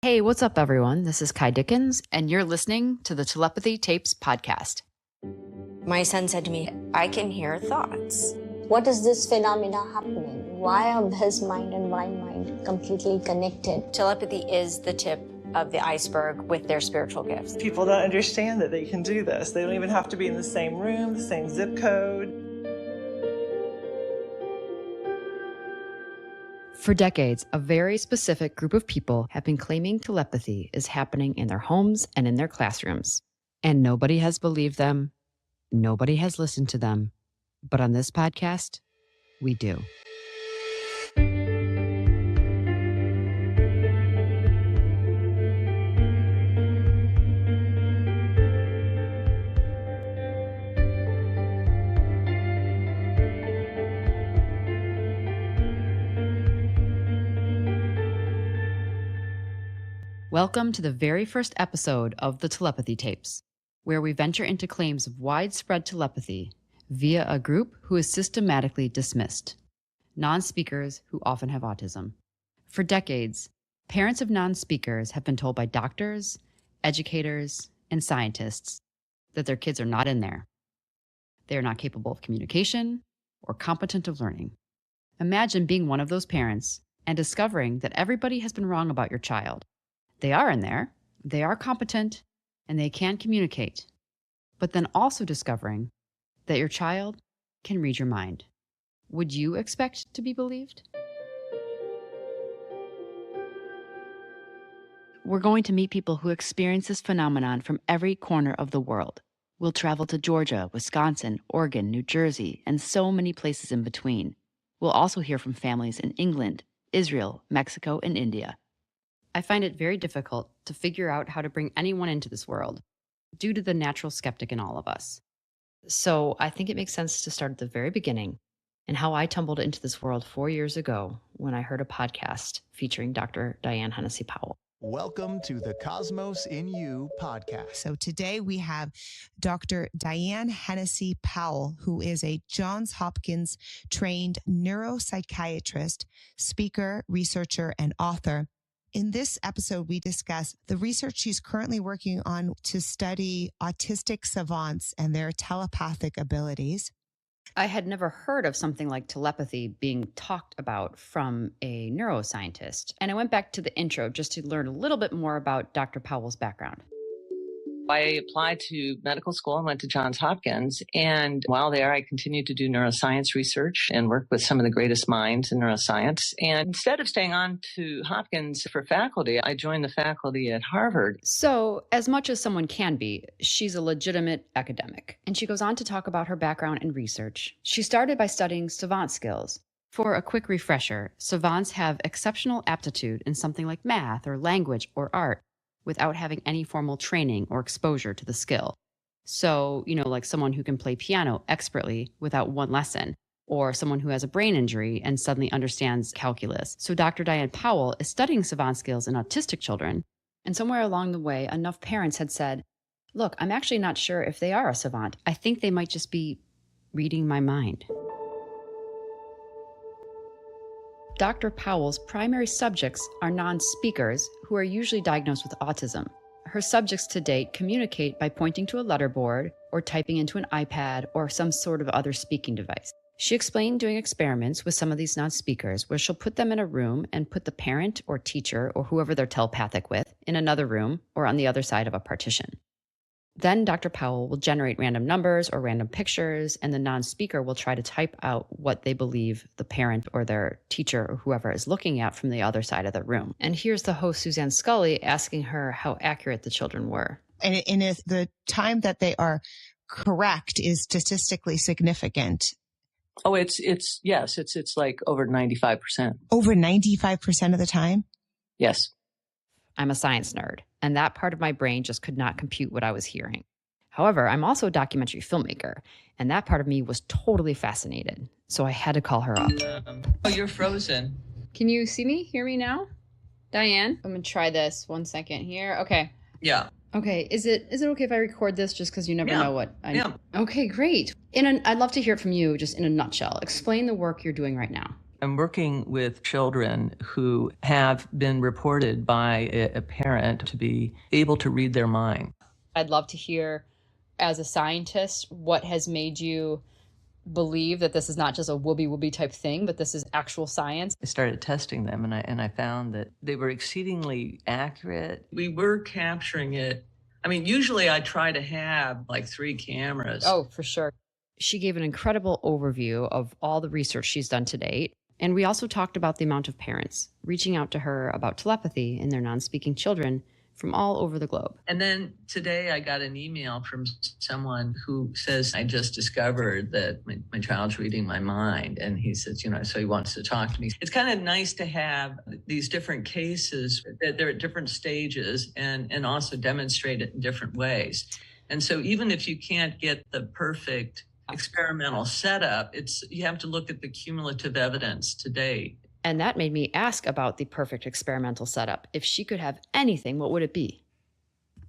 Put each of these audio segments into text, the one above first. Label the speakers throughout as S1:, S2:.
S1: Hey, what's up, everyone? This is Kai Dickens, and you're listening to the Telepathy Tapes podcast.
S2: My son said to me, I can hear thoughts.
S3: What is this phenomena happening? Why are his mind and my mind completely connected?
S2: Telepathy is the tip of the iceberg with their spiritual gifts.
S4: People don't understand that they can do this. They don't even have to be in the same room, the same zip code.
S1: For decades, a very specific group of people have been claiming telepathy is happening in their homes and in their classrooms. And nobody has believed them. Nobody has listened to them. But on this podcast, we do. Welcome to the very first episode of the Telepathy Tapes, where we venture into claims of widespread telepathy via a group who is systematically dismissed, non-speakers who often have autism. For decades, parents of non-speakers have been told by doctors, educators, and scientists that their kids are not in there. They are not capable of communication or competent of learning. Imagine being one of those parents and discovering that everybody has been wrong about your child. They are in there, they are competent, and they can communicate, but then also discovering that your child can read your mind. Would you expect to be believed? We're going to meet people who experience this phenomenon from every corner of the world. We'll travel to Georgia, Wisconsin, Oregon, New Jersey, and so many places in between. We'll also hear from families in England, Israel, Mexico, and India. I find it very difficult to figure out how to bring anyone into this world due to the natural skeptic in all of us. So I think it makes sense to start at the very beginning and how I tumbled into this world 4 years ago when I heard a podcast featuring Dr. Diane Hennessy Powell.
S5: Welcome to the Cosmos in You podcast.
S6: So today we have Dr. Diane Hennessy Powell, who is a Johns Hopkins trained neuropsychiatrist, speaker, researcher, and author. In this episode, we discuss the research she's currently working on to study autistic savants and their telepathic abilities.
S1: I had never heard of something like telepathy being talked about from a neuroscientist, and I went back to the intro just to learn a little bit more about Dr. Powell's background.
S7: I applied to medical school and went to Johns Hopkins. And while there, I continued to do neuroscience research and work with some of the greatest minds in neuroscience. And instead of staying on to Hopkins for faculty, I joined the faculty at Harvard.
S1: So, as much as someone can be, she's a legitimate academic. And she goes on to talk about her background in research. She started by studying savant skills. For a quick refresher, savants have exceptional aptitude in something like math or language or art, without having any formal training or exposure to the skill. So, like someone who can play piano expertly without one lesson, or someone who has a brain injury and suddenly understands calculus. So Dr. Diane Powell is studying savant skills in autistic children, and somewhere along the way, enough parents had said, look, I'm actually not sure if they are a savant. I think they might just be reading my mind. Dr. Powell's primary subjects are non-speakers who are usually diagnosed with autism. Her subjects to date communicate by pointing to a letterboard or typing into an iPad or some sort of other speaking device. She explained doing experiments with some of these non-speakers where she'll put them in a room and put the parent or teacher or whoever they're telepathic with in another room or on the other side of a partition. Then Dr. Powell will generate random numbers or random pictures, and the non-speaker will try to type out what they believe the parent or their teacher or whoever is looking at from the other side of the room. And here's the host, Suzanne Scully, asking her how accurate the children were.
S6: And the time that they are correct is statistically significant.
S7: Oh, it's like over 95%.
S6: Over 95% of the time?
S7: Yes.
S1: I'm a science nerd, and that part of my brain just could not compute what I was hearing. However, I'm also a documentary filmmaker, and that part of me was totally fascinated. So I had to call her up.
S7: Oh, you're frozen.
S1: Can you see me? Hear me now? Diane? I'm going to try this 1 second here. Okay.
S7: Yeah.
S1: Okay. Is it okay if I record this just because you never know what I
S7: Yeah.
S1: Okay, great. I'd love to hear it from you just in a nutshell. Explain the work you're doing right now.
S7: I'm working with children who have been reported by a parent to be able to read their mind.
S1: I'd love to hear, as a scientist, what has made you believe that this is not just a whoopee type thing, but this is actual science.
S7: I started testing them, and I found that they were exceedingly accurate. We were capturing it. I mean, usually I try to have like 3 cameras.
S1: Oh, for sure. She gave an incredible overview of all the research she's done to date. And we also talked about the amount of parents reaching out to her about telepathy in their non-speaking children from all over the globe.
S7: And then today I got an email from someone who says, I just discovered that my child's reading my mind. And he says, so he wants to talk to me. It's kind of nice to have these different cases that they're at different stages and also demonstrate it in different ways. And so even if you can't get the perfect experimental setup, you have to look at the cumulative evidence to date.
S1: And that made me ask about the perfect experimental setup. If she could have anything, what would it be?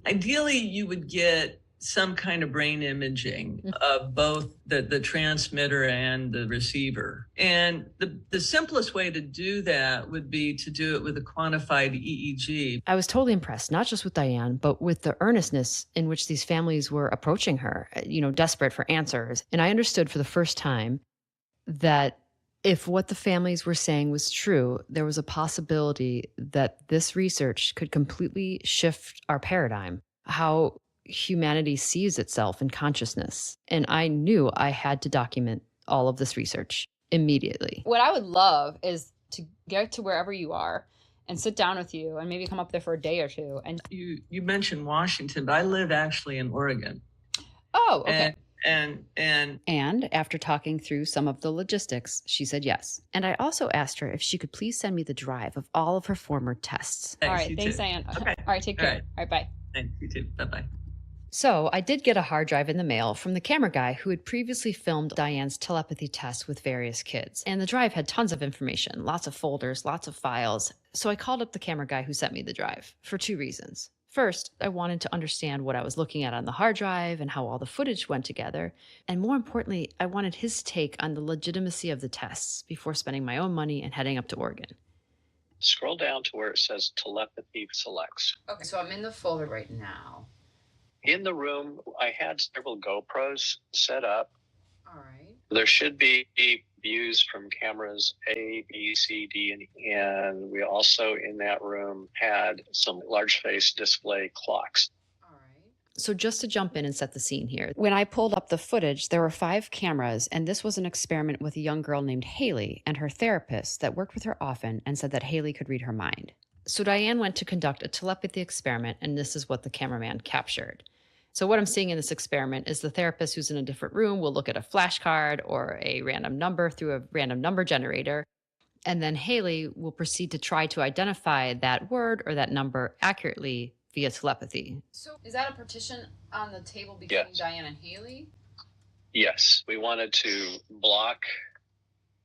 S7: Ideally, you would get some kind of brain imaging of both the transmitter and the receiver. And the simplest way to do that would be to do it with a quantified EEG.
S1: I was totally impressed, not just with Diane, but with the earnestness in which these families were approaching her, desperate for answers. And I understood for the first time that if what the families were saying was true, there was a possibility that this research could completely shift our paradigm, how humanity sees itself in consciousness. And I knew I had to document all of this research immediately. What I would love is to get to wherever you are and sit down with you and maybe come up there for a day or two. And
S7: you mentioned Washington, but I live actually in Oregon.
S1: Oh, okay.
S7: And
S1: after talking through some of the logistics, she said yes. And I also asked her if she could please send me the drive of all of her former tests.
S7: Thanks,
S1: all right, thanks, Diane. Okay. All right, take care. All right, bye.
S7: Thanks, you too. Bye-bye.
S1: So I did get a hard drive in the mail from the camera guy who had previously filmed Diane's telepathy tests with various kids. And the drive had tons of information, lots of folders, lots of files. So I called up the camera guy who sent me the drive for 2 reasons. First, I wanted to understand what I was looking at on the hard drive and how all the footage went together. And more importantly, I wanted his take on the legitimacy of the tests before spending my own money and heading up to Oregon.
S8: Scroll down to where it says Telepathy Selects.
S1: Okay, so I'm in the folder right now.
S8: In the room, I had several GoPros set up.
S1: All right.
S8: There should be views from cameras A, B, C, D, and we also in that room had some large face display clocks.
S1: All right. So just to jump in and set the scene here, when I pulled up the footage, there were 5 cameras, and this was an experiment with a young girl named Haley and her therapist that worked with her often and said that Haley could read her mind. So Diane went to conduct a telepathy experiment, and this is what the cameraman captured. So what I'm seeing in this experiment is the therapist who's in a different room will look at a flashcard or a random number through a random number generator. And then Haley will proceed to try to identify that word or that number accurately via telepathy. So is that a partition on the table between Diane and Haley?
S8: Yes. We wanted to block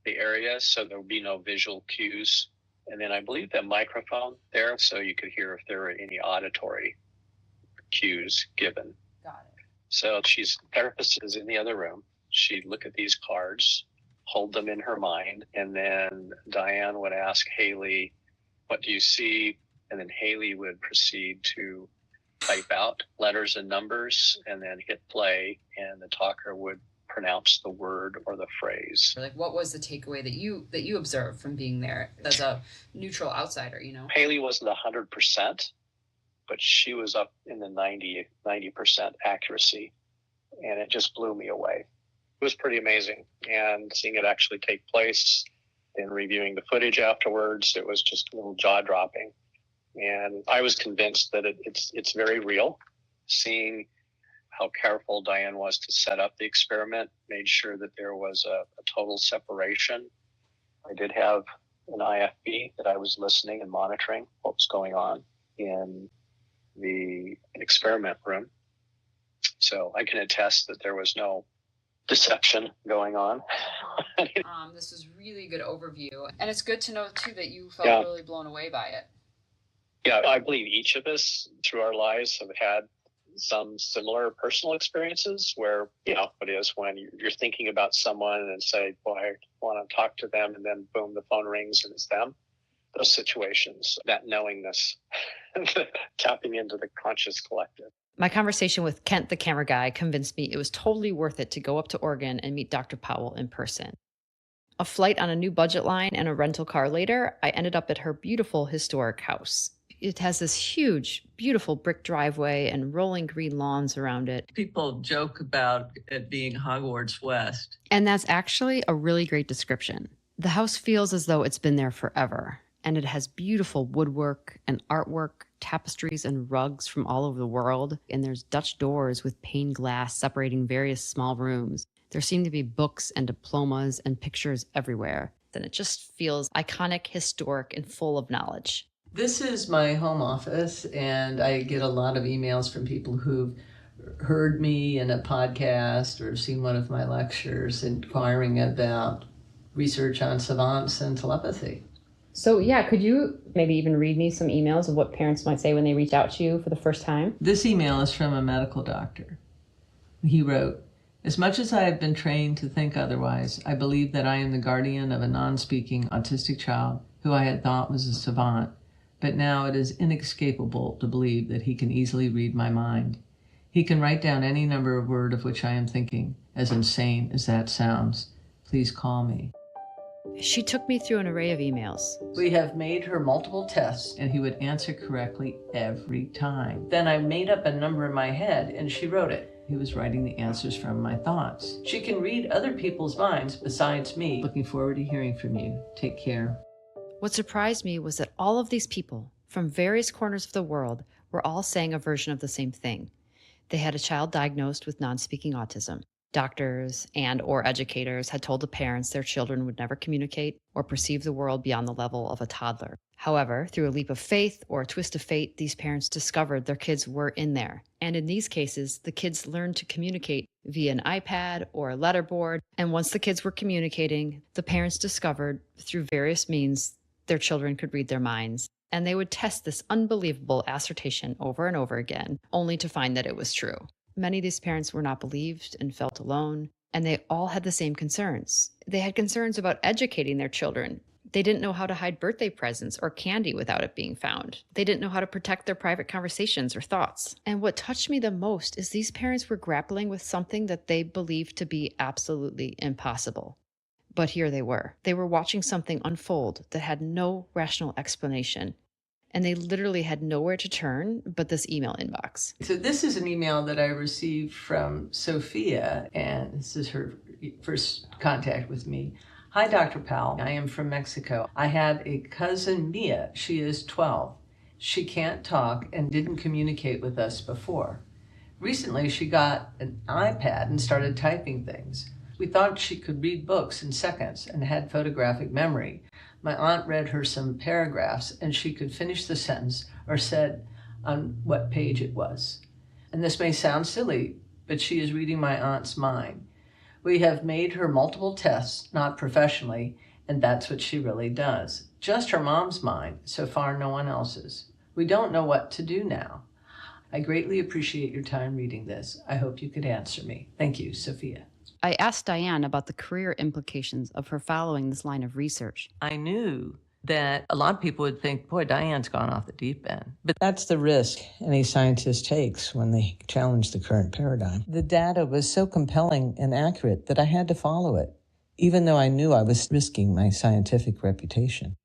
S8: the area so there would be no visual cues. And then I believe that microphone there so you could hear if there were any auditory cues given.
S1: Got it.
S8: So therapist is in the other room. She'd look at these cards, hold them in her mind, and then Diane would ask Haley, what do you see? And then Haley would proceed to type out letters and numbers and then hit play, and the talker would pronounce the word or the phrase.
S1: Like, what was the takeaway that you observed from being there as a neutral outsider,
S8: Haley wasn't 100%, but she was up in the 90% accuracy, and it just blew me away. It was pretty amazing. And seeing it actually take place and reviewing the footage afterwards, it was just a little jaw-dropping. And I was convinced that it's very real. Seeing how careful Diane was to set up the experiment, made sure that there was a total separation. I did have an IFB that I was listening and monitoring what was going on in the experiment room. So I can attest that there was no deception going on.
S1: This is really good overview. And it's good to know, too, that you felt really blown away by it.
S8: Yeah, I believe each of us through our lives have had some similar personal experiences where, it is when you're thinking about someone and say, boy, I want to talk to them, and then boom, the phone rings and it's them. Those situations, that knowingness, tapping into the conscious collective.
S1: My conversation with Kent, the camera guy, convinced me it was totally worth it to go up to Oregon and meet Dr. Powell in person. A flight on a new budget line and a rental car later, I ended up at her beautiful historic house. It has this huge, beautiful brick driveway and rolling green lawns around it.
S7: People joke about it being Hogwarts West.
S1: And that's actually a really great description. The house feels as though it's been there forever, and it has beautiful woodwork and artwork, tapestries and rugs from all over the world, and there's Dutch doors with pane glass separating various small rooms. There seem to be books and diplomas and pictures everywhere. Then it just feels iconic, historic, and full of knowledge.
S7: This is my home office, and I get a lot of emails from people who've heard me in a podcast or seen one of my lectures inquiring about research on savants and telepathy.
S1: So yeah, could you maybe even read me some emails of what parents might say when they reach out to you for the first time?
S7: This email is from a medical doctor. He wrote, "As much as I have been trained to think otherwise, I believe that I am the guardian of a non-speaking autistic child who I had thought was a savant, but now it is inescapable to believe that he can easily read my mind. He can write down any number of words of which I am thinking, as insane as that sounds. Please call me."
S1: She took me through an array of emails.
S7: We have made her multiple tests, and he would answer correctly every time. Then I made up a number in my head, and she wrote it. He was writing the answers from my thoughts. She can read other people's minds besides me. Looking forward to hearing from you. Take care.
S1: What surprised me was that all of these people from various corners of the world were all saying a version of the same thing. They had a child diagnosed with non-speaking autism. Doctors and/or educators had told the parents their children would never communicate or perceive the world beyond the level of a toddler. However, through a leap of faith or a twist of fate, these parents discovered their kids were in there. And in these cases, the kids learned to communicate via an iPad or a letterboard. And once the kids were communicating, the parents discovered through various means their children could read their minds. And they would test this unbelievable assertion over and over again, only to find that it was true. Many of these parents were not believed and felt alone, and they all had the same concerns. They had concerns about educating their children. They didn't know how to hide birthday presents or candy without it being found. They didn't know how to protect their private conversations or thoughts. And what touched me the most is these parents were grappling with something that they believed to be absolutely impossible. But here they were. They were watching something unfold that had no rational explanation. And they literally had nowhere to turn but this email inbox.
S7: So this is an email that I received from Sophia, and this is her first contact with me. "Hi, Dr. Powell. I am from Mexico. I have a cousin, Mia. She is 12. She can't talk and didn't communicate with us before. Recently, she got an iPad and started typing things. We thought she could read books in seconds and had photographic memory. My aunt read her some paragraphs and she could finish the sentence or said on what page it was. And this may sound silly, but she is reading my aunt's mind. We have made her multiple tests, not professionally, and that's what she really does. Just her mom's mind, so far no one else's. We don't know what to do now. I greatly appreciate your time reading this. I hope you could answer me. Thank you, Sophia."
S1: I asked Diane about the career implications of her following this line of research.
S7: I knew that a lot of people would think, boy, Diane's gone off the deep end. But that's the risk any scientist takes when they challenge the current paradigm. The data was so compelling and accurate that I had to follow it, even though I knew I was risking my scientific reputation.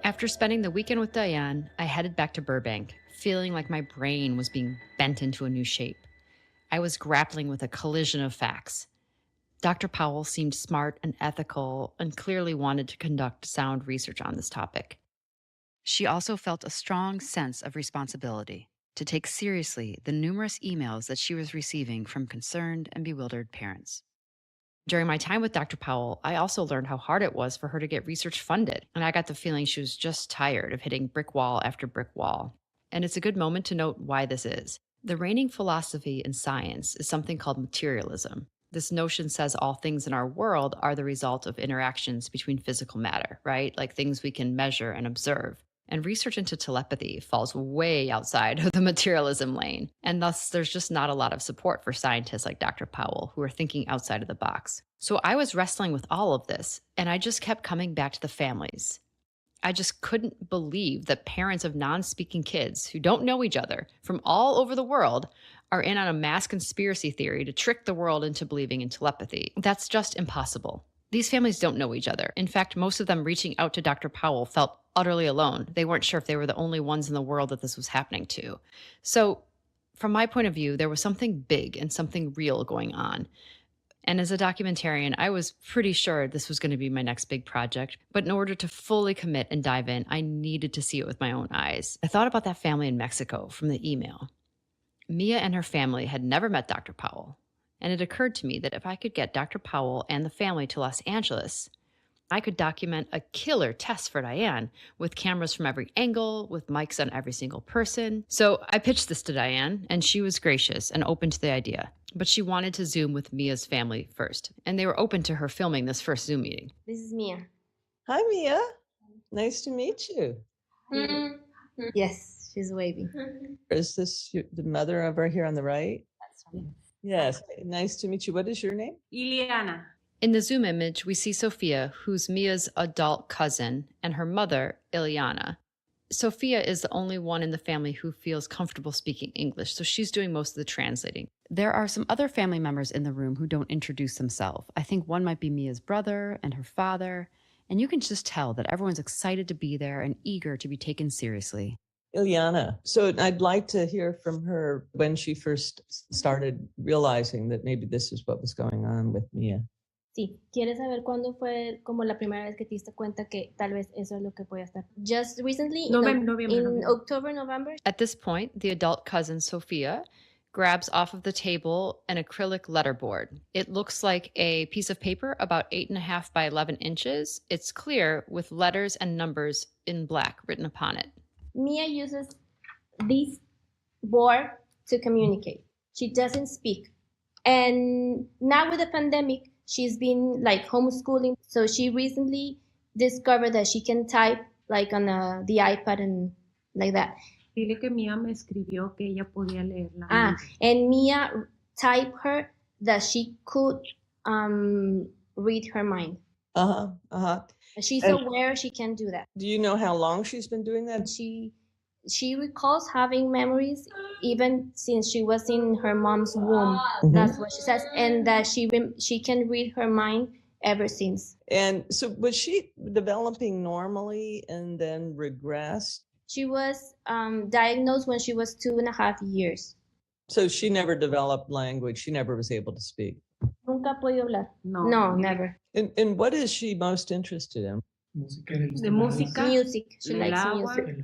S1: After spending the weekend with Diane, I headed back to Burbank, feeling like my brain was being bent into a new shape. I was grappling with a collision of facts. Dr. Powell seemed smart and ethical and clearly wanted to conduct sound research on this topic. She also felt a strong sense of responsibility to take seriously the numerous emails that she was receiving from concerned and bewildered parents. During my time with Dr. Powell, I also learned how hard it was for her to get research funded, and I got the feeling she was just tired of hitting brick wall after brick wall. And it's a good moment to note why this is. The reigning philosophy in science is something called materialism. This notion says all things in our world are the result of interactions between physical matter, right? Like things we can measure and observe. And research into telepathy falls way outside of the materialism lane. And thus, there's just not a lot of support for scientists like Dr. Powell who are thinking outside of the box. So I was wrestling with all of this, and I just kept coming back to the families. I just couldn't believe that parents of non-speaking kids who don't know each other from all over the world are in on a mass conspiracy theory to trick the world into believing in telepathy. That's just impossible. These families don't know each other. In fact, most of them reaching out to Dr. Powell felt utterly alone. They weren't sure if they were the only ones in the world that this was happening to. So, from my point of view, there was something big and something real going on. And as a documentarian, I was pretty sure this was going to be my next big project. But in order to fully commit and dive in, I needed to see it with my own eyes. I thought about that family in Mexico from the email. Mia and her family had never met Dr. Powell. And it occurred to me that if I could get Dr. Powell and the family to Los Angeles, I could document a killer test for Diane with cameras from every angle, with mics on every single person. So I pitched this to Diane, and she was gracious and open to the idea. But she wanted to Zoom with Mia's family first, and they were open to her filming this first Zoom meeting.
S3: This is Mia.
S4: Hi, Mia. Nice to meet you.
S3: Yes, she's waving.
S4: Is this the mother over here on the right?
S3: That's right.
S4: Yes. Nice to meet you. What is your name?
S9: Ileana.
S1: In the Zoom image, we see Sophia, who's Mia's adult cousin, and her mother, Ileana. Sophia is the only one in the family who feels comfortable speaking English, so she's doing most of the translating. There are some other family members in the room who don't introduce themselves. I think one might be Mia's brother and her father, and you can just tell that everyone's excited to be there and eager to be taken seriously.
S4: Ileana. So I'd like to hear from her when she first started realizing that maybe this is what was going on with Mia.
S9: Sí, ¿quieres saber cuándo fue como la primera vez que te diste cuenta que tal vez eso es lo que podía estar?
S3: Just recently,
S9: November.
S3: October, November.
S1: At this point, the adult cousin, Sophia, grabs off of the table an acrylic letterboard. It looks like a piece of paper about 8.5 by 11 inches. It's clear with letters and numbers in black written upon it.
S9: Mia uses this board to communicate. She doesn't speak. And now with the pandemic, she's been like homeschooling. So she recently discovered that she can type like on the iPad and like that.
S10: Dile que Mia me escribió que ella podía leer la mente.
S9: And Mia typed her that she could read her mind. She's aware she can do that.
S4: Do you know how long she's been doing that?
S9: She recalls having memories even since she was in her mom's womb. Mm-hmm. That's what she says, and that she can read her mind ever since.
S4: And so was she developing normally and then regressed?
S9: She was diagnosed when she was 2.5 years.
S4: So she never developed language. She never was able to speak.
S9: Nunca ha podido hablar. No, never.
S4: And what is she most interested in?
S10: De música.
S9: Music. She likes
S10: agua,
S9: music.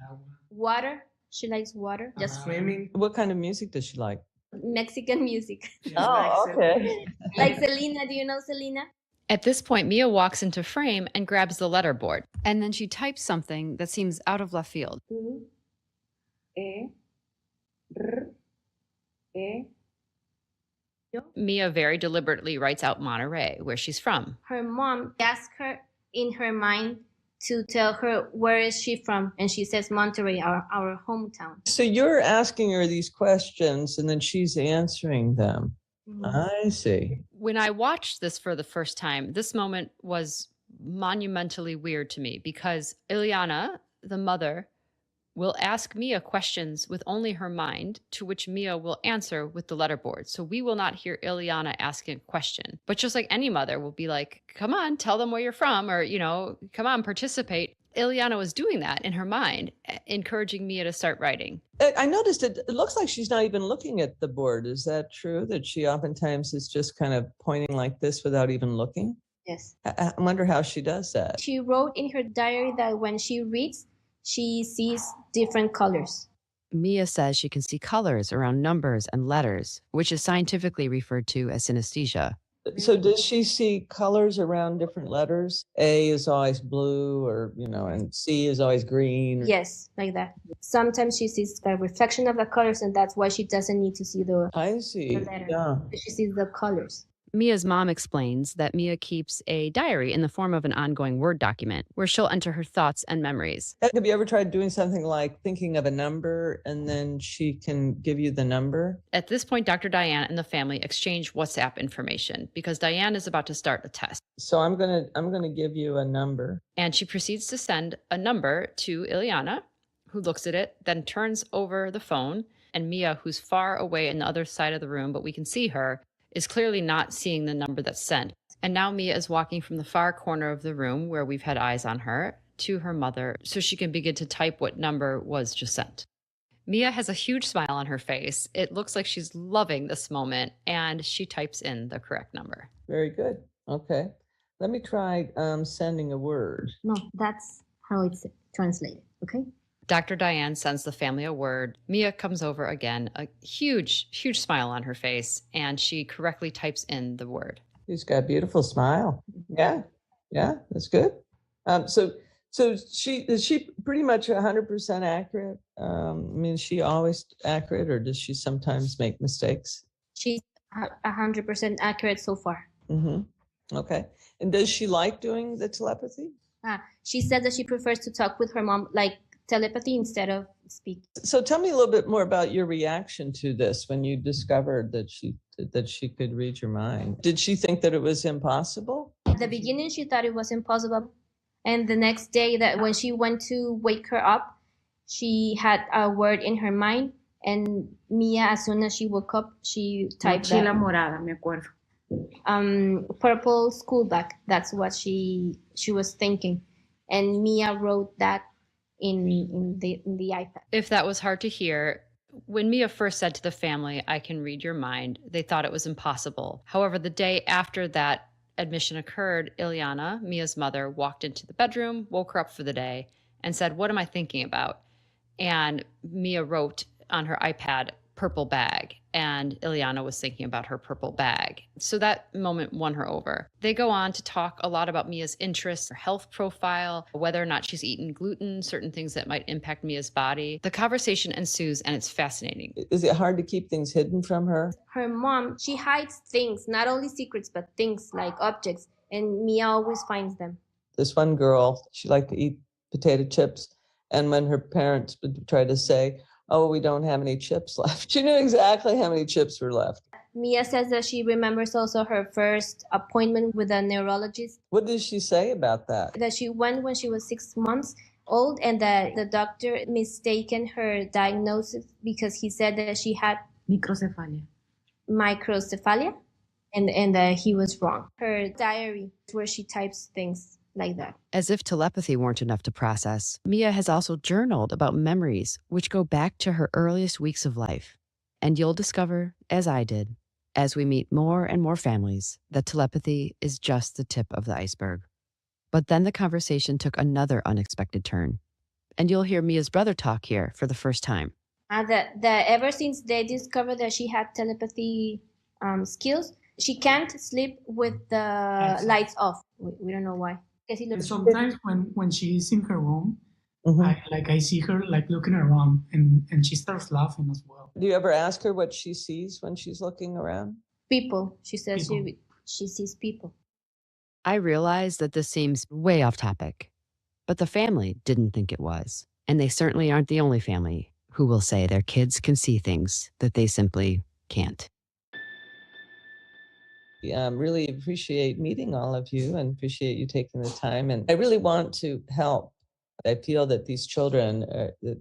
S9: Water. She likes water. Just
S4: swimming. What kind of music does she like?
S9: Mexican music.
S4: Oh, okay.
S9: Like Selena. Do you know Selena?
S1: At this point, Mia walks into frame and grabs the letterboard. And then she types something that seems out of left field. Mia very deliberately writes out Monterey, where she's from.
S9: Her mom asked her in her mind to tell her where is she from, and she says Monterey, our hometown.
S4: So you're asking her these questions, and then she's answering them. Mm-hmm. I see.
S1: When I watched this for the first time, this moment was monumentally weird to me because Ileana, the mother, will ask Mia questions with only her mind, to which Mia will answer with the letterboard. So we will not hear Ileana asking a question. But just like any mother will be like, come on, tell them where you're from, or, come on, participate. Ileana was doing that in her mind, encouraging Mia to start writing.
S4: I noticed it looks like she's not even looking at the board. Is that true, that she oftentimes is just kind of pointing like this without even looking?
S9: Yes.
S4: I wonder how she does that.
S9: She wrote in her diary that when she reads, she sees different colors.
S1: Mia says she can see colors around numbers and letters, which is scientifically referred to as synesthesia.
S4: So does she see colors around different letters? A is always blue, or, and C is always green?
S9: Yes, like that. Sometimes she sees the reflection of the colors, and that's why she doesn't need to see the
S4: I see.
S9: letter.
S4: Yeah.
S9: She sees the colors.
S1: Mia's mom explains that Mia keeps a diary in the form of an ongoing Word document where she'll enter her thoughts and memories.
S4: Have you ever tried doing something like thinking of a number and then she can give you the number?
S1: At this point, Dr. Diane and the family exchange WhatsApp information because Diane is about to start a test.
S4: So I'm gonna give you a number.
S1: And she proceeds to send a number to Ileana, who looks at it, then turns over the phone. And Mia, who's far away on the other side of the room, but we can see her, is clearly not seeing the number that's sent. And now Mia is walking from the far corner of the room where we've had eyes on her to her mother so she can begin to type what number was just sent. Mia has a huge smile on her face. It looks like she's loving this moment, and she types in the correct number.
S4: Very good. Okay. Let me try sending a word.
S9: No, that's how it's translated, okay?
S1: Dr. Diane sends the family a word. Mia comes over again, a huge, huge smile on her face, and she correctly types in the word.
S4: She's got a beautiful smile. Yeah, that's good. So is she pretty much 100% accurate? I mean, is she always accurate, or does she sometimes make mistakes?
S9: She's 100% accurate so far.
S4: Mm-hmm. Okay. And does she like doing the telepathy?
S9: She said that she prefers to talk with her mom, like telepathy instead of speak.
S4: So tell me a little bit more about your reaction to this when you discovered that she could read your mind. Did she think that it was impossible?
S9: At the beginning, she thought it was impossible. And the next day that when she went to wake her up, she had a word in her mind. And Mia, as soon as she woke up, she typed
S10: Mochila morada, me acuerdo.
S9: Purple school bag. That's what she was thinking. And Mia wrote that in the iPad.
S1: If that was hard to hear, when Mia first said to the family, "I can read your mind," they thought it was impossible. However, the day after that admission occurred, Ileana, Mia's mother, walked into the bedroom, woke her up for the day, and said, "What am I thinking about?" And Mia wrote on her iPad, "purple bag." And Ileana was thinking about her purple bag. So that moment won her over. They go on to talk a lot about Mia's interests, her health profile, whether or not she's eaten gluten, certain things that might impact Mia's body. The conversation ensues, and it's fascinating.
S4: Is it hard to keep things hidden from her?
S9: Her mom, she hides things, not only secrets, but things like objects. And Mia always finds them.
S4: This one girl, she liked to eat potato chips. And when her parents would try to say, "Oh, we don't have any chips left," she knew exactly how many chips were left.
S9: Mia says that she remembers also her first appointment with a neurologist.
S4: What did she say about that?
S9: That she went when she was 6 months old, and that the doctor mistaken her diagnosis because he said that she had
S10: Microcefalia.
S9: And that he was wrong. Her diary, where she types things like that.
S1: As if telepathy weren't enough to process, Mia has also journaled about memories which go back to her earliest weeks of life. And you'll discover, as I did, as we meet more and more families, that telepathy is just the tip of the iceberg. But then the conversation took another unexpected turn. And you'll hear Mia's brother talk here for the first time.
S9: That ever since they discovered that she had telepathy skills, she can't sleep with the lights off. We don't know why.
S11: And sometimes when she's in her room, I see her like looking around and she starts laughing as well.
S4: Do you ever ask her what she sees when she's looking around?
S9: People. She says she sees people.
S1: I realize that this seems way off topic, but the family didn't think it was. And they certainly aren't the only family who will say their kids can see things that they simply can't.
S4: Really appreciate meeting all of you and appreciate you taking the time. And I really want to help. I feel that these children,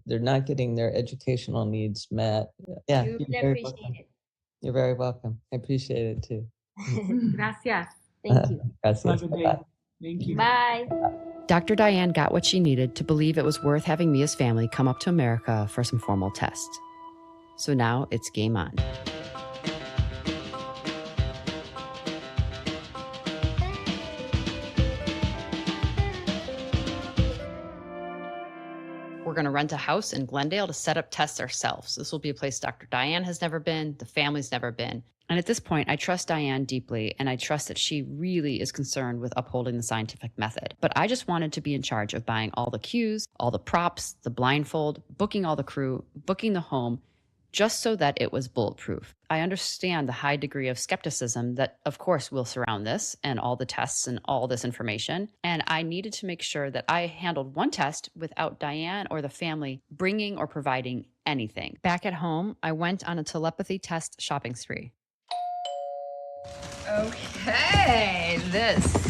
S4: they're not getting their educational needs met. Yeah,
S9: you appreciate it.
S4: You're very welcome. I appreciate it too.
S10: Gracias.
S9: Thank you.
S4: Gracias.
S11: Thank you.
S9: Bye.
S1: Dr. Diane got what she needed to believe it was worth having Mia's family come up to America for some formal tests. So now it's game on. We're going to rent a house in Glendale to set up tests ourselves. This will be a place Dr. Diane has never been, the family's never been. And at this point, I trust Diane deeply, and I trust that she really is concerned with upholding the scientific method. But I just wanted to be in charge of buying all the cues, all the props, the blindfold, booking all the crew, booking the home, just so that it was bulletproof. I understand the high degree of skepticism that, of course, will surround this and all the tests and all this information. And I needed to make sure that I handled one test without Diane or the family bringing or providing anything. Back at home, I went on a telepathy test shopping spree.
S12: Okay,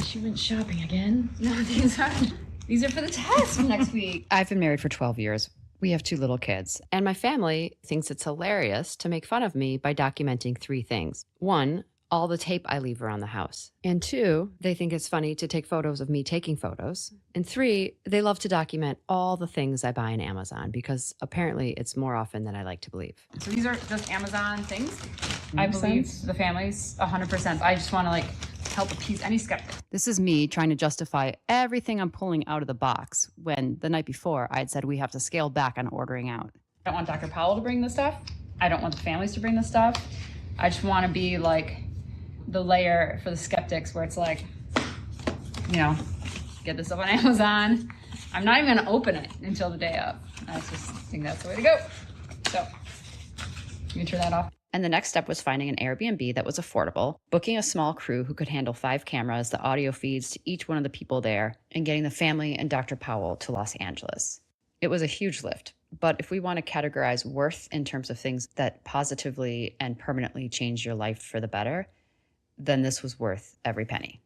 S12: she went shopping again. No, these are for the test for next week.
S1: I've been married for 12 years. We have 2 little kids, and my family thinks it's hilarious to make fun of me by documenting 3 things. 1, all the tape I leave around the house. And 2, they think it's funny to take photos of me taking photos. And 3, they love to document all the things I buy on Amazon because apparently it's more often than I like to believe.
S12: So these are just Amazon things. I believe the family's 100%. I just want to help appease any skeptic.
S1: This is me trying to justify everything I'm pulling out of the box when the night before I had said we have to scale back on ordering out.
S12: I don't want Dr. Powell to bring this stuff. I don't want the families to bring this stuff. I just want to be the layer for the skeptics where it's get this up on Amazon. I'm not even going to open it until the day of. I just think that's the way to go. So, you can turn that off.
S1: And the next step was finding an Airbnb that was affordable, booking a small crew who could handle 5 cameras, the audio feeds to each one of the people there, and getting the family and Dr. Powell to Los Angeles. It was a huge lift, but if we want to categorize worth in terms of things that positively and permanently change your life for the better, then this was worth every penny.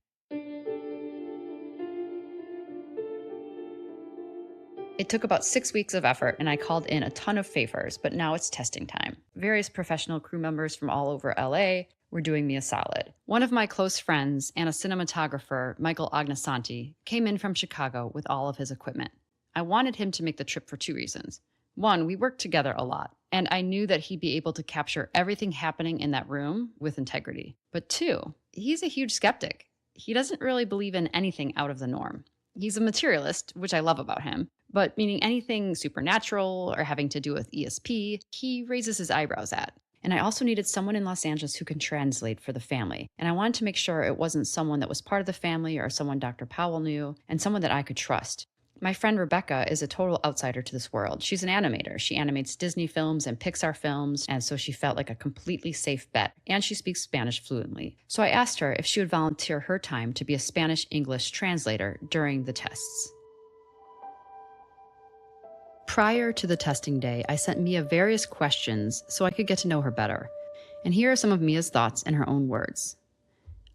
S1: It took about 6 weeks of effort, and I called in a ton of favors, but now it's testing time. Various professional crew members from all over LA were doing me a solid. One of my close friends and a cinematographer, Michael Agnesanti, came in from Chicago with all of his equipment. I wanted him to make the trip for 2 reasons. 1, we worked together a lot, and I knew that he'd be able to capture everything happening in that room with integrity. But 2, he's a huge skeptic. He doesn't really believe in anything out of the norm. He's a materialist, which I love about him, but meaning anything supernatural or having to do with ESP, he raises his eyebrows at. And I also needed someone in Los Angeles who can translate for the family. And I wanted to make sure it wasn't someone that was part of the family or someone Dr. Powell knew, and someone that I could trust. My friend Rebecca is a total outsider to this world. She's an animator. She animates Disney films and Pixar films, and so she felt like a completely safe bet, and she speaks Spanish fluently. So I asked her if she would volunteer her time to be a Spanish-English translator during the tests. Prior to the testing day, I sent Mia various questions so I could get to know her better. And here are some of Mia's thoughts in her own words.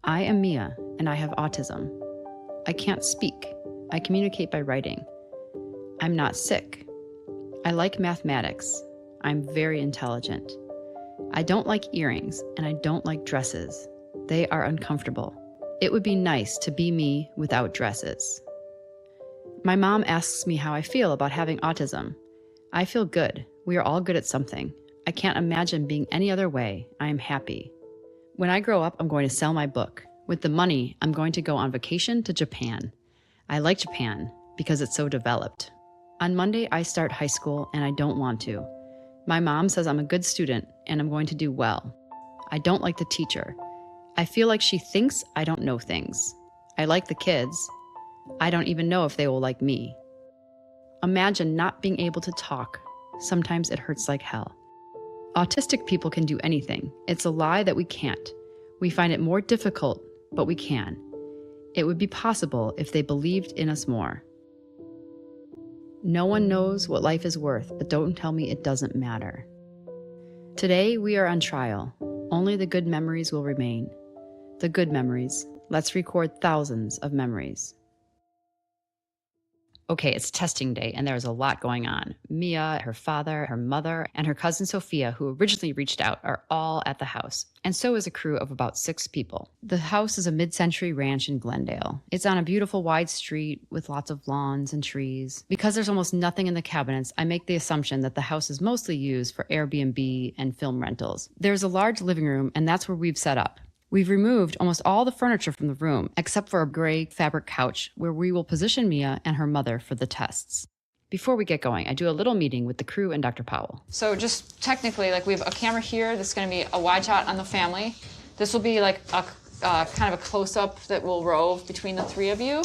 S1: I am Mia, and I have autism. I can't speak. I communicate by writing. I'm not sick. I like mathematics. I'm very intelligent. I don't like earrings, and I don't like dresses. They are uncomfortable. It would be nice to be me without dresses. My mom asks me how I feel about having autism. I feel good. We are all good at something. I can't imagine being any other way. I am happy. When I grow up, I'm going to sell my book. With the money, I'm going to go on vacation to Japan. I like Japan because it's so developed. On Monday, I start high school and I don't want to. My mom says I'm a good student and I'm going to do well. I don't like the teacher. I feel like she thinks I don't know things. I like the kids. I don't even know if they will like me. Imagine not being able to talk. Sometimes it hurts like hell. Autistic people can do anything. It's a lie that we can't. We find it more difficult, but we can. It would be possible if they believed in us more. No one knows what life is worth, but don't tell me it doesn't matter. Today we are on trial. Only the good memories will remain. The good memories. Let's record thousands of memories. Okay, it's testing day, and there's a lot going on. Mia, her father, her mother, and her cousin Sophia, who originally reached out, are all at the house. And so is a crew of about 6 people. The house is a mid-century ranch in Glendale. It's on a beautiful wide street with lots of lawns and trees. Because there's almost nothing in the cabinets, I make the assumption that the house is mostly used for Airbnb and film rentals. There's a large living room, and that's where we've set up. We've removed almost all the furniture from the room, except for a gray fabric couch where we will position Mia and her mother for the tests. Before we get going, I do a little meeting with the crew and Dr. Powell.
S12: So just technically, we have a camera here. This is going to be a wide shot on the family. This will be a kind of a close-up that will rove between the 3 of you.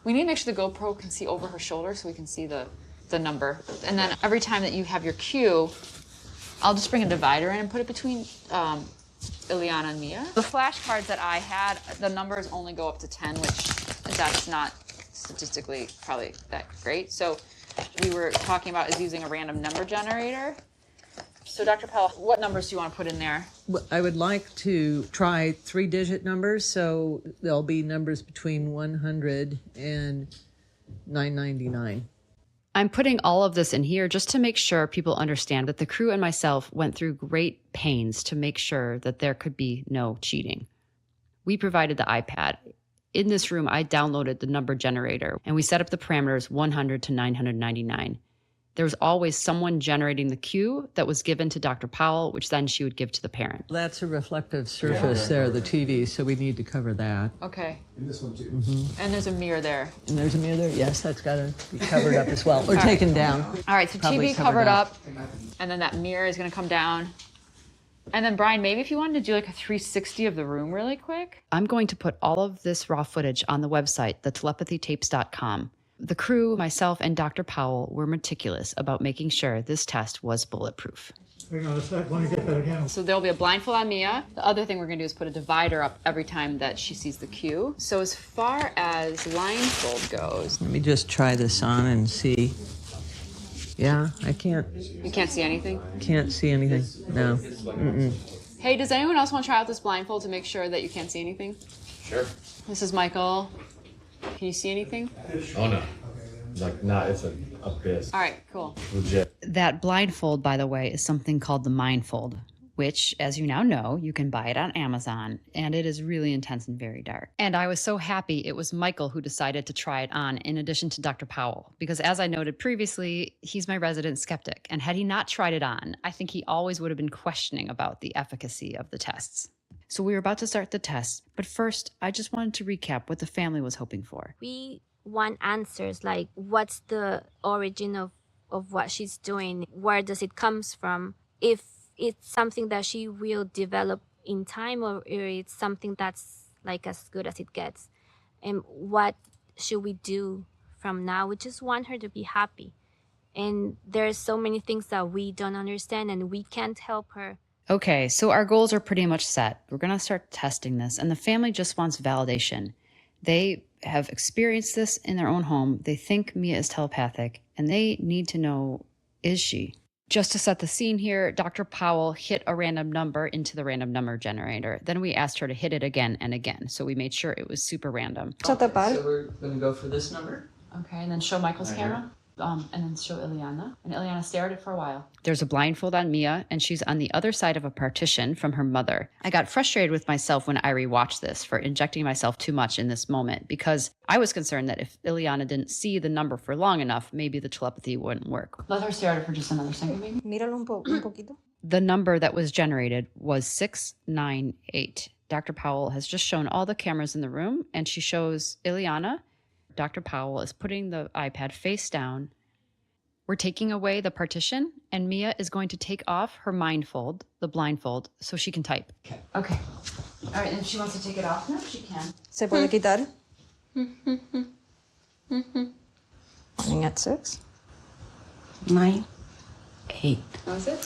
S12: We need to make sure the GoPro can see over her shoulder so we can see the number. And then every time that you have your cue, I'll just bring a divider in and put it between Ileana and Mia. The flashcards that I had, the numbers only go up to 10, which that's not statistically probably that great. So we were talking about is using a random number generator. So Dr. Powell, what numbers do you want to put in there?
S4: Well, I would like to try 3-digit numbers, so there'll be numbers between 100 and 999.
S1: I'm putting all of this in here just to make sure people understand that the crew and myself went through great pains to make sure that there could be no cheating. We provided the iPad. In this room, I downloaded the number generator, and we set up the parameters 100 to 999. There was always someone generating the cue that was given to Dr. Powell, which then she would give to the parent.
S4: That's a reflective surface there, the TV, so we need to cover that.
S12: Okay.
S13: And this one too.
S4: Mm-hmm.
S12: And there's a mirror there.
S4: And there's a mirror there? Yes, that's got to be covered up as well, or taken down.
S12: All right, so
S4: Probably
S12: TV covered up, and then that mirror is going to come down. And then, Brian, maybe if you wanted to do like a 360 of the room really quick.
S1: I'm going to put all of this raw footage on the website, thetelepathytapes.com. The crew, myself, and Dr. Powell were meticulous about making sure this test was bulletproof.
S11: Hang on a sec, let me get that again.
S12: So there'll be a blindfold on Mia. The other thing we're going to do is put a divider up every time that she sees the cue. So as far as blindfold goes...
S4: Let me just try this on and see. Yeah, I can't.
S12: You can't see anything?
S4: Can't see anything, no. Mm-mm.
S12: Hey, does anyone else want to try out this blindfold to make sure that you can't see anything?
S13: Sure.
S12: This is Michael. Can you see anything?
S13: Oh no. Like, nah, it's an abyss.
S12: All right, cool.
S13: Legit.
S1: That blindfold, by the way, is something called the Mindfold, which, as you now know, you can buy it on Amazon, and it is really intense and very dark. And I was so happy it was Michael who decided to try it on in addition to Dr. Powell, because as I noted previously, he's my resident skeptic, and had he not tried it on, I think he always would have been questioning about the efficacy of the tests. So we were about to start the test, but first, I just wanted to recap what the family was hoping for.
S9: We want answers like what's the origin of what she's doing, where does it comes from, if it's something that she will develop in time or it's something that's like as good as it gets, and what should we do from now. We just want her to be happy, and there's so many things that we don't understand and we can't help her.
S1: Okay, so our goals are pretty much set. We're going to start testing this, and the family just wants validation. They have experienced this in their own home. They think Mia is telepathic, and they need to know, is she? Just to set the scene here, Dr. Powell hit a random number into the random number generator. Then we asked her to hit it again and again, so we made sure it was super random.
S4: So we're going to go for this number?
S12: Okay, and then show Michael's camera. And then show Ileana. And Ileana stare at it for a while.
S1: There's a blindfold on Mia, and she's on the other side of a partition from her mother. I got frustrated with myself when I rewatched this for injecting myself too much in this moment, because I was concerned that if Ileana didn't see the number for long enough, maybe the telepathy wouldn't work.
S12: Let her stare at it for just another second, maybe.
S3: Míralo un poquito.
S1: The number that was generated was 698. Dr. Powell has just shown all the cameras in the room, and she shows Ileana. Dr. Powell is putting the iPad face down. We're taking away the partition, and Mia is going to take off her mindfold, the blindfold, so she can type.
S12: Okay. All right, and if she wants to take it off now, she can.
S3: ¿Se puede quitar? Pointing at 6.
S10: 9, 8.
S12: That was it?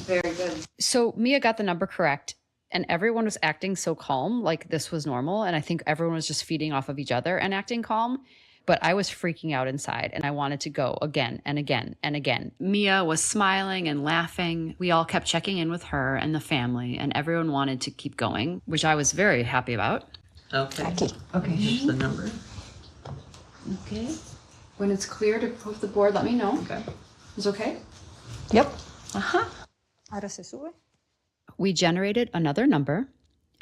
S12: Very good.
S1: So Mia got the number correct, and everyone was acting so calm, like this was normal, and I think everyone was just feeding off of each other and acting calm. But I was freaking out inside, and I wanted to go again and again and again. Mia was smiling and laughing. We all kept checking in with her and the family, and everyone wanted to keep going, which I was very happy about.
S4: Okay.
S12: Okay.
S4: Here's the number.
S12: Okay. When it's clear to put the board, let me know.
S4: Okay.
S12: Is okay?
S3: Yep.
S12: Uh-huh.
S3: Ahora se sube.
S1: We generated another number,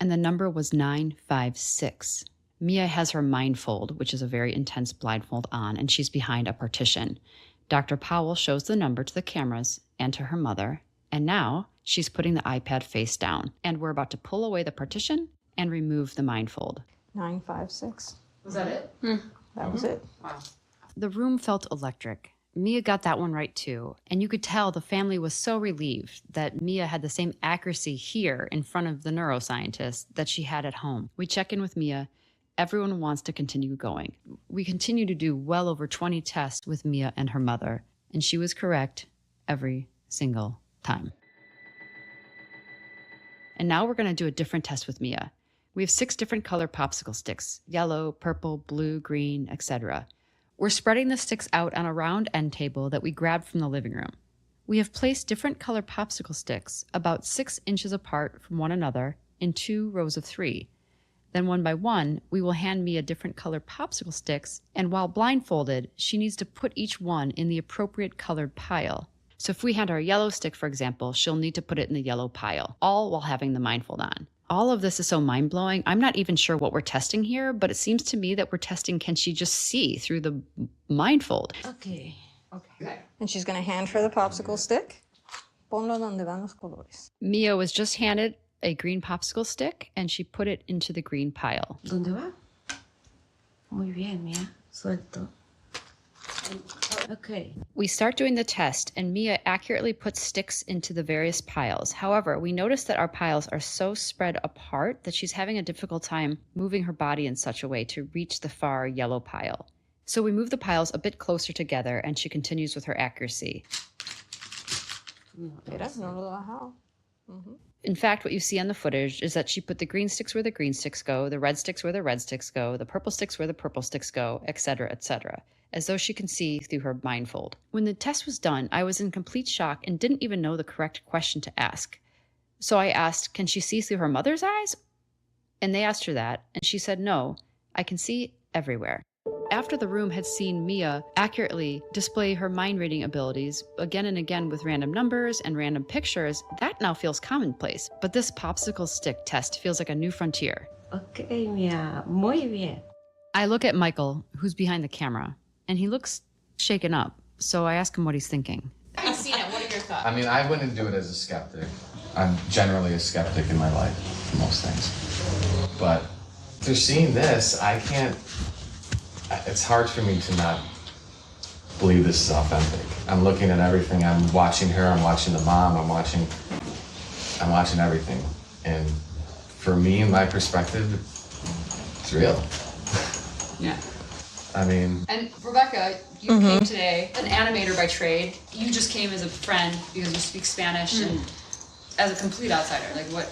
S1: and the number was 956. Mia has her mindfold, which is a very intense blindfold on, and she's behind a partition. Dr. Powell shows the number to the cameras and to her mother, and now she's putting the iPad face down, and we're about to pull away the partition and remove the mindfold.
S3: 956.
S12: Was that it?
S3: That was it.
S12: Wow.
S1: The room felt electric. Mia got that one right too, and you could tell the family was so relieved that Mia had the same accuracy here in front of the neuroscientist that she had at home. We check in with Mia. Everyone wants to continue going. We continue to do well over 20 tests with Mia and her mother, and she was correct every single time. And now we're going to do a different test with Mia. We have 6 different color popsicle sticks: yellow, purple, blue, green, etc. We're spreading the sticks out on a round end table that we grabbed from the living room. We have placed different color popsicle sticks about 6 inches apart from one another in 2 rows of 3. Then one by one, we will hand Mia different color popsicle sticks, and while blindfolded, she needs to put each one in the appropriate colored pile. So if we hand her a yellow stick, for example, she'll need to put it in the yellow pile, all while having the mindfold on. All of this is so mind-blowing. I'm not even sure what we're testing here, but it seems to me that we're testing, can she just see through the mindfold?
S3: Okay. And she's going to hand her the popsicle stick. Ponlo donde van los colores.
S1: Mia was just handed a green popsicle stick, and she put it into the green pile.
S10: ¿Dónde va? Muy bien, Mia. Suelto. Okay.
S1: We start doing the test, and Mia accurately puts sticks into the various piles. However, we notice that our piles are so spread apart that she's having a difficult time moving her body in such a way to reach the far yellow pile. So we move the piles a bit closer together, and she continues with her accuracy. In fact, what you see on the footage is that she put the green sticks where the green sticks go, the red sticks where the red sticks go, the purple sticks where the purple sticks go, etc., as though she can see through her mindfold. When the test was done, I was in complete shock and didn't even know the correct question to ask. So I asked, can she see through her mother's eyes? And they asked her that, and she said, no, I can see everywhere. After the room had seen Mia accurately display her mind-reading abilities again and again with random numbers and random pictures, that now feels commonplace. But this popsicle stick test feels like a new frontier.
S10: Okay, Mia. Muy bien.
S1: I look at Michael, who's behind the camera, and he looks shaken up. So I ask him what he's thinking.
S12: Have you seen it? What are your thoughts?
S13: I mean, I wouldn't do it as a skeptic. I'm generally a skeptic in my life for most things. But through seeing this, I can't. It's hard for me to not believe this is authentic. I'm looking at everything. I'm watching her. I'm watching the mom. I'm watching everything. And for me, in my perspective, it's real.
S12: Yeah.
S13: I mean.
S12: And Rebecca, you came today, an animator by trade. You just came as a friend because you speak Spanish and as a complete outsider. Like, what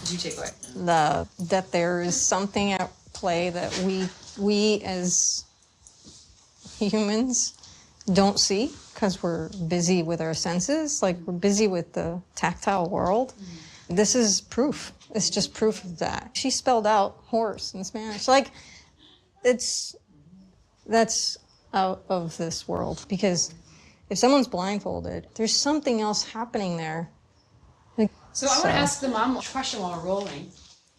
S12: did you take away?
S3: That there is something at play that we as humans don't see because we're busy with our senses, like we're busy with the tactile world. This is proof. It's just proof of that. She spelled out horse in Spanish. Like, that's out of this world, because if someone's blindfolded, there's something else happening there.
S12: So I want to ask the mom a question while we're rolling.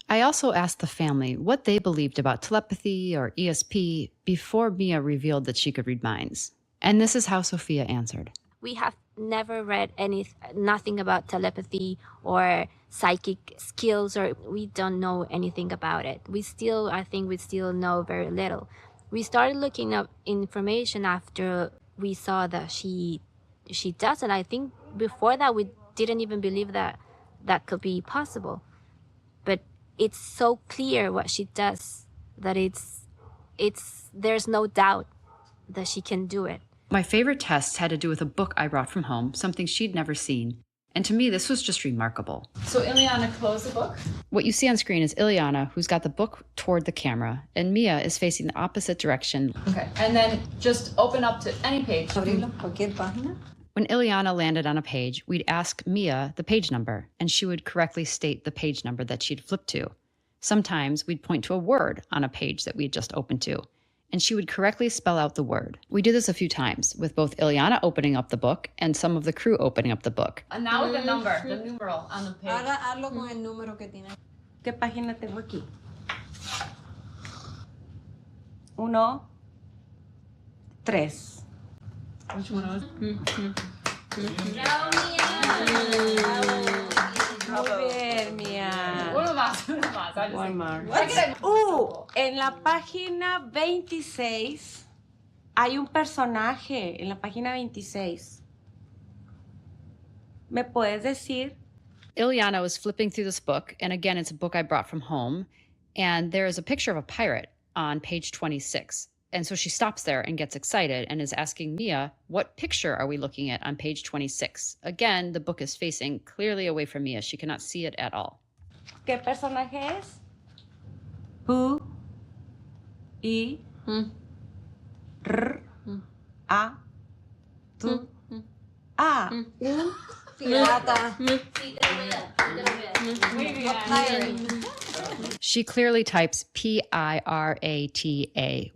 S1: I also asked the family what they believed about telepathy or ESP before Mia revealed that she could read minds. And this is how Sophia answered.
S9: We have never read nothing about telepathy or psychic skills, or we don't know anything about it. I think we still know very little. We started looking up information after we saw that she does it. I think before that we didn't even believe that could be possible. But it's so clear what she does that there's no doubt that she can do it.
S1: My favorite tests had to do with a book I brought from home, something she'd never seen. And to me, this was just remarkable.
S12: So Ileana, close the book.
S1: What you see on screen is Ileana, who's got the book toward the camera, and Mia is facing the opposite direction.
S12: Okay, and then just open up to any page.
S1: When Ileana landed on a page, we'd ask Mia the page number, and she would correctly state the page number that she'd flipped to. Sometimes we'd point to a word on a page that we'd just opened to, and she would correctly spell out the word. We did this a few times, with both Ileana opening up the book and some of the crew opening up the book.
S12: And now with the number, the numeral on the page.
S3: Ahora hazlo con el número que tiene.
S10: ¿Qué página tengo aquí? 1, 3.
S12: Which one was?
S10: Muy bien, Mia.
S12: Uno más.
S10: One more. En la página 26 hay un personaje. En la página 26. ¿Me puedes decir?
S1: Ileana was flipping through this book, and again, it's a book I brought from home, and there is a picture of a pirate on page 26. And so she stops there and gets excited and is asking Mia, what picture are we looking at on page 26? Again, the book is facing clearly away from Mia. She cannot see it at all.
S14: ¿Qué personaje es? Pu, I, R, A, Tu, A.
S1: She clearly types Pirata,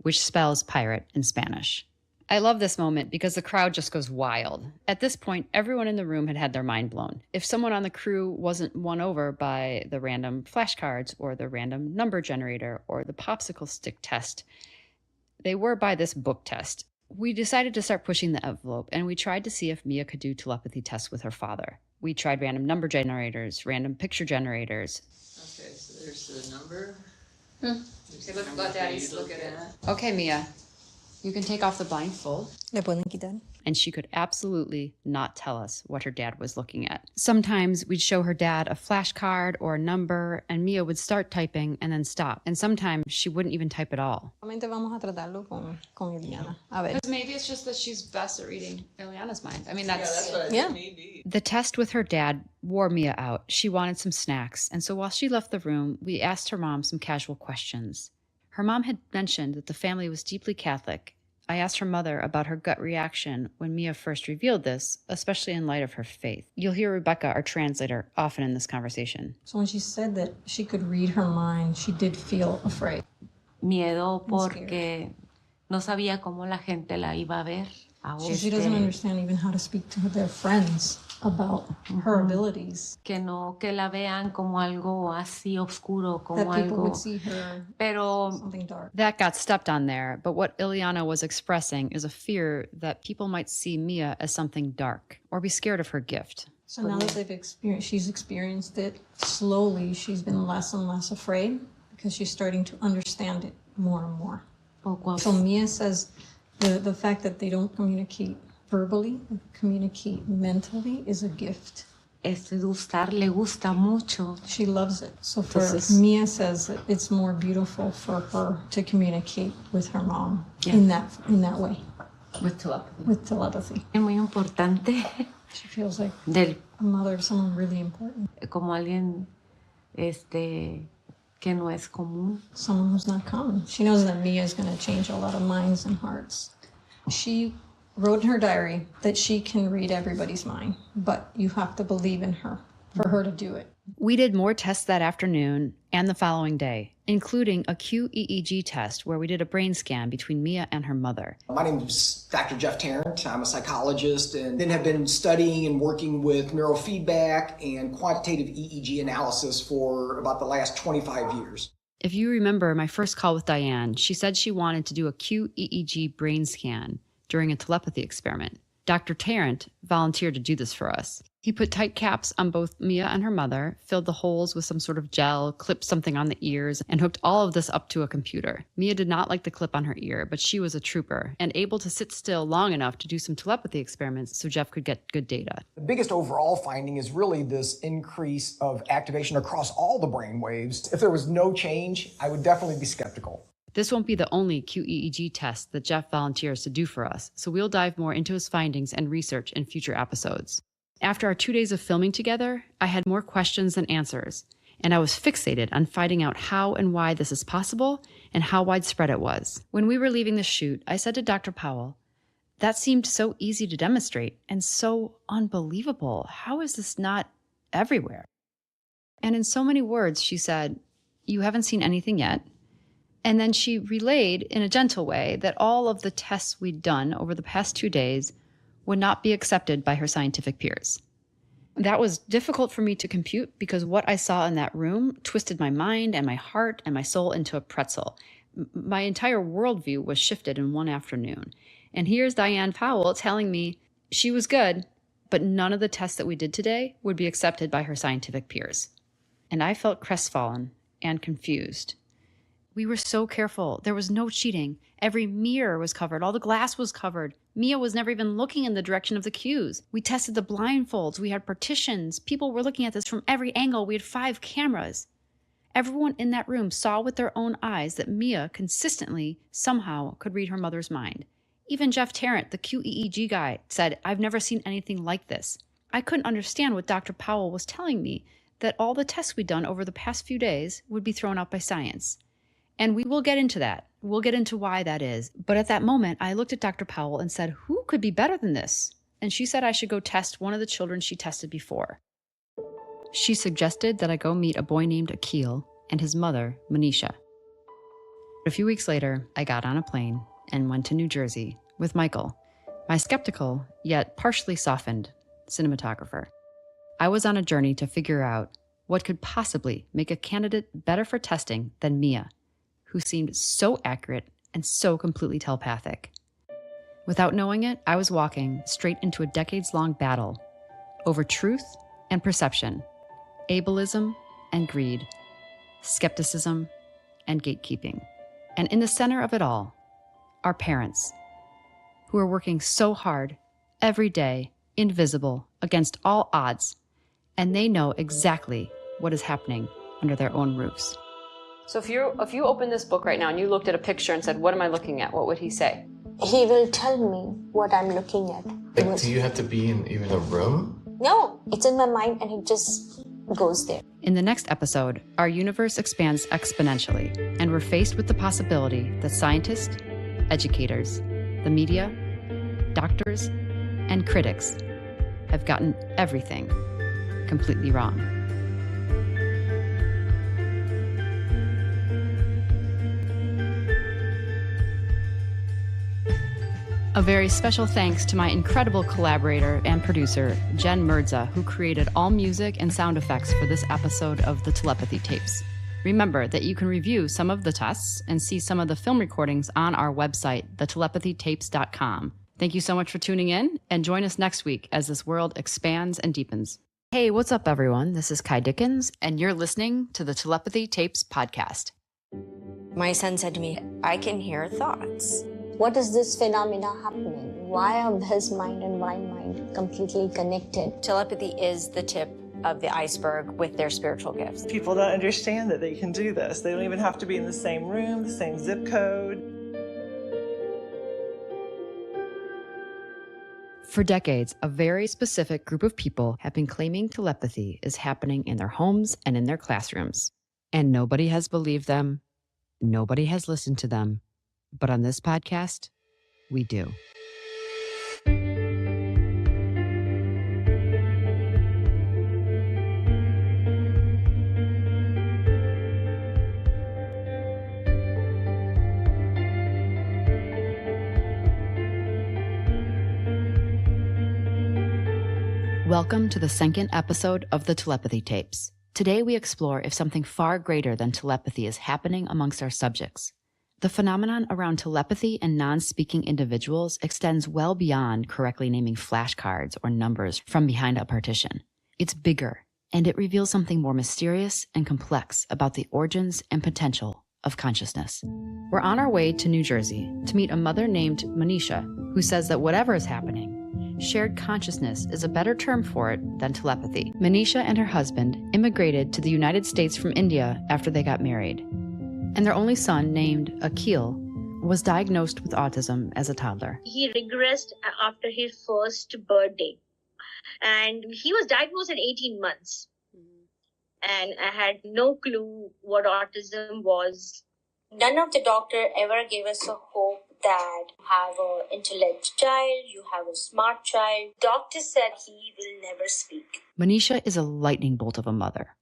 S1: which spells pirate in Spanish. I love this moment because the crowd just goes wild. At this point, everyone in the room had their mind blown. If someone on the crew wasn't won over by the random flashcards or the random number generator or the popsicle stick test, they were by this book test. We decided to start pushing the envelope, and we tried to see if Mia could do telepathy tests with her father. We tried random number generators, random picture generators.
S4: Okay, so there's the number.
S12: Okay, let Daddy look at it. Okay, Mia, you can take off the blindfold.
S3: ¿Le pueden quitar?
S1: And she could absolutely not tell us what her dad was looking at. Sometimes we'd show her dad a flashcard or a number, and Mia would start typing and then stop. And sometimes she wouldn't even type at all.
S3: Vamos a tratarlo con Ileana. A ver.
S12: Because maybe it's just that she's best at reading Ileana's mind. I mean, that's
S4: what I think maybe.
S1: The test with her dad wore Mia out. She wanted some snacks. And so while she left the room, we asked her mom some casual questions. Her mom had mentioned that the family was deeply Catholic. I asked her mother about her gut reaction when Mia first revealed this, especially in light of her faith. You'll hear Rebecca, our translator, often in this conversation.
S3: So when she said that she could read her mind, she did feel afraid.
S14: Miedo porque no sabía cómo la gente la iba a ver.
S3: She doesn't understand even how to speak to their friends about her abilities.
S14: Que la vean como algo así oscuro, como
S3: that people
S14: algo.
S3: would see her
S14: Pero
S3: something dark.
S1: That got stepped on there, but what Ileana was expressing is a fear that people might see Mia as something dark or be scared of her gift.
S3: So now that she's experienced it, slowly she's been less and less afraid because she's starting to understand it more and more. So Mia says the fact that they don't communicate verbally, communicate mentally is a gift.
S14: Gustar le gusta mucho.
S3: She loves it. So Mia says that it's more beautiful for her to communicate with her mom in that way.
S12: With telepathy.
S3: With telepathy.
S14: Es muy importante.
S3: She feels like a mother of someone really important.
S14: Como alguien que no es común.
S3: Someone who's not common. She knows that Mia is going to change a lot of minds and hearts. She wrote in her diary that she can read everybody's mind, but you have to believe in her for her to do it.
S1: We did more tests that afternoon and the following day, including a QEEG test where we did a brain scan between Mia and her mother.
S15: My name is Dr. Jeff Tarrant. I'm a psychologist and then have been studying and working with neurofeedback and quantitative EEG analysis for about the last 25 years.
S1: If you remember my first call with Diane, she said she wanted to do a QEEG brain scan during a telepathy experiment. Dr. Tarrant volunteered to do this for us. He put tight caps on both Mia and her mother, filled the holes with some sort of gel, clipped something on the ears, and hooked all of this up to a computer. Mia did not like the clip on her ear, but she was a trooper and able to sit still long enough to do some telepathy experiments so Jeff could get good data.
S15: The biggest overall finding is really this increase of activation across all the brain waves. If there was no change, I would definitely be skeptical.
S1: This won't be the only QEEG test that Jeff volunteers to do for us, so we'll dive more into his findings and research in future episodes. After our 2 days of filming together, I had more questions than answers, and I was fixated on finding out how and why this is possible and how widespread it was. When we were leaving the shoot, I said to Dr. Powell, "That seemed so easy to demonstrate and so unbelievable. How is this not everywhere?" And in so many words, she said, "You haven't seen anything yet." And then she relayed in a gentle way that all of the tests we'd done over the past 2 days would not be accepted by her scientific peers. That was difficult for me to compute because what I saw in that room twisted my mind and my heart and my soul into a pretzel. My entire worldview was shifted in one afternoon. And here's Diane Powell telling me she was good, but none of the tests that we did today would be accepted by her scientific peers. And I felt crestfallen and confused. We were so careful. There was no cheating. Every mirror was covered. All the glass was covered. Mia was never even looking in the direction of the cues. We tested the blindfolds. We had partitions. People were looking at this from every angle. We had 5 cameras. Everyone in that room saw with their own eyes that Mia consistently, somehow, could read her mother's mind. Even Jeff Tarrant, the QEEG guy, said, "I've never seen anything like this." I couldn't understand what Dr. Powell was telling me, that all the tests we'd done over the past few days would be thrown out by science. And we will get into that. We'll get into why that is. But at that moment, I looked at Dr. Powell and said, who could be better than this? And she said I should go test one of the children she tested before. She suggested that I go meet a boy named Akil and his mother, Manisha. A few weeks later, I got on a plane and went to New Jersey with Michael, my skeptical, yet partially softened, cinematographer. I was on a journey to figure out what could possibly make a candidate better for testing than Mia, who seemed so accurate and so completely telepathic. Without knowing it, I was walking straight into a decades-long battle over truth and perception, ableism and greed, skepticism and gatekeeping. And in the center of it all, our parents, who are working so hard, every day, invisible, against all odds, and they know exactly what is happening under their own roofs.
S12: So if you open this book right now and you looked at a picture and said, what am I looking at? What would he say?
S9: He will tell me what I'm looking at.
S13: Like, do you have to be in even a room?
S9: No, it's in my mind and it just goes there.
S1: In the next episode, our universe expands exponentially, and we're faced with the possibility that scientists, educators, the media, doctors, and critics have gotten everything completely wrong. A very special thanks to my incredible collaborator and producer, Jen Mirza, who created all music and sound effects for this episode of the Telepathy Tapes. Remember that you can review some of the tests and see some of the film recordings on our website, thetelepathytapes.com. Thank you so much for tuning in, and join us next week as this world expands and deepens. Hey, what's up, everyone? This is Kai Dickens, and you're listening to the Telepathy Tapes podcast.
S2: My son said to me, I can hear thoughts.
S9: What is this phenomena happening? Why are his mind and my mind completely connected?
S2: Telepathy is the tip of the iceberg with their spiritual gifts.
S16: People don't understand that they can do this. They don't even have to be in the same room, the same zip code.
S1: For decades, a very specific group of people have been claiming telepathy is happening in their homes and in their classrooms. And nobody has believed them. Nobody has listened to them. But on this podcast, we do. Welcome to the second episode of the Telepathy Tapes. Today we explore if something far greater than telepathy is happening amongst our subjects. The phenomenon around telepathy and non-speaking individuals extends well beyond correctly naming flashcards or numbers from behind a partition. It's bigger, and it reveals something more mysterious and complex about the origins and potential of consciousness. We're on our way to New Jersey to meet a mother named Manisha, who says that whatever is happening, shared consciousness is a better term for it than telepathy. Manisha and her husband immigrated to the United States from India after they got married. And their only son, named Akil, was diagnosed with autism as a toddler.
S17: He regressed after his first birthday. And he was diagnosed at 18 months. And I had no clue what autism was.
S9: None of the doctor ever gave us a hope that you have an intelligent child, you have a smart child. Doctor said he will never speak.
S1: Manisha is a lightning bolt of a mother.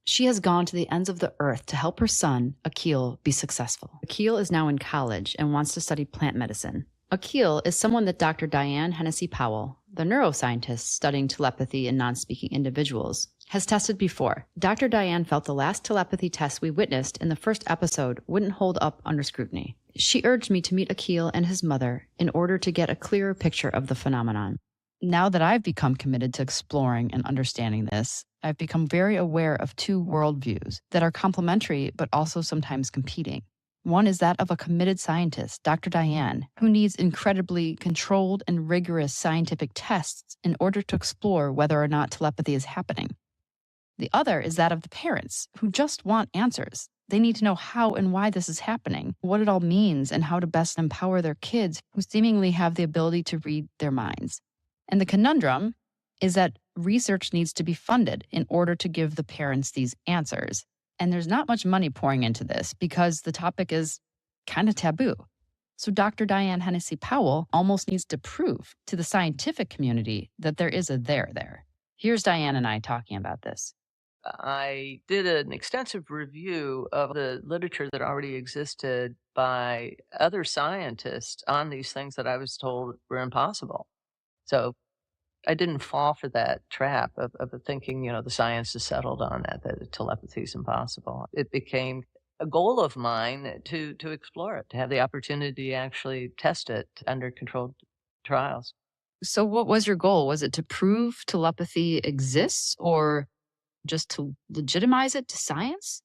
S1: She has gone to the ends of the earth to help her son, Akil, be successful. Akil is now in college and wants to study plant medicine. Akil is someone that Dr. Diane Hennessy Powell, the neuroscientist studying telepathy in non-speaking individuals, has tested before. Dr. Diane felt the last telepathy test we witnessed in the first episode wouldn't hold up under scrutiny. She urged me to meet Akil and his mother in order to get a clearer picture of the phenomenon. Now that I've become committed to exploring and understanding this, I've become very aware of two worldviews that are complementary but also sometimes competing. One is that of a committed scientist, Dr. Diane, who needs incredibly controlled and rigorous scientific tests in order to explore whether or not telepathy is happening. The other is that of the parents, who just want answers. They need to know how and why this is happening, what it all means, and how to best empower their kids who seemingly have the ability to read their minds. And the conundrum is that research needs to be funded in order to give the parents these answers. And there's not much money pouring into this because the topic is kind of taboo. So Dr. Diane Hennessy Powell almost needs to prove to the scientific community that there is a there. Here's Diane and I talking about this.
S7: I did an extensive review of the literature that already existed by other scientists on these things that I was told were impossible. So I didn't fall for that trap of thinking, the science is settled on that telepathy is impossible. It became a goal of mine to explore it, to have the opportunity to actually test it under controlled trials.
S1: So what was your goal? Was it to prove telepathy exists or just to legitimize it to science?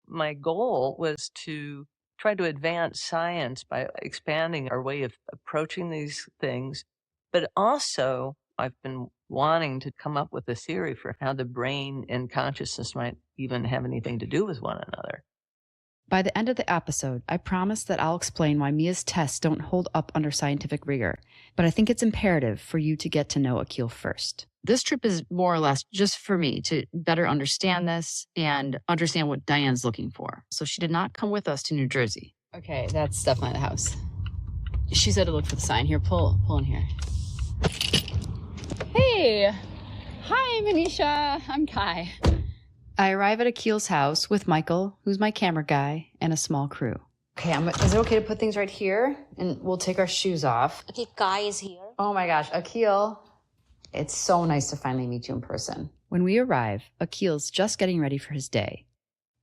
S7: My goal was to try to advance science by expanding our way of approaching these things, but also I've been wanting to come up with a theory for how the brain and consciousness might even have anything to do with one another.
S1: By the end of the episode, I promise that I'll explain why Mia's tests don't hold up under scientific rigor, but I think it's imperative for you to get to know Akil first. This trip is more or less just for me to better understand this and understand what Diane's looking for. So she did not come with us to New Jersey. Okay, that's definitely the house. She said to look for the sign. Here, pull in here. Hey! Hi, Manisha. I'm Kai. I arrive at Akil's house with Michael, who's my camera guy, and a small crew. Okay, is it okay to put things right here? And we'll take our shoes off.
S2: Okay, Kai is here.
S1: Oh my gosh, Akil. It's so nice to finally meet you in person. When we arrive, Akil's just getting ready for his day.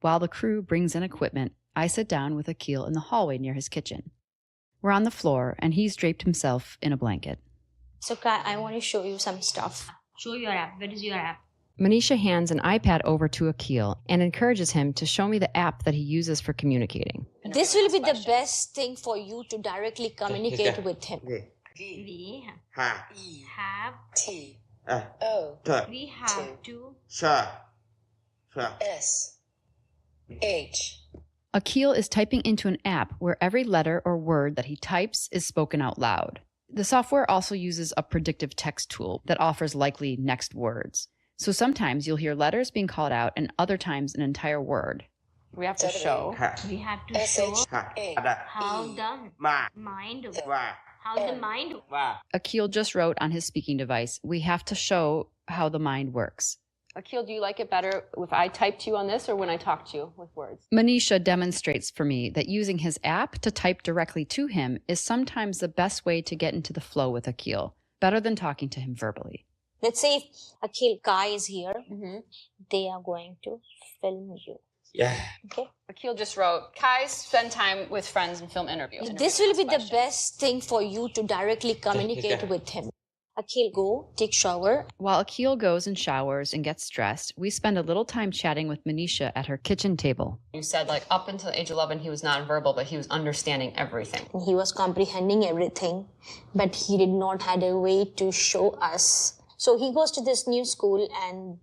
S1: While the crew brings in equipment, I sit down with Akil in the hallway near his kitchen. We're on the floor, and he's draped himself in a blanket.
S2: So, Kai, I want to show you some stuff.
S9: Show your app. Where is your app?
S1: Manisha hands an iPad over to Akil and encourages him to show me the app that he uses for communicating.
S2: This will be the best thing for you to directly communicate with him.
S9: We have
S1: Akil is typing into an app where every letter or word that he types is spoken out loud. The software also uses a predictive text tool that offers likely next words. So sometimes you'll hear letters being called out and other times an entire word. We have to show
S9: how the mind
S1: Akil just wrote on his speaking device, we have to show how the mind works.
S12: Akil, do you like it better if I type to you on this or when I talk to you with words?
S1: Manisha demonstrates for me that using his app to type directly to him is sometimes the best way to get into the flow with Akil, better than talking to him verbally.
S2: Let's say if Akil, Kai is here, they are going to film you.
S12: Yeah. Okay. Akil just wrote, Kai spend time with friends and film interviews.
S2: This will be the best thing for you to directly communicate with him. Akil, go take shower.
S1: While Akil goes and showers and gets dressed, we spend a little time chatting with Manisha at her kitchen table.
S12: You said up until age 11 he was nonverbal, but he was understanding everything.
S2: He was comprehending everything, but he did not have a way to show us. So he goes to this new school and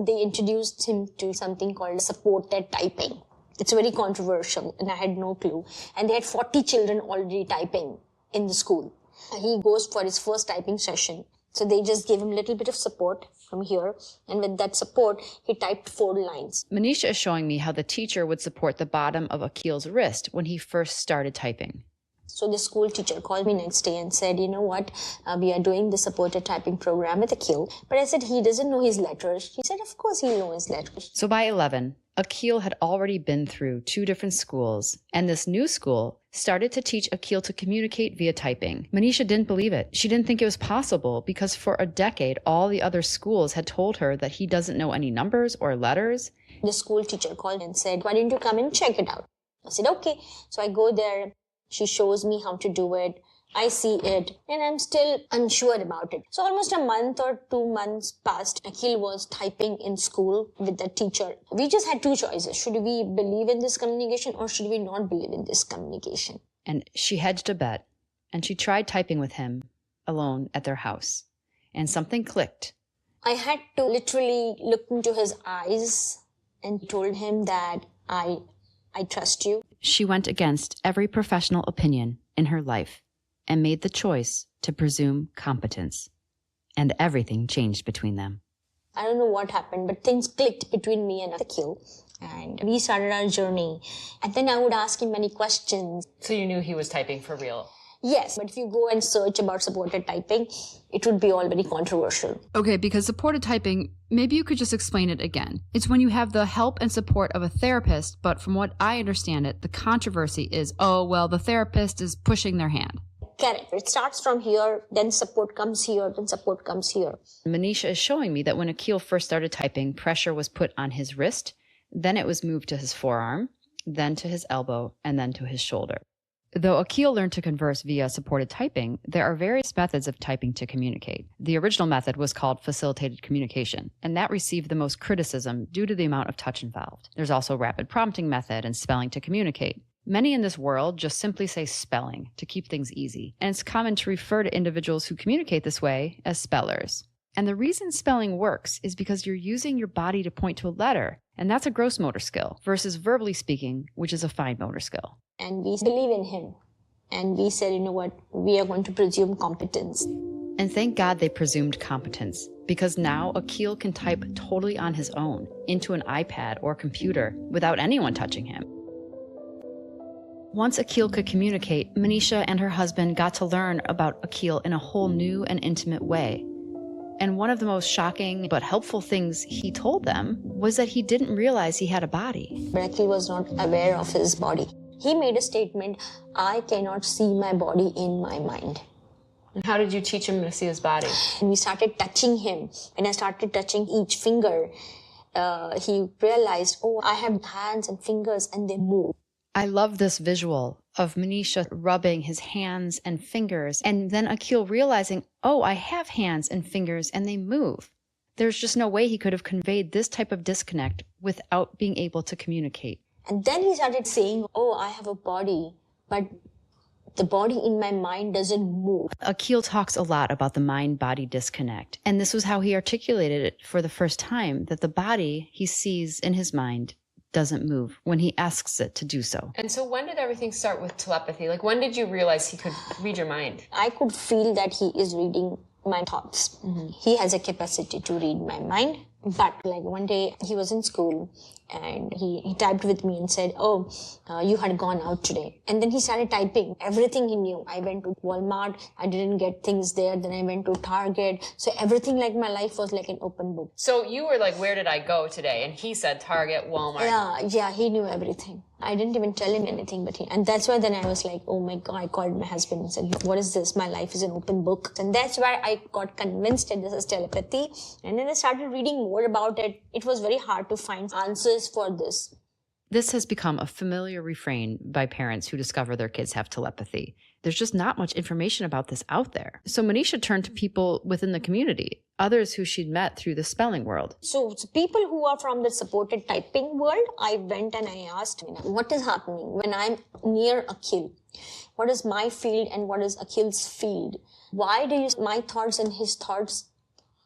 S2: they introduced him to something called supported typing. It's very controversial and I had no clue. And they had 40 children already typing in the school. He goes for his first typing session. So they just gave him a little bit of support from here. And with that support, he typed 4 lines.
S1: Manisha is showing me how the teacher would support the bottom of Akil's wrist when he first started typing.
S2: So the school teacher called me next day and said, you know what, we are doing the supported typing program with Akil. But I said, he doesn't know his letters. He said, of course he'll know his letters.
S1: So by 11, Akil had already been through 2 different schools, and this new school started to teach Akil to communicate via typing. Manisha didn't believe it. She didn't think it was possible because for a decade, all the other schools had told her that he doesn't know any numbers or letters.
S2: The school teacher called and said, why don't you come and check it out? I said, okay. So I go there. She shows me how to do it. I see it and I'm still unsure about it. So almost a month or 2 months passed. Akil was typing in school with the teacher. We just had 2 choices. Should we believe in this communication or should we not believe in this communication?
S1: And she hedged a bet and she tried typing with him alone at their house. And something clicked.
S2: I had to literally look into his eyes and told him that I trust you.
S1: She went against every professional opinion in her life and made the choice to presume competence. And everything changed between them.
S2: I don't know what happened, but things clicked between me and Akil. And we started our journey. And then I would ask him many questions.
S12: So you knew he was typing for real?
S2: Yes, but if you go and search about supported typing, it would be all very controversial.
S1: Okay, because supported typing, maybe you could just explain it again. It's when you have the help and support of a therapist, but from what I understand it, the controversy is, oh, well, the therapist is pushing their hand.
S2: Correct. It starts from here, then support comes here, then support comes here.
S1: Manisha is showing me that when Akil first started typing, pressure was put on his wrist, then it was moved to his forearm, then to his elbow, and then to his shoulder. Though Akil learned to converse via supported typing, there are various methods of typing to communicate. The original method was called facilitated communication, and that received the most criticism due to the amount of touch involved. There's also rapid prompting method and spelling to communicate. Many in this world just simply say spelling to keep things easy, and it's common to refer to individuals who communicate this way as spellers. And the reason spelling works is because you're using your body to point to a letter, and that's a gross motor skill, versus verbally speaking, which is a fine motor skill.
S2: And we believe in him. And we said, you know what, we are going to presume competence.
S1: And thank God they presumed competence, because now Akil can type totally on his own, into an iPad or computer, without anyone touching him. Once Akil could communicate, Manisha and her husband got to learn about Akil in a whole new and intimate way. And one of the most shocking but helpful things he told them was that he didn't realize he had a body.
S2: But Akil was not aware of his body. He made a statement, I cannot see my body in my mind.
S12: And how did you teach him to see his body?
S2: And we started touching him. When I started touching each finger, he realized, oh, I have hands and fingers and they move.
S1: I love this visual of Manisha rubbing his hands and fingers, and then Akil realizing, oh, I have hands and fingers and they move. There's just no way he could have conveyed this type of disconnect without being able to communicate.
S2: And then he started saying, oh, I have a body, but the body in my mind doesn't move.
S1: Akil talks a lot about the mind-body disconnect, and this was how he articulated it for the first time, that the body he sees in his mind doesn't move when he asks it to do so.
S12: And so when did everything start with telepathy? Like, when did you realize he could read your mind?
S2: I could feel that he is reading my thoughts. Mm-hmm. He has a capacity to read my mind. But like one day he was in school and he typed with me and said, oh, you had gone out today. And then he started typing everything he knew. I went to Walmart. I didn't get things there. Then I went to Target. So everything, like my life was like an open book.
S12: So you were like, where did I go today? And he said Target, Walmart.
S2: Yeah, he knew everything. I didn't even tell him anything, and that's why then I was like, oh my God, I called my husband and said, what is this? My life is an open book. And that's why I got convinced that this is telepathy. And then I started reading more about it. It was very hard to find answers for this.
S1: This has become a familiar refrain by parents who discover their kids have telepathy. There's just not much information about this out there. So Manisha turned to people within the community, others who she'd met through the spelling world.
S2: So people who are from the supported typing world, I went and I asked, what is happening when I'm near Akil? What is my field and what is Akil's field? Why do my thoughts and his thoughts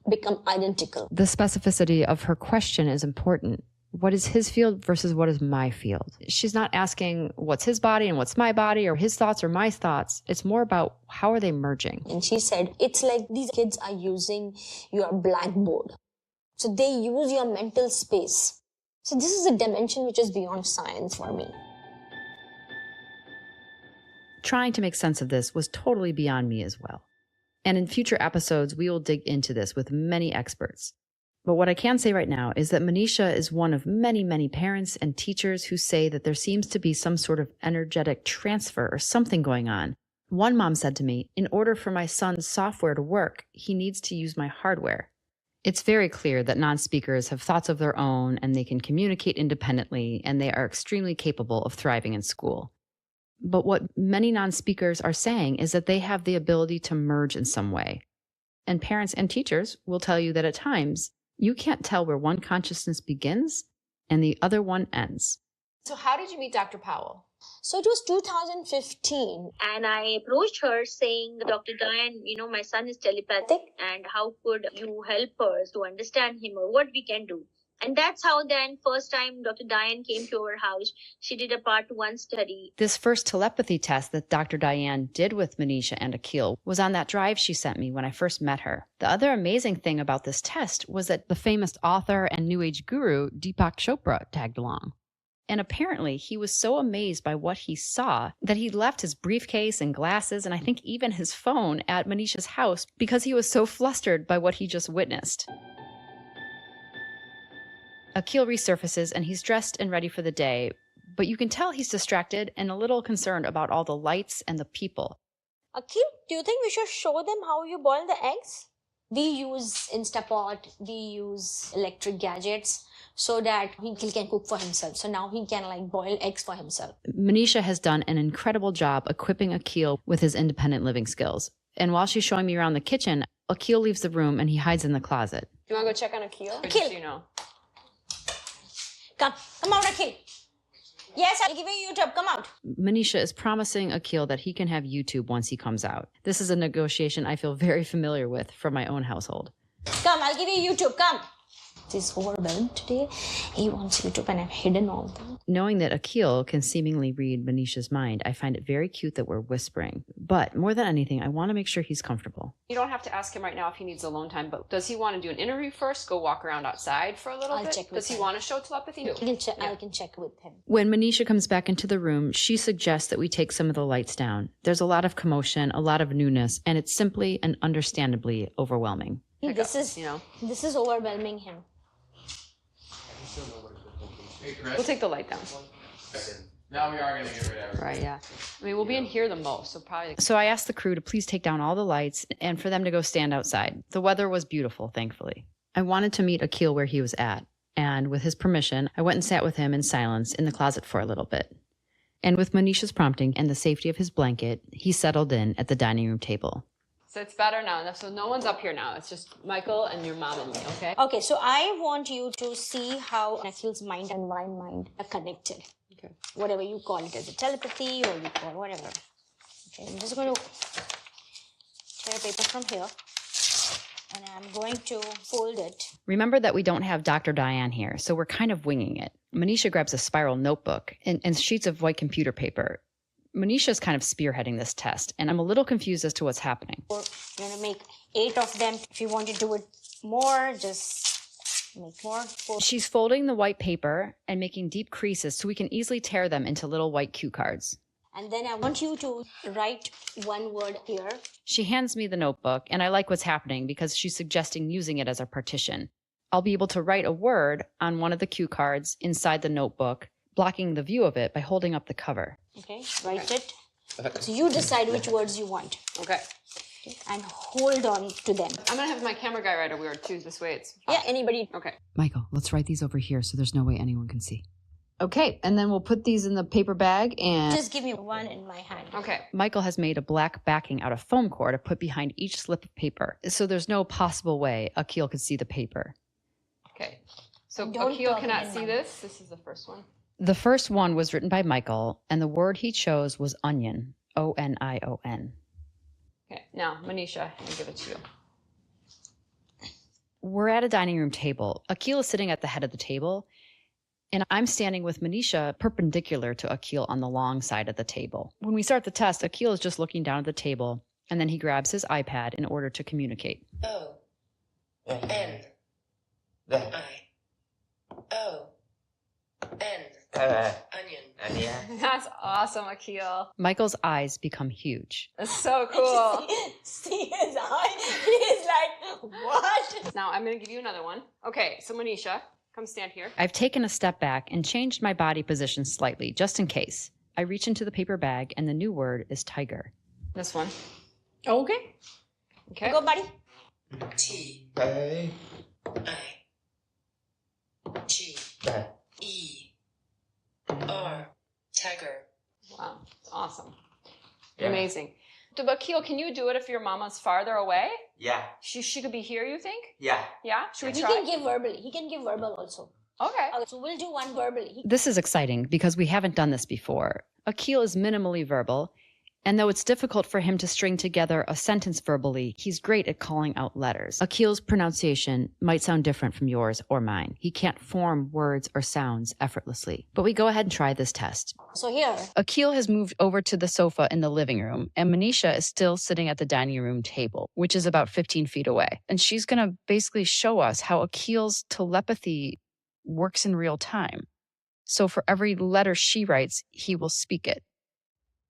S2: become identical?
S1: The specificity of her question is important. What is his field versus what is my field? She's not asking what's his body and what's my body, or his thoughts or my thoughts. It's more about how are they merging.
S2: And she said, it's like these kids are using your blackboard. So they use your mental space. So this is a dimension which is beyond science for me.
S1: Trying to make sense of this was totally beyond me as well. And in future episodes, we will dig into this with many experts. But what I can say right now is that Manisha is one of many, many parents and teachers who say that there seems to be some sort of energetic transfer or something going on. One mom said to me, in order for my son's software to work, he needs to use my hardware. It's very clear that non-speakers have thoughts of their own and they can communicate independently, and they are extremely capable of thriving in school. But what many non-speakers are saying is that they have the ability to merge in some way. And parents and teachers will tell you that at times, you can't tell where one consciousness begins and the other one ends.
S12: So how did you meet Dr. Powell?
S2: So it was 2015.
S17: And I approached her saying, Dr. Diane, my son is telepathic, and how could you help us to understand him or what we can do? And that's how then first time Dr. Diane came to our house. She did a part 1 study.
S1: This first telepathy test that Dr. Diane did with Manisha and Akhil was on that drive she sent me when I first met her. The other amazing thing about this test was that the famous author and New Age guru Deepak Chopra tagged along. And apparently he was so amazed by what he saw that he left his briefcase and glasses and I think even his phone at Manisha's house because he was so flustered by what he just witnessed. Akhil resurfaces and he's dressed and ready for the day, but you can tell he's distracted and a little concerned about all the lights and the people.
S2: Akhil, do you think we should show them how you boil the eggs? We use Instapot, we use electric gadgets so that he can cook for himself. So now he can boil eggs for himself.
S1: Manisha has done an incredible job equipping Akhil with his independent living skills. And while she's showing me around the kitchen, Akhil leaves the room and he hides in the closet.
S12: Do you want to go check on Akhil?
S2: Akhil! Come out, Akhil. Yes, I'll give you YouTube. Come out.
S1: Manisha is promising Akhil that he can have YouTube once he comes out. This is a negotiation I feel very familiar with from my own household.
S2: Come, I'll give you YouTube. Come. He's overwhelmed today. He wants YouTube and I've hidden all that.
S1: Knowing that Akhil can seemingly read Manisha's mind, I find it very cute that we're whispering. But more than anything, I want to make sure he's comfortable.
S12: You don't have to ask him right now if he needs alone time, but does he want to do an interview first? Go walk around outside for a little bit?
S2: Check with
S12: does he
S2: him.
S12: want to show telepathy?
S2: I can check with him.
S1: When Manisha comes back into the room, she suggests that we take some of the lights down. There's a lot of commotion, a lot of newness, and it's simply and understandably overwhelming.
S2: This is overwhelming him.
S12: We'll take the light down.
S13: Now we are going to get rid of it.
S12: Right, yeah. I mean, we'll be in here the most, so probably...
S1: So I asked the crew to please take down all the lights and for them to go stand outside. The weather was beautiful, thankfully. I wanted to meet Akhil where he was at, and with his permission, I went and sat with him in silence in the closet for a little bit. And with Manisha's prompting and the safety of his blanket, he settled in at the dining room table.
S12: So it's better now. So no one's up here now. It's just Michael and your mom and me, okay?
S2: Okay, so I want you to see how Akhil's mind and my mind are connected.
S12: Okay.
S2: Whatever you call it, as a telepathy or you call whatever. Okay, I'm just going to tear a paper from here and I'm going to fold it.
S1: Remember that we don't have Dr. Diane here, so we're kind of winging it. Manisha grabs a spiral notebook and sheets of white computer paper. Manisha's kind of spearheading this test, and I'm a little confused as to what's happening.
S2: You're going to make 8 of them. If you want to do it more, just make more.
S1: She's folding the white paper and making deep creases so we can easily tear them into little white cue cards.
S2: And then I want you to write one word here.
S1: She hands me the notebook, and I like what's happening because she's suggesting using it as a partition. I'll be able to write a word on one of the cue cards inside the notebook, blocking the view of it by holding up the cover.
S2: Okay, write it. So you decide which words you want.
S12: Okay.
S2: And hold on to them.
S12: I'm going to have my camera guy write a word too. This way it's...
S2: Yeah, anybody.
S12: Okay.
S1: Michael, let's write these over here so there's no way anyone can see. Okay, and then we'll put these in the paper bag and...
S2: Just give me one in my hand.
S12: Okay.
S1: Michael has made a black backing out of foam core to put behind each slip of paper, so there's no possible way Akhil could see the paper.
S12: Okay. So Akhil cannot see this. This is the first one.
S1: The first one was written by Michael, and the word he chose was onion, O-N-I-O-N.
S12: Okay, now, Manisha, I'll give it to you.
S1: We're at a dining room table. Akhil is sitting at the head of the table, and I'm standing with Manisha perpendicular to Akhil on the long side of the table. When we start the test, Akhil is just looking down at the table, and then he grabs his iPad in order to communicate.
S18: O-N-I-O-N. Onion.
S12: That's awesome, Akhil.
S1: Michael's eyes become huge.
S12: That's so cool.
S2: See his eye? He's like, what?
S12: Now I'm going to give you another one. Okay, so Manisha, come stand here.
S1: I've taken a step back and changed my body position slightly, just in case. I reach into the paper bag, and the new word is tiger.
S12: This one.
S2: Okay.
S12: Okay.
S2: Go, buddy.
S18: T-I-G-E. Tiger.
S12: Wow, that's awesome. Yeah. Amazing. Akhil, can you do it if your mama's farther away?
S18: Yeah.
S12: She could be here, you think?
S18: Yeah.
S12: Yeah? Should we
S2: He
S12: try?
S2: can give verbally. He can give verbal also.
S12: Okay.
S2: So we'll do one verbally.
S1: This is exciting because we haven't done this before. Akil is minimally verbal, and though it's difficult for him to string together a sentence verbally, he's great at calling out letters. Akil's pronunciation might sound different from yours or mine. He can't form words or sounds effortlessly. But we go ahead and try this test.
S2: So here.
S1: Akil has moved over to the sofa in the living room, and Manisha is still sitting at the dining room table, which is about 15 feet away. And she's going to basically show us how Akil's telepathy works in real time. So for every letter she writes, he will speak it.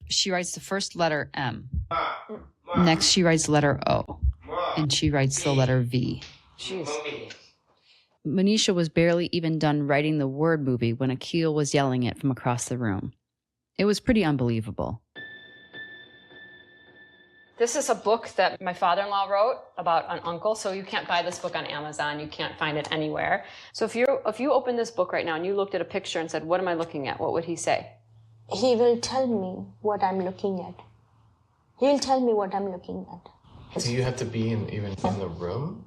S1: She writes the first letter M. Next, she writes letter O. And she writes the letter V.
S12: Jeez.
S1: Manisha was barely even done writing the word movie when Akil was yelling it from across the room. It was pretty unbelievable.
S12: This is a book that my father-in-law wrote about an uncle, so you can't buy this book on Amazon. You can't find it anywhere. So if you open this book right now and you looked at a picture and said, what am I looking at? What would he say?
S2: He will tell me what I'm looking at. He'll tell me what I'm looking at.
S13: Do you have to be even in the room?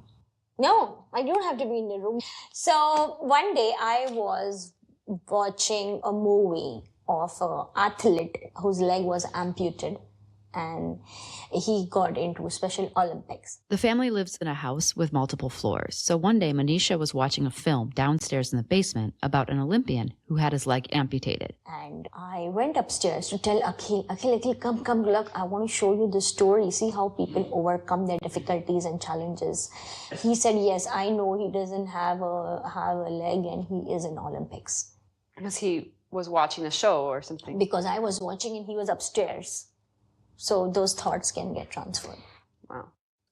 S2: No, I don't have to be in the room. So one day I was watching a movie of an athlete whose leg was amputated, and he got into Special Olympics.
S1: The family lives in a house with multiple floors. So one day, Manisha was watching a film downstairs in the basement about an Olympian who had his leg amputated.
S2: And I went upstairs to tell Akil, come, look, I want to show you the story. See how people overcome their difficulties and challenges. He said, yes, I know he doesn't have a leg and he is in Olympics.
S12: Because he was watching the show or something?
S2: Because I was watching and he was upstairs. So those thoughts can get transferred.
S12: Wow.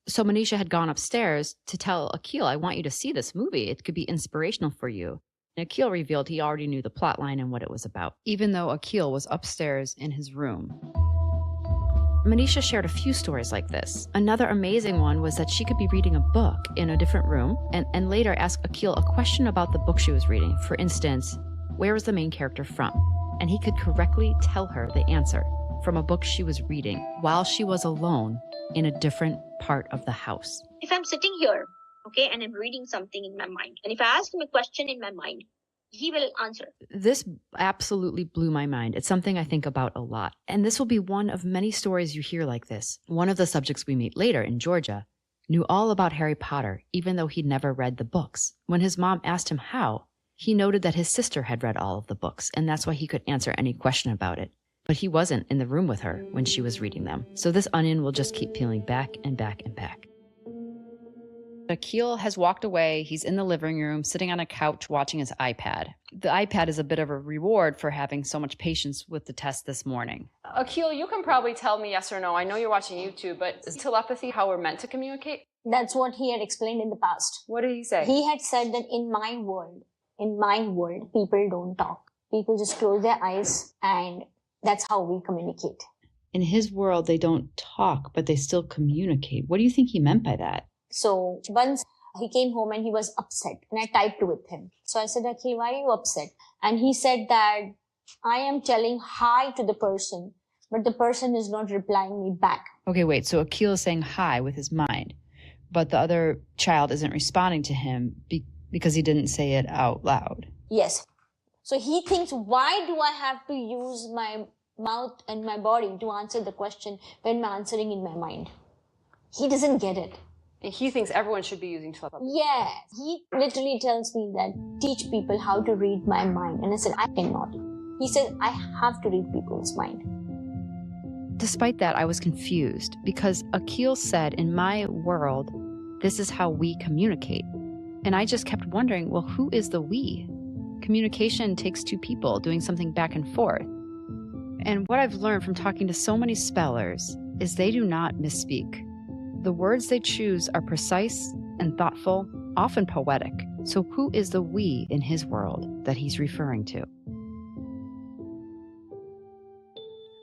S1: So Manisha had gone upstairs to tell Akil, I want you to see this movie. It could be inspirational for you. And Akil revealed he already knew the plot line and what it was about, even though Akil was upstairs in his room. Manisha shared a few stories like this. Another amazing one was that she could be reading a book in a different room and later ask Akil a question about the book she was reading. For instance, where was the main character from? And he could correctly tell her the answer from a book she was reading while she was alone in a different part of the house.
S17: If I'm sitting here, okay, and I'm reading something in my mind, and if I ask him a question in my mind, he will answer.
S1: This absolutely blew my mind. It's something I think about a lot. And this will be one of many stories you hear like this. One of the subjects we meet later in Georgia knew all about Harry Potter, even though he'd never read the books. When his mom asked him how, he noted that his sister had read all of the books, and that's why he could answer any question about it. But he wasn't in the room with her when she was reading them. So this onion will just keep peeling back and back and back. Akil has walked away. He's in the living room, sitting on a couch, watching his iPad. The iPad is a bit of a reward for having so much patience with the test this morning.
S12: Akil, you can probably tell me yes or no. I know you're watching YouTube, but is telepathy how we're meant to communicate?
S2: That's what he had explained in the past.
S12: What did he say?
S2: He had said that in my world, people don't talk. People just close their eyes and that's how we communicate.
S1: In his world, they don't talk, but they still communicate. What do you think he meant by that?
S2: So once he came home and he was upset and I typed with him. So I said, Akil, why are you upset? And he said that I am telling hi to the person, but the person is not replying me back.
S1: Okay, wait. So Akil is saying hi with his mind, but the other child isn't responding to him because he didn't say it out loud.
S2: Yes. So he thinks, why do I have to use my mouth and my body to answer the question when I'm answering in my mind? He doesn't get it.
S12: And he thinks everyone should be using telepathy.
S2: Yeah. He literally tells me that teach people how to read my mind. And I said, I cannot. He said, I have to read people's mind.
S1: Despite that, I was confused because Akil said, in my world, this is how we communicate. And I just kept wondering, well, who is the we? Communication takes two people doing something back and forth. And what I've learned from talking to so many spellers is they do not misspeak. The words they choose are precise and thoughtful, often poetic. So who is the we in his world that he's referring to?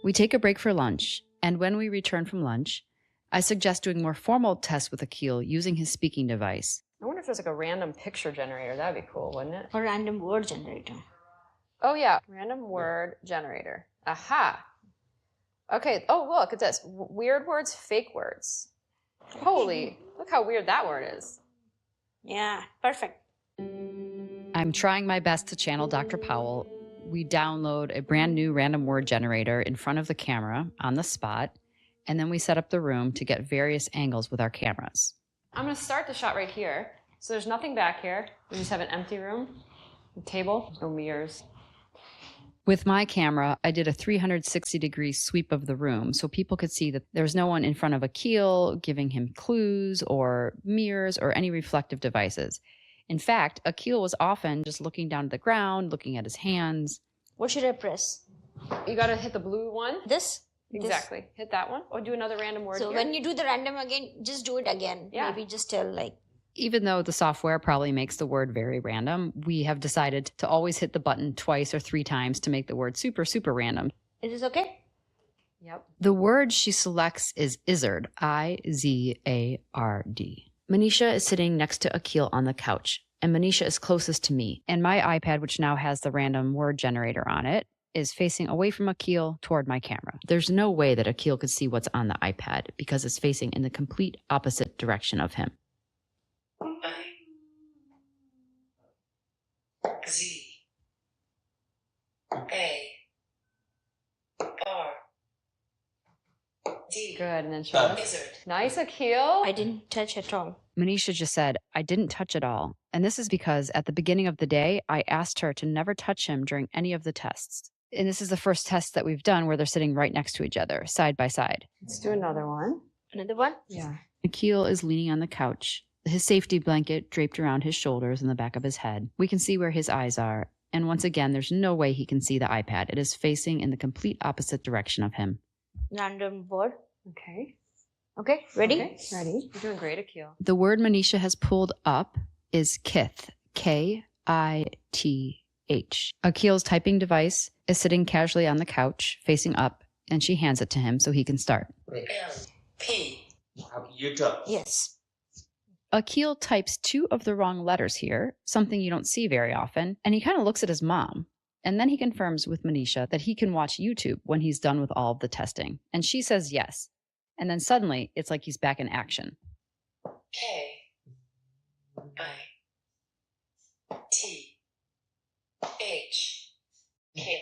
S1: We take a break for lunch, and when we return from lunch, I suggest doing more formal tests with Akil using his speaking device.
S12: I wonder if there's like a random picture generator. That'd be cool, wouldn't it?
S2: Or random word generator.
S12: Oh yeah, random word generator. Aha. Okay, oh look, it says weird words, fake words. Holy, look how weird that word is.
S2: Yeah, perfect.
S1: I'm trying my best to channel Dr. Powell, We download a brand new random word generator in front of the camera on the spot, and then we set up the room to get various angles with our cameras.
S12: I'm going to start the shot right here. So there's nothing back here. We just have an empty room, a table, no mirrors.
S1: With my camera, I did a 360-degree sweep of the room so people could see that there's no one in front of Akil giving him clues or mirrors or any reflective devices. In fact, Akil was often just looking down at the ground, looking at his hands.
S2: What should I press?
S12: You got to hit the blue one.
S2: This?
S12: Exactly.
S2: This.
S12: Hit that one. Or do another random word
S2: So
S12: here.
S2: when you do the random again, just do it again.
S12: Yeah.
S2: Maybe just tell like...
S1: Even though the software probably makes the word very random, we have decided to always hit the button twice or 3 times to make the word super, super random.
S2: Is this okay?
S12: Yep.
S1: The word she selects is Izzard, I-Z-A-R-D. Manisha is sitting next to Akil on the couch, and Manisha is closest to me. And my iPad, which now has the random word generator on it, is facing away from Akil toward my camera. There's no way that Akil could see what's on the iPad because it's facing in the complete opposite direction of him.
S18: Z A R D.
S12: Good, and then show us. Nice, Akil.
S2: I didn't touch at all.
S1: Manisha just said, I didn't touch at all. And this is because at the beginning of the day, I asked her to never touch him during any of the tests. And this is the first test that we've done where they're sitting right next to each other, side by side.
S12: Let's do another one.
S2: Another one?
S12: Yeah.
S1: Akil is leaning on the couch, his safety blanket draped around his shoulders and the back of his head. We can see where his eyes are. And once again, there's no way he can see the iPad. It is facing in the complete opposite direction of him.
S2: Random word.
S12: Okay.
S2: Okay, ready?
S12: Okay, ready. You're doing great, Akil.
S1: The word Manisha has pulled up is kith, K-I-T-H. Akil's typing device is sitting casually on the couch, facing up, and she hands it to him so he can start.
S18: P.
S15: You talk.
S2: Yes.
S1: Akil types 2 of the wrong letters here, something you don't see very often, and he kind of looks at his mom. And then he confirms with Manisha that he can watch YouTube when he's done with all of the testing. And she says yes. And then suddenly, it's like he's back in action.
S18: K. I. T. H. K.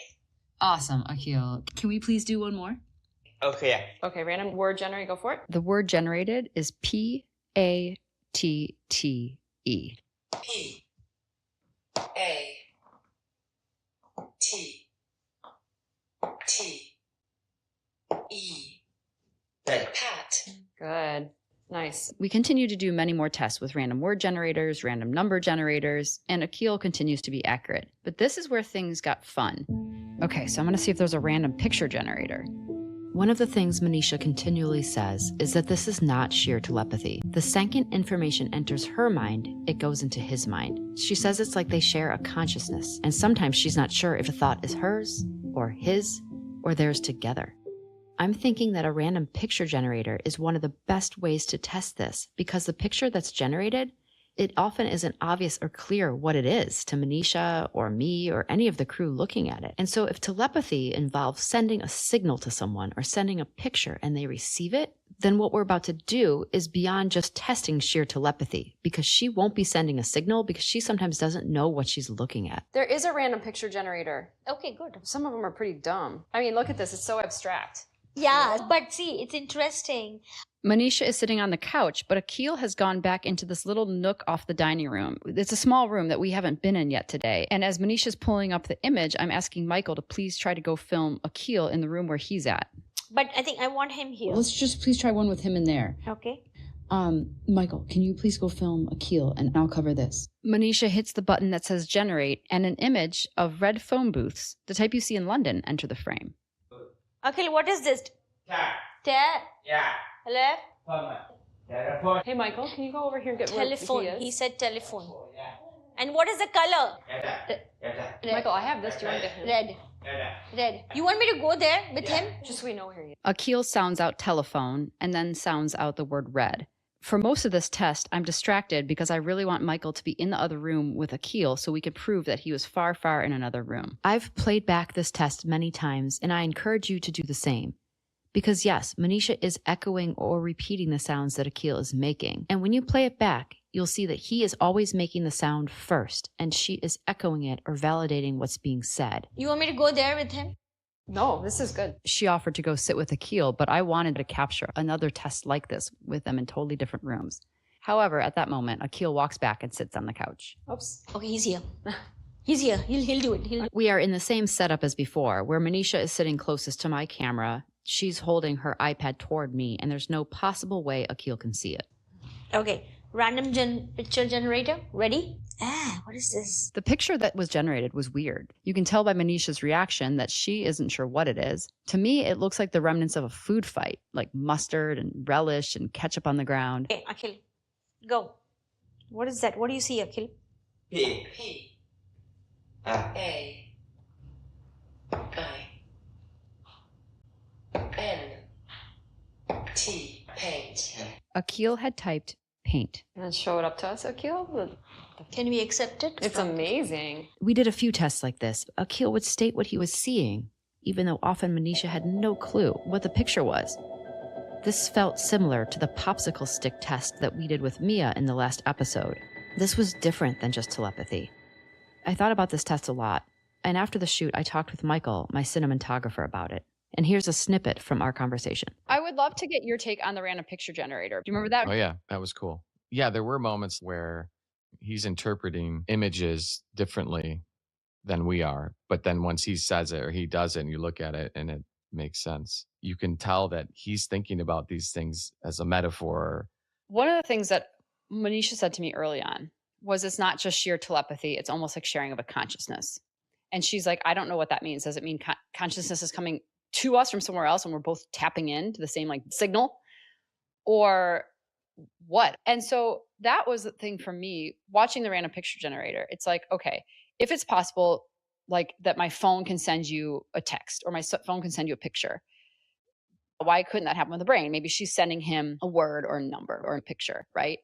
S1: Awesome, Akil. Can we please do one more?
S15: Okay, yeah.
S12: Okay, random word generator, go for it.
S1: The word generated is P-A-T-T-E.
S18: P. A. T. T. E. Pat.
S12: Good. Nice.
S1: We continue to do many more tests with random word generators, random number generators, and Akil continues to be accurate. But this is where things got fun. Okay, so I'm going to see if there's a random picture generator. One of the things Manisha continually says is that this is not sheer telepathy. The second information enters her mind, it goes into his mind. She says it's like they share a consciousness, and sometimes she's not sure if a thought is hers, or his, or theirs together. I'm thinking that a random picture generator is one of the best ways to test this because the picture that's generated, it often isn't obvious or clear what it is to Manisha or me or any of the crew looking at it. And so if telepathy involves sending a signal to someone or sending a picture and they receive it, then what we're about to do is beyond just testing sheer telepathy because she won't be sending a signal because she sometimes doesn't know what she's looking at.
S12: There is a random picture generator.
S2: Okay, good.
S12: Some of them are pretty dumb. I mean, look at this. It's so abstract.
S2: Yeah, but see, it's interesting.
S1: Manisha is sitting on the couch, but Akil has gone back into this little nook off the dining room. It's a small room that we haven't been in yet today. And as Manisha's pulling up the image, I'm asking Michael to please try to go film Akil in the room where he's at.
S2: But I think I want him here.
S1: Let's just please try one with him in there.
S2: Okay.
S1: Michael, can you please go film Akil and I'll cover this. Manisha hits the button that says generate and an image of red phone booths, the type you see in London, enter the frame.
S2: Okay, what is this?
S15: Yeah.
S2: Left?
S12: Hey, Michael, can you go over here and get
S2: Telephone.
S12: where
S2: He said telephone. And what is the color?
S12: Michael, I have this. Do you want to get him?
S2: Red. You want me to go there with him?
S12: Just so we know where he is.
S1: Akil sounds out telephone and then sounds out the word red. For most of this test, I'm distracted because I really want Michael to be in the other room with Akil so we could prove that he was far, far in another room. I've played back this test many times, and I encourage you to do the same. Because yes, Manisha is echoing or repeating the sounds that Akil is making. And when you play it back, you'll see that he is always making the sound first, and she is echoing it or validating what's being said.
S2: You want me to go there with him?
S12: No, this is good.
S1: She offered to go sit with Akil, but I wanted to capture another test like this with them in totally different rooms. However, at that moment, Akil walks back and sits on the couch.
S12: Oops.
S2: Okay, he's here. He's here. He'll do it.
S1: We are in the same setup as before, where Manisha is sitting closest to my camera. She's holding her iPad toward me, and there's no possible way Akil can see it.
S2: Okay, random picture generator. Ready? What is this?
S1: The picture that was generated was weird. You can tell by Manisha's reaction that she isn't sure what it is. To me, it looks like the remnants of a food fight, like mustard and relish and ketchup on the ground.
S2: Okay, Akil, go. What is that? What do you see, Akil?
S18: P. A. I. N. T. Paint.
S1: Akil had typed paint.
S12: And show it up to us, Akil?
S2: Can we accept it?
S12: It's amazing.
S1: We did a few tests like this. Akil would state what he was seeing, even though often Manisha had no clue what the picture was. This felt similar to the popsicle stick test that we did with Mia in the last episode. This was different than just telepathy. I thought about this test a lot, and after the shoot, I talked with Michael, my cinematographer, about it. And here's a snippet from our conversation.
S12: I would love to get your take on the random picture generator. Do you remember that?
S13: Oh, yeah, that was cool. Yeah, there were moments where he's interpreting images differently than we are. But then once he says it or he does it and you look at it and it makes sense, you can tell that he's thinking about these things as a metaphor.
S12: One of the things that Manisha said to me early on was it's not just sheer telepathy. It's almost like sharing of a consciousness. And she's like, I don't know what that means. Does it mean consciousness is coming to us from somewhere else and we're both tapping into the same like signal, or what? And so that was the thing for me watching the random picture generator. It's like, okay, if it's possible, like that my phone can send you a text or my phone can send you a picture, why couldn't that happen with the brain? Maybe she's sending him a word or a number or a picture, right?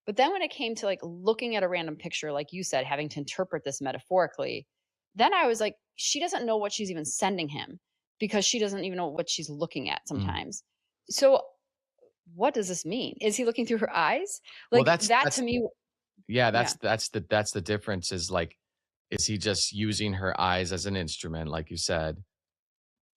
S12: But then when it came to like looking at a random picture, like you said, having to interpret this metaphorically, then I was like, she doesn't know what she's even sending him, because she doesn't even know what she's looking at sometimes. So what does this mean? Is he looking through her eyes? Like
S13: Well,
S12: that's to me.
S13: Yeah, that's the difference is like, is he just using her eyes as an instrument, like you said?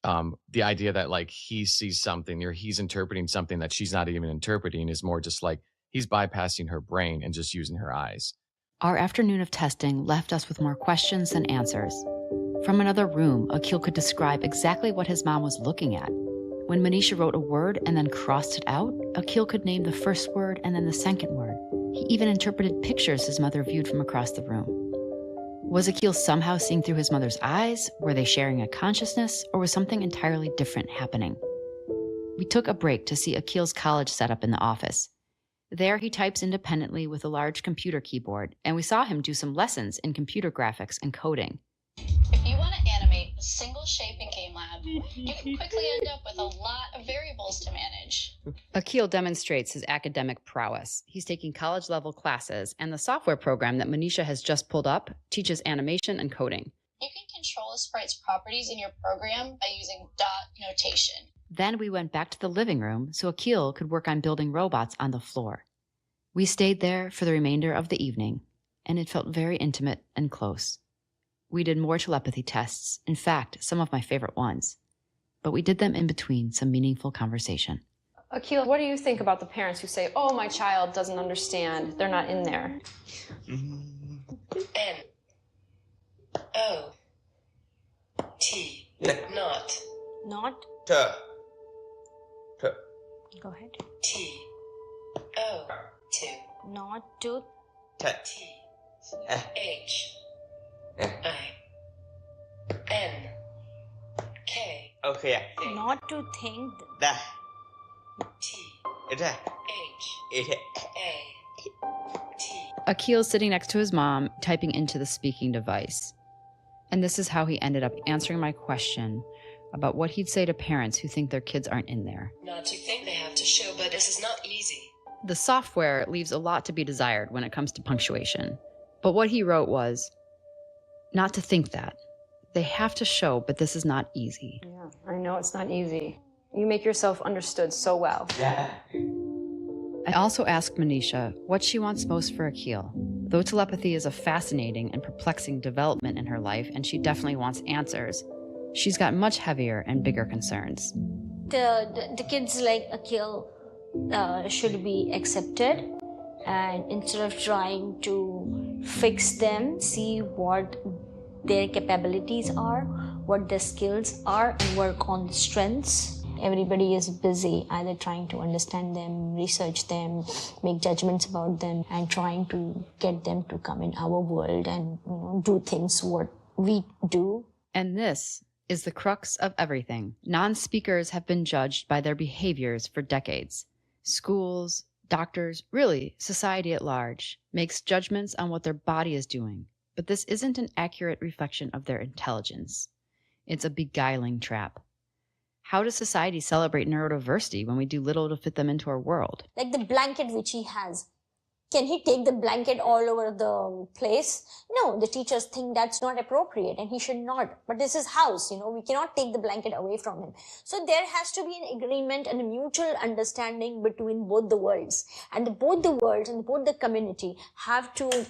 S13: The idea that like he sees something or he's interpreting something that she's not even interpreting is more just like he's bypassing her brain and just using her eyes.
S1: Our afternoon of testing left us with more questions than answers. From another room, Akil could describe exactly what his mom was looking at. When Manisha wrote a word and then crossed it out, Akil could name the first word and then the second word. He even interpreted pictures his mother viewed from across the room. Was Akil somehow seeing through his mother's eyes? Were they sharing a consciousness, or was something entirely different happening? We took a break to see Akil's college setup in the office. There he types independently with a large computer keyboard, and we saw him do some lessons in computer graphics and coding.
S19: If you want to animate a single shape in GameLab, you can quickly end up with a lot of variables to manage.
S1: Akil demonstrates his academic prowess. He's taking college-level classes, and the software program that Manisha has just pulled up teaches animation and coding.
S19: You can control a sprite's properties in your program by using dot notation.
S1: Then we went back to the living room so Akil could work on building robots on the floor. We stayed there for the remainder of the evening, and it felt very intimate and close. We did more telepathy tests, in fact, some of my favorite ones. But we did them in between some meaningful conversation.
S12: Akil, what do you think about the parents who say, oh, my child doesn't understand, they're not in there?
S18: N. O. T. Not.
S2: Not?
S18: T.
S2: Go ahead.
S18: T. O. T.
S2: Not to.
S18: T. H. I. N. K.
S20: Okay, yeah.
S2: Not to think.
S20: That.
S18: T.
S20: H.
S18: A. T.
S1: Akil's sitting next to his mom, typing into the speaking device. And this is how he ended up answering my question about what he'd say to parents who think their kids aren't in there.
S18: Not to think they have to show, but this is not easy.
S1: The software leaves a lot to be desired when it comes to punctuation. But what he wrote was, not to think that. They have to show, but this is not easy.
S12: Yeah, I know it's not easy. You make yourself understood so well.
S20: Yeah.
S1: I also asked Manisha what she wants most for Akil. Though telepathy is a fascinating and perplexing development in her life, and she definitely wants answers, she's got much heavier and bigger concerns.
S2: The kids like Akil should be accepted, and instead of trying to fix them, see what their capabilities are, what their skills are, and work on the strengths. Everybody is busy either trying to understand them, research them, make judgments about them, and trying to get them to come in our world and do things what we do.
S1: And this is the crux of everything. Non-speakers have been judged by their behaviors for decades. Schools, doctors, really, society at large, makes judgments on what their body is doing. But this isn't an accurate reflection of their intelligence. It's a beguiling trap. How does society celebrate neurodiversity when we do little to fit them into our world?
S2: Like the blanket which he has. Can he take the blanket all over the place? No, the teachers think that's not appropriate and he should not. But this is house, we cannot take the blanket away from him. So there has to be an agreement and a mutual understanding between both the worlds. And both the worlds and both the community have to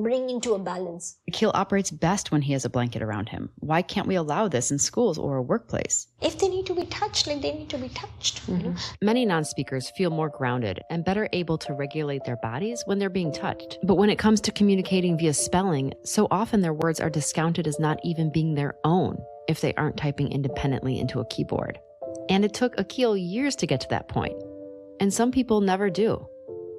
S2: bring into a balance.
S1: Akil operates best when he has a blanket around him. Why can't we allow this in schools or a workplace?
S2: If they need to be touched, they need to be touched.
S1: Many non-speakers feel more grounded and better able to regulate their bodies when they're being touched. But when it comes to communicating via spelling, so often their words are discounted as not even being their own if they aren't typing independently into a keyboard. And it took Akil years to get to that point. And some people never do.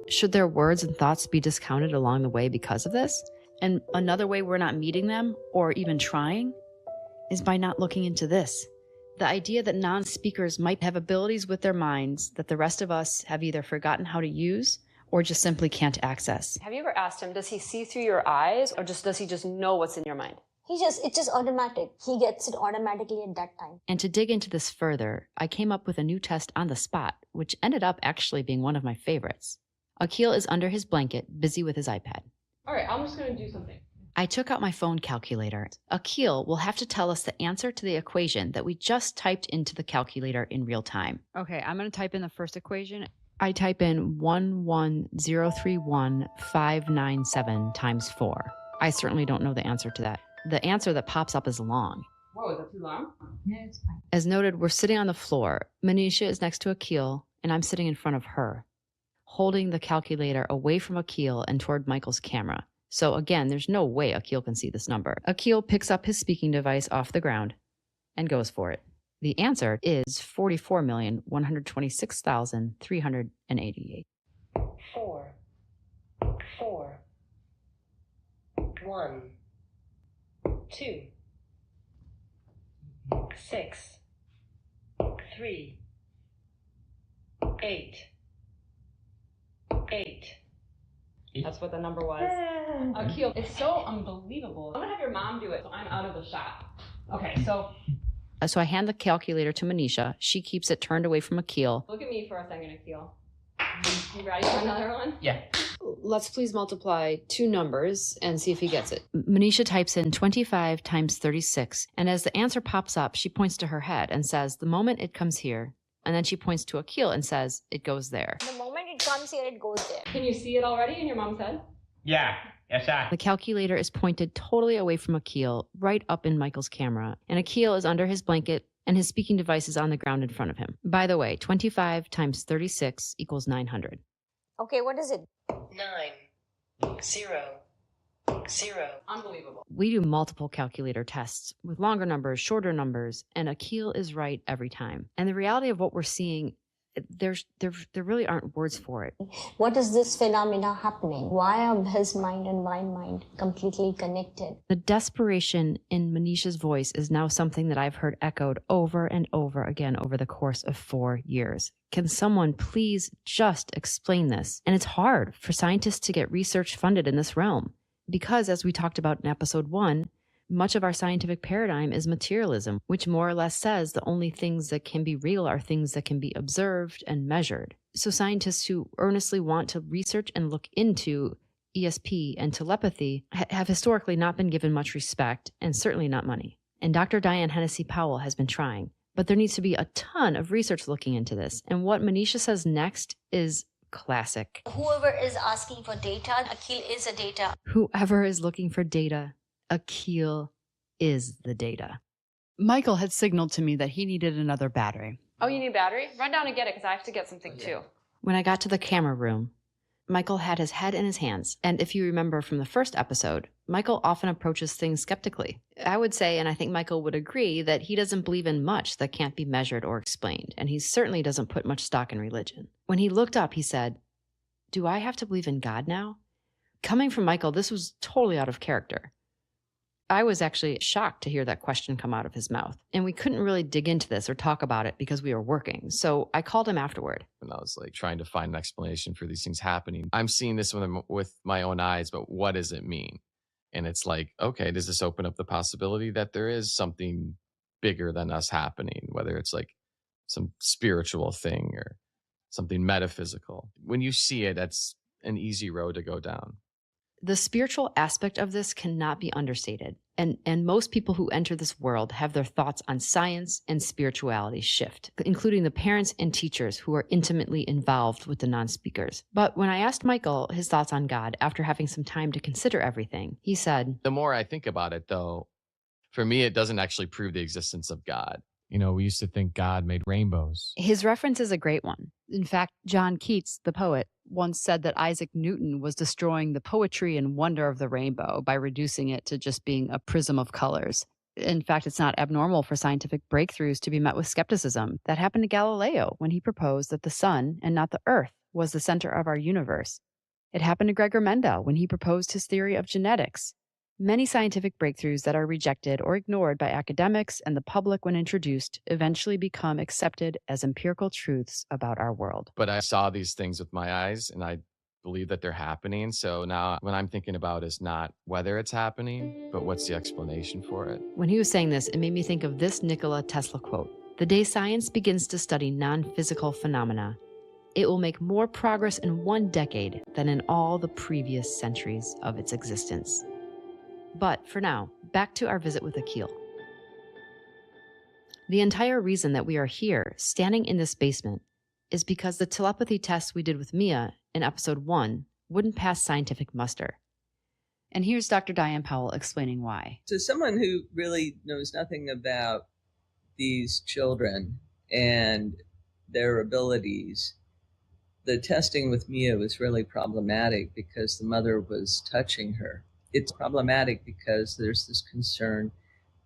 S1: Should their words and thoughts be discounted along the way because of this? And another way we're not meeting them, or even trying, is by not looking into this. The idea that non-speakers might have abilities with their minds that the rest of us have either forgotten how to use or just simply can't access.
S12: Have you ever asked him, does he see through your eyes, or does he just know what's in your mind?
S2: It's just automatic. He gets it automatically at that time.
S1: And to dig into this further, I came up with a new test on the spot, which ended up actually being one of my favorites. Akil is under his blanket, busy with his iPad.
S12: All right, I'm just going to do something.
S1: I took out my phone calculator. Akil will have to tell us the answer to the equation that we just typed into the calculator in real time. Okay, I'm going to type in the first equation. I type in 11031,597 times 4. I certainly don't know the answer to that. The answer that pops up is long.
S12: Whoa, is that too long?
S10: Yeah, it's fine.
S1: As noted, we're sitting on the floor. Manisha is next to Akil, and I'm sitting in front of her, holding the calculator away from Akil and toward Michael's camera. So again, there's no way Akil can see this number. Akil picks up his speaking device off the ground and goes for it. The answer is 44,126,388.
S18: 4, 4, 1, 2, 6, 3, 8. 8.
S12: That's what the number was. Akil, it's so unbelievable. I'm gonna have your mom do it, so I'm out of the shot. Okay, so
S1: I hand the calculator to Manisha. She keeps it turned away from Akil.
S12: look at me for a second, Akil. You ready for another one?
S1: Yeah. Let's please multiply two numbers and see if he gets it. Manisha types in 25 times 36, and as the answer pops up, she points to her head and says, the moment it comes here, and then she points to Akil and says, it goes there.
S2: The moment it comes here, it goes there.
S12: Can you see it already in your mom's head?
S20: Yeah. Yes, sir.
S1: The calculator is pointed totally away from Akil, right up in Michael's camera, and Akil is under his blanket and his speaking device is on the ground in front of him. By the way, 25 times 36 equals 900.
S2: Okay, what is it?
S18: 9, 0, 0.
S12: Unbelievable.
S1: We do multiple calculator tests with longer numbers, shorter numbers, and Akil is right every time. And the reality of what we're seeing, there really aren't words for it.
S2: What is this phenomena happening? Why are his mind and my mind completely connected?
S1: The desperation in Manisha's voice is now something that I've heard echoed over and over again over the course of 4 years. Can someone please just explain this? And it's hard for scientists to get research funded in this realm because, as we talked about in episode 1, much of our scientific paradigm is materialism, which more or less says the only things that can be real are things that can be observed and measured. So scientists who earnestly want to research and look into ESP and telepathy have historically not been given much respect and certainly not money. And Dr. Diane Hennessy Powell has been trying, but there needs to be a ton of research looking into this. And what Manisha says next is classic.
S2: Whoever is asking for data, Akil is a data.
S1: Whoever is looking for data, Akil is the data. Michael had signaled to me that he needed another battery.
S12: Oh, you need a battery? Run down and get it, because I have to get something too.
S1: When I got to the camera room, Michael had his head in his hands. And if you remember from the first episode, Michael often approaches things skeptically. I would say, and I think Michael would agree, that he doesn't believe in much that can't be measured or explained. And he certainly doesn't put much stock in religion. When he looked up, he said, "Do I have to believe in God now?" Coming from Michael, this was totally out of character. I was actually shocked to hear that question come out of his mouth. And we couldn't really dig into this or talk about it because we were working. So I called him afterward.
S13: And I was like trying to find an explanation for these things happening. I'm seeing this with my own eyes, but what does it mean? And it's like, okay, does this open up the possibility that there is something bigger than us happening, whether it's like some spiritual thing or something metaphysical? When you see it, that's an easy road to go down.
S1: The spiritual aspect of this cannot be understated. And most people who enter this world have their thoughts on science and spirituality shift, including the parents and teachers who are intimately involved with the non-speakers. But when I asked Michael his thoughts on God after having some time to consider everything, he said,
S13: "The more I think about it, though, for me, it doesn't actually prove the existence of God.
S20: You know, we used to think God made rainbows."
S1: His reference is a great one. In fact, John Keats, the poet, once said that Isaac Newton was destroying the poetry and wonder of the rainbow by reducing it to just being a prism of colors. In fact, it's not abnormal for scientific breakthroughs to be met with skepticism. That happened to Galileo when he proposed that the sun and not the earth was the center of our universe. It happened to Gregor Mendel when he proposed his theory of genetics. Many scientific breakthroughs that are rejected or ignored by academics and the public when introduced eventually become accepted as empirical truths about our world.
S13: But I saw these things with my eyes and I believe that they're happening. So now what I'm thinking about is not whether it's happening, but what's the explanation for it.
S1: When he was saying this, it made me think of this Nikola Tesla quote: "The day science begins to study non-physical phenomena, it will make more progress in one decade than in all the previous centuries of its existence." But for now, back to our visit with Akil. The entire reason that we are here, standing in this basement, is because the telepathy tests we did with Mia in episode 1 wouldn't pass scientific muster. And here's Dr. Diane Powell explaining why.
S4: So someone who really knows nothing about these children and their abilities, the testing with Mia was really problematic because the mother was touching her. It's problematic because there's this concern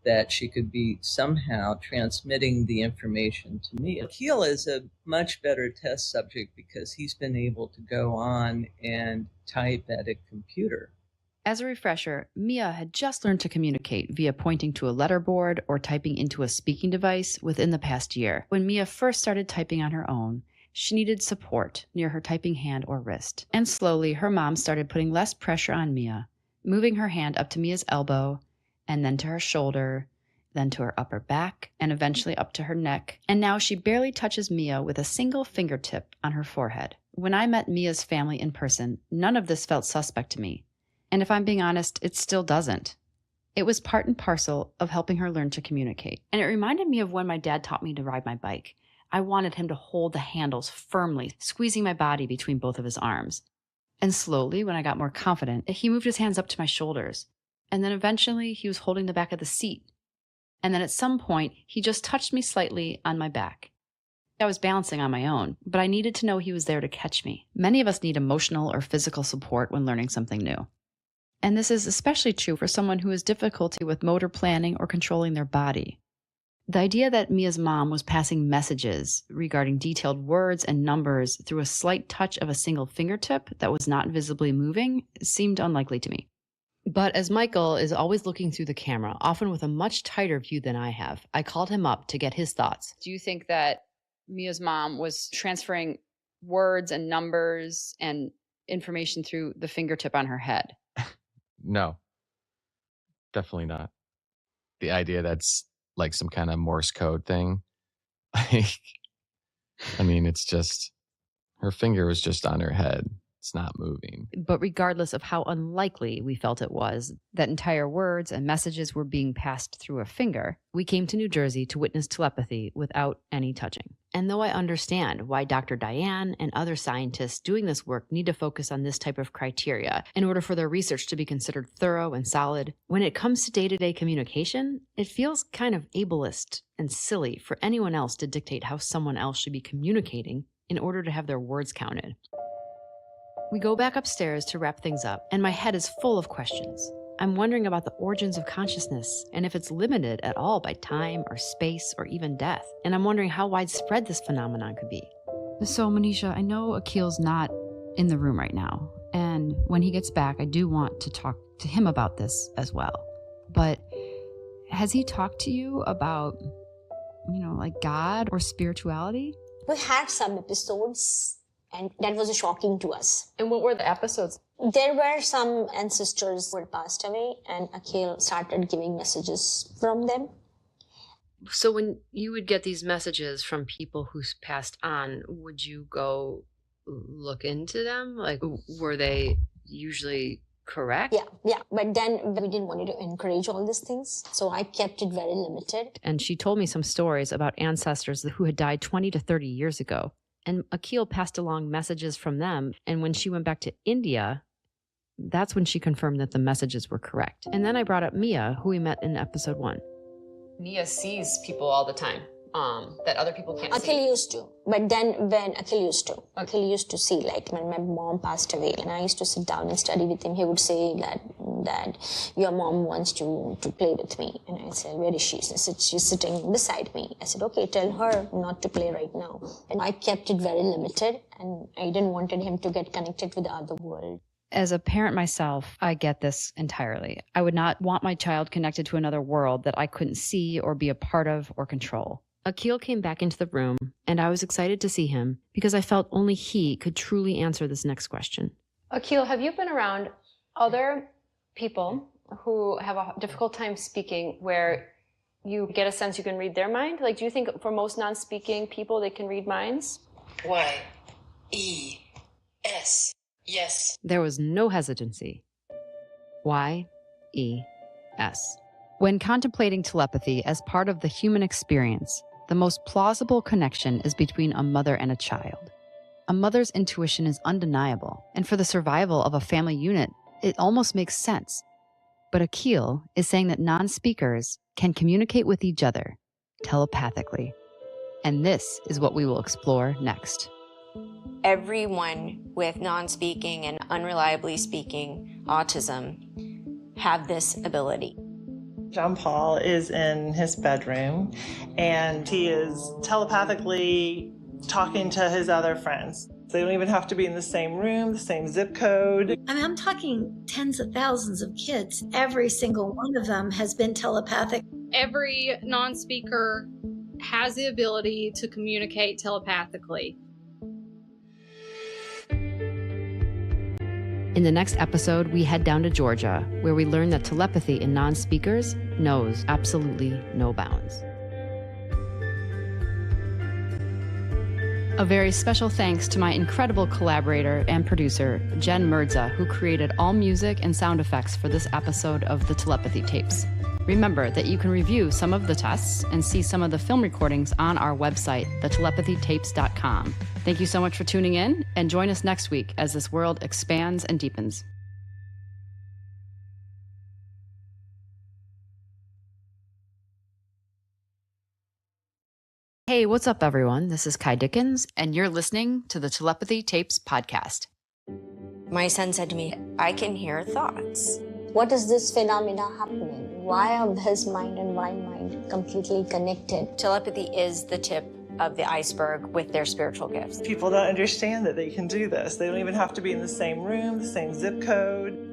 S4: that she could be somehow transmitting the information to me. Akil is a much better test subject because he's been able to go on and type at a computer.
S1: As a refresher, Mia had just learned to communicate via pointing to a letterboard or typing into a speaking device within the past year. When Mia first started typing on her own, she needed support near her typing hand or wrist. And slowly, her mom started putting less pressure on Mia, moving her hand up to Mia's elbow, and then to her shoulder, then to her upper back, and eventually up to her neck. And now she barely touches Mia with a single fingertip on her forehead. When I met Mia's family in person, none of this felt suspect to me. And if I'm being honest, it still doesn't. It was part and parcel of helping her learn to communicate. And it reminded me of when my dad taught me to ride my bike. I wanted him to hold the handles firmly, squeezing my body between both of his arms. And slowly, when I got more confident, he moved his hands up to my shoulders. And then eventually, he was holding the back of the seat. And then at some point, he just touched me slightly on my back. I was balancing on my own, but I needed to know he was there to catch me. Many of us need emotional or physical support when learning something new. And this is especially true for someone who has difficulty with motor planning or controlling their body. The idea that Mia's mom was passing messages regarding detailed words and numbers through a slight touch of a single fingertip that was not visibly moving seemed unlikely to me. But as Michael is always looking through the camera, often with a much tighter view than I have, I called him up to get his thoughts.
S12: Do you think that Mia's mom was transferring words and numbers and information through the fingertip on her head?
S13: No, definitely not. The idea that's like some kind of Morse code thing. Like, I mean, it's just, her finger was just on her head.
S20: It's not moving.
S1: But regardless of how unlikely we felt it was that entire words and messages were being passed through a finger, we came to New Jersey to witness telepathy without any touching. And though I understand why Dr. Diane and other scientists doing this work need to focus on this type of criteria in order for their research to be considered thorough and solid, when it comes to day-to-day communication, it feels kind of ableist and silly for anyone else to dictate how someone else should be communicating in order to have their words counted. We go back upstairs to wrap things up, and my head is full of questions. I'm wondering about the origins of consciousness and if it's limited at all by time or space or even death. And I'm wondering how widespread this phenomenon could be. So, Manisha, I know Akil's not in the room right now. And when he gets back, I do want to talk to him about this as well. But has he talked to you about, like God or spirituality?
S2: We had some episodes, and that was shocking to us.
S12: And what were the episodes?
S2: There were some ancestors who had passed away, and Akil started giving messages from them.
S1: So when you would get these messages from people who's passed on, would you go look into them? Like, were they usually correct?
S2: Yeah. But then we didn't want to encourage all these things, so I kept it very limited.
S1: And she told me some stories about ancestors who had died 20 to 30 years ago. And Akil passed along messages from them. And when she went back to India, that's when she confirmed that the messages were correct. And then I brought up Mia, who we met in episode 1.
S12: Mia sees people all the time that other people can't see.
S2: Akil used to. But then when Akil used to see, like when my mom passed away, and I used to sit down and study with him, he would say that your mom wants to play with me. And I said, where is she? I said, she's sitting beside me. I said, okay, tell her not to play right now. And I kept it very limited, and I didn't want him to get connected with the other world.
S1: As a parent myself, I get this entirely. I would not want my child connected to another world that I couldn't see or be a part of or control. Akil came back into the room, and I was excited to see him because I felt only he could truly answer this next question.
S12: Akil, have you been around other people who have a difficult time speaking where you get a sense you can read their mind? Like, do you think for most non-speaking people, they can read minds?
S18: Y-E-S. Yes.
S1: There was no hesitancy. Y-E-S. When contemplating telepathy as part of the human experience, the most plausible connection is between a mother and a child. A mother's intuition is undeniable, and for the survival of a family unit, it almost makes sense. But Akil is saying that non-speakers can communicate with each other telepathically. And this is what we will explore next.
S21: Everyone with non-speaking and unreliably speaking autism have this ability.
S16: John Paul is in his bedroom and he is telepathically talking to his other friends. They don't even have to be in the same room, the same zip code.
S22: I mean, I'm talking tens of thousands of kids. Every single one of them has been telepathic.
S23: Every non-speaker has the ability to communicate telepathically.
S1: In the next episode, we head down to Georgia, where we learn that telepathy in non-speakers knows absolutely no bounds. A very special thanks to my incredible collaborator and producer, Jen Mirza, who created all music and sound effects for this episode of the Telepathy Tapes. Remember that you can review some of the tests and see some of the film recordings on our website, thetelepathytapes.com. Thank you so much for tuning in, and join us next week as this world expands and deepens. Hey, what's up, everyone? This is Kai Dickens, and you're listening to the Telepathy Tapes podcast.
S21: My son said to me, I can hear thoughts.
S2: What is this phenomena happening? Why are his mind and my mind completely connected?
S21: Telepathy is the tip of the iceberg with their spiritual gifts.
S16: People don't understand that they can do this. They don't even have to be in the same room, the same zip code.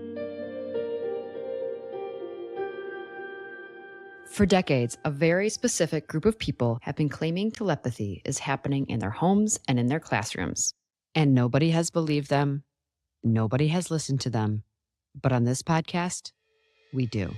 S1: For decades, a very specific group of people have been claiming telepathy is happening in their homes and in their classrooms. And nobody has believed them. Nobody has listened to them. But on this podcast, we do.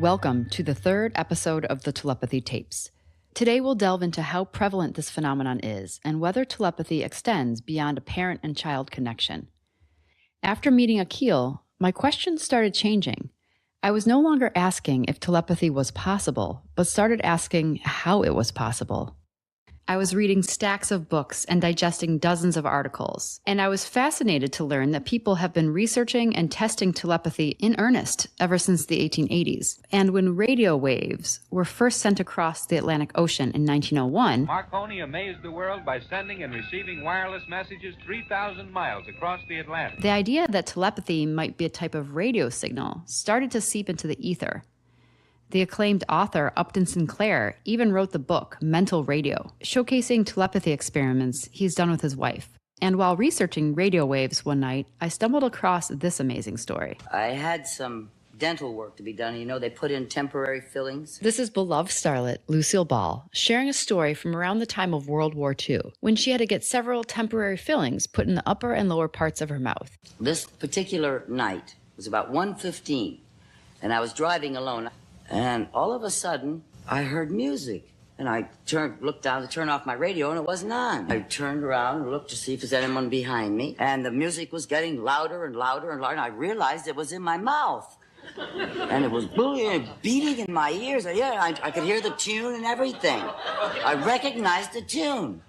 S1: Welcome to the third episode of the Telepathy Tapes. Today we'll delve into how prevalent this phenomenon is and whether telepathy extends beyond a parent and child connection. After meeting Akil, my questions started changing. I was no longer asking if telepathy was possible, but started asking how it was possible. I was reading stacks of books and digesting dozens of articles, and I was fascinated to learn that people have been researching and testing telepathy in earnest ever since the 1880s. And when radio waves were first sent across the Atlantic Ocean in 1901,
S5: Marconi amazed the world by sending and receiving wireless messages 3,000 miles across the Atlantic.
S1: the idea that telepathy might be a type of radio signal started to seep into the ether. The acclaimed author Upton Sinclair even wrote the book Mental Radio, showcasing telepathy experiments he's done with his wife. And while researching radio waves one night, I stumbled across this amazing story.
S6: I had some dental work to be done. You know, they put in temporary fillings.
S1: This is beloved starlet Lucille Ball sharing a story from around the time of World War II, when she had to get several temporary fillings put in the upper and lower parts of her mouth.
S6: This particular night was about 1:15, and I was driving alone. And all of a sudden, I heard music. And I looked down to turn off my radio, and it wasn't on. I turned around and looked to see if there's anyone behind me. And the music was getting louder and louder and louder. And I realized it was in my mouth. And it was beating in my ears. I could hear the tune and everything. I recognized the tune.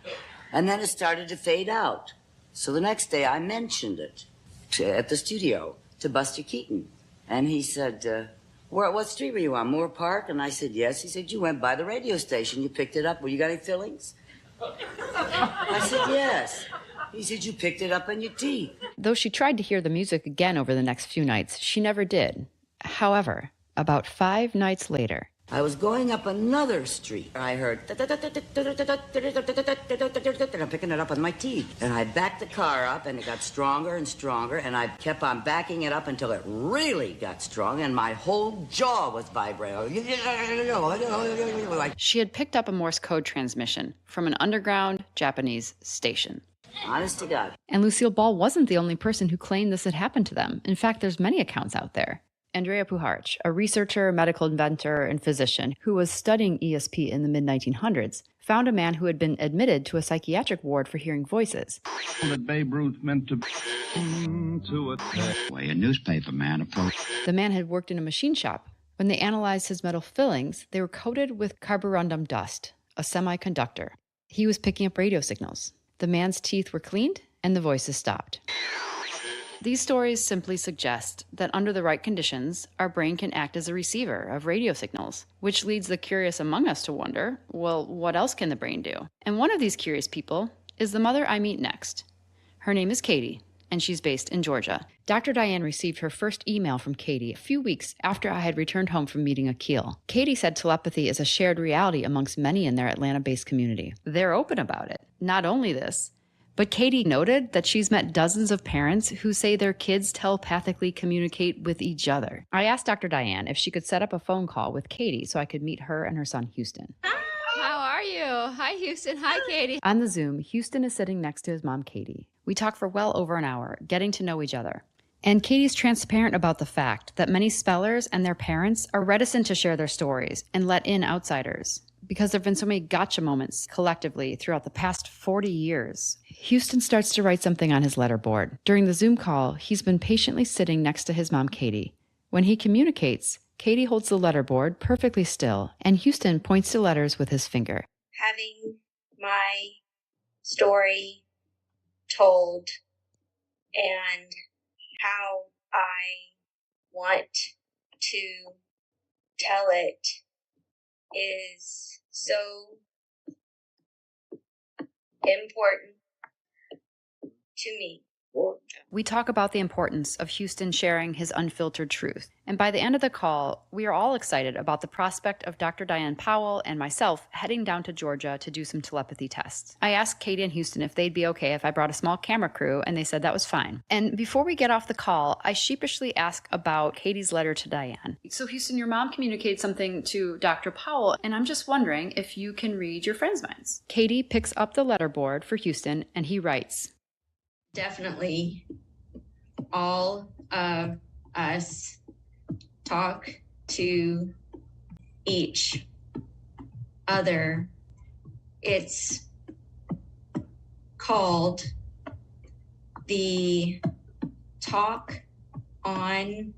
S6: And then it started to fade out. So the next day, I mentioned it at the studio to Buster Keaton. And he said, what street were you on, Moore Park? And I said, yes. He said, you went by the radio station. You picked it up. Well, you got any fillings? I said, yes. He said, you picked it up in your teeth.
S1: Though she tried to hear the music again over the next few nights, she never did. However, about 5 nights later,
S6: I was going up another street. I heard, and I'm picking it up with my teeth. And I backed the car up, and it got stronger and stronger, and I kept on backing it up until it really got strong, and my whole jaw was vibrating.
S1: She had picked up a Morse code transmission from an underground Japanese station.
S6: Honest to God.
S1: And Lucille Ball wasn't the only person who claimed this had happened to them. In fact, there's many accounts out there. Andrea Puharich, a researcher, medical inventor, and physician who was studying ESP in the mid-1900s, found a man who had been admitted to a psychiatric ward for hearing voices.
S8: That Babe Ruth meant to a way a newspaper man approached.
S1: The man had worked in a machine shop. When they analyzed his metal fillings, they were coated with carborundum dust, a semiconductor. He was picking up radio signals. The man's teeth were cleaned, and the voices stopped. These stories simply suggest that under the right conditions, our brain can act as a receiver of radio signals, which leads the curious among us to wonder, well, what else can the brain do? And one of these curious people is the mother I meet next. Her name is Katie, and she's based in Georgia. Dr. Diane received her first email from Katie a few weeks after I had returned home from meeting Akil. Katie said telepathy is a shared reality amongst many in their Atlanta-based community. They're open about it. Not only this, but Katie noted that she's met dozens of parents who say their kids telepathically communicate with each other. I asked Dr. Diane if she could set up a phone call with Katie so I could meet her and her son, Houston.
S12: How are you? Hi, Houston. Hi, Katie.
S1: On the Zoom, Houston is sitting next to his mom, Katie. We talk for well over an hour, getting to know each other. And Katie's transparent about the fact that many spellers and their parents are reticent to share their stories and let in outsiders, because there have been so many gotcha moments collectively throughout the past 40 years. Houston starts to write something on his letterboard. During the Zoom call, he's been patiently sitting next to his mom, Katie. When he communicates, Katie holds the letterboard perfectly still, and Houston points to letters with his finger.
S24: Having my story told and how I want to tell it is so important to me.
S1: We talk about the importance of Houston sharing his unfiltered truth. And by the end of the call, we are all excited about the prospect of Dr. Diane Powell and myself heading down to Georgia to do some telepathy tests. I asked Katie and Houston if they'd be okay if I brought a small camera crew, and they said that was fine. And before we get off the call, I sheepishly ask about Katie's letter to Diane. So Houston, your mom communicated something to Dr. Powell, and I'm just wondering if you can read your friends' minds. Katie picks up the letterboard for Houston, and he writes,
S24: Definitely all of us talk to each other. It's called the Talk on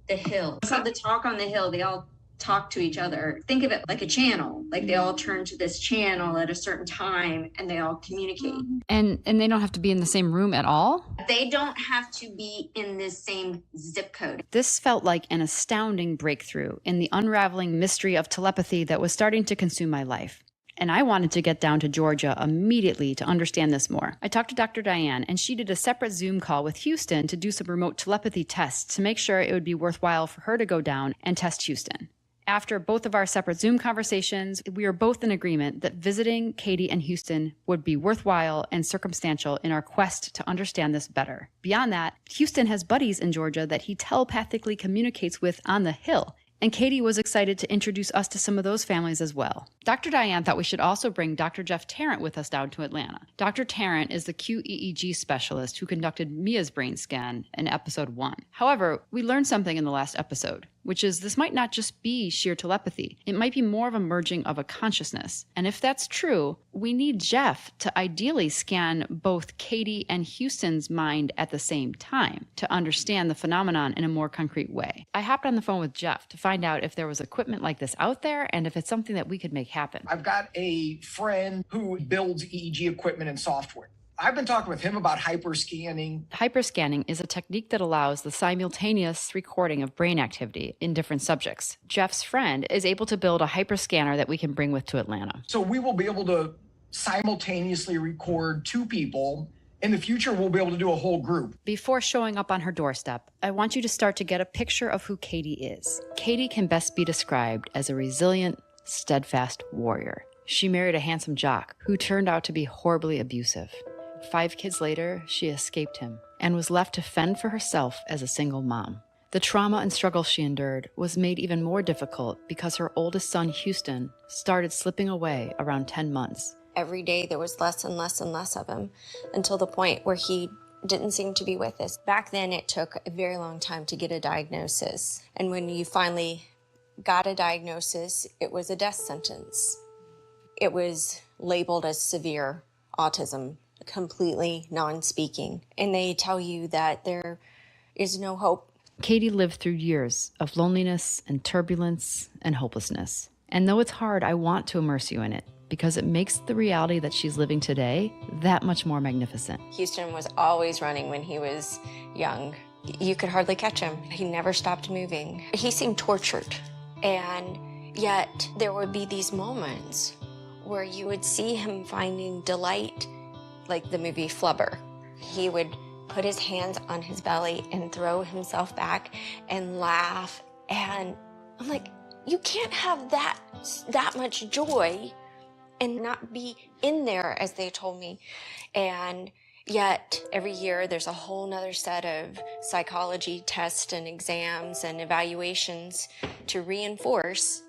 S24: the Hill. It's called the Talk on the Hill. They all talk to each other. Think of it like a channel. Like they all turn to this channel at a certain time and they all communicate.
S1: And they don't have to be in the same room at all?
S24: They don't have to be in the same zip code.
S1: This felt like an astounding breakthrough in the unraveling mystery of telepathy that was starting to consume my life. And I wanted to get down to Georgia immediately to understand this more. I talked to Dr. Diane, and she did a separate Zoom call with Houston to do some remote telepathy tests to make sure it would be worthwhile for her to go down and test Houston. After both of our separate Zoom conversations, we were both in agreement that visiting Katie and Houston would be worthwhile and circumstantial in our quest to understand this better. Beyond that, Houston has buddies in Georgia that he telepathically communicates with on the Hill, and Katie was excited to introduce us to some of those families as well. Dr. Diane thought we should also bring Dr. Jeff Tarrant with us down to Atlanta. Dr. Tarrant is the QEEG specialist who conducted Mia's brain scan in episode 1. However, we learned something in the last episode, which is this might not just be sheer telepathy. It might be more of a merging of a consciousness. And if that's true, we need Jeff to ideally scan both Katie and Houston's mind at the same time to understand the phenomenon in a more concrete way. I hopped on the phone with Jeff to find out if there was equipment like this out there and if it's something that we could make happen.
S15: I've got a friend who builds EEG equipment and software. I've been talking with him about hyperscanning.
S1: Hyperscanning is a technique that allows the simultaneous recording of brain activity in different subjects. Jeff's friend is able to build a hyperscanner that we can bring with to Atlanta.
S15: So we will be able to simultaneously record 2 people. In the future, we'll be able to do a whole group.
S1: Before showing up on her doorstep, I want you to start to get a picture of who Katie is. Katie can best be described as a resilient, steadfast warrior. She married a handsome jock who turned out to be horribly abusive. 5 kids later, she escaped him and was left to fend for herself as a single mom. The trauma and struggle she endured was made even more difficult because her oldest son, Houston, started slipping away around 10 months.
S3: Every day there was less and less and less of him until the point where he didn't seem to be with us. Back then, it took a very long time to get a diagnosis. And when you finally got a diagnosis, it was a death sentence. It was labeled as severe autism, completely non-speaking. And they tell you that there is no hope.
S1: Katie lived through years of loneliness and turbulence and hopelessness. And though it's hard, I want to immerse you in it because it makes the reality that she's living today that much more magnificent.
S3: Houston was always running when he was young. You could hardly catch him. He never stopped moving. He seemed tortured. And yet there would be these moments where you would see him finding delight, like the movie Flubber. He would put his hands on his belly and throw himself back and laugh. And I'm like, you can't have that much joy and not be in there, as they told me. And yet every year there's a whole nother set of psychology tests and exams and evaluations to reinforce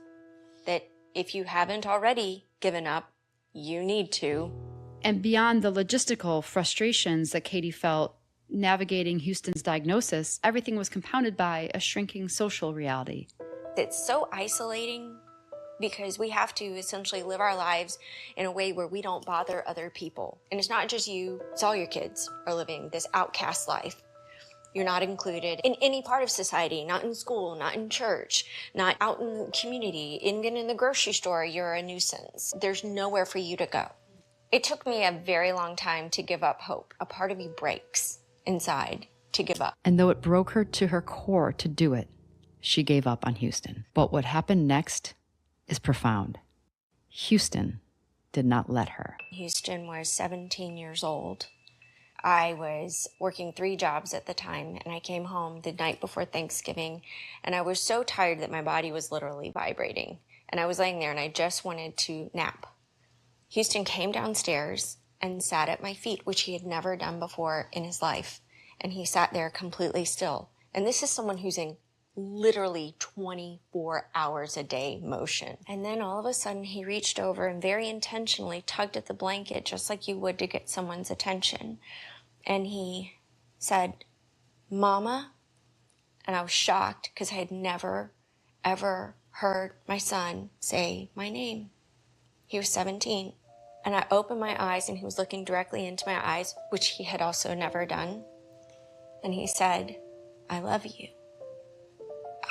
S3: that if you haven't already given up, you need to.
S1: And beyond the logistical frustrations that Katie felt navigating Houston's diagnosis, everything was compounded by a shrinking social reality.
S3: It's so isolating because we have to essentially live our lives in a way where we don't bother other people. And it's not just you, it's all your kids are living this outcast life. You're not included in any part of society, not in school, not in church, not out in the community, even in the grocery store, you're a nuisance. There's nowhere for you to go. It took me a very long time to give up hope. A part of me breaks inside to give up.
S1: And though it broke her to her core to do it, she gave up on Houston. But what happened next is profound. Houston did not let her.
S3: Houston was 17 years old. I was working 3 jobs at the time, and I came home the night before Thanksgiving, and I was so tired that my body was literally vibrating. And I was laying there, and I just wanted to nap. Houston came downstairs and sat at my feet, which he had never done before in his life. And he sat there completely still. And this is someone who's in literally 24 hours a day motion. And then all of a sudden he reached over and very intentionally tugged at the blanket just like you would to get someone's attention. And he said, "Mama." And I was shocked because I had never, ever heard my son say my name. He was 17. And I opened my eyes and he was looking directly into my eyes, which he had also never done. And he said, I love you.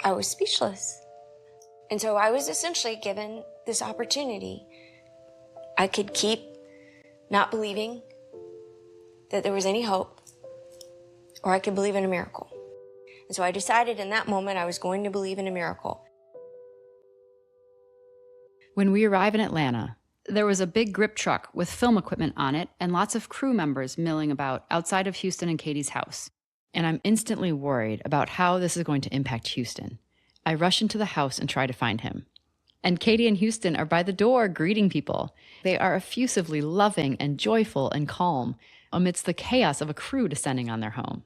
S3: I was speechless. And so I was essentially given this opportunity. I could keep not believing that there was any hope, or I could believe in a miracle. And so I decided in that moment I was going to believe in a miracle.
S1: When we arrive in Atlanta, there was a big grip truck with film equipment on it and lots of crew members milling about outside of Houston and Katie's house. And I'm instantly worried about how this is going to impact Houston. I rush into the house and try to find him. And Katie and Houston are by the door greeting people. They are effusively loving and joyful and calm amidst the chaos of a crew descending on their home.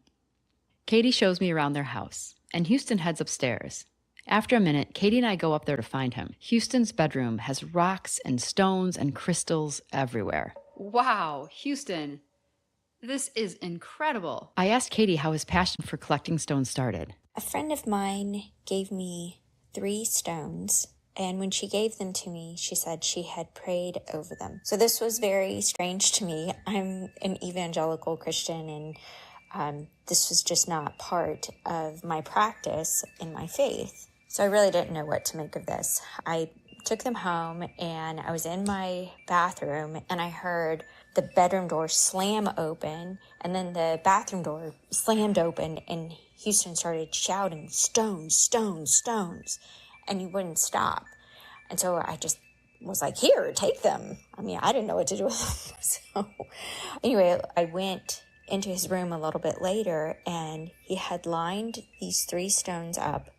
S1: Katie shows me around their house, and Houston heads upstairs. After a minute, Katie and I go up there to find him. Houston's bedroom has rocks and stones and crystals everywhere. Wow, Houston, this is incredible. I asked Katie how his passion for collecting stones started.
S2: A friend of mine gave me 3 stones, and when she gave them to me, she said she had prayed over them. So this was very strange to me. I'm an evangelical Christian, and this was just not part of my practice in my faith. So I really didn't know what to make of this. I took them home, and I was in my bathroom, and I heard the bedroom door slam open, and then the bathroom door slammed open, and Houston started shouting, stones, stones, stones, and he wouldn't stop. And so I just was like, here, take them. I mean, I didn't know what to do with them. So anyway, I went into his room a little bit later, and he had lined these 3 stones up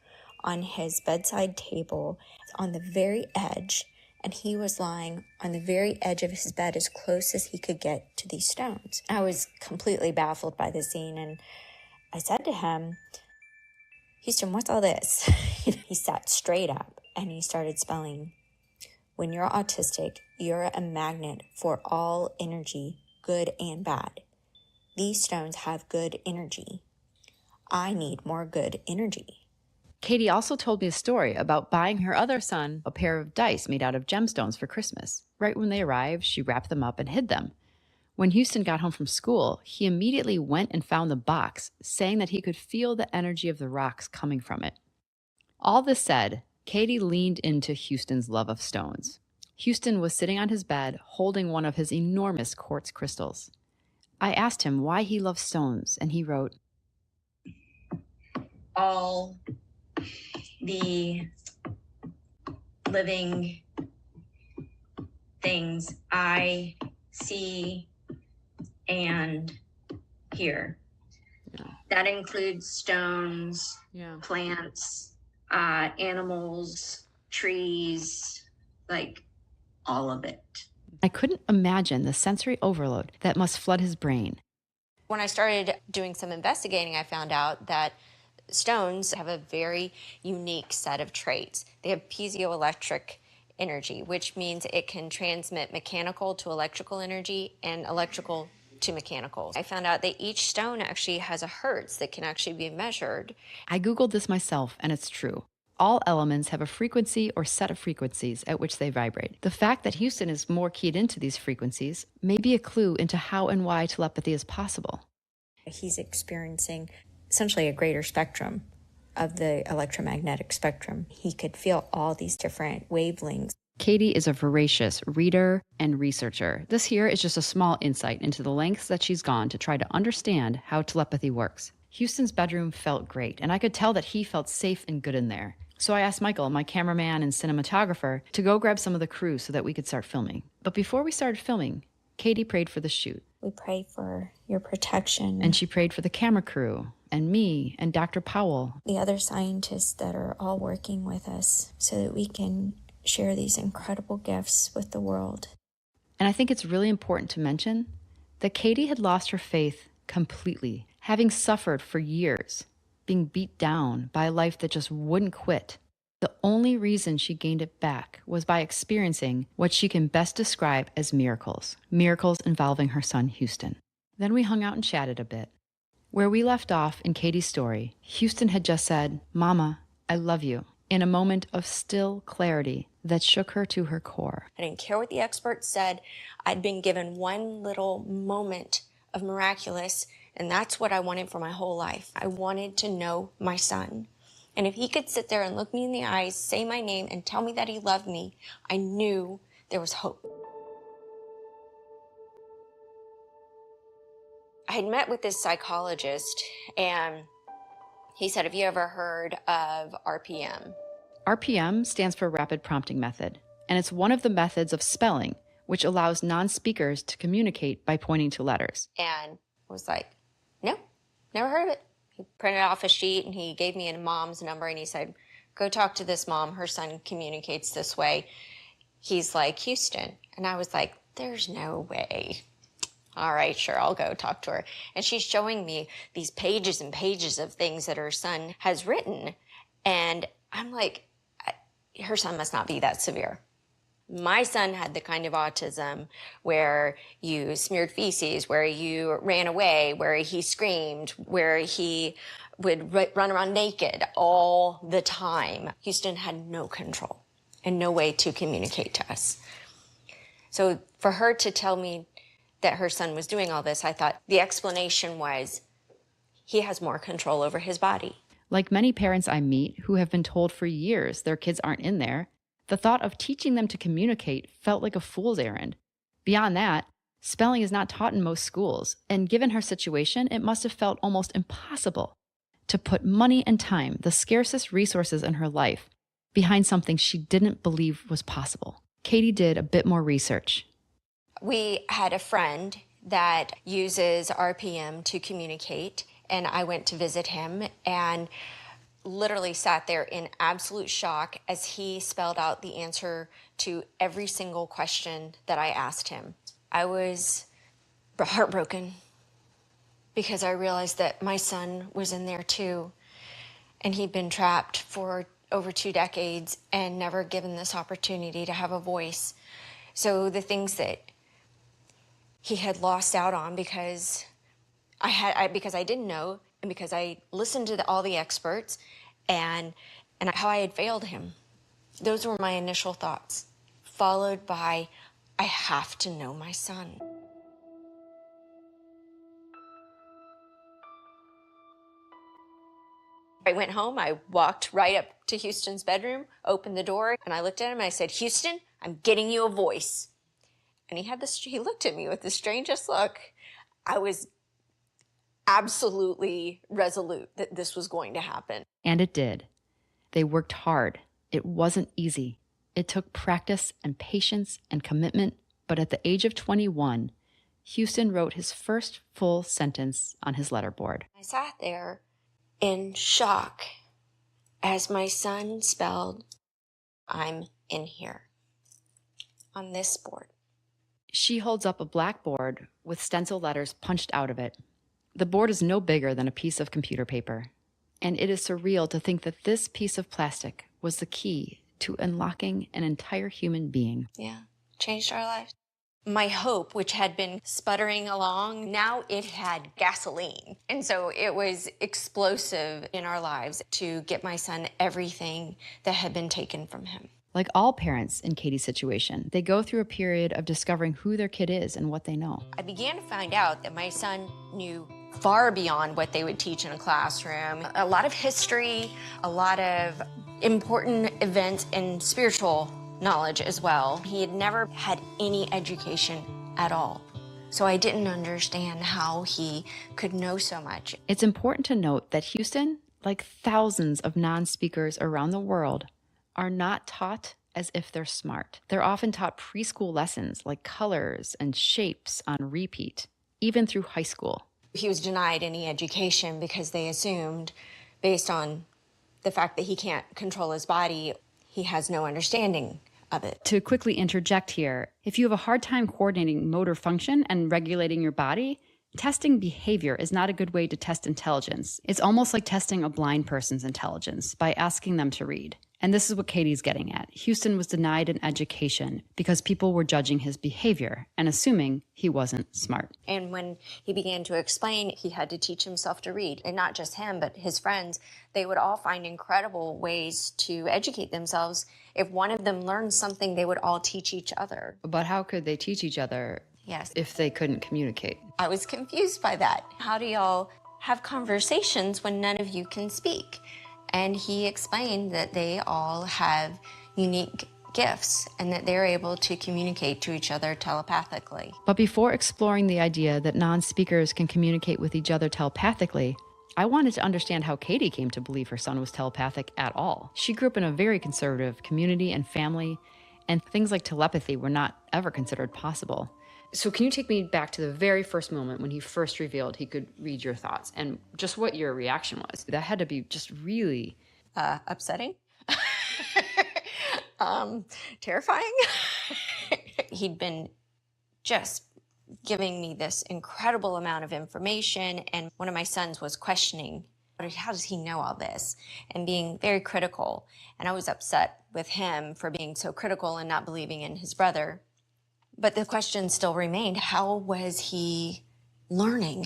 S2: on his bedside table on the very edge, and he was lying on the very edge of his bed as close as he could get to these stones. I was completely baffled by the scene, and I said to him, Houston, what's all this? He sat straight up and he started spelling, when you're autistic, you're a magnet for all energy, good and bad. These stones have good energy. I need more good energy. Katie also told me a story about buying her other son a pair of dice made out of gemstones for Christmas. Right when they arrived, she wrapped them up and hid them. When Houston got home from school, he immediately went and found the box, saying that he could feel the energy of the rocks coming from it. All this said, Katie leaned into Houston's love of stones. Houston was sitting on his bed, holding one of his enormous quartz crystals. I asked him why he loved stones, and he wrote,
S24: all the living things I see and hear.
S12: Yeah.
S24: That includes stones,
S12: Yeah.
S24: plants, animals, trees, like all of it.
S1: I couldn't imagine the sensory overload that must flood his brain.
S3: When I started doing some investigating, I found out that stones have a very unique set of traits. They have piezoelectric energy, which means it can transmit mechanical to electrical energy and electrical to mechanical. I found out that each stone actually has a hertz that can actually be measured.
S1: I Googled this myself, and it's true. All elements have a frequency or set of frequencies at which they vibrate. The fact that Houston is more keyed into these frequencies may be a clue into how and why telepathy is possible. He's experiencing essentially a greater spectrum of the electromagnetic spectrum. He could feel all these different wavelengths. Katie is a voracious reader and researcher. This here is just a small insight into the lengths that she's gone to try to understand how telepathy works. Houston's bedroom felt great, and I could tell that he felt safe and good in there. So I asked Michael, my cameraman and cinematographer, to go grab some of the crew so that we could start filming. But before we started filming, Katie prayed for the shoot. We pray for your protection. And she prayed for the camera crew, and me, and Dr. Powell. The other scientists that are all working with us so that we can share these incredible gifts with the world. And I think it's really important to mention that Katie had lost her faith completely, having suffered for years, being beat down by a life that just wouldn't quit. The only reason she gained it back was by experiencing what she can best describe as miracles involving her son, Houston. Then we hung out and chatted a bit. Where we left off in Katie's story, Houston had just said, "Mama, I love you." in a moment of still clarity that shook her to her core.
S3: I didn't care what the experts said. I'd been given one little moment of miraculous, and that's what I wanted for my whole life. I wanted to know my son. And if he could sit there and look me in the eyes, say my name, and tell me that he loved me, I knew there was hope. I had met with this psychologist, and he said, have you ever heard of RPM?
S1: RPM stands for Rapid Prompting Method, and it's one of the methods of spelling which allows non-speakers to communicate by pointing to letters.
S3: And I was like, no, never heard of it. He printed off a sheet and he gave me a mom's number and he said, go talk to this mom. Her son communicates this way. He's like Houston. And I was like, there's no way. All right, sure, I'll go talk to her. And she's showing me these pages and pages of things that her son has written. And I'm like, her son must not be that severe. My son had the kind of autism where you smeared feces, where you ran away, where he screamed, where he would run around naked all the time. Houston had no control and no way to communicate to us. So for her to tell me that her son was doing all this, I thought the explanation was he has more control over his body.
S1: Like many parents I meet who have been told for years their kids aren't in there, the thought of teaching them to communicate felt like a fool's errand. Beyond that, spelling is not taught in most schools, and given her situation, it must have felt almost impossible to put money and time, the scarcest resources in her life, behind something she didn't believe was possible. Katie did a bit more research.
S3: We had a friend that uses RPM to communicate, and I went to visit him and literally sat there in absolute shock as he spelled out the answer to every single question that I asked him. I was heartbroken because I realized that my son was in there too, and he'd been trapped for over 2 decades and never given this opportunity to have a voice. So the things that he had lost out on because I didn't know, and because I listened to all the experts and how I had failed him. Those were my initial thoughts, followed by, I have to know my son. I went home, I walked right up to Houston's bedroom, opened the door, and I looked at him and I said, Houston, I'm getting you a voice. And he looked at me with the strangest look. I was absolutely resolute that this was going to happen.
S1: And it did. They worked hard. It wasn't easy. It took practice and patience and commitment, but at the age of 21, Houston wrote his first full sentence on his letterboard.
S3: I sat there in shock as my son spelled, I'm in here, on this board.
S1: She holds up a blackboard with stencil letters punched out of it. The board is no bigger than a piece of computer paper, and it is surreal to think that this piece of plastic was the key to unlocking an entire human being.
S3: Yeah, changed our lives. My hope, which had been sputtering along, now it had gasoline. And so it was explosive in our lives to get my son everything that had been taken from him.
S1: Like all parents in Katie's situation, they go through a period of discovering who their kid is and what they know.
S3: I began to find out that my son knew far beyond what they would teach in a classroom. A lot of history, a lot of important events and spiritual knowledge as well. He had never had any education at all. So I didn't understand how he could know so much.
S1: It's important to note that Houston, like thousands of non-speakers around the world, are not taught as if they're smart. They're often taught preschool lessons like colors and shapes on repeat, even through high school.
S3: He was denied any education because they assumed, based on the fact that he can't control his body, he has no understanding of it.
S1: To quickly interject here, if you have a hard time coordinating motor function and regulating your body, testing behavior is not a good way to test intelligence. It's almost like testing a blind person's intelligence by asking them to read. And this is what Katie's getting at. Houston was denied an education because people were judging his behavior and assuming he wasn't smart.
S3: And when he began to explain, he had to teach himself to read. And not just him, but his friends. They would all find incredible ways to educate themselves. If one of them learned something, they would all teach each other.
S1: But how could they teach each other if they couldn't communicate?
S3: I was confused by that. How do y'all have conversations when none of you can speak? And he explained that they all have unique gifts and that they're able to communicate to each other telepathically.
S1: But before exploring the idea that non-speakers can communicate with each other telepathically, I wanted to understand how Katie came to believe her son was telepathic at all. She grew up in a very conservative community and family, and things like telepathy were not ever considered possible. So can you take me back to the very first moment when he first revealed he could read your thoughts and just what your reaction was? That had to be just really...
S3: upsetting. Terrifying. He'd been just giving me this incredible amount of information, and one of my sons was questioning, how does he know all this? And being very critical. And I was upset with him for being so critical and not believing in his brother. But the question still remained, how was he learning?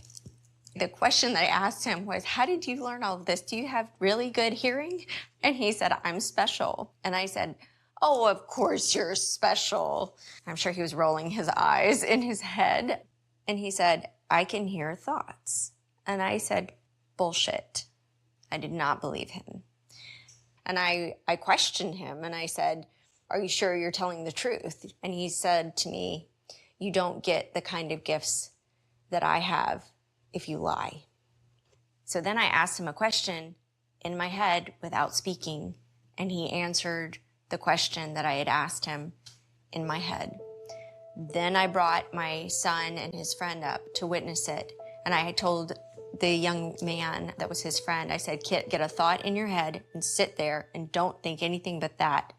S3: The question that I asked him was, how did you learn all of this? Do you have really good hearing? And he said, I'm special. And I said, oh, of course you're special. I'm sure he was rolling his eyes in his head. And he said, I can hear thoughts. And I said, bullshit. I did not believe him. And I questioned him and I said, are you sure you're telling the truth? And he said to me, you don't get the kind of gifts that I have if you lie. So then I asked him a question in my head without speaking, and he answered the question that I had asked him in my head. Then I brought my son and his friend up to witness it, and I had told the young man that was his friend, I said, Kit, get a thought in your head and sit there and don't think anything but that.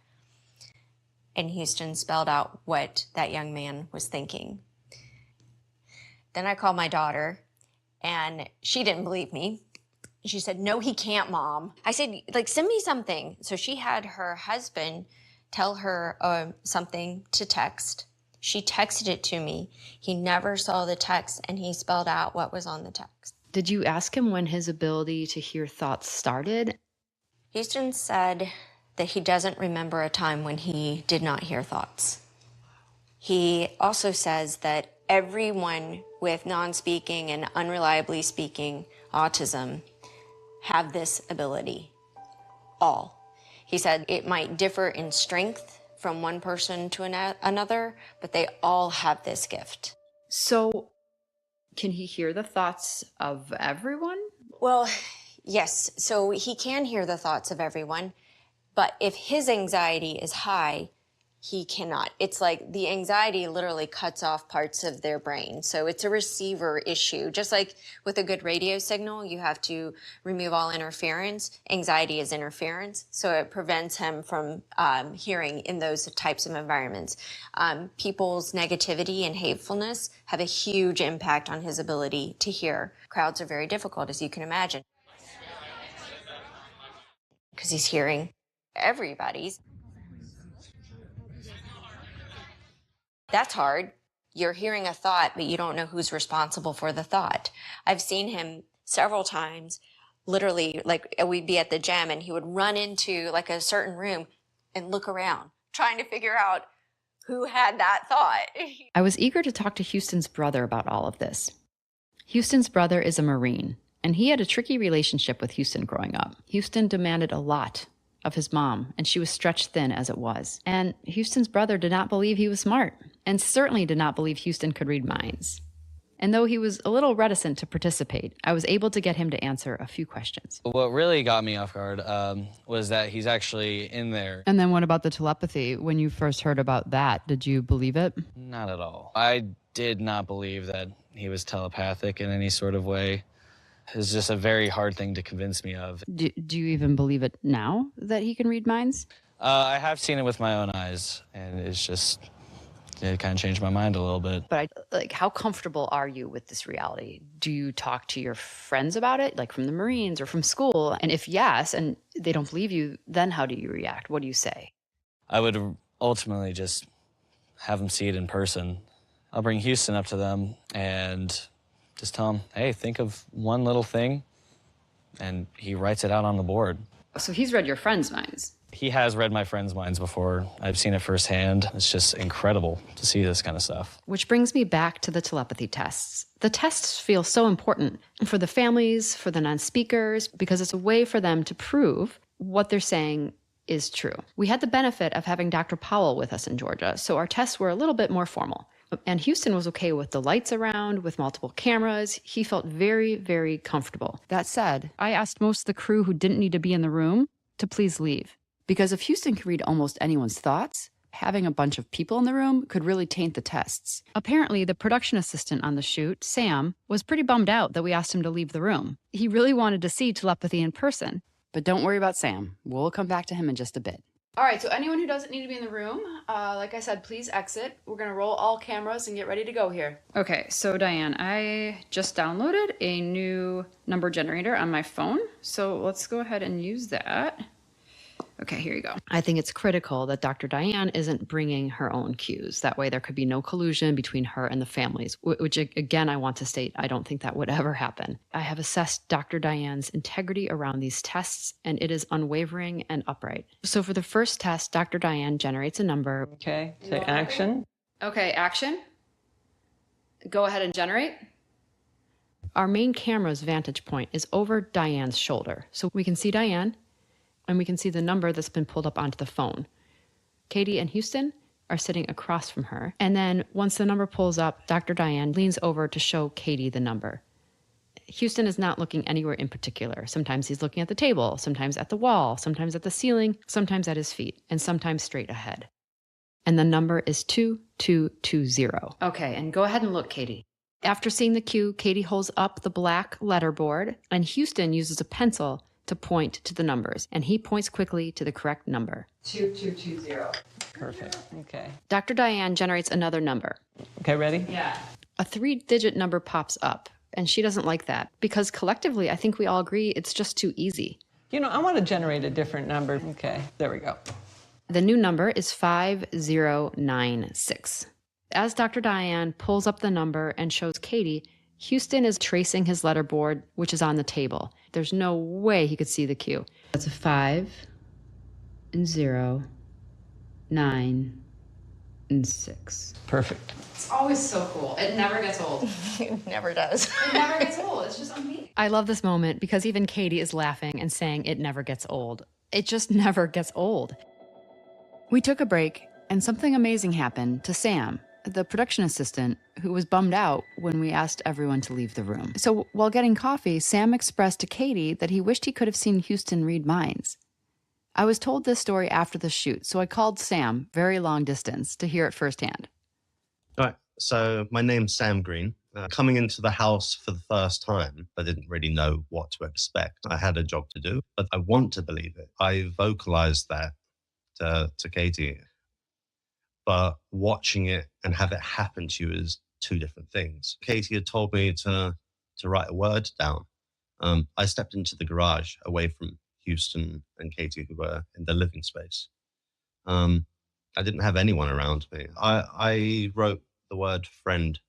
S3: And Houston spelled out what that young man was thinking. Then I called my daughter, and she didn't believe me. She said, no, he can't, Mom. I said, send me something. So she had her husband tell her something to text. She texted it to me. He never saw the text, and he spelled out what was on the text.
S1: Did you ask him when his ability to hear thoughts started?
S3: Houston said that he doesn't remember a time when he did not hear thoughts. He also says that everyone with non-speaking and unreliably speaking autism have this ability. All. He said it might differ in strength from one person to another, but they all have this gift.
S1: So, can he hear the thoughts of everyone?
S3: Well, yes. So he can hear the thoughts of everyone. But if his anxiety is high, he cannot. It's like the anxiety literally cuts off parts of their brain. So it's a receiver issue. Just like with a good radio signal, you have to remove all interference. Anxiety is interference. So it prevents him from hearing in those types of environments. People's negativity and hatefulness have a huge impact on his ability to hear. Crowds are very difficult, as you can imagine, because he's hearing everybody's. That's hard. You're hearing a thought, but you don't know who's responsible for the thought. I've seen him several times, literally, we'd be at the gym and he would run into a certain room and look around, trying to figure out who had that thought.
S1: I was eager to talk to Houston's brother about all of this. Houston's brother is a Marine, and he had a tricky relationship with Houston growing up. Houston demanded a lot of his mom, and she was stretched thin as it was. And Houston's brother did not believe he was smart, and certainly did not believe Houston could read minds. And though he was a little reticent to participate, I was able to get him to answer a few questions.
S7: What really got me off guard was that he's actually in there.
S1: And then what about the telepathy? When you first heard about that, did you believe it?
S7: Not at all. I did not believe that he was telepathic in any sort of way. It's just a very hard thing to convince me of.
S1: Do you even believe it now, that he can read minds?
S7: I have seen it with my own eyes, and it's just it kind of changed my mind a little bit.
S1: But how comfortable are you with this reality? Do you talk to your friends about it, like from the Marines or from school? And if yes, and they don't believe you, then how do you react? What do you say?
S7: I would ultimately just have them see it in person. I'll bring Houston up to them and just tell him, hey, think of one little thing, and he writes it out on the board.
S1: So he's read your friends' minds.
S7: He has read my friends' minds before. I've seen it firsthand. It's just incredible to see this kind of stuff.
S1: Which brings me back to the telepathy tests. The tests feel so important for the families, for the non-speakers, because it's a way for them to prove what they're saying is true. We had the benefit of having Dr. Powell with us in Georgia, so our tests were a little bit more formal. And Houston was okay with the lights around, with multiple cameras. He felt very, very comfortable. That said, I asked most of the crew who didn't need to be in the room to please leave. Because if Houston could read almost anyone's thoughts, having a bunch of people in the room could really taint the tests. Apparently, the production assistant on the shoot, Sam, was pretty bummed out that we asked him to leave the room. He really wanted to see telepathy in person. But don't worry about Sam. We'll come back to him in just a bit. All right, so anyone who doesn't need to be in the room, like I said, please exit. We're going to roll all cameras and get ready to go here. Okay, so Diane, I just downloaded a new number generator on my phone. So let's go ahead and use that. Okay, here you go. I think it's critical that Dr. Diane isn't bringing her own cues. That way there could be no collusion between her and the families, which again, I want to state, I don't think that would ever happen. I have assessed Dr. Diane's integrity around these tests, and it is unwavering and upright. So for the first test, Dr. Diane generates a number.
S4: Okay, say action.
S1: Okay, action. Go ahead and generate. Our main camera's vantage point is over Diane's shoulder. So we can see Diane, and we can see the number that's been pulled up onto the phone. Katie and Houston are sitting across from her. And then once the number pulls up, Dr. Diane leans over to show Katie the number. Houston is not looking anywhere in particular. Sometimes he's looking at the table, sometimes at the wall, sometimes at the ceiling, sometimes at his feet, and sometimes straight ahead. And the number is 2220. Okay, and go ahead and look, Katie. After seeing the cue, Katie holds up the black letterboard, and Houston uses a pencil to point to the numbers, and he points quickly to the correct number.
S4: 2220. Perfect. Okay.
S1: Dr. Diane generates another number.
S4: Okay, ready?
S1: Yeah. A 3-digit number pops up, and she doesn't like that because collectively, I think we all agree it's just too easy.
S4: You know, I want to generate a different number. Okay, there we go.
S1: The new number is 5096. As Dr. Diane pulls up the number and shows Katie, Houston is tracing his letterboard, which is on the table. There's no way he could see the cue. That's a 5 and 0, 9 and 6.
S4: Perfect.
S1: It's always so cool. It never gets old.
S3: It never does.
S1: It never gets old. It's just amazing. I love this moment because even Katie is laughing and saying it never gets old. It just never gets old. We took a break, and something amazing happened to Sam, the production assistant, who was bummed out when we asked everyone to leave the room. So while getting coffee, Sam expressed to Katie that he wished he could have seen Houston read minds. I was told this story after the shoot, so I called Sam, very long distance, to hear it firsthand.
S9: All right, so my name's Sam Green. Coming into the house for the first time, I didn't really know what to expect. I had a job to do, but I want to believe it. I vocalized that to Katie. But watching it and have it happen to you is two different things. Katie had told me to write a word down. I stepped into the garage away from Houston and Katie, who were in the living space. I didn't have anyone around me. I wrote the word friend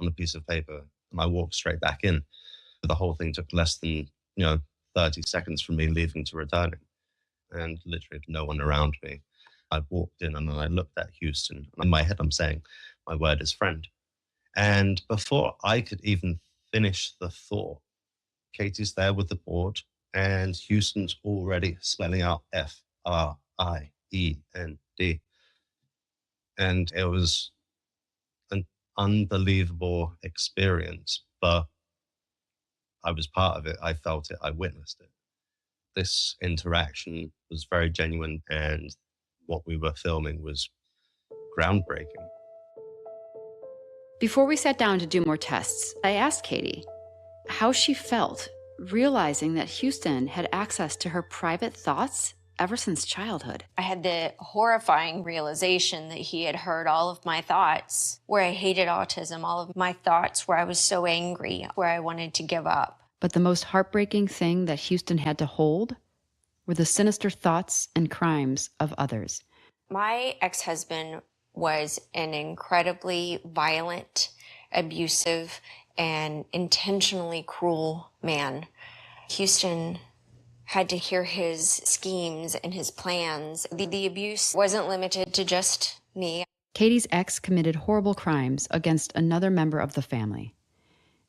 S9: on a piece of paper, and I walked straight back in. The whole thing took less than 30 seconds from me leaving to returning, and literally no one around me. I walked in and then I looked at Houston. In my head, I'm saying, my word is friend. And before I could even finish the thought, Katie's there with the board and Houston's already spelling out F-R-I-E-N-D. And it was an unbelievable experience, but I was part of it. I felt it. I witnessed it. This interaction was very genuine, and what we were filming was groundbreaking.
S1: Before we sat down to do more tests, I asked Katie how she felt realizing that Houston had access to her private thoughts ever since childhood.
S3: I had the horrifying realization that he had heard all of my thoughts, where I hated autism, all of my thoughts, where I was so angry, where I wanted to give up.
S1: But the most heartbreaking thing that Houston had to hold were the sinister thoughts and crimes of others.
S3: My ex-husband was an incredibly violent, abusive, and intentionally cruel man. Houston had to hear his schemes and his plans. The abuse wasn't limited to just me.
S1: Katie's ex committed horrible crimes against another member of the family.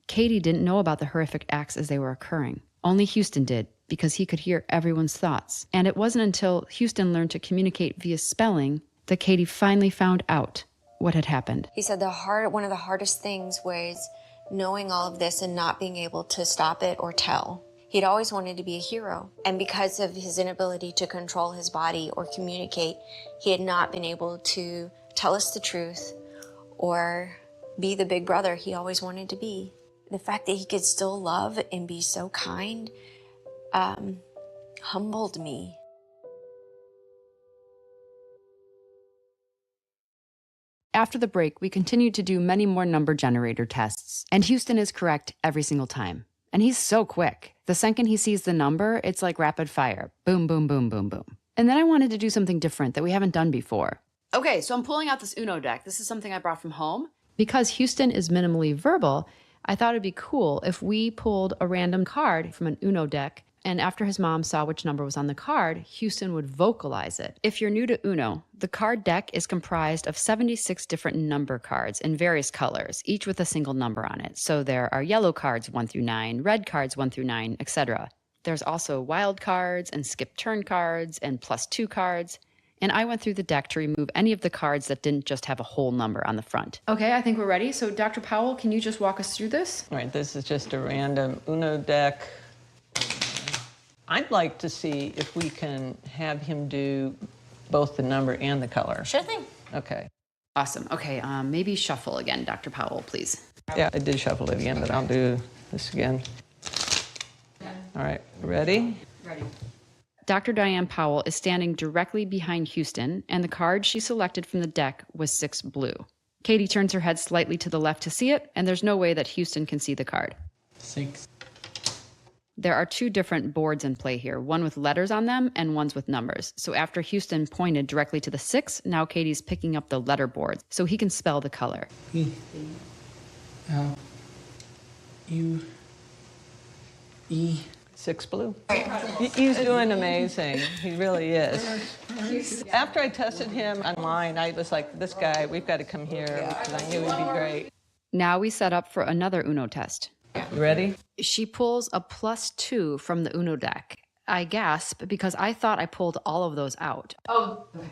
S1: Katie didn't know about the horrific acts as they were occurring. Only Houston did, because he could hear everyone's thoughts. And it wasn't until Houston learned to communicate via spelling that Katie finally found out what had happened.
S3: He said one of the hardest things was knowing all of this and not being able to stop it or tell. He'd always wanted to be a hero. And because of his inability to control his body or communicate, he had not been able to tell us the truth or be the big brother he always wanted to be. The fact that he could still love and be so kind humbled me.
S1: After the break, we continued to do many more number generator tests, and Houston is correct every single time. And he's so quick. The second he sees the number, it's like rapid fire. Boom, boom, boom, boom, boom. And then I wanted to do something different that we haven't done before. Okay, so I'm pulling out this Uno deck. This is something I brought from home. Because Houston is minimally verbal, I thought it'd be cool if we pulled a random card from an Uno deck, and after his mom saw which number was on the card, Houston would vocalize it. If you're new to Uno, the card deck is comprised of 76 different number cards in various colors, each with a single number on it. So there are yellow cards 1 through 9, red cards 1 through 9, etc. There's also wild cards and skip turn cards and +2 cards. And I went through the deck to remove any of the cards that didn't just have a whole number on the front. Okay, I think we're ready. So Dr. Powell, can you just walk us through this?
S4: All right, this is just a random Uno deck. I'd like to see if we can have him do both the number and the color.
S3: Sure thing.
S4: Okay.
S1: Awesome. Okay, maybe shuffle again, Dr. Powell, please.
S4: Yeah, I did shuffle it again, but I'll do this again. All right, ready?
S1: Ready. Dr. Diane Powell is standing directly behind Houston, and the card she selected from the deck was 6 blue. Katie turns her head slightly to the left to see it, and there's no way that Houston can see the card.
S11: 6.
S1: There are 2 different boards in play here, one with letters on them and one's with numbers. So after Houston pointed directly to the 6, now Katie's picking up the letter board so he can spell the color.
S11: P L U E.
S4: 6 blue. He's doing amazing. He really is. After I tested him online, I was like, this guy, we've got to come here because I knew he'd be great.
S1: Now we set up for another Uno test.
S4: You ready?
S1: She pulls a +2 from the Uno deck. I gasp because I thought I pulled all of those out. Oh, okay.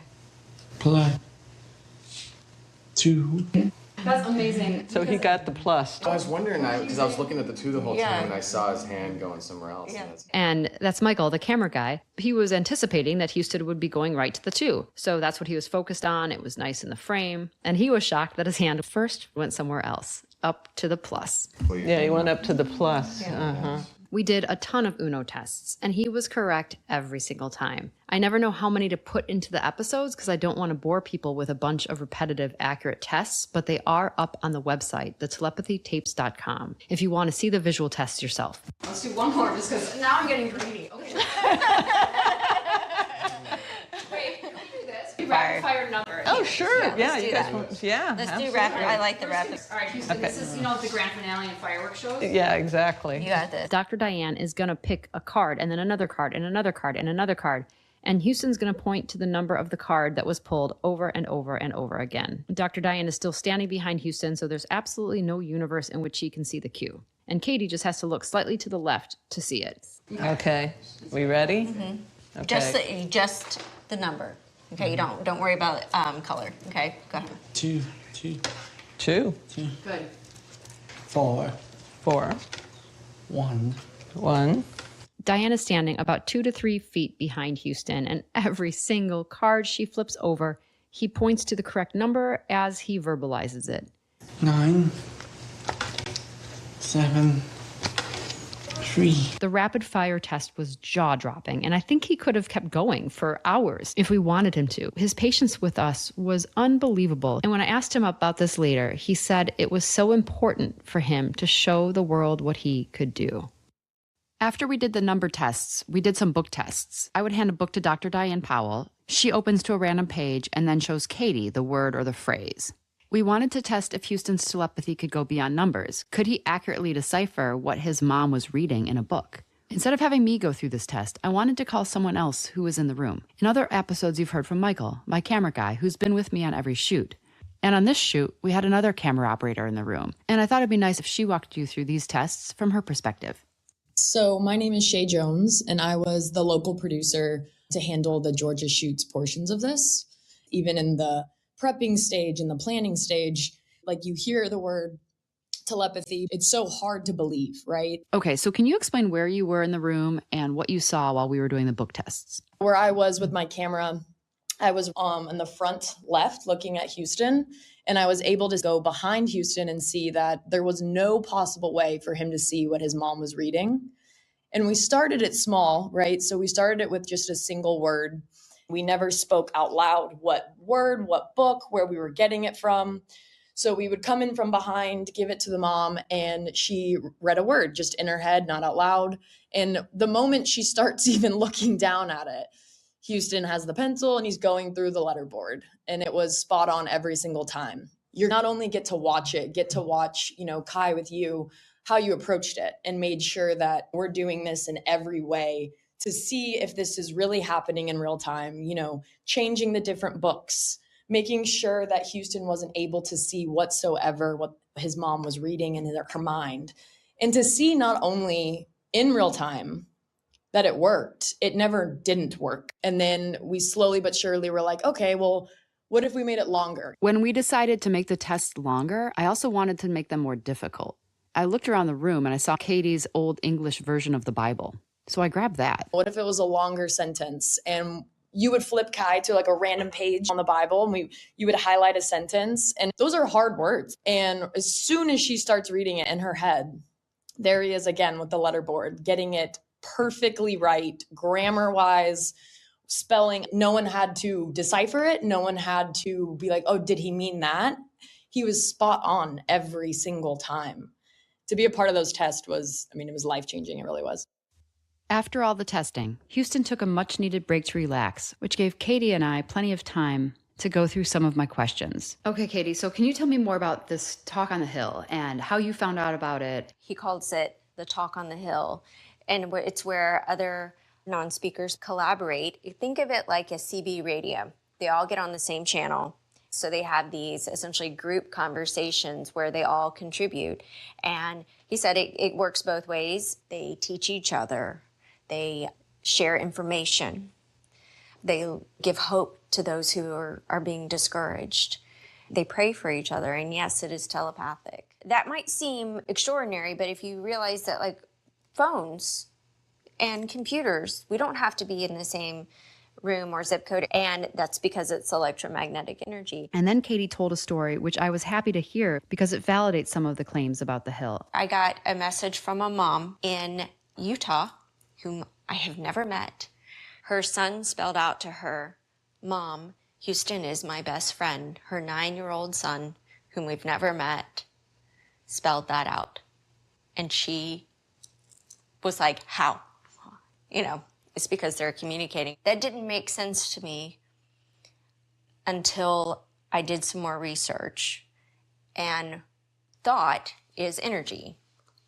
S11: +2.
S1: That's amazing.
S4: So he got the plus.
S13: I was wondering, because I was looking at the 2 the whole time, and I saw his hand going somewhere else.
S3: Yeah.
S1: And that's Michael, the camera guy. He was anticipating that Houston would be going right to the 2. So that's what he was focused on. It was nice in the frame. And he was shocked that his hand first went somewhere else, up to the plus.
S4: Yeah, he went up to the plus.
S1: Yeah. We did a ton of Uno tests, and he was correct every single time. I never know how many to put into the episodes because I don't want to bore people with a bunch of repetitive, accurate tests, but they are up on the website, thetelepathytapes.com, if you want to see the visual tests yourself. Let's do one more just because now I'm getting greedy. Okay. Wait, can we do this? Rapid fire number.
S4: Oh, sure. Yeah,
S3: let's
S4: you
S3: do
S4: guys
S3: that.
S4: want, yeah.
S3: Let's
S4: absolutely.
S3: do rapid. I like the rapid.
S1: All right, Houston,
S4: Okay.
S1: this is, the grand finale and fireworks shows.
S4: Yeah, exactly.
S3: You got this.
S1: Dr. Diane is going to pick a card and then another card and another card and another card. And Houston's going to point to the number of the card that was pulled over and over and over again. Dr. Diane is still standing behind Houston, so there's absolutely no universe in which he can see the cue. And Katie just has to look slightly to the left to see it.
S4: Okay. We ready?
S3: Mm-hmm.
S4: Okay.
S3: Just the number. Okay, you don't worry about color. Okay, go ahead.
S11: 2.
S4: 2.
S1: Good.
S11: 4.
S4: 4.
S11: 1.
S4: 1.
S1: Diane is standing about 2 to 3 feet behind Houston, and every single card she flips over, he points to the correct number as he verbalizes it.
S11: 9. 7. 3.
S1: The rapid fire test was jaw-dropping, and I think he could have kept going for hours if we wanted him to. His patience with us was unbelievable, and when I asked him about this later, he said it was so important for him to show the world what he could do. After we did the number tests, we did some book tests. I would hand a book to Dr. Diane Powell. She opens to a random page and then shows Katie the word or the phrase. We wanted to test if Houston's telepathy could go beyond numbers. Could he accurately decipher what his mom was reading in a book? Instead of having me go through this test, I wanted to call someone else who was in the room. In other episodes, you've heard from Michael, my camera guy, who's been with me on every shoot. And on this shoot, we had another camera operator in the room. And I thought it'd be nice if she walked you through these tests from her perspective.
S10: So my name is Shay Jones, and I was the local producer to handle the Georgia shoots portions of this. Even in the prepping stage and the planning stage, like you hear the word telepathy, it's so hard to believe, right?
S1: Okay, so can you explain where you were in the room and what you saw while we were doing the book tests?
S10: Where I was with my camera, I was in the front left looking at Houston, and I was able to go behind Houston and see that there was no possible way for him to see what his mom was reading. And we started it small, right? So we started it with just a single word. We never spoke out loud what word, what book, where we were getting it from. So we would come in from behind, give it to the mom, and she read a word just in her head, not out loud. And the moment she starts even looking down at it, Houston has the pencil and he's going through the letterboard, and it was spot on every single time. You not only get to watch, Kai with you, how you approached it and made sure that we're doing this in every way to see if this is really happening in real time, changing the different books, making sure that Houston wasn't able to see whatsoever what his mom was reading in her mind. And to see not only in real time that it worked, it never didn't work. And then we slowly but surely were like, okay, well, what if we made it longer?
S1: When we decided to make the tests longer, I also wanted to make them more difficult. I looked around the room and I saw Katie's old English version of the Bible. So I grabbed that.
S10: What if it was a longer sentence and you would flip Kai to like a random page on the Bible and you would highlight a sentence, and those are hard words. And as soon as she starts reading it in her head, there he is again with the letterboard, getting it perfectly right, grammar-wise, spelling. No one had to decipher it. No one had to be like, oh, did he mean that? He was spot on every single time. To be a part of those tests was, it was life-changing. It really was.
S1: After all the testing, Houston took a much-needed break to relax, which gave Katie and I plenty of time to go through some of my questions. Okay, Katie, so can you tell me more about this talk on the Hill and how you found out about it?
S3: He calls it the Talk on the Hill, and it's where other non-speakers collaborate. Think of it like a CB radio. They all get on the same channel. So they have these essentially group conversations where they all contribute. And he said it works both ways. They teach each other. They share information. They give hope to those who are being discouraged. They pray for each other. And yes, it is telepathic. That might seem extraordinary, but if you realize that like phones and computers, we don't have to be in the same room or zip code, and that's because it's electromagnetic energy.
S1: And then Katie told a story which I was happy to hear because it validates some of the claims about the Hill.
S3: I got a message from a mom in Utah whom I have never met. Her son spelled out to her, "Mom, Houston is my best friend." Her 9-year-old son, whom we've never met, spelled that out. And she was like, how? It's because they're communicating. That didn't make sense to me until I did some more research. And thought is energy.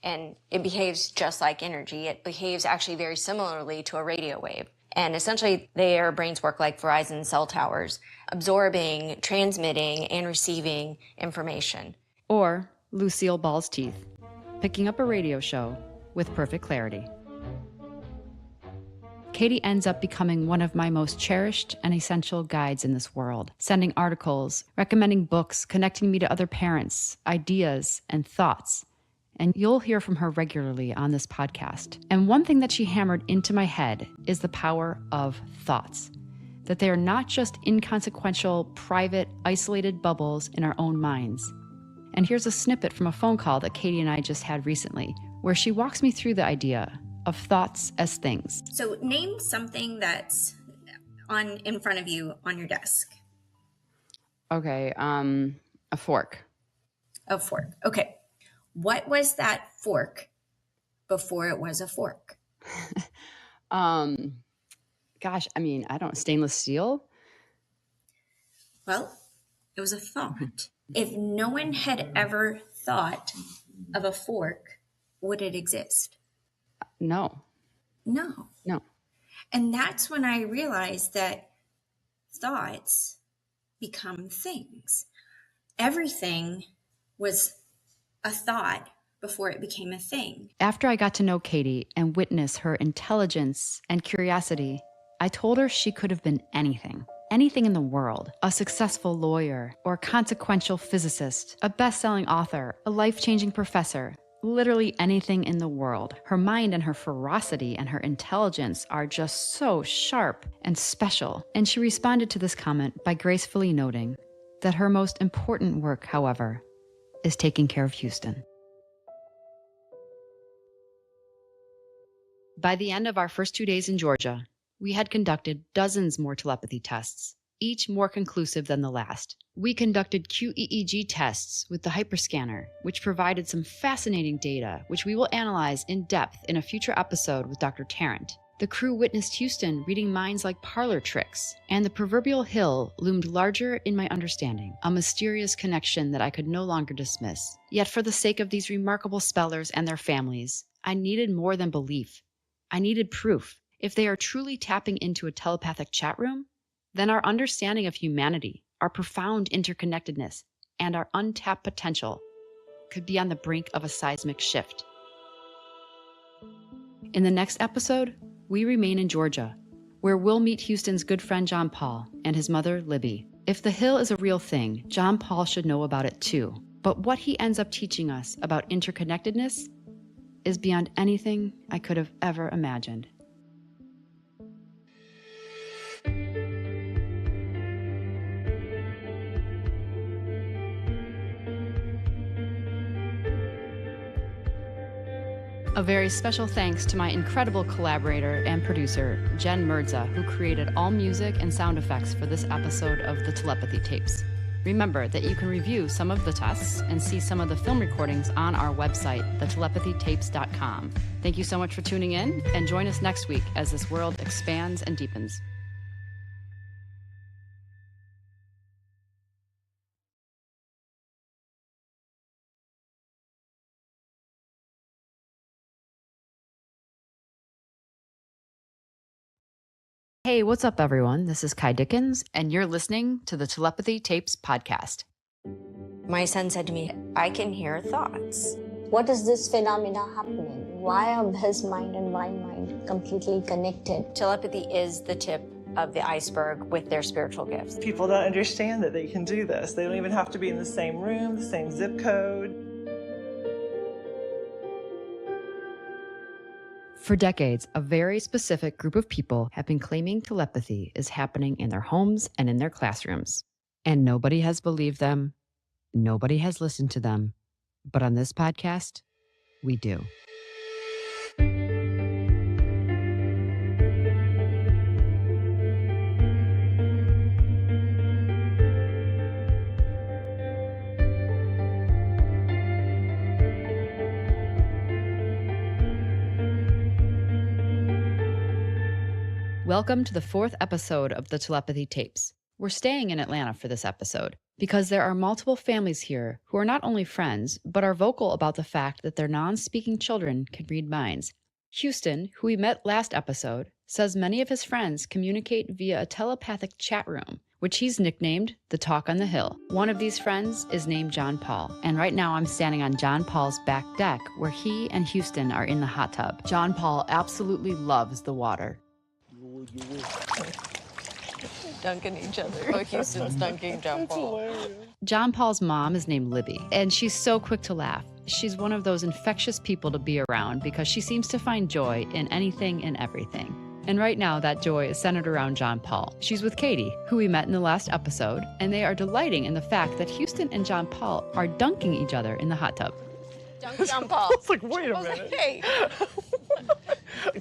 S3: And it behaves just like energy. It behaves actually very similarly to a radio wave. And essentially, their brains work like Verizon cell towers, absorbing, transmitting, and receiving information.
S1: Or Lucille Ball's teeth, picking up a radio show with perfect clarity. Katie ends up becoming one of my most cherished and essential guides in this world, sending articles, recommending books, connecting me to other parents, ideas, and thoughts. And you'll hear from her regularly on this podcast. And one thing that she hammered into my head is the power of thoughts, that they are not just inconsequential, private, isolated bubbles in our own minds. And here's a snippet from a phone call that Katie and I just had recently, where she walks me through the idea of thoughts as things.
S14: So name something that's in front of you on your desk.
S12: Okay, a fork.
S14: A fork. Okay. What was that fork before it was a fork?
S12: Gosh, I mean, I don't, stainless steel?
S14: Well, it was a thought. If no one had ever thought of a fork, would it exist?
S12: No.
S14: No.
S12: No.
S14: And that's when I realized that thoughts become things. Everything was a thought before it became a thing.
S1: After I got to know Katie and witness her intelligence and curiosity, I told her she could have been anything. Anything in the world. A successful lawyer, or a consequential physicist, a best-selling author, a life-changing professor. Literally anything in the world. Her mind and her ferocity and her intelligence are just so sharp and special. And she responded to this comment by gracefully noting that her most important work, however, is taking care of Houston. By the end of our first 2 days in Georgia, we had conducted dozens more telepathy tests, each more conclusive than the last. We conducted QEEG tests with the hyperscanner, which provided some fascinating data, which we will analyze in depth in a future episode with Dr. Tarrant. The crew witnessed Houston reading minds like parlor tricks, and the proverbial hill loomed larger in my understanding, a mysterious connection that I could no longer dismiss. Yet for the sake of these remarkable spellers and their families, I needed more than belief. I needed proof. If they are truly tapping into a telepathic chat room, then our understanding of humanity, our profound interconnectedness, and our untapped potential could be on the brink of a seismic shift. In the next episode, we remain in Georgia, where we'll meet Houston's good friend John Paul and his mother Libby. If the hill is a real thing, John Paul should know about it too. But what he ends up teaching us about interconnectedness is beyond anything I could have ever imagined. A very special thanks to my incredible collaborator and producer, Jen Mirza, who created all music and sound effects for this episode of the Telepathy Tapes. Remember that you can review some of the tests and see some of the film recordings on our website, thetelepathytapes.com. Thank you so much for tuning in, and join us next week as this world expands and deepens. Hey, what's up, everyone? This is Kai Dickens, and you're listening to the Telepathy Tapes podcast.
S3: My son said to me, I can hear thoughts.
S2: What is this phenomena happening? Why are his mind and my mind completely connected?
S3: Telepathy is the tip of the iceberg with their spiritual gifts.
S16: People don't understand that they can do this. They don't even have to be in the same room, the same zip code.
S1: For decades, a very specific group of people have been claiming telepathy is happening in their homes and in their classrooms. And nobody has believed them. Nobody has listened to them. But on this podcast, we do. Welcome to the 4th episode of the Telepathy Tapes. We're staying in Atlanta for this episode because there are multiple families here who are not only friends, but are vocal about the fact that their non-speaking children can read minds. Houston, who we met last episode, says many of his friends communicate via a telepathic chat room, which he's nicknamed the Talk on the Hill. One of these friends is named John Paul, and right now I'm standing on John Paul's back deck where he and Houston are in the hot tub. John Paul absolutely loves the water.
S3: Dunking each other. Oh, Houston's dunking John Paul.
S1: John Paul's mom is named Libby, and she's so quick to laugh. She's one of those infectious people to be around because she seems to find joy in anything and everything. And right now, that joy is centered around John Paul. She's with Katie, who we met in the last episode, and they are delighting in the fact that Houston and John Paul are dunking each other in the hot tub.
S3: Dunk John Paul.
S16: I was like, wait a minute.
S3: Like, hey.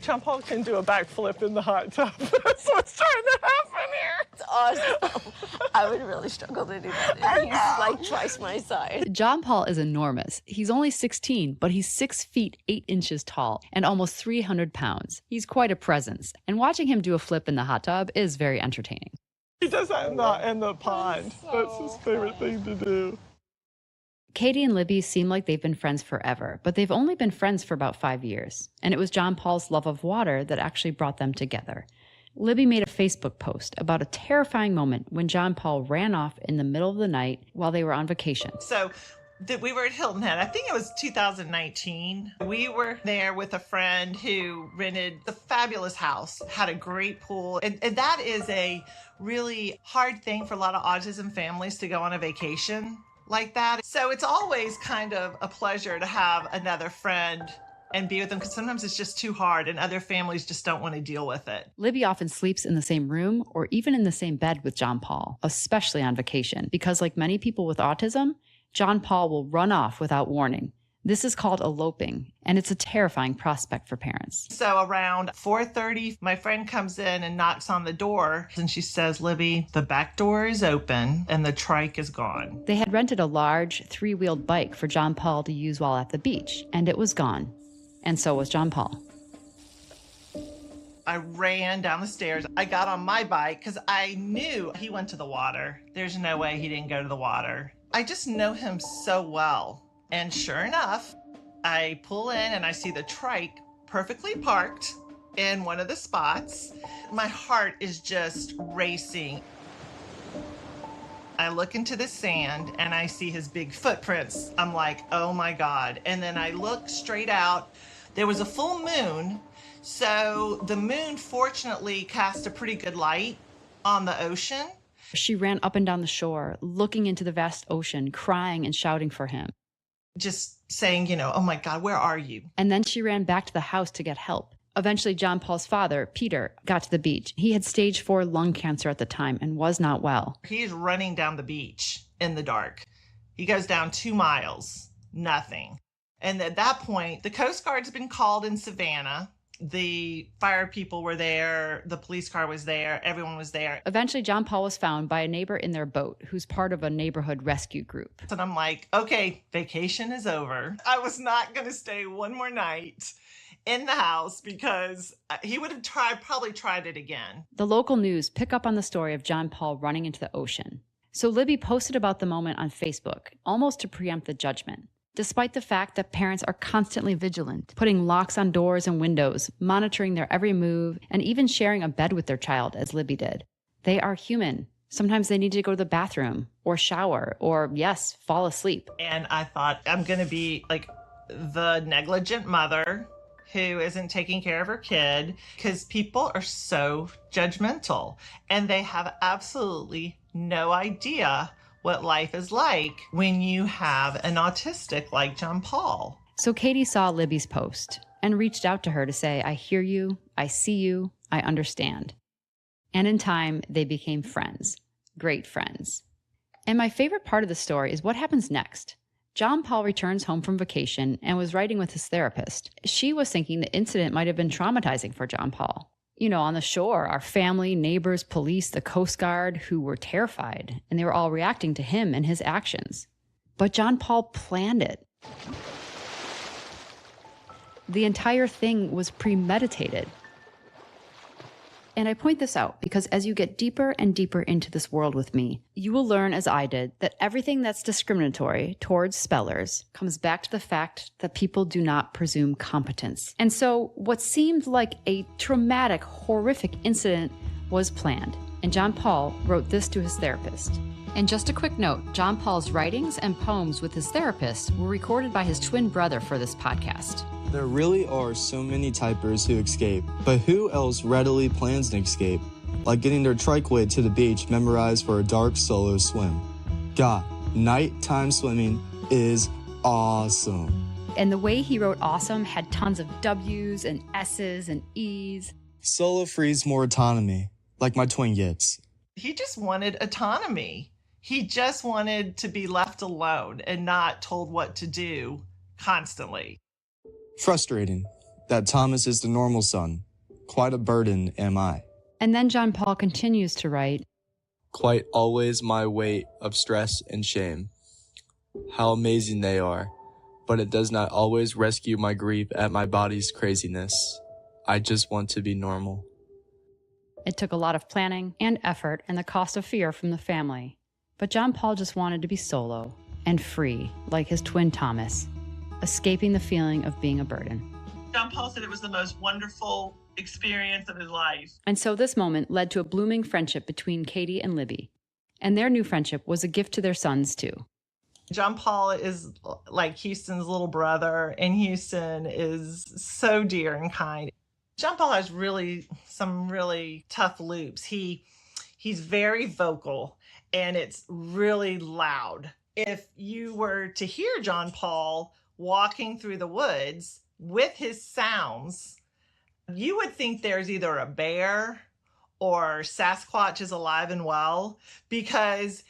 S16: John Paul can do a backflip in the hot tub. That's what's trying to happen here.
S3: It's awesome. I would really struggle to do that. He's like twice my size.
S1: John Paul is enormous. He's only 16, but he's 6 feet 8 inches tall and almost 300 pounds. He's quite a presence, and watching him do a flip in the hot tub is very entertaining.
S16: He does that in the pond. That's his favorite thing to do.
S1: Katie and Libby seem like they've been friends forever, but they've only been friends for about 5 years, and it was John Paul's love of water that actually brought them together. Libby made a Facebook post about a terrifying moment when John Paul ran off in the middle of the night while they were on vacation.
S16: So we were at Hilton Head. I think it was 2019. We were there with a friend who rented the fabulous house, had a great pool. And that is a really hard thing for a lot of autism families to go on a vacation like that. So it's always kind of a pleasure to have another friend and be with them, because sometimes it's just too hard and other families just don't want to deal with it.
S1: Libby often sleeps in the same room or even in the same bed with John Paul, especially on vacation, because like many people with autism, John Paul will run off without warning. This is called eloping, and it's a terrifying prospect for parents.
S16: So around 4:30, my friend comes in and knocks on the door, and she says, Libby, the back door is open and the trike is gone.
S1: They had rented a large 3-wheeled bike for John Paul to use while at the beach, and it was gone. And so was John Paul.
S16: I ran down the stairs. I got on my bike because I knew he went to the water. There's no way he didn't go to the water. I just know him so well. And sure enough, I pull in and I see the trike perfectly parked in one of the spots. My heart is just racing. I look into the sand and I see his big footprints. I'm like, oh my God. And then I look straight out. There was a full moon. So the moon fortunately cast a pretty good light on the ocean.
S1: She ran up and down the shore, looking into the vast ocean, crying and shouting for him.
S16: Just saying, oh my God, where are you?
S1: And then she ran back to the house to get help. Eventually, John Paul's father, Peter, got to the beach. He had stage 4 lung cancer at the time and was not well.
S16: He's running down the beach in the dark. He goes down 2 miles, nothing. And at that point, the Coast Guard's been called in Savannah. The fire people were there. The police car was there. Everyone was there.
S1: Eventually, John Paul was found by a neighbor in their boat who's part of a neighborhood rescue group.
S16: And I'm like, okay, vacation is over. I was not going to stay one more night in the house because he would have probably tried it again.
S1: The local news pick up on the story of John Paul running into the ocean. So Libby posted about the moment on Facebook, almost to preempt the judgment. Despite the fact that parents are constantly vigilant, putting locks on doors and windows, monitoring their every move, and even sharing a bed with their child, as Libby did. They are human. Sometimes they need to go to the bathroom, or shower, or, yes, fall asleep.
S16: And I thought, I'm going to be like the negligent mother who isn't taking care of her kid, because people are so judgmental, and they have absolutely no idea what life is like when you have an autistic like John Paul.
S1: So Katie saw Libby's post and reached out to her to say, I hear you, I see you, I understand. And in time, they became friends, great friends. And my favorite part of the story is what happens next. John Paul returns home from vacation and was writing with his therapist. She was thinking the incident might have been traumatizing for John Paul. On the shore, our family, neighbors, police, the Coast Guard, who were terrified, and they were all reacting to him and his actions. But John Paul planned it. The entire thing was premeditated. And I point this out because as you get deeper and deeper into this world with me, you will learn, as I did, that everything that's discriminatory towards spellers comes back to the fact that people do not presume competence. And so what seemed like a traumatic, horrific incident was planned. And John Paul wrote this to his therapist. And just a quick note, John Paul's writings and poems with his therapist were recorded by his twin brother for this podcast.
S17: There really are so many typers who escape, but who else readily plans an escape? Like getting their trikeway to the beach memorized for a dark solo swim. God, nighttime swimming is awesome.
S1: And the way he wrote awesome had tons of W's and S's and E's.
S17: Solo frees more autonomy, like my twin gets.
S16: He just wanted autonomy. He just wanted to be left alone and not told what to do constantly.
S17: Frustrating that Thomas is the normal son. Quite a burden am I.
S1: And then John Paul continues to write,
S17: Quite always my weight of stress and shame. How amazing they are, but it does not always rescue my grief at my body's craziness. I just want to be normal.
S1: It took a lot of planning and effort and the cost of fear from the family. But John Paul just wanted to be solo and free, like his twin Thomas, escaping the feeling of being a burden.
S16: John Paul said it was the most wonderful experience of his life.
S1: And so this moment led to a blooming friendship between Katie and Libby. And their new friendship was a gift to their sons, too.
S16: John Paul is like Houston's little brother, and Houston is so dear and kind. John Paul has some really tough loops. He's very vocal, and it's really loud. If you were to hear John Paul walking through the woods with his sounds, you would think there's either a bear or Sasquatch is alive and well, because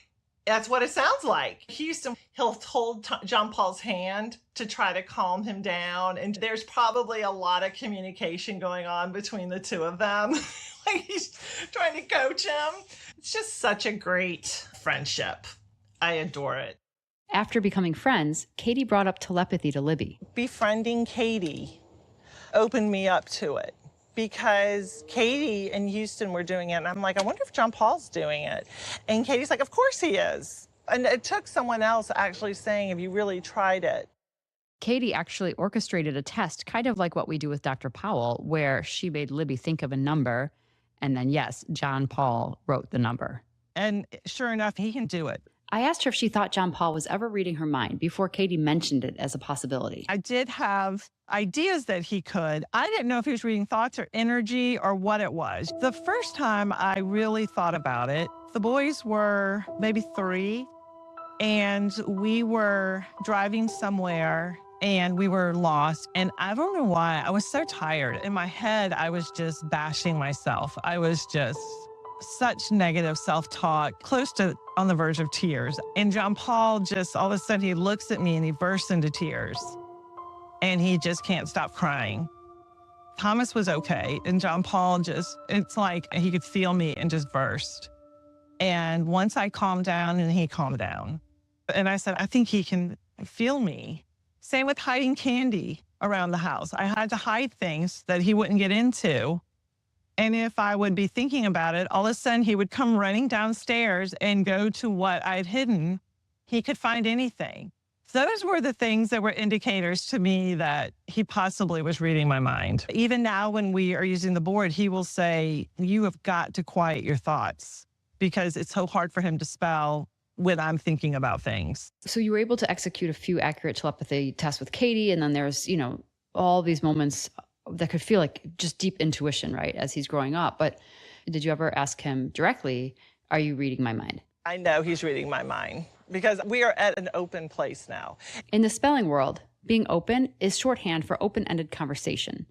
S16: that's what it sounds like. Houston, he'll hold John Paul's hand to try to calm him down. And there's probably a lot of communication going on between the two of them. Like he's trying to coach him. It's just such a great friendship. I adore it.
S1: After becoming friends, Katie brought up telepathy to Libby.
S16: Befriending Katie opened me up to it, because Katie and Houston were doing it. And I'm like, I wonder if John Paul's doing it. And Katie's like, of course he is. And it took someone else actually saying, have you really tried it?
S1: Katie actually orchestrated a test, kind of like what we do with Dr. Powell, where she made Libby think of a number. And then, yes, John Paul wrote the number.
S16: And sure enough, he can do it.
S1: I asked her if she thought John Paul was ever reading her mind before Katie mentioned it as a possibility.
S16: I did have ideas that he could. I didn't know if he was reading thoughts or energy or what it was. The first time I really thought about it, the boys were maybe 3, and we were driving somewhere and we were lost. And I don't know why, I was so tired. In my head, I was just bashing myself. I was just such negative self-talk, close to on the verge of tears. And John Paul just, all of a sudden, he looks at me and he bursts into tears. And he just can't stop crying. Thomas was okay. And John Paul just, it's like he could feel me and just burst. And once I calmed down, and he calmed down. And I said, I think he can feel me. Same with hiding candy around the house. I had to hide things that he wouldn't get into. And if I would be thinking about it, all of a sudden he would come running downstairs and go to what I'd hidden. He could find anything. Those were the things that were indicators to me that he possibly was reading my mind. Even now when we are using the board, he will say, you have got to quiet your thoughts, because it's so hard for him to spell when I'm thinking about things.
S1: So you were able to execute a few accurate telepathy tests with Katie, and then there's, all these moments that could feel like just deep intuition, right, as he's growing up. But did you ever ask him directly, are you reading my mind?
S16: I know he's reading my mind, because we are at an open place now.
S1: In the spelling world, being open is shorthand for open-ended conversation.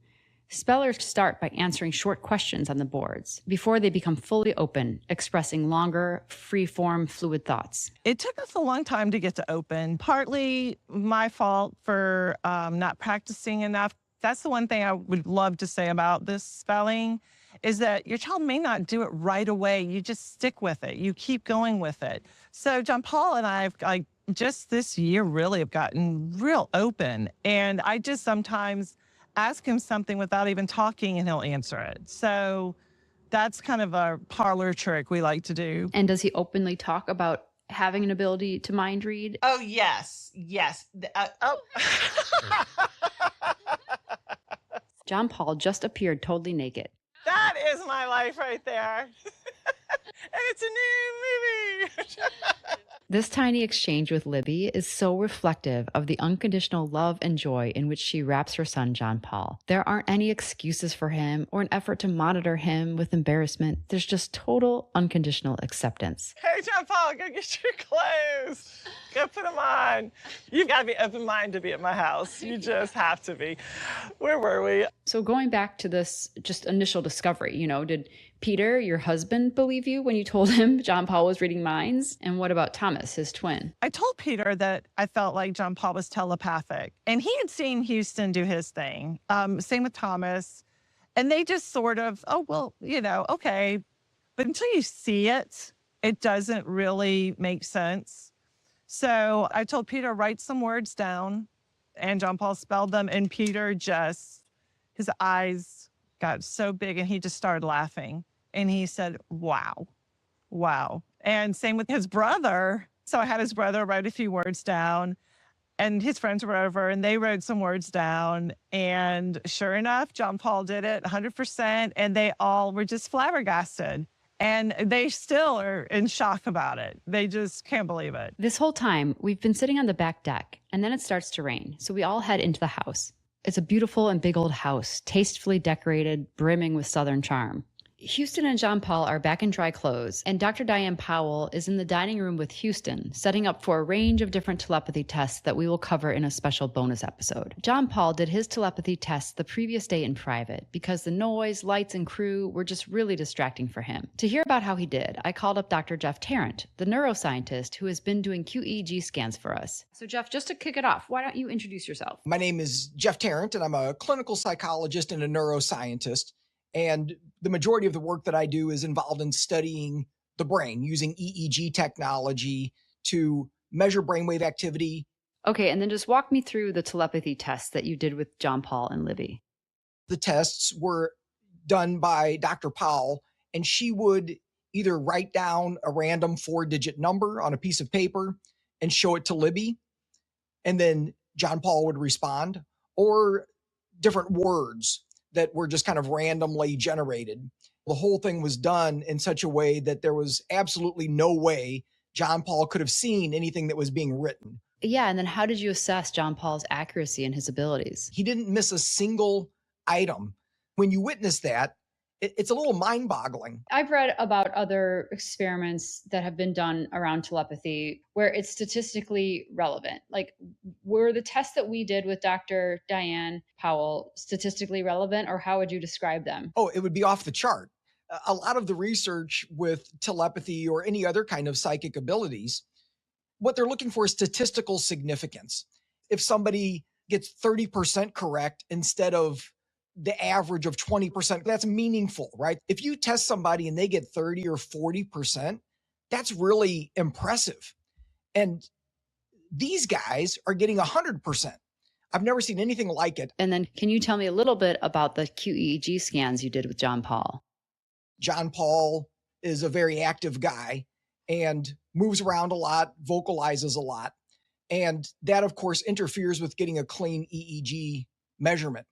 S1: Spellers start by answering short questions on the boards before they become fully open, expressing longer, free-form, fluid thoughts.
S16: It took us a long time to get to open, partly my fault for not practicing enough. That's the one thing I would love to say about this spelling, is that your child may not do it right away. You just stick with it. You keep going with it. So John Paul and I have just this year really have gotten real open. And I just sometimes ask him something without even talking and he'll answer it. So that's kind of a parlor trick we like to do.
S1: And does he openly talk about having an ability to mind read?
S16: Oh, yes. Yes.
S1: John Paul just appeared totally naked.
S16: That is my life right there. And it's a new movie.
S1: This tiny exchange with Libby is so reflective of the unconditional love and joy in which she wraps her son, John Paul. There aren't any excuses for him or an effort to monitor him with embarrassment. There's just total unconditional acceptance.
S16: Hey, John Paul, go get your clothes. Go put them on. You've got to be open-minded to be at my house. You just have to be. Where were we?
S1: So going back to this just initial discovery, did Peter, your husband, believe you when you told him John Paul was reading minds? And what about Thomas, his twin?
S16: I told Peter that I felt like John Paul was telepathic, and he had seen Houston do his thing. Same with Thomas. And they just sort of, oh, well, okay. But until you see it, it doesn't really make sense. So I told Peter, write some words down, and John Paul spelled them, and Peter his eyes got so big, and he just started laughing. And he said, wow. And same with his brother. So I had his brother write a few words down, and his friends were over, and they wrote some words down. And sure enough, John Paul did it 100%, and they all were just flabbergasted. And they still are in shock about it. They just can't believe it.
S1: This whole time, we've been sitting on the back deck, and then it starts to rain. So we all head into the house. It's a beautiful and big old house, tastefully decorated, brimming with Southern charm. Houston and John Paul are back in dry clothes, and Dr. Diane Powell is in the dining room with Houston, setting up for a range of different telepathy tests that we will cover in a special bonus episode. John Paul did his telepathy tests the previous day in private because the noise, lights, and crew were just really distracting for him. To hear about how he did, I called up Dr. Jeff Tarrant, the neuroscientist who has been doing QEEG scans for us. So Jeff, just to kick it off, why don't you introduce yourself?
S15: My name is Jeff Tarrant, and I'm a clinical psychologist and a neuroscientist. And the majority of the work that I do is involved in studying the brain using EEG technology to measure brainwave activity.
S1: Okay, and then just walk me through the telepathy tests that you did with John Paul and Libby.
S15: The tests were done by Dr. Powell, and she would either write down a random 4-digit number on a piece of paper and show it to Libby, and then John Paul would respond, or different words that were just kind of randomly generated. The whole thing was done in such a way that there was absolutely no way John Paul could have seen anything that was being written.
S1: Yeah, and then how did you assess John Paul's accuracy and his abilities?
S15: He didn't miss a single item. When you witness that, it's a little mind-boggling.
S1: I've read about other experiments that have been done around telepathy where it's statistically relevant. Like, were the tests that we did with Dr. Diane Powell statistically relevant, or how would you describe them?
S15: Oh, it would be off the chart. A lot of the research with telepathy or any other kind of psychic abilities, what they're looking for is statistical significance. If somebody gets 30% correct instead of the average of 20%, that's meaningful, right? If you test somebody and they get 30 or 40%, that's really impressive. And these guys are getting 100%. I've never seen anything like it.
S1: And then can you tell me a little bit about the QEEG scans you did with John Paul?
S15: John Paul is a very active guy and moves around a lot, vocalizes a lot. And that, of course, interferes with getting a clean EEG measurement.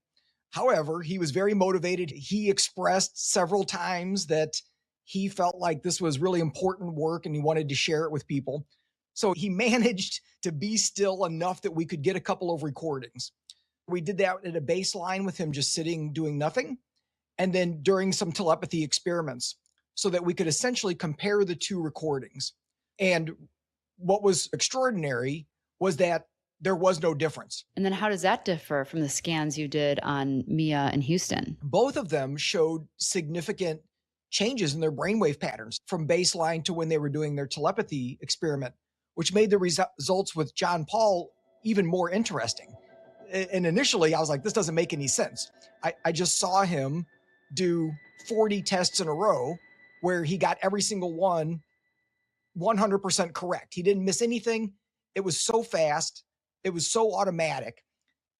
S15: However, he was very motivated. He expressed several times that he felt like this was really important work and he wanted to share it with people. So he managed to be still enough that we could get a couple of recordings. We did that at a baseline with him just sitting, doing nothing, and then during some telepathy experiments so that we could essentially compare the two recordings. And what was extraordinary was that there was no difference.
S1: And then how does that differ from the scans you did on Mia and Houston?
S15: Both of them showed significant changes in their brainwave patterns from baseline to when they were doing their telepathy experiment, which made the results with John Paul even more interesting. And initially I was like, this doesn't make any sense. I just saw him do 40 tests in a row where he got every single one 100% correct. He didn't miss anything. It was so fast. It was so automatic.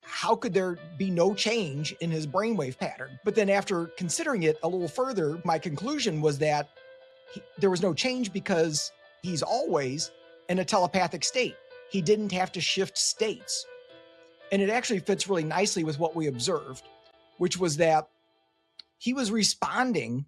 S15: How could there be no change in his brainwave pattern? But then after considering it a little further, my conclusion was that there was no change because he's always in a telepathic state. He didn't have to shift states. And it actually fits really nicely with what we observed, which was that he was responding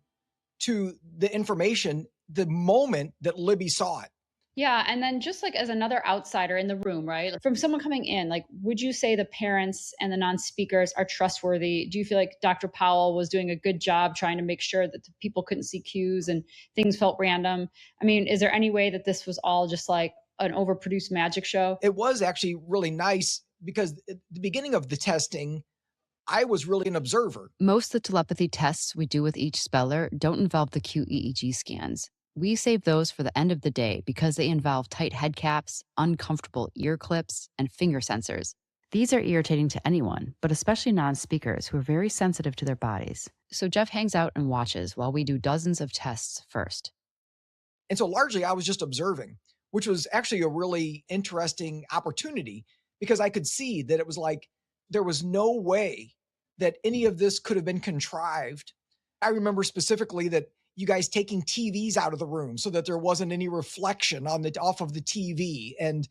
S15: to the information the moment that Libby saw it.
S1: Yeah, and then just like as another outsider in the room, right? From someone coming in, like, would you say the parents and the non-speakers are trustworthy? Do you feel like Dr. Powell was doing a good job trying to make sure that the people couldn't see cues and things felt random? I mean, is there any way that this was all just like an overproduced magic show?
S15: It was actually really nice because at the beginning of the testing, I was really an observer.
S1: Most of the telepathy tests we do with each speller don't involve the QEEG scans. We save those for the end of the day because they involve tight head caps, uncomfortable ear clips, and finger sensors. These are irritating to anyone, but especially non-speakers who are very sensitive to their bodies. So Jeff hangs out and watches while we do dozens of tests first.
S15: And so largely I was just observing, which was actually a really interesting opportunity because I could see that it was like there was no way that any of this could have been contrived. I remember specifically that you guys taking TVs out of the room so that there wasn't any reflection off of the TV. And,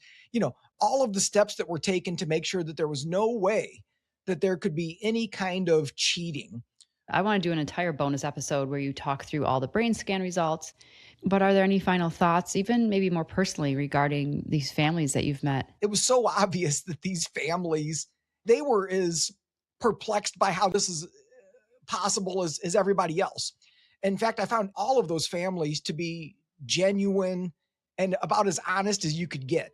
S15: all of the steps that were taken to make sure that there was no way that there could be any kind of cheating.
S1: I want to do an entire bonus episode where you talk through all the brain scan results. But are there any final thoughts, even maybe more personally, regarding these families that you've met?
S15: It was so obvious that these families, they were as perplexed by how this is possible as everybody else. In fact, I found all of those families to be genuine and about as honest as you could get.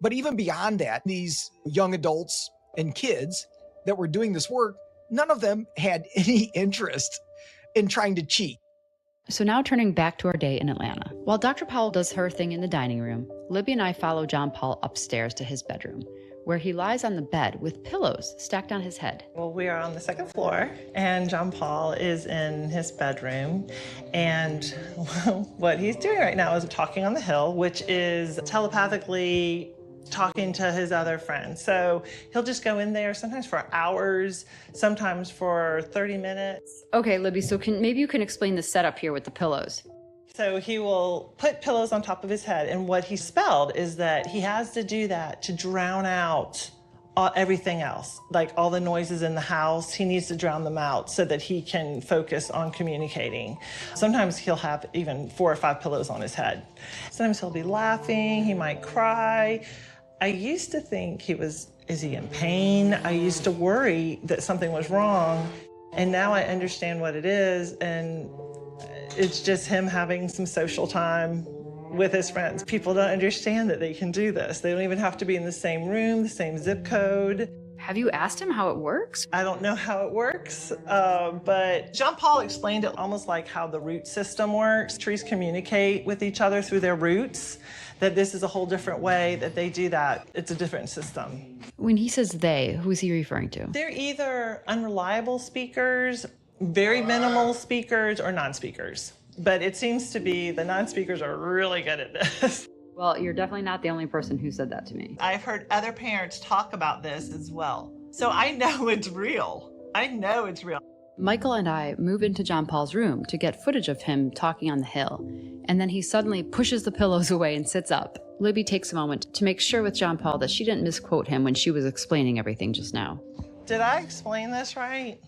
S15: But even beyond that, these young adults and kids that were doing this work, none of them had any interest in trying to cheat.
S1: So now turning back to our day in Atlanta. While Dr. Powell does her thing in the dining room, Libby and I follow John Paul upstairs to his bedroom, where he lies on the bed with pillows stacked on his head.
S16: Well, we are on the second floor, and John Paul is in his bedroom. And what he's doing right now is talking on the hill, which is telepathically talking to his other friends. So he'll just go in there sometimes for hours, sometimes for 30 minutes.
S1: Okay, Libby, so maybe you can explain the setup here with the pillows.
S16: So he will put pillows on top of his head, and what he spelled is that he has to do that to drown out everything else, like all the noises in the house. He needs to drown them out so that he can focus on communicating. Sometimes he'll have even 4 or 5 pillows on his head. Sometimes he'll be laughing, he might cry. I used to think is he in pain? I used to worry that something was wrong. And now I understand what it is, and it's just him having some social time with his friends. People don't understand that they can do this. They don't even have to be in the same room, the same zip code.
S1: Have you asked him how it works?
S16: I don't know how it works, but John Paul explained it almost like how the root system works. Trees communicate with each other through their roots, that this is a whole different way that they do that. It's a different system.
S1: When he says they, who is he referring to?
S16: They're either unreliable speakers, very minimal speakers, or non-speakers. But it seems to be the non-speakers are really good at this.
S1: Well, you're definitely not the only person who said that to me.
S16: I've heard other parents talk about this as well. So I know it's real. I know it's real.
S1: Michael and I move into John Paul's room to get footage of him talking on the hill. And then he suddenly pushes the pillows away and sits up. Libby takes a moment to make sure with John Paul that she didn't misquote him when she was explaining everything just now.
S16: Did I explain this right?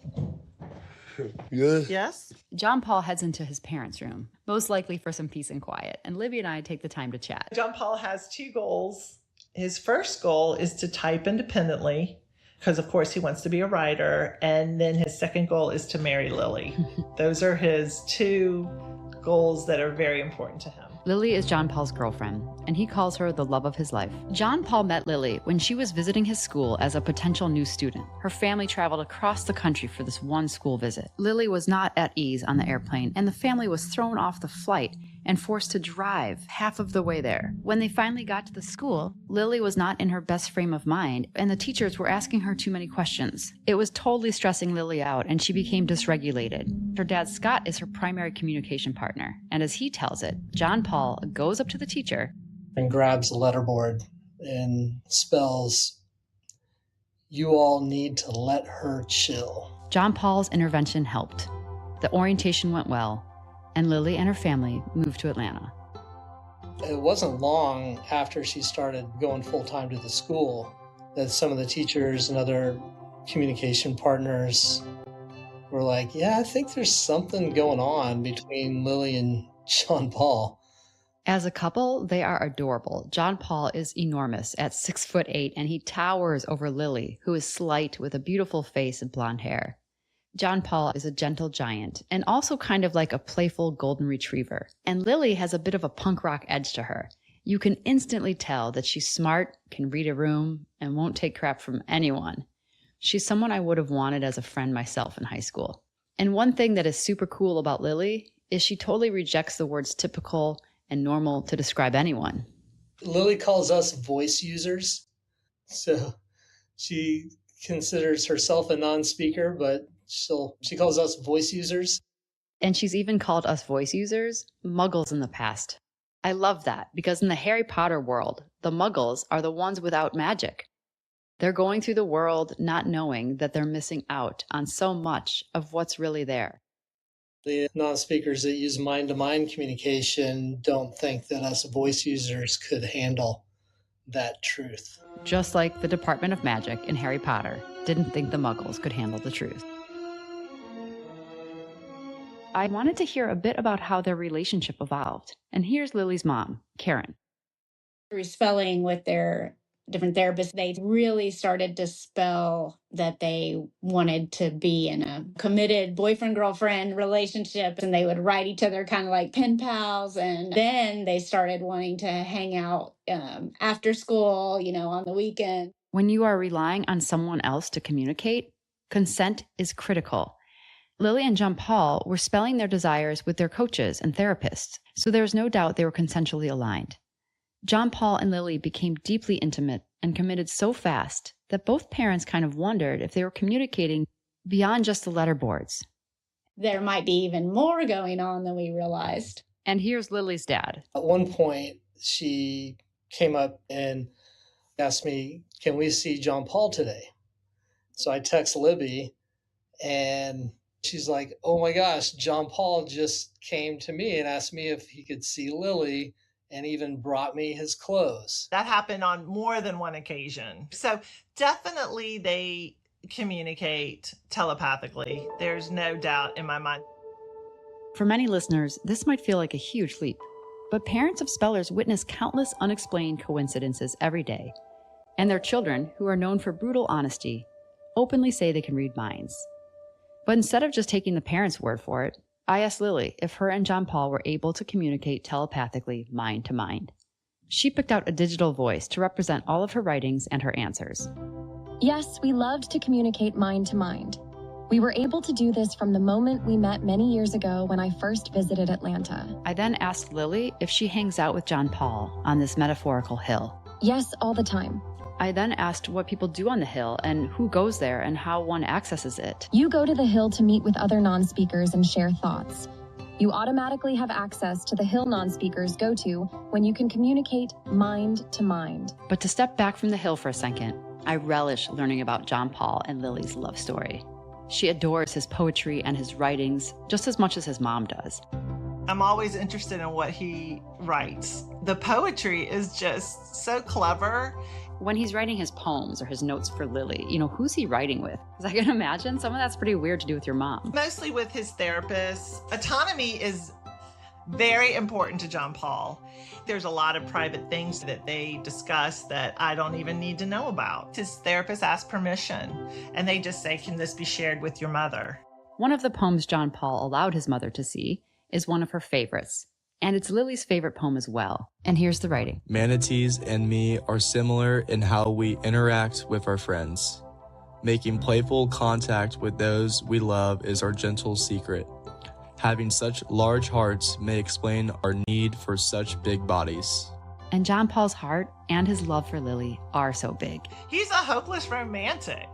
S18: Yes.
S16: Yes?
S1: John Paul heads into his parents' room, most likely for some peace and quiet, and Libby and I take the time to chat.
S16: John Paul has 2 goals. His first goal is to type independently, because of course he wants to be a writer, and then his second goal is to marry Lily. Those are his 2 goals that are very important to him.
S1: Lily is John Paul's girlfriend, and he calls her the love of his life. John Paul met Lily when she was visiting his school as a potential new student. Her family traveled across the country for this one school visit. Lily was not at ease on the airplane, and the family was thrown off the flight and forced to drive half of the way there. When they finally got to the school, Lily was not in her best frame of mind, and the teachers were asking her too many questions. It was totally stressing Lily out, and she became dysregulated. Her dad, Scott, is her primary communication partner, and as he tells it, John Paul goes up to the teacher
S19: and grabs a letterboard and spells, "You all need to let her chill."
S1: John Paul's intervention helped. The orientation went well, and Lily and her family moved to Atlanta.
S19: It wasn't long after she started going full-time to the school that some of the teachers and other communication partners were like, "Yeah, I think there's something going on between Lily and John Paul."
S1: As a couple, they are adorable. John Paul is enormous at 6'8", and he towers over Lily, who is slight with a beautiful face and blonde hair. John Paul is a gentle giant and also kind of like a playful golden retriever. And Lily has a bit of a punk rock edge to her. You can instantly tell that she's smart, can read a room, and won't take crap from anyone. She's someone I would have wanted as a friend myself in high school. And one thing that is super cool about Lily is she totally rejects the words typical and normal to describe anyone.
S19: Lily calls us voice users. So she considers herself a non-speaker, but she calls us voice users.
S1: And she's even called us voice users muggles in the past. I love that because in the Harry Potter world, the muggles are the ones without magic. They're going through the world not knowing that they're missing out on so much of what's really there.
S19: The non-speakers that use mind-to-mind communication don't think that us voice users could handle that truth.
S1: Just like the Department of Magic in Harry Potter didn't think the muggles could handle the truth. I wanted to hear a bit about how their relationship evolved. And here's Lily's mom, Karen.
S20: Through spelling with their different therapists, they really started to spell that they wanted to be in a committed boyfriend-girlfriend relationship, and they would write each other kind of like pen pals. And then they started wanting to hang out after school, on the weekend.
S1: When you are relying on someone else to communicate, consent is critical. Lily and John Paul were spelling their desires with their coaches and therapists, so there was no doubt they were consensually aligned. John Paul and Lily became deeply intimate and committed so fast that both parents kind of wondered if they were communicating beyond just the letterboards.
S20: There might be even more going on than we realized.
S1: And here's Lily's dad.
S19: At one point, she came up and asked me, "Can we see John Paul today?" So I text Libby, and she's like, "Oh my gosh, John Paul just came to me and asked me if he could see Lily, and even brought me his clothes."
S16: That happened on more than one occasion. So definitely they communicate telepathically. There's no doubt in my mind.
S1: For many listeners, this might feel like a huge leap, but parents of spellers witness countless unexplained coincidences every day. And their children, who are known for brutal honesty, openly say they can read minds. But instead of just taking the parents' word for it, I asked Lily if her and John Paul were able to communicate telepathically mind to mind. She picked out a digital voice to represent all of her writings and her answers.
S21: Yes, we loved to communicate mind to mind. We were able to do this from the moment we met many years ago when I first visited Atlanta.
S1: I then asked Lily if she hangs out with John Paul on this metaphorical hill.
S21: Yes, all the time.
S1: I then asked what people do on the hill and who goes there and how one accesses it.
S21: You go to the hill to meet with other non-speakers and share thoughts. You automatically have access to the hill non-speakers go to when you can communicate mind to mind.
S1: But to step back from the hill for a second, I relish learning about John Paul and Lily's love story. She adores his poetry and his writings just as much as his mom does.
S16: I'm always interested in what he writes. The poetry is just so clever.
S1: When he's writing his poems or his notes for Lily, who's he writing with? Because I can imagine some of that's pretty weird to do with your mom.
S16: Mostly with his therapist. Autonomy is very important to John Paul. There's a lot of private things that they discuss that I don't even need to know about. His therapist asks permission, and they just say, "Can this be shared with your mother?"
S1: One of the poems John Paul allowed his mother to see is one of her favorites. And it's Lily's favorite poem as well. And here's the writing.
S17: Manatees and me are similar in how we interact with our friends. Making playful contact with those we love is our gentle secret. Having such large hearts may explain our need for such big bodies.
S1: And John Paul's heart and his love for Lily are so big.
S16: He's a hopeless romantic.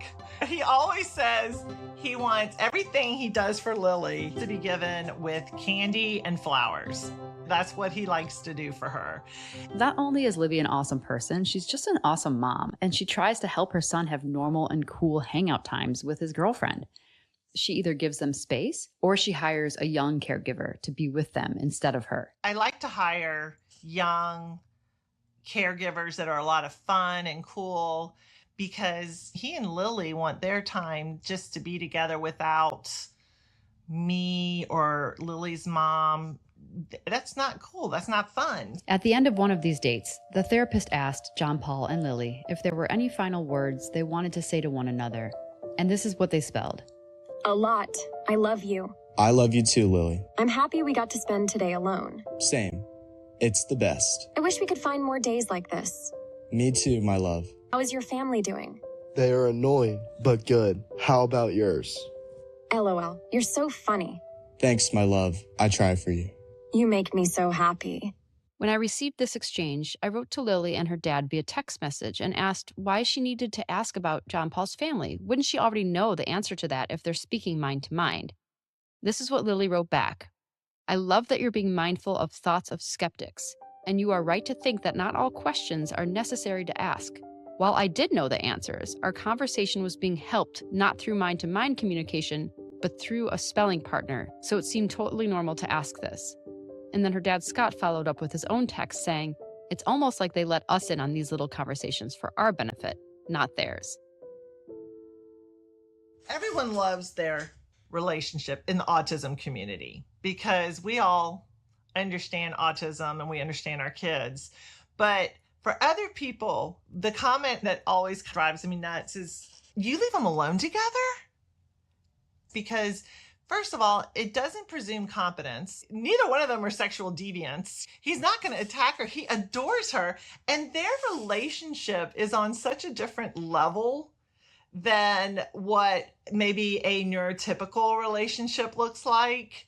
S16: He always says he wants everything he does for Lily to be given with candy and flowers. That's what he likes to do for her.
S1: Not only is Libby an awesome person, she's just an awesome mom, and she tries to help her son have normal and cool hangout times with his girlfriend. She either gives them space or she hires a young caregiver to be with them instead of her.
S16: I like to hire young caregivers that are a lot of fun and cool, because he and Lily want their time just to be together without me or Lily's mom. That's not cool. That's not fun.
S1: At the end of one of these dates, the therapist asked John Paul and Lily if there were any final words they wanted to say to one another. And this is what they spelled.
S21: A lot. I love you.
S17: I love you too, Lily.
S21: I'm happy we got to spend today alone.
S17: Same. It's the best.
S21: I wish we could find more days like this.
S17: Me too, my love.
S21: How is your family doing?
S17: They are annoying, but good. How about yours?
S21: LOL, you're so funny.
S17: Thanks, my love. I try for you.
S21: You make me so happy.
S1: When I received this exchange, I wrote to Lily and her dad via text message and asked why she needed to ask about John Paul's family. Wouldn't she already know the answer to that if they're speaking mind to mind? This is what Lily wrote back. I love that you're being mindful of thoughts of skeptics, and you are right to think that not all questions are necessary to ask. While I did know the answers, our conversation was being helped not through mind-to-mind communication, but through a spelling partner, so it seemed totally normal to ask this. And then her dad Scott followed up with his own text saying, it's almost like they let us in on these little conversations for our benefit, not theirs.
S16: Everyone loves their relationship in the autism community because we all understand autism and we understand our kids. But for other people, the comment that always drives me nuts is, you leave them alone together? Because first of all, it doesn't presume competence. Neither one of them are sexual deviants. He's not going to attack her. He adores her. And their relationship is on such a different level than what maybe a neurotypical relationship looks like.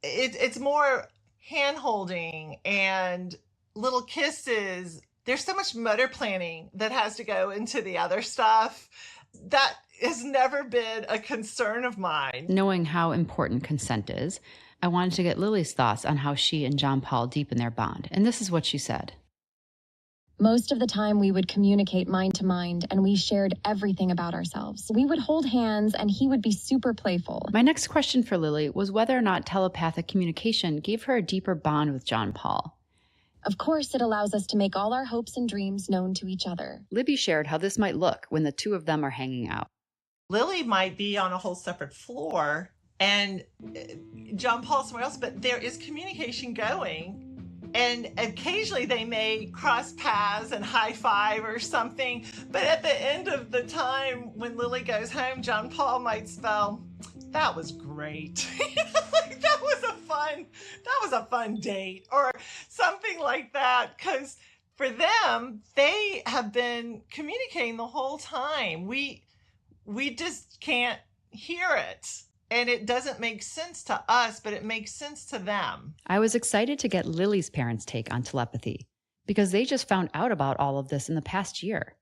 S16: It's more hand-holding and little kisses. There's so much motor planning that has to go into the other stuff. That has never been a concern of mine.
S1: Knowing how important consent is, I wanted to get Lily's thoughts on how she and John Paul deepen their bond. And this is what she said.
S21: Most of the time we would communicate mind to mind and we shared everything about ourselves. We would hold hands and he would be super playful.
S1: My next question for Lily was whether or not telepathic communication gave her a deeper bond with John Paul.
S21: Of course, it allows us to make all our hopes and dreams known to each other.
S1: Libby shared how this might look when the two of them are hanging out.
S16: Lily might be on a whole separate floor and John Paul somewhere else, but there is communication going. And occasionally they may cross paths and high five or something. But at the end of the time, when Lily goes home, John Paul might spell, that was great. Like, that was a fun date or something like that. Because for them, they have been communicating the whole time. We just can't hear it. And it doesn't make sense to us, but it makes sense to them.
S1: I was excited to get Lily's parents' take on telepathy because they just found out about all of this in the past year.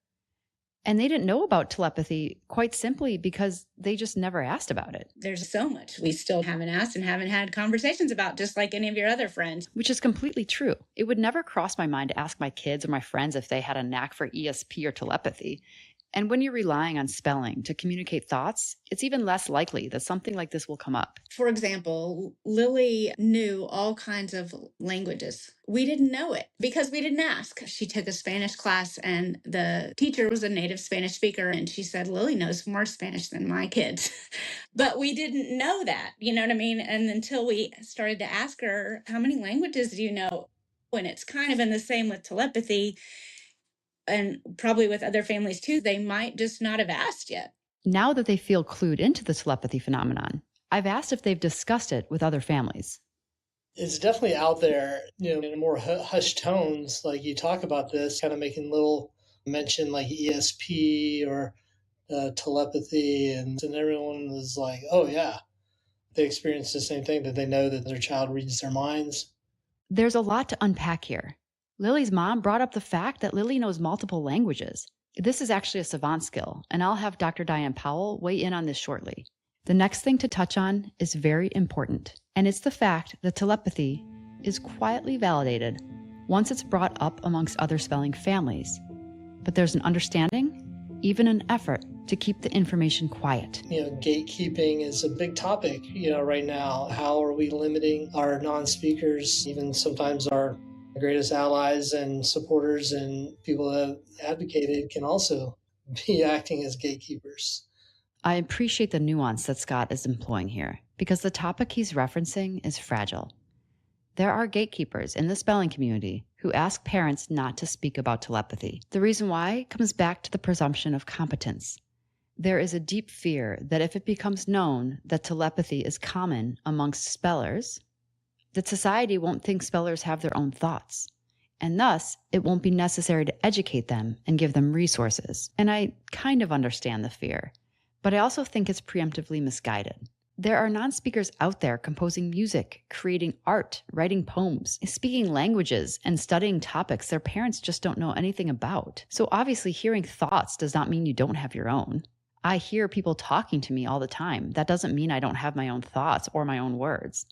S1: And they didn't know about telepathy quite simply because they just never asked about it.
S20: There's so much we still haven't asked and haven't had conversations about, just like any of your other friends.
S1: Which is completely true. It would never cross my mind to ask my kids or my friends if they had a knack for ESP or telepathy. And when you're relying on spelling to communicate thoughts, it's even less likely that something like this will come up.
S20: For example, Lily knew all kinds of languages. We didn't know it because we didn't ask. She took a Spanish class and the teacher was a native Spanish speaker. And she said, Lily knows more Spanish than my kids. But we didn't know that, you know what I mean? And until we started to ask her, how many languages do you know? And it's kind of in the same with telepathy. And probably with other families too, they might just not have asked yet.
S1: Now that they feel clued into the telepathy phenomenon, I've asked if they've discussed it with other families.
S19: It's definitely out there, in more hushed tones. Like you talk about this, kind of making little mention like ESP or telepathy, and everyone was like, oh yeah, they experienced the same thing, that they know that their child reads their minds.
S1: There's a lot to unpack here. Lily's mom brought up the fact that Lily knows multiple languages. This is actually a savant skill, and I'll have Dr. Diane Powell weigh in on this shortly. The next thing to touch on is very important, and it's the fact that telepathy is quietly validated once it's brought up amongst other spelling families. But there's an understanding, even an effort, to keep the information quiet.
S19: Gatekeeping is a big topic, right now. How are we limiting our non-speakers, even sometimes our greatest allies and supporters and people that have advocated can also be acting as gatekeepers.
S1: I appreciate the nuance that Scott is employing here because the topic he's referencing is fragile. There are gatekeepers in the spelling community who ask parents not to speak about telepathy. The reason why comes back to the presumption of competence. There is a deep fear that if it becomes known that telepathy is common amongst spellers, that society won't think spellers have their own thoughts. and thus it won't be necessary to educate them and give them resources. And I kind of understand the fear, but I also think it's preemptively misguided. There are non-speakers out there composing music, creating art, writing poems, speaking languages, and studying topics their parents just don't know anything about. So obviously hearing thoughts does not mean you don't have your own. I hear people talking to me all the time. That doesn't mean I don't have my own thoughts or my own words.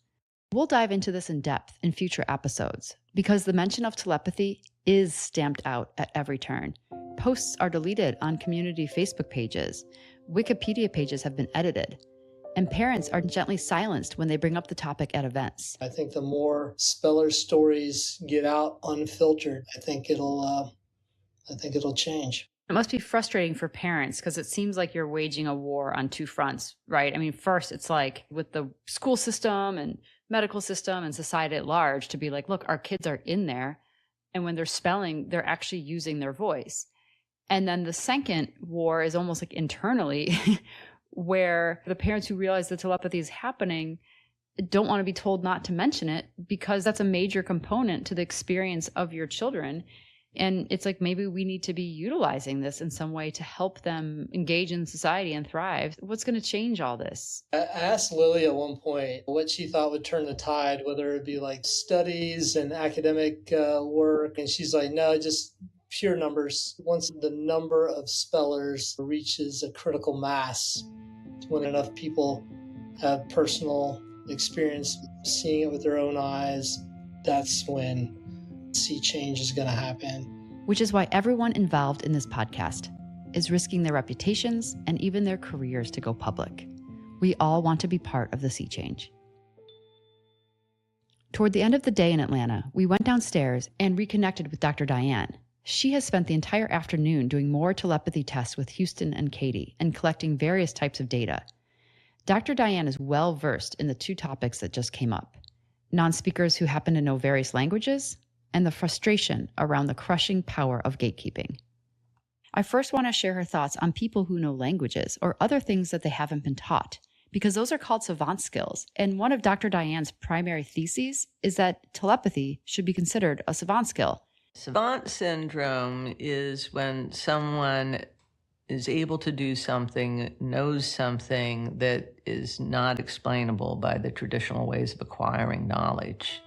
S1: We'll dive into this in depth in future episodes because the mention of telepathy is stamped out at every turn. Posts are deleted on community Facebook pages. Wikipedia pages have been edited. And parents are gently silenced when they bring up the topic at events.
S19: I think the more Speller stories get out unfiltered, I think it'll change.
S1: It must be frustrating for parents because it seems like you're waging a war on two fronts, right? I mean, first it's like with the school system and medical system and society at large to be like, look, our kids are in there. And when they're spelling, they're actually using their voice. And then the second war is almost like internally where the parents who realize the telepathy is happening don't want to be told not to mention it because that's a major component to the experience of your children. And it's like, maybe we need to be utilizing this in some way to help them engage in society and thrive. What's going to change all this?
S19: I asked Lily at one point what she thought would turn the tide, whether it be like studies and academic work. And she's like, no, just pure numbers. Once the number of spellers reaches a critical mass, when enough people have personal experience seeing it with their own eyes, that's when sea change is going to happen.
S1: Which is why everyone involved in this podcast is risking their reputations and even their careers to go public. We all want to be part of the sea change. Toward the end of the day in Atlanta, we went downstairs and reconnected with Dr. Diane. She has spent the entire afternoon doing more telepathy tests with Houston and Katie and collecting various types of data. Dr. Diane is well versed in the two topics that just came up: non-speakers who happen to know various languages and the frustration around the crushing power of gatekeeping. I first want to share her thoughts on people who know languages or other things that they haven't been taught, because those are called savant skills. And one of Dr. Diane's primary theses is that telepathy should be considered a savant skill.
S5: Savant syndrome is when someone is able to do something, knows something that is not explainable by the traditional ways of acquiring knowledge.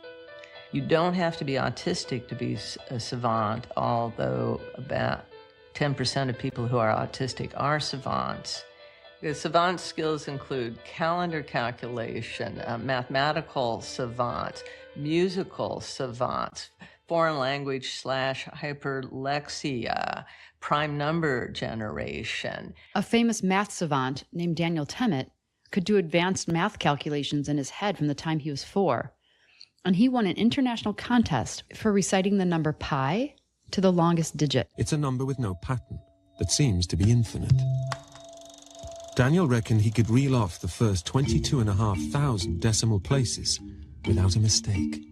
S5: You don't have to be autistic to be a savant, although about 10% of people who are autistic are savants. The savant skills include calendar calculation, mathematical savants, musical savants, foreign language / hyperlexia, prime number generation.
S1: A famous math savant named Daniel Temmet could do advanced math calculations in his head from the time he was 4. And he won an international contest for reciting the number pi to the longest digit.
S6: It's a number with no pattern that seems to be infinite. Daniel reckoned he could reel off the first 22,500 decimal places without a mistake.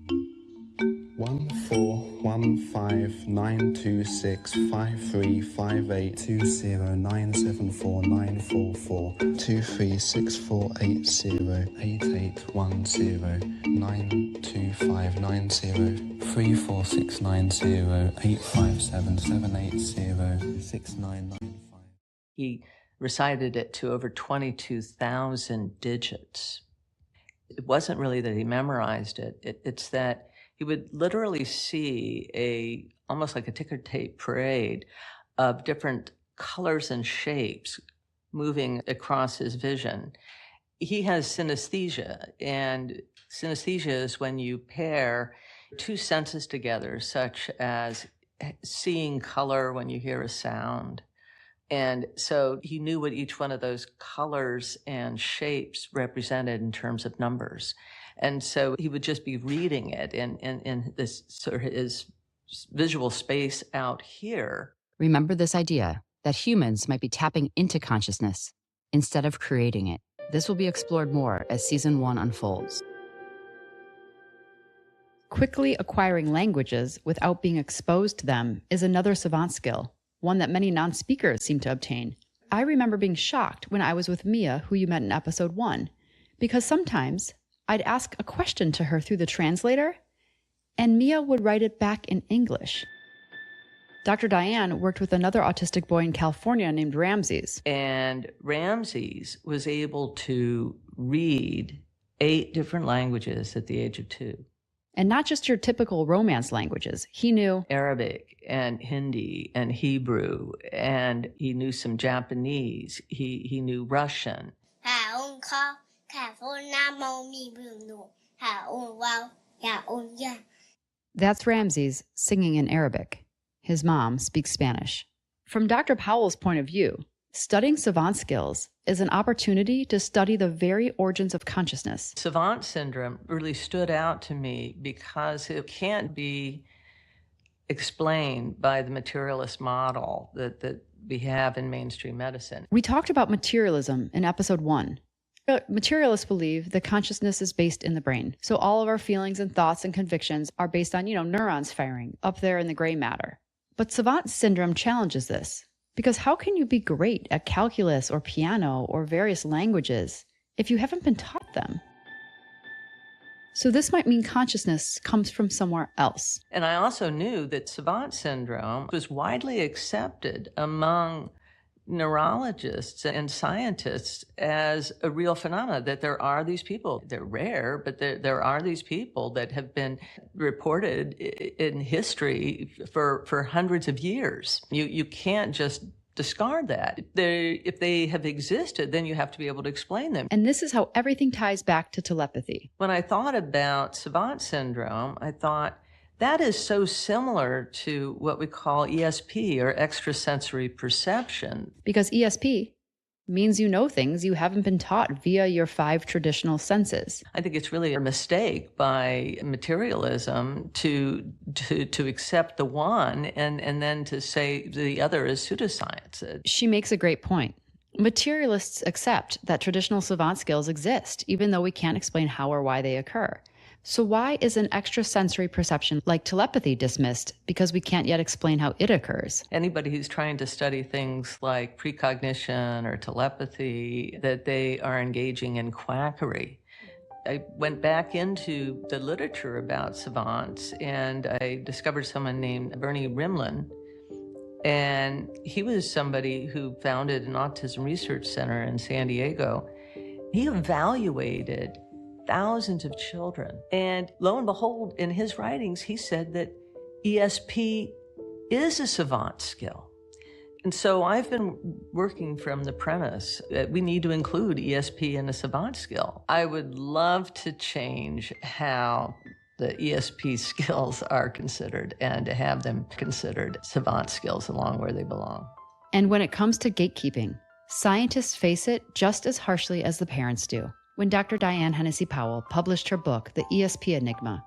S5: 1-4-1-5-9-2-6-4-8-0-9-2-5-9-0-3-4-6-9-0-8-5-7-7-8-0-6-9-9-5. He recited it to over 22,000 digits. It wasn't really that he memorized it. It's that he would literally see almost like a ticker tape parade of different colors and shapes moving across his vision. He has synesthesia, and synesthesia is when you pair two senses together, such as seeing color when you hear a sound. And so he knew what each one of those colors and shapes represented in terms of numbers. And so he would just be reading it in this sort of his visual space out here.
S1: Remember this idea that humans might be tapping into consciousness instead of creating it. This will be explored more as season 1 unfolds. Quickly acquiring languages without being exposed to them is another savant skill, one that many non-speakers seem to obtain. I remember being shocked when I was with Mia, who you met in episode 1, because sometimes I'd ask a question to her through the translator, and Mia would write it back in English. Dr. Diane worked with another autistic boy in California named Ramses.
S5: And Ramses was able to read 8 different languages at the age of 2.
S1: And not just your typical Romance languages. He knew
S5: Arabic and Hindi and Hebrew, and he knew some Japanese. He knew Russian.
S1: That's Ramses singing in Arabic. His mom speaks Spanish. From Dr. Powell's point of view, studying savant skills is an opportunity to study the very origins of consciousness.
S5: Savant syndrome really stood out to me because it can't be explained by the materialist model that we have in mainstream medicine.
S1: We talked about materialism in episode 1. Materialists believe that consciousness is based in the brain. So all of our feelings and thoughts and convictions are based on, neurons firing up there in the gray matter. But savant syndrome challenges this. Because how can you be great at calculus or piano or various languages if you haven't been taught them? So this might mean consciousness comes from somewhere else.
S5: And I also knew that savant syndrome was widely accepted among neurologists and scientists as a real phenomenon, that there are these people. They're rare, but there are these people that have been reported in history for hundreds of years. You can't just discard that. If they have existed, then you have to be able to explain them.
S1: And this is how everything ties back to telepathy.
S5: When I thought about savant syndrome, I thought, that is so similar to what we call ESP, or extrasensory perception.
S1: Because ESP means you know things you haven't been taught via your 5 traditional senses.
S5: I think it's really a mistake by materialism to accept the one and then to say the other is pseudoscience.
S1: She makes a great point. Materialists accept that traditional savant skills exist, even though we can't explain how or why they occur. So why is an extrasensory perception like telepathy dismissed because we can't yet explain how it occurs?
S5: Anybody who's trying to study things like precognition or telepathy, that they are engaging in quackery. I went back into the literature about savants, and I discovered someone named Bernie Rimlin. And he was somebody who founded an autism research center in San Diego. He evaluated thousands of children. And lo and behold, in his writings, he said that ESP is a savant skill. And so I've been working from the premise that we need to include ESP in a savant skill. I would love to change how the ESP skills are considered and to have them considered savant skills along where they belong.
S1: And when it comes to gatekeeping, scientists face it just as harshly as the parents do. When Dr. Diane Hennessy Powell published her book, The ESP Enigma,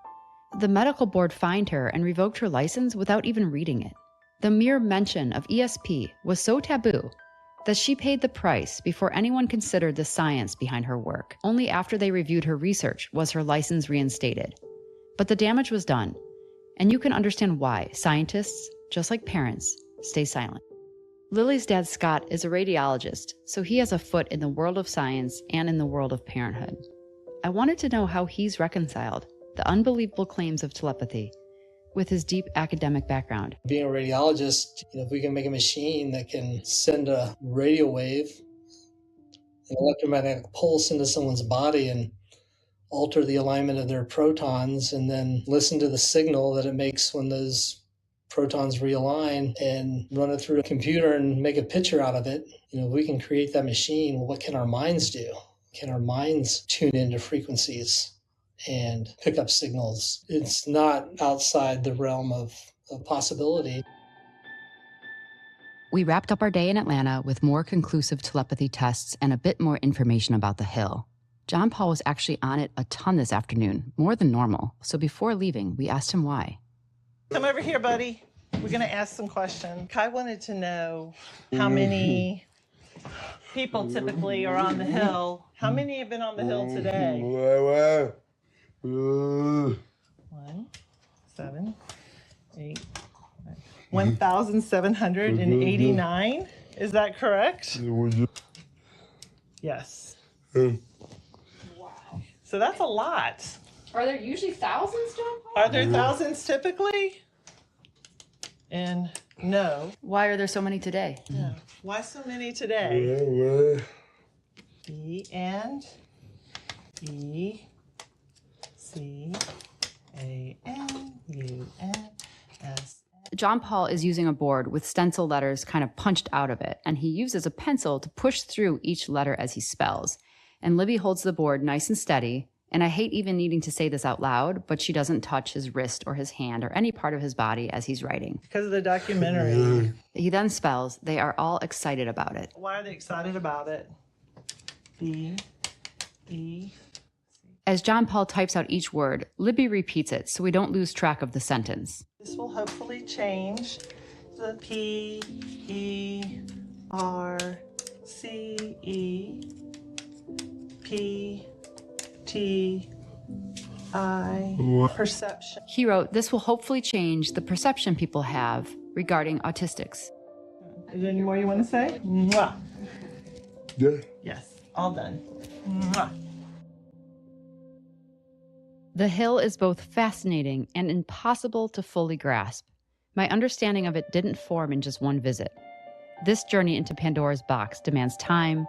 S1: the medical board fined her and revoked her license without even reading it. The mere mention of ESP was so taboo that she paid the price before anyone considered the science behind her work. Only after they reviewed her research was her license reinstated. But the damage was done, and you can understand why scientists, just like parents, stay silent. Lily's dad, Scott, is a radiologist, so he has a foot in the world of science and in the world of parenthood. I wanted to know how he's reconciled the unbelievable claims of telepathy with his deep academic background.
S19: Being a radiologist, if we can make a machine that can send a radio wave, an electromagnetic pulse into someone's body and alter the alignment of their protons, and then listen to the signal that it makes when those protons realign, and run it through a computer and make a picture out of it. If we can create that machine, what can our minds do? Can our minds tune into frequencies and pick up signals? It's not outside the realm of possibility.
S1: We wrapped up our day in Atlanta with more conclusive telepathy tests and a bit more information about the Hill. John Paul was actually on it a ton this afternoon, more than normal. So before leaving, we asked him why.
S16: Come over here, buddy. We're going to ask some questions. Kai wanted to know how many people typically are on the Hill. How many have been on the Hill today? 1, 7, 8, 1,789. Is that correct? Yes. Wow. So that's a lot.
S12: Are there usually thousands, John Paul?
S16: Are there thousands typically? And no.
S1: Why are there so many today?
S16: No. Why so many today? E and E C A N U N S.
S1: John Paul is using a board with stencil letters kind of punched out of it, and he uses a pencil to push through each letter as he spells. And Libby holds the board nice and steady, and I hate even needing to say this out loud, but she doesn't touch his wrist or his hand or any part of his body as he's writing.
S16: Because of the documentary.
S1: He then spells. They are all excited about it.
S16: Why are they excited about it? B, E.
S1: As John Paul types out each word, Libby repeats it so we don't lose track of the sentence.
S16: This will hopefully change the P, E, R, C, E, P, T, I, perception.
S1: He wrote, this will hopefully change the perception people have regarding autistics.
S16: Is there any more you want to say? Mwah.
S18: Yeah.
S16: Yes, all done. Mwah.
S1: The Hill is both fascinating and impossible to fully grasp. My understanding of it didn't form in just one visit. This journey into Pandora's box demands time,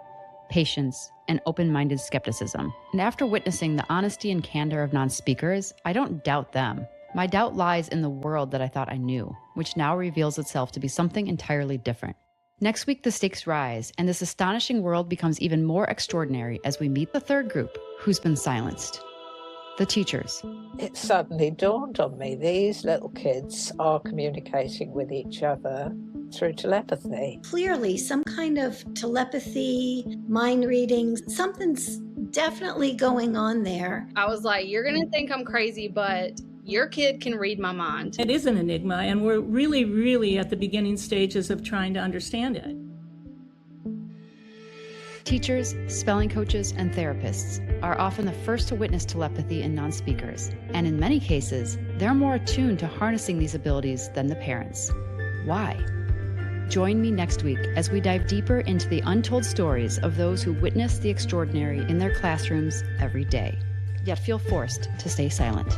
S1: patience, and open-minded skepticism. And after witnessing the honesty and candor of non-speakers, I don't doubt them. My doubt lies in the world that I thought I knew, which now reveals itself to be something entirely different. Next week, the stakes rise, and this astonishing world becomes even more extraordinary as we meet the third group, who's been silenced. The teachers.
S8: It suddenly dawned on me, these little kids are communicating with each other through telepathy.
S14: Clearly, some kind of telepathy, mind reading, something's definitely going on there.
S22: I was like, you're going to think I'm crazy, but your kid can read my mind.
S23: It is an enigma, and we're really, really at the beginning stages of trying to understand it.
S1: Teachers, spelling coaches, and therapists are often the first to witness telepathy in non-speakers, and in many cases, they're more attuned to harnessing these abilities than the parents. Why? Join me next week as we dive deeper into the untold stories of those who witness the extraordinary in their classrooms every day, yet feel forced to stay silent.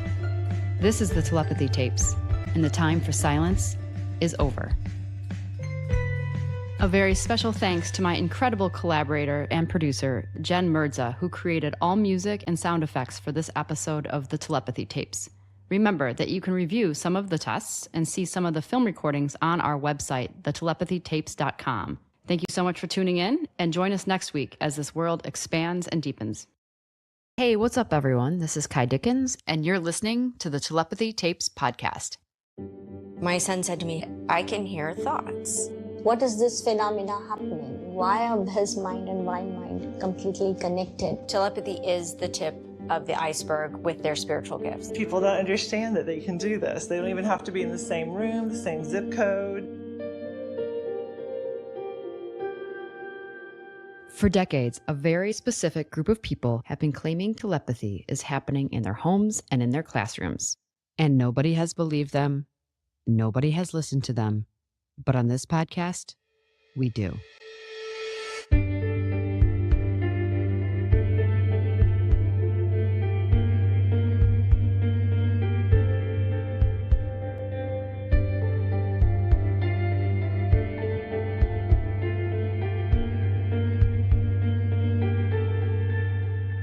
S1: This is the Telepathy Tapes, and the time for silence is over. A very special thanks to my incredible collaborator and producer, Jen Mirza, who created all music and sound effects for this episode of the Telepathy Tapes. Remember that you can review some of the tests and see some of the film recordings on our website, thetelepathytapes.com. Thank you so much for tuning in, and join us next week as this world expands and deepens. Hey, what's up, everyone? This is Kai Dickens, and you're listening to the Telepathy Tapes podcast.
S3: My son said to me, I can hear thoughts.
S2: What is this phenomena happening? Why are his mind and my mind completely connected?
S3: Telepathy is the tip of the iceberg with their spiritual gifts.
S16: People don't understand that they can do this. They don't even have to be in the same room, the same zip code.
S1: For decades, a very specific group of people have been claiming telepathy is happening in their homes and in their classrooms. And nobody has believed them. Nobody has listened to them. But on this podcast, we do.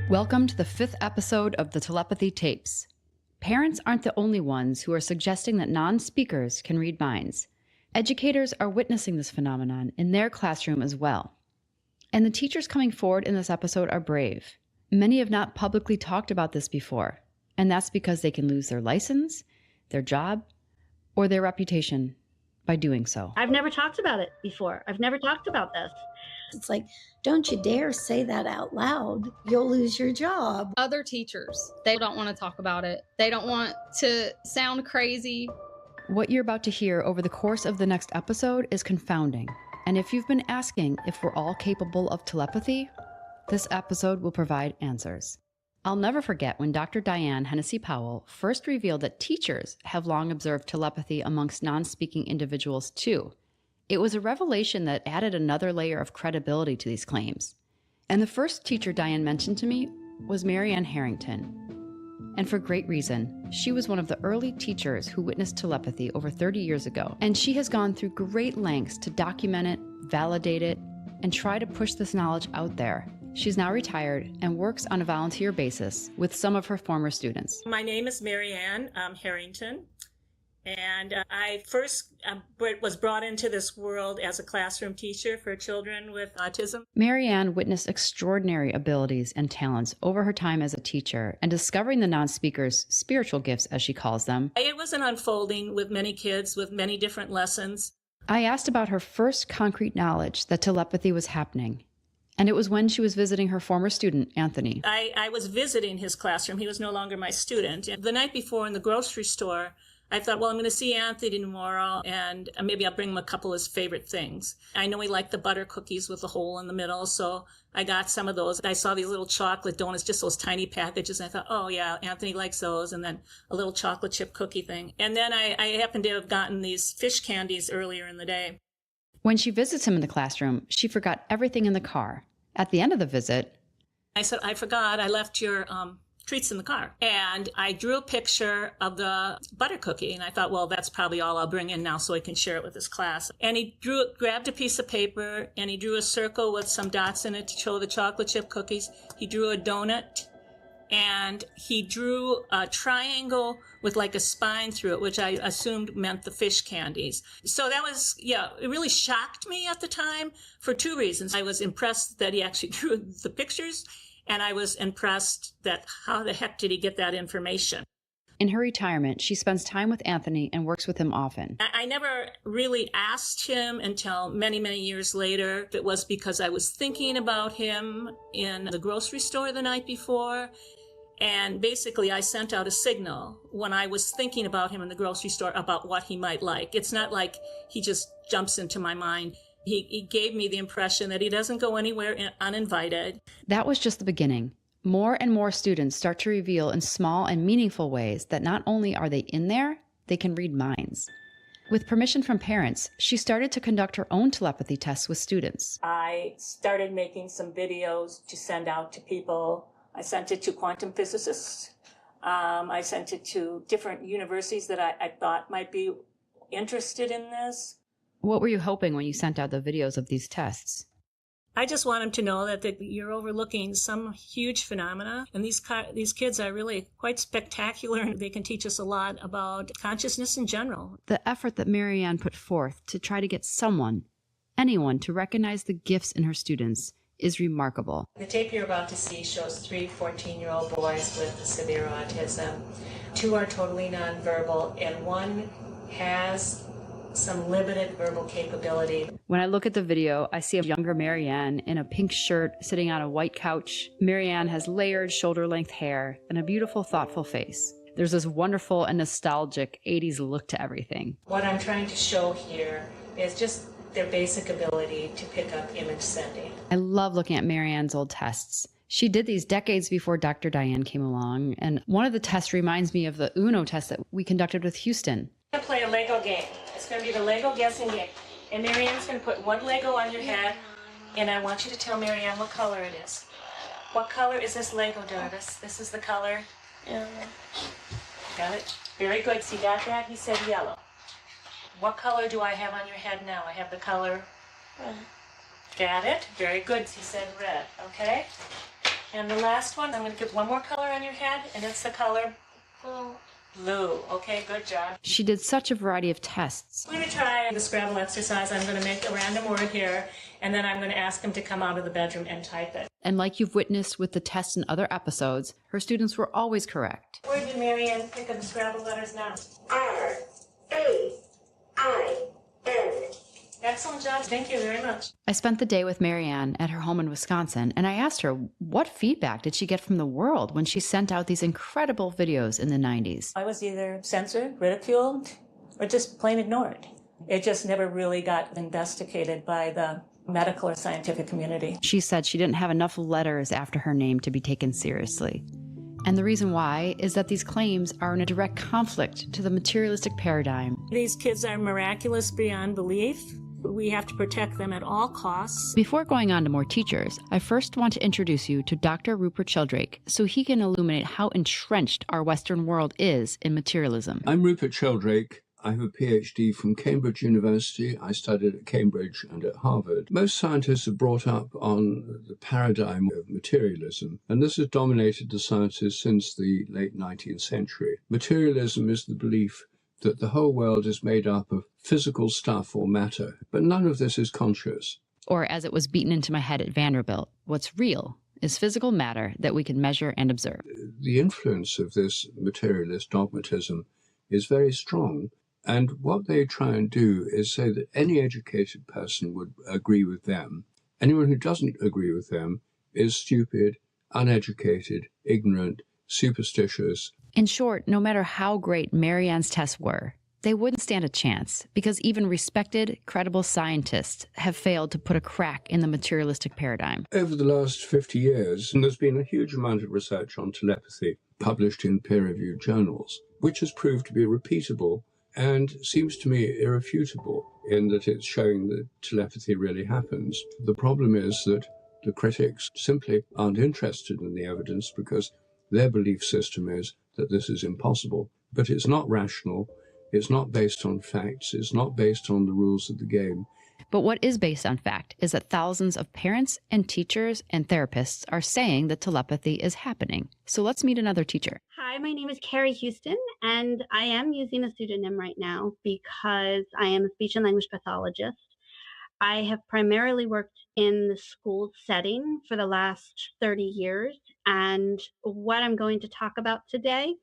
S1: Welcome to the 5th episode of the Telepathy Tapes. Parents aren't the only ones who are suggesting that non-speakers can read minds. Educators are witnessing this phenomenon in their classroom as well. And the teachers coming forward in this episode are brave. Many have not publicly talked about this before, and that's because they can lose their license, their job, or their reputation by doing so.
S24: I've never talked about it before. I've never talked about this.
S14: It's like, don't you dare say that out loud. You'll lose your job.
S22: Other teachers, they don't want to talk about it. They don't want to sound crazy.
S1: What you're about to hear over the course of the next episode is confounding. And if you've been asking if we're all capable of telepathy, this episode will provide answers. I'll never forget when Dr. Diane Hennessy Powell first revealed that teachers have long observed telepathy amongst non-speaking individuals too. It was a revelation that added another layer of credibility to these claims. And the first teacher Diane mentioned to me was Marianne Harrington. And for great reason. She was one of the early teachers who witnessed telepathy over 30 years ago, and she has gone through great lengths to document it, validate it, and try to push this knowledge out there. She's now retired and works on a volunteer basis with some of her former students.
S24: My name is Mary Ann Harrington, and I first was brought into this world as a classroom teacher for children with autism.
S1: Mary Ann witnessed extraordinary abilities and talents over her time as a teacher and discovering the non-speakers' spiritual gifts, as she calls them.
S24: It was an unfolding with many kids with many different lessons.
S1: I asked about her first concrete knowledge that telepathy was happening. And it was when she was visiting her former student, Anthony.
S24: I was visiting his classroom. He was no longer my student. And the night before in the grocery store, I thought, well, I'm going to see Anthony tomorrow, and maybe I'll bring him a couple of his favorite things. I know he liked the butter cookies with the hole in the middle, so I got some of those. I saw these little chocolate donuts, just those tiny packages, and I thought, oh, yeah, Anthony likes those, and then a little chocolate chip cookie thing. And then I happened to have gotten these fish candies earlier in the day.
S1: When she visits him in the classroom, she forgot everything in the car. At the end of the visit,
S24: I said, I forgot, I left your treats in the car. And I drew a picture of the butter cookie, and I thought, well, that's probably all I'll bring in now so I can share it with his class. And he grabbed a piece of paper, and he drew a circle with some dots in it to show the chocolate chip cookies. He drew a donut, and he drew a triangle with like a spine through it, which I assumed meant the fish candies. So that was, it really shocked me at the time for two reasons. I was impressed that he actually drew the pictures, and I was impressed that how the heck did he get that information?
S1: In her retirement, she spends time with Anthony and works with him often.
S24: I never really asked him until many, many years later if it was because I was thinking about him in the grocery store the night before. And basically, I sent out a signal when I was thinking about him in the grocery store about what he might like. It's not like he just jumps into my mind. He gave me the impression that he doesn't go anywhere uninvited.
S1: That was just the beginning. More and more students start to reveal in small and meaningful ways that not only are they in there, they can read minds. With permission from parents, she started to conduct her own telepathy tests with students.
S24: I started making some videos to send out to people. I sent it to quantum physicists. I sent it to different universities that I thought might be interested in this.
S1: What were you hoping when you sent out the videos of these tests?
S24: I just want them to know that you're overlooking some huge phenomena, and these kids are really quite spectacular, and they can teach us a lot about consciousness in general.
S1: The effort that Mary Ann put forth to try to get anyone, to recognize the gifts in her students is remarkable.
S24: The tape you're about to see shows 3 14-year-old boys with severe autism. 2 are totally nonverbal, and 1 has some limited verbal capability.
S1: When I look at the video, I see a younger Mary Ann in a pink shirt sitting on a white couch. Mary Ann has layered shoulder-length hair and a beautiful, thoughtful face. There's this wonderful and nostalgic 80s look to everything.
S24: What I'm trying to show here is just their basic ability to pick up image sending.
S1: I love looking at Mary Ann's old tests. She did these decades before Dr. Diane came along, and one of the tests reminds me of the UNO test that we conducted with Houston.
S24: I'm going to play a Lego game. It's going to be the Lego guessing game. And Mary Ann's going to put 1 Lego on your head, and I want you to tell Mary Ann what color it is. What color is this Lego, Jarvis? This is the color? Yellow. Got it? Very good. See, got that? He said yellow. What color do I have on your head now? I have the color red. Got it? Very good. He said red. Okay? And the last one, I'm going to give 1 more color on your head, and it's the color blue. Blue. Okay, good job.
S1: She did such a variety of tests.
S24: We're going to try the Scrabble exercise. I'm going to make a random word here, and then I'm going to ask him to come out of the bedroom and type it.
S1: And like you've witnessed with the tests in other episodes, her students were always correct.
S24: Where did Mary Ann pick up the Scrabble letters now? R-A-I-N. Excellent job. Thank you very much.
S1: I spent the day with Mary Ann at her home in Wisconsin, and I asked her what feedback did she get from the world when she sent out these incredible videos in the 90s.
S24: I was either censored, ridiculed, or just plain ignored. It just never really got investigated by the medical or scientific community.
S1: She said she didn't have enough letters after her name to be taken seriously. And the reason why is that these claims are in a direct conflict to the materialistic paradigm.
S24: These kids are miraculous beyond belief. We have to protect them at all costs.
S1: Before going on to more teachers, I first want to introduce you to Dr. Rupert Sheldrake so he can illuminate how entrenched our Western world is in materialism.
S4: I'm Rupert Sheldrake. I have a PhD from Cambridge University. I studied at Cambridge and at Harvard. Most scientists are brought up on the paradigm of materialism, and this has dominated the sciences since the late 19th century. Materialism is the belief that the whole world is made up of physical stuff or matter, but none of this is conscious.
S1: Or as it was beaten into my head at Vanderbilt, what's real is physical matter that we can measure and observe.
S4: The influence of this materialist dogmatism is very strong, and what they try and do is say that any educated person would agree with them. Anyone who doesn't agree with them is stupid, uneducated, ignorant, superstitious.
S1: In short, no matter how great Marianne's tests were, they wouldn't stand a chance because even respected, credible scientists have failed to put a crack in the materialistic paradigm.
S4: Over the last 50 years, there's been a huge amount of research on telepathy published in peer-reviewed journals, which has proved to be repeatable and seems to me irrefutable in that it's showing that telepathy really happens. The problem is that the critics simply aren't interested in the evidence because their belief system is that this is impossible. But it's not rational, it's not based on facts, it's not based on the rules of the game.
S1: But what is based on fact is that thousands of parents and teachers and therapists are saying that telepathy is happening. So let's meet another teacher.
S7: Hi, my name is Carrie Houston, and I am using a pseudonym right now because I am a speech and language pathologist. I have primarily worked in the school setting for the last 30 years, and what I'm going to talk about today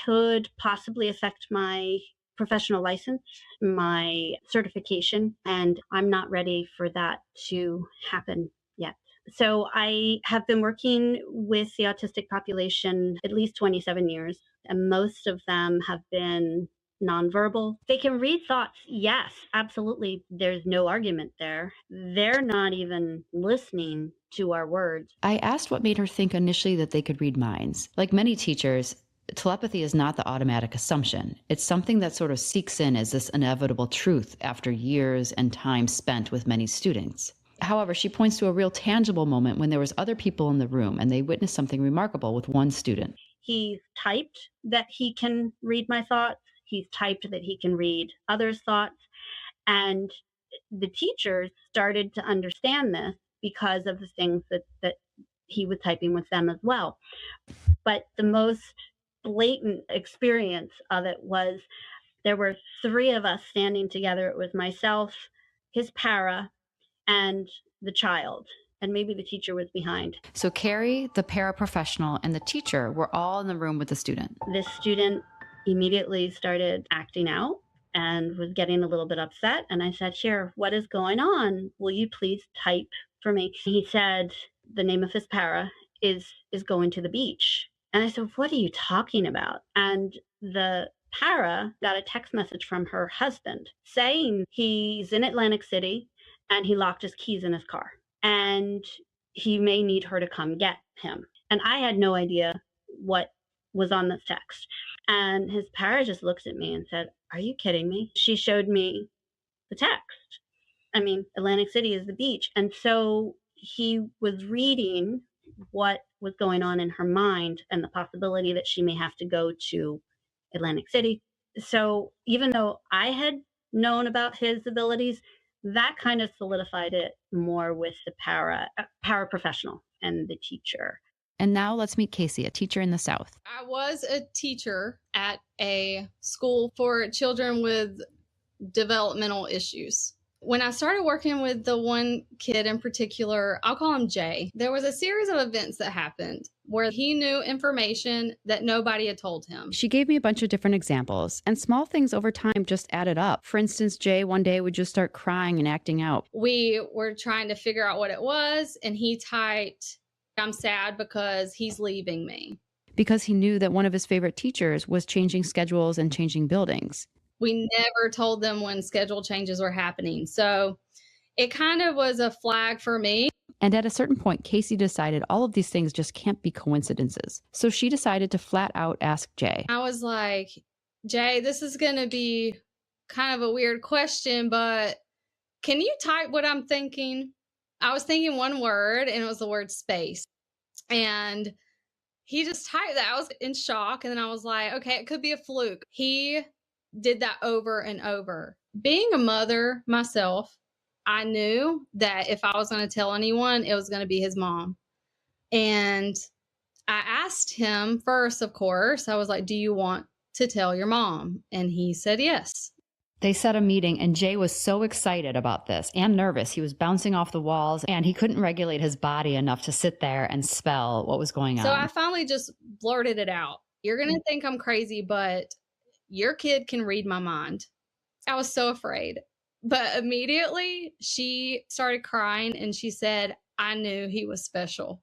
S7: could possibly affect my professional license, my certification, and I'm not ready for that to happen yet. So I have been working with the autistic population at least 27 years, and most of them have been nonverbal. They can read thoughts. Yes, absolutely. There's no argument there. They're not even listening to our words.
S1: I asked what made her think initially that they could read minds. Like many teachers, telepathy is not the automatic assumption. It's something that sort of seeks in as this inevitable truth after years and time spent with many students. However, she points to a real tangible moment when there was other people in the room and they witnessed something remarkable with one student.
S7: He's typed that he can read my thoughts. He's typed that he can read others' thoughts. And the teachers started to understand this because of the things that he was typing with them as well. But the most blatant experience of it was there were three of us standing together. It was myself, his para, and the child. And maybe the teacher was behind.
S1: So Carrie, the paraprofessional, and the teacher were all in the room with the student.
S7: This student immediately started acting out and was getting a little bit upset. And I said, "Here, what is going on? Will you please type for me?" He said the name of his para is going to the beach. And I said, "What are you talking about?" And the para got a text message from her husband saying he's in Atlantic City and he locked his keys in his car and he may need her to come get him. And I had no idea what was on this text. And his para just looks at me and said, "Are you kidding me?" She showed me the text. I mean, Atlantic City is the beach. And so he was reading what was going on in her mind and the possibility that she may have to go to Atlantic City. So even though I had known about his abilities, that kind of solidified it more with the paraprofessional and the teacher.
S1: And now let's meet Casey, a teacher in the South.
S22: I was a teacher at a school for children with developmental issues. When I started working with the one kid in particular, I'll call him Jay, there was a series of events that happened where he knew information that nobody had told him.
S1: She gave me a bunch of different examples, and small things over time just added up. For instance, Jay one day would just start crying and acting out.
S22: We were trying to figure out what it was, and he typed, "I'm sad because he's leaving me."
S1: Because he knew that one of his favorite teachers was changing schedules and changing buildings.
S22: We never told them when schedule changes were happening. So it kind of was a flag for me.
S1: And at a certain point, Casey decided all of these things just can't be coincidences. So she decided to flat out ask Jay.
S22: I was like, "Jay, this is going to be kind of a weird question, but can you type what I'm thinking? I was thinking one word, and it was the word space. And he just typed that. I was in shock. And then I was like, okay, it could be a fluke. He did that over and over. Being a mother myself, I knew that if I was going to tell anyone, it was going to be his mom. And I asked him first, of course, I was like, do you want to tell your mom? And he said yes.
S1: They set a meeting, and Jay was so excited about this and nervous. He was bouncing off the walls, and he couldn't regulate his body enough to sit there and spell what was going on.
S22: So I finally just blurted it out. You're going to think I'm crazy, but your kid can read my mind. I was so afraid. But immediately she started crying, and she said, I knew he was special.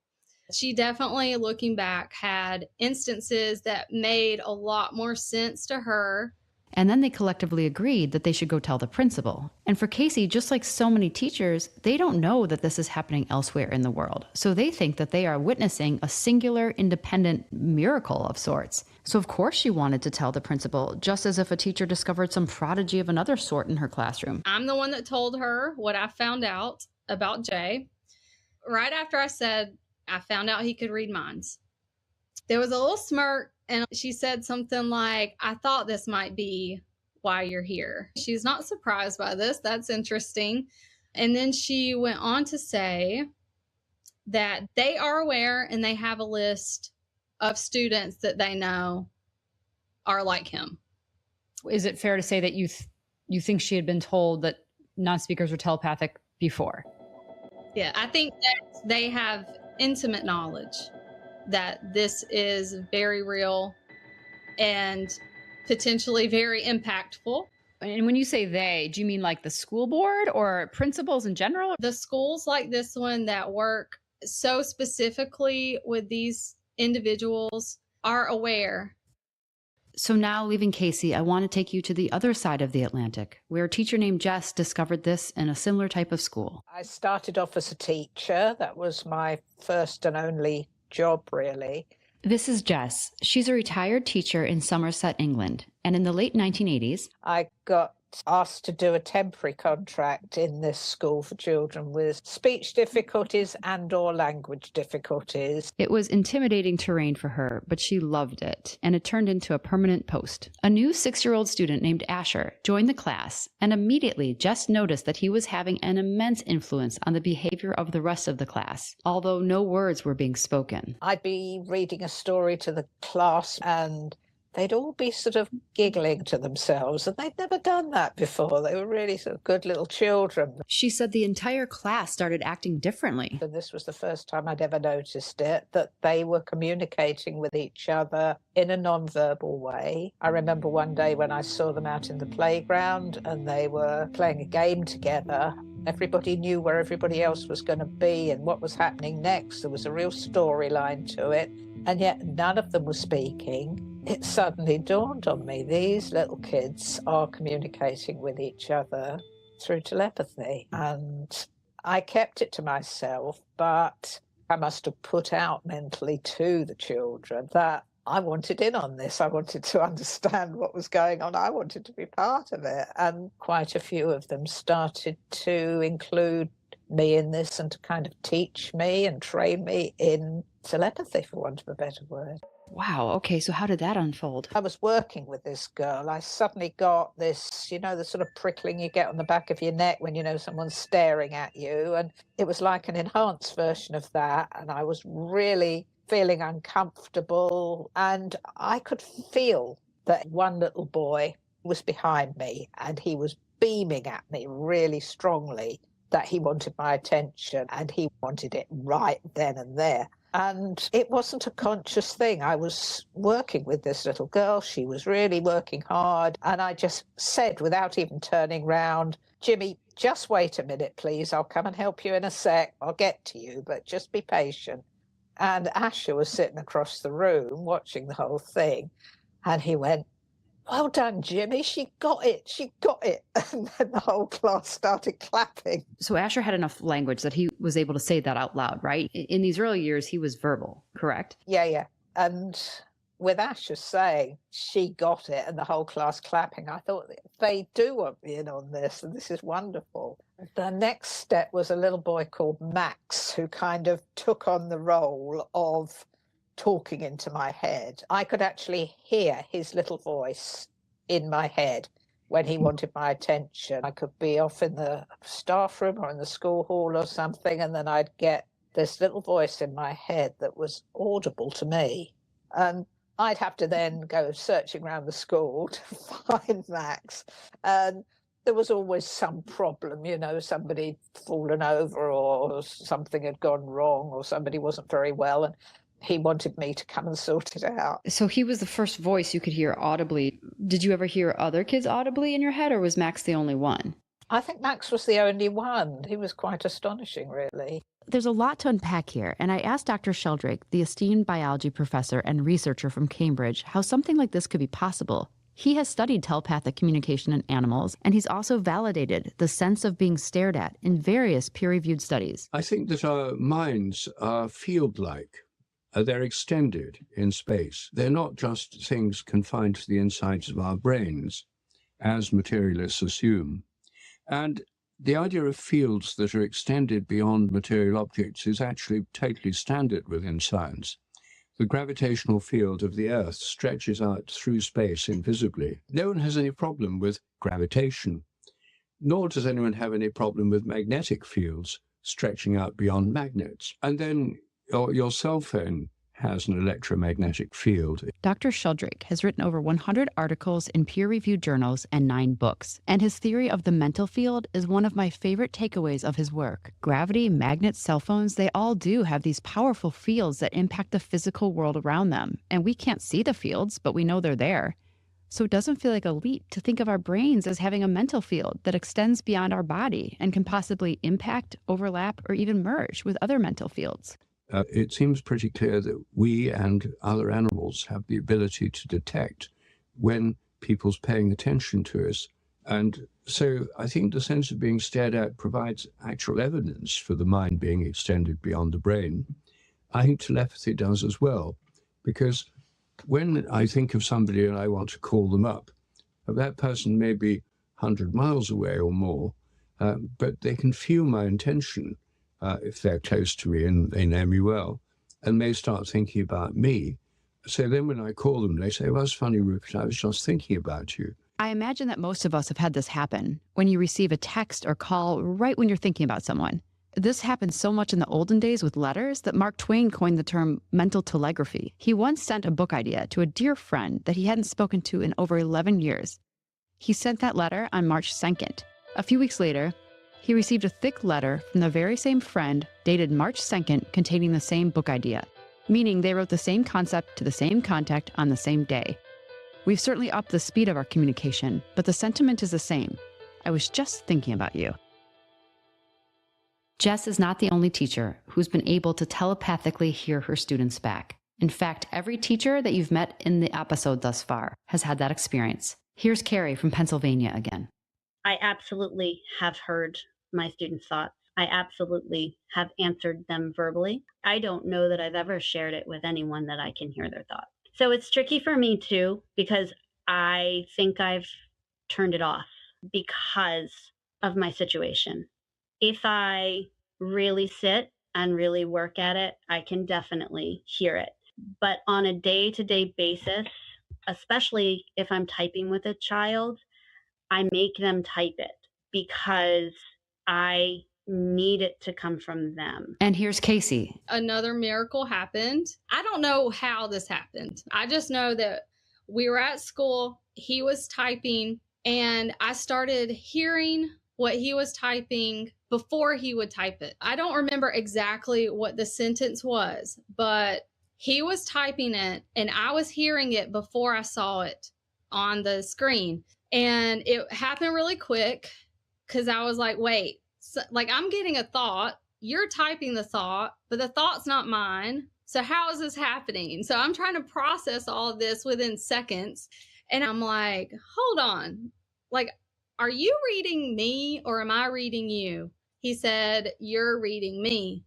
S22: She definitely, looking back, had instances that made a lot more sense to her.
S1: And then they collectively agreed that they should go tell the principal. And for Casey, just like so many teachers, they don't know that this is happening elsewhere in the world. So they think that they are witnessing a singular, independent miracle of sorts. So of course she wanted to tell the principal, just as if a teacher discovered some prodigy of another sort in her classroom.
S22: I'm the one that told her what I found out about Jay. Right after I said, I found out he could read minds, there was a little smirk. And she said something like, I thought this might be why you're here. She's not surprised by this. That's interesting. And then she went on to say that they are aware and they have a list of students that they know are like him.
S1: Is it fair to say that you think she had been told that non-speakers were telepathic before?
S22: Yeah, I think that they have intimate knowledge that this is very real and potentially very impactful.
S1: And when you say they, do you mean like the school board or principals in general?
S22: The schools like this one that work so specifically with these individuals are aware.
S1: So now, leaving Casey, I want to take you to the other side of the Atlantic, where a teacher named Jess discovered this in a similar type of school.
S8: I started off as a teacher. That was my first and only job, really.
S1: This is Jess. She's a retired teacher in Somerset, England. And in the late 1980s,
S8: I got asked to do a temporary contract in this school for children with speech difficulties and or language difficulties.
S1: It was intimidating terrain for her, but she loved it, and it turned into a permanent post. A new 6-year-old student named Asher joined the class, and immediately Jess noticed that he was having an immense influence on the behavior of the rest of the class, although no words were being spoken.
S8: I'd be reading a story to the class and they'd all be sort of giggling to themselves, and they'd never done that before. They were really sort of good little children.
S1: She said the entire class started acting differently.
S8: And this was the first time I'd ever noticed it, that they were communicating with each other in a non-verbal way. I remember one day when I saw them out in the playground and they were playing a game together. Everybody knew where everybody else was going to be and what was happening next. There was a real storyline to it, and yet none of them were speaking. It suddenly dawned on me, these little kids are communicating with each other through telepathy. And I kept it to myself, but I must have put out mentally to the children that I wanted in on this. I wanted to understand what was going on. I wanted to be part of it. And quite a few of them started to include me in this and to kind of teach me and train me in telepathy, for want of a better word.
S1: Wow, okay, so how did that unfold?
S8: I was working with this girl. I suddenly got this, the sort of prickling you get on the back of your neck when you know someone's staring at you. And it was like an enhanced version of that. And I was really feeling uncomfortable. And I could feel that one little boy was behind me and he was beaming at me really strongly that he wanted my attention and he wanted it right then and there. And it wasn't a conscious thing. I was working with this little girl. She was really working hard. And I just said, without even turning round, Jimmy, just wait a minute, please. I'll come and help you in a sec. I'll get to you, but just be patient. And Asher was sitting across the room watching the whole thing. And he went, well done, Jimmy. She got it. She got it. And then the whole class started clapping.
S1: So Asher had enough language that he was able to say that out loud, right? In these early years, he was verbal, correct?
S8: Yeah. And with Asher saying she got it and the whole class clapping, I thought they do want me in on this and this is wonderful. The next step was a little boy called Max, who kind of took on the role of talking into my head. I could actually hear his little voice in my head when he wanted my attention. I could be off in the staff room or in the school hall or something, and then I'd get this little voice in my head that was audible to me. And I'd have to then go searching around the school to find Max. And there was always some problem, you know, somebody fallen over or something had gone wrong or somebody wasn't very well, and he wanted me to come and sort it out.
S1: So he was the first voice you could hear audibly. Did you ever hear other kids audibly in your head, or was Max the only one?
S8: I think Max was the only one. He was quite astonishing, really.
S1: There's a lot to unpack here, and I asked Dr. Sheldrake, the esteemed biology professor and researcher from Cambridge, how something like this could be possible. He has studied telepathic communication in animals, and he's also validated the sense of being stared at in various peer-reviewed studies.
S4: I think that our minds are field-like. They're extended in space. They're not just things confined to the insides of our brains, as materialists assume. And the idea of fields that are extended beyond material objects is actually totally standard within science. The gravitational field of the Earth stretches out through space invisibly. No one has any problem with gravitation, nor does anyone have any problem with magnetic fields stretching out beyond magnets. And then your cell phone has an electromagnetic field.
S1: Dr. Sheldrake has written over 100 articles in peer-reviewed journals and 9 books, and his theory of the mental field is one of my favorite takeaways of his work. Gravity, magnets, cell phones, they all do have these powerful fields that impact the physical world around them, and we can't see the fields, but we know they're there. So it doesn't feel like a leap to think of our brains as having a mental field that extends beyond our body and can possibly impact, overlap, or even merge with other mental fields.
S4: It seems pretty clear that we and other animals have the ability to detect when people's paying attention to us. And so I think the sense of being stared at provides actual evidence for the mind being extended beyond the brain. I think telepathy does as well, because when I think of somebody and I want to call them up, that person may be 100 miles away or more, but they can feel my intention. If they're close to me and they know me well, and may start thinking about me. So then when I call them, they say, well, it's funny, Rupert, I was just thinking about you.
S1: I imagine that most of us have had this happen when you receive a text or call right when you're thinking about someone. This happened so much in the olden days with letters that Mark Twain coined the term mental telegraphy. He once sent a book idea to a dear friend that he hadn't spoken to in over 11 years. He sent that letter on March 2nd. A few weeks later, he received a thick letter from the very same friend dated March 2nd containing the same book idea, meaning they wrote the same concept to the same contact on the same day. We've certainly upped the speed of our communication, but the sentiment is the same. I was just thinking about you. Jess is not the only teacher who's been able to telepathically hear her students back. In fact, every teacher that you've met in the episode thus far has had that experience. Here's Carrie from Pennsylvania again.
S7: I absolutely have heard my students' thoughts. I absolutely have answered them verbally. I don't know that I've ever shared it with anyone that I can hear their thoughts. So it's tricky for me too, because I think I've turned it off because of my situation. If I really sit and really work at it, I can definitely hear it. But on a day-to-day basis, especially if I'm typing with a child, I make them type it because I need it to come from them.
S1: And here's Casey.
S22: Another miracle happened. I don't know how this happened. I just know that we were at school, he was typing, and I started hearing what he was typing before he would type it. I don't remember exactly what the sentence was, but he was typing it and I was hearing it before I saw it on the screen. And it happened really quick because I was like, wait, so, like I'm getting a thought, you're typing the thought, but the thought's not mine. So how is this happening? So I'm trying to process all of this within seconds. And I'm like, hold on, like, are you reading me or am I reading you? He said, you're reading me.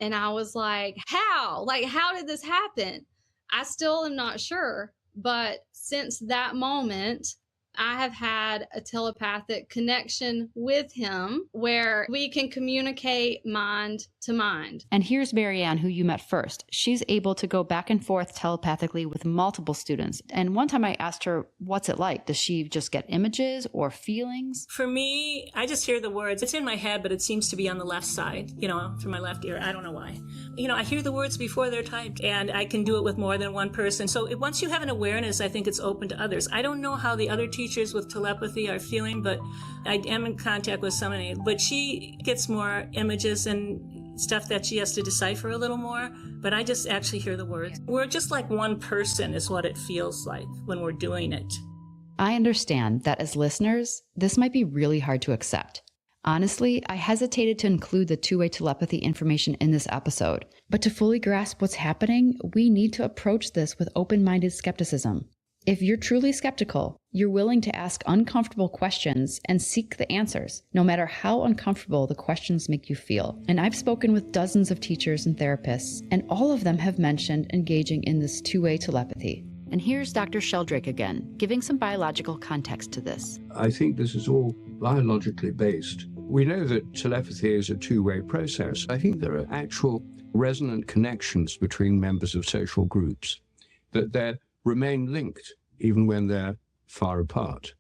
S22: And I was like, how? Like, how did this happen? I still am not sure. But since that moment, I have had a telepathic connection with him where we can communicate mind to mind.
S1: And here's Marianne, who you met first. She's able to go back and forth telepathically with multiple students. And one time I asked her, what's it like? Does she just get images or feelings?
S24: For me, I just hear the words. It's in my head, but it seems to be on the left side, through my left ear. I don't know why. I hear the words before they're typed, and I can do it with more than one person. So once you have an awareness, I think it's open to others. I don't know how the other teachers with telepathy are feeling, but I am in contact with somebody. But she gets more images and stuff that she has to decipher a little more, but I just actually hear the words. We're just like one person is what it feels like when we're doing it.
S1: I understand that as listeners, this might be really hard to accept. Honestly, I hesitated to include the two-way telepathy information in this episode, but to fully grasp what's happening, we need to approach this with open-minded skepticism. If you're truly skeptical, you're willing to ask uncomfortable questions and seek the answers, no matter how uncomfortable the questions make you feel. And I've spoken with dozens of teachers and therapists, and all of them have mentioned engaging in this two-way telepathy. And here's Dr. Sheldrake again, giving some biological context to this.
S4: I think this is all biologically based. We know that telepathy is a two-way process. I think there are actual resonant connections between members of social groups, that they remain linked even when they're far apart.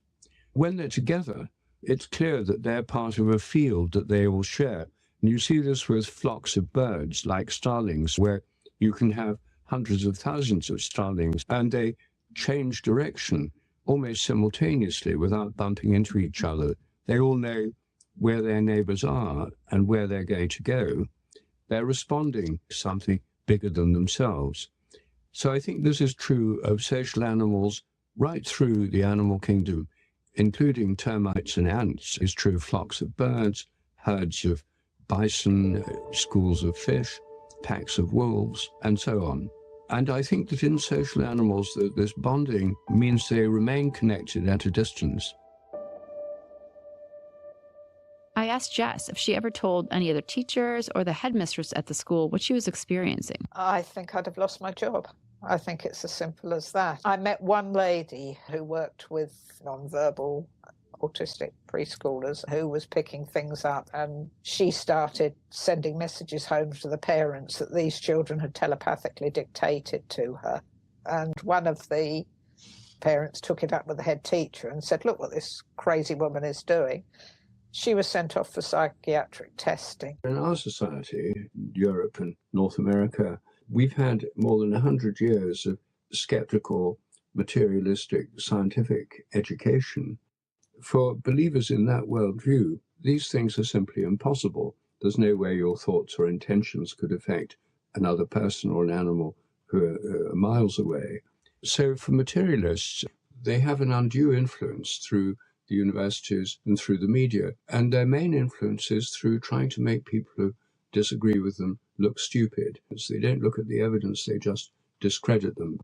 S4: When they're together, it's clear that they're part of a field that they all share. And you see this with flocks of birds like starlings, where you can have hundreds of thousands of starlings and they change direction almost simultaneously without bumping into each other. They all know where their neighbors are and where they're going to go. They're responding to something bigger than themselves. So I think this is true of social animals right through the animal kingdom, including termites and ants. It's true of flocks of birds, herds of bison, schools of fish, packs of wolves, and so on. And I think that in social animals, this bonding means they remain connected at a distance.
S1: I asked Jess if she ever told any other teachers or the headmistress at the school what she was experiencing.
S8: I think I'd have lost my job. I think it's as simple as that. I met one lady who worked with nonverbal autistic preschoolers who was picking things up, and she started sending messages home to the parents that these children had telepathically dictated to her. And one of the parents took it up with the head teacher and said, look what this crazy woman is doing. She was sent off for psychiatric testing.
S4: In our society, Europe and North America, we've had more than 100 years of skeptical, materialistic, scientific education. For believers in that worldview, these things are simply impossible. There's no way your thoughts or intentions could affect another person or an animal who are miles away. So for materialists, they have an undue influence through the universities and through the media. And their main influence is through trying to make people who disagree with them look stupid. So they don't look at the evidence, they just discredit them.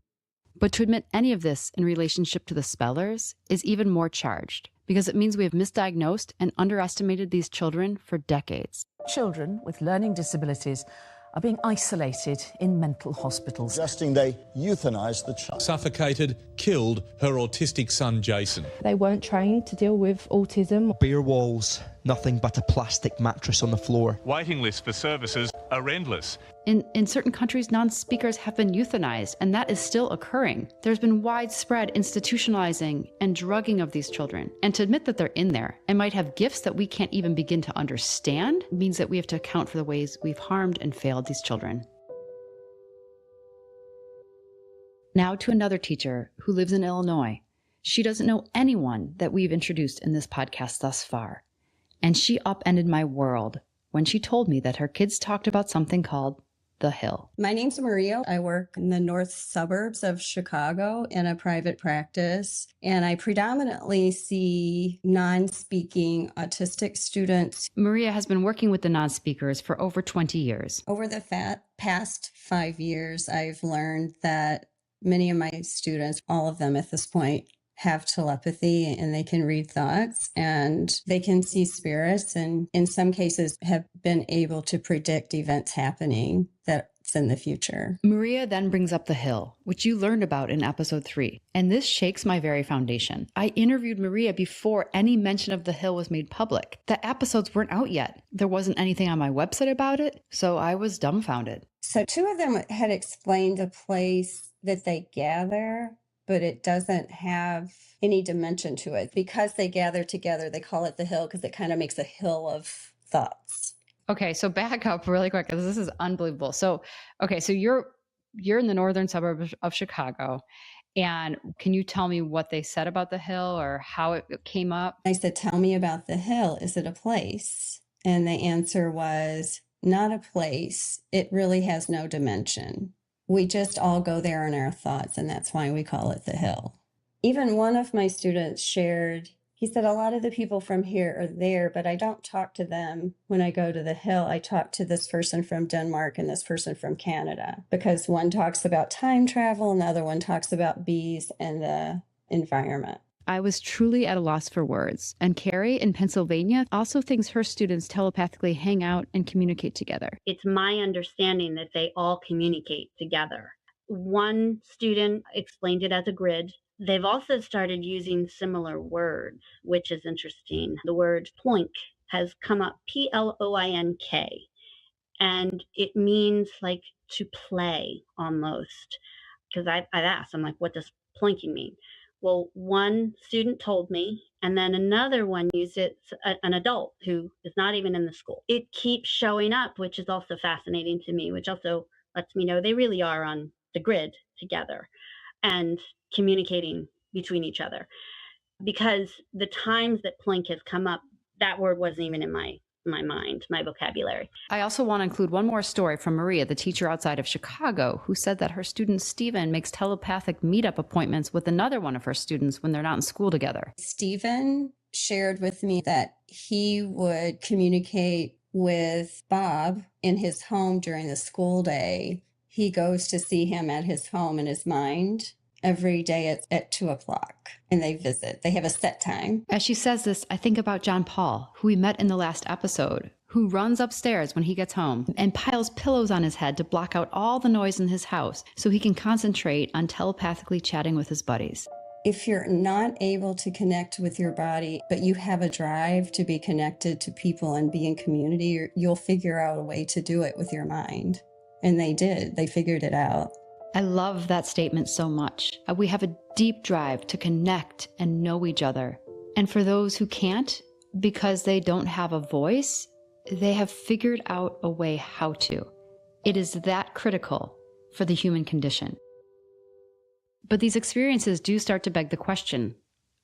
S1: But to admit any of this in relationship to the spellers is even more charged, because it means we have misdiagnosed and underestimated these children for decades.
S9: Children with learning disabilities are being isolated in mental hospitals.
S10: Suggesting they euthanized the child.
S11: Suffocated, killed her autistic son, Jason.
S13: They weren't trained to deal with autism.
S25: Bare walls, nothing but a plastic mattress on the floor.
S11: Waiting lists for services are endless.
S1: In certain countries, non-speakers have been euthanized, and that is still occurring. There's been widespread institutionalizing and drugging of these children. And to admit that they're in there and might have gifts that we can't even begin to understand means that we have to account for the ways we've harmed and failed these children. Now to another teacher who lives in Illinois. She doesn't know anyone that we've introduced in this podcast thus far. And she upended my world when she told me that her kids talked about something called the Hill.
S26: My name's Maria. I work in the north suburbs of Chicago in a private practice, and I predominantly see non-speaking autistic students.
S1: Maria has been working with the non-speakers for over 20 years.
S26: Over the past 5 years, I've learned that many of my students, all of them at this point, have telepathy and they can read thoughts and they can see spirits, and in some cases have been able to predict events happening that thoughts in the future.
S1: Maria then brings up the hill, which you learned about in episode 3. And this shakes my very foundation. I interviewed Maria before any mention of the hill was made public. The episodes weren't out yet. There wasn't anything on my website about it, so I was dumbfounded.
S26: So 2 of them had explained a place that they gather, but it doesn't have any dimension to it. Because they gather together, they call it the hill because it kind of makes a hill of thoughts.
S1: Okay, so back up really quick, because this is unbelievable. So you're in the northern suburbs of Chicago, and can you tell me what they said about the hill or how it came up?
S26: I said, tell me about the hill. Is it a place? And the answer was, not a place. It really has no dimension. We just all go there in our thoughts, and that's why we call it the hill. Even one of my students shared, he said, a lot of the people from here are there, but I don't talk to them when I go to the hill. I talk to this person from Denmark and this person from Canada, because one talks about time travel and the other one talks about bees and the environment.
S1: I was truly at a loss for words. And Carrie in Pennsylvania also thinks her students telepathically hang out and communicate together.
S7: It's my understanding that they all communicate together. One student explained it as a grid. They've also started using similar words, which is interesting. The word ploink has come up, P-L-O-I-N-K, and it means like to play almost. Because I've asked, I'm like, what does ploinking mean? Well, one student told me, and then another one used it, an adult who is not even in the school. It keeps showing up, which is also fascinating to me, which also lets me know they really are on the grid together and communicating between each other. Because the times that plink has come up, that word wasn't even in my mind, my vocabulary.
S1: I also want to include one more story from Maria, the teacher outside of Chicago, who said that her student Stephen makes telepathic meetup appointments with another one of her students when they're not in school together.
S26: Stephen shared with me that he would communicate with Bob in his home during the school day. He goes to see him at his home in his mind every day at 2:00, and they visit. They have a set time.
S1: As she says this, I think about John Paul, who we met in the last episode, who runs upstairs when he gets home and piles pillows on his head to block out all the noise in his house so he can concentrate on telepathically chatting with his buddies.
S26: If you're not able to connect with your body, but you have a drive to be connected to people and be in community, you'll figure out a way to do it with your mind. And they did. They figured it out.
S1: I love that statement so much. We have a deep drive to connect and know each other. And for those who can't, because they don't have a voice, they have figured out a way how to. It is that critical for the human condition. But these experiences do start to beg the question,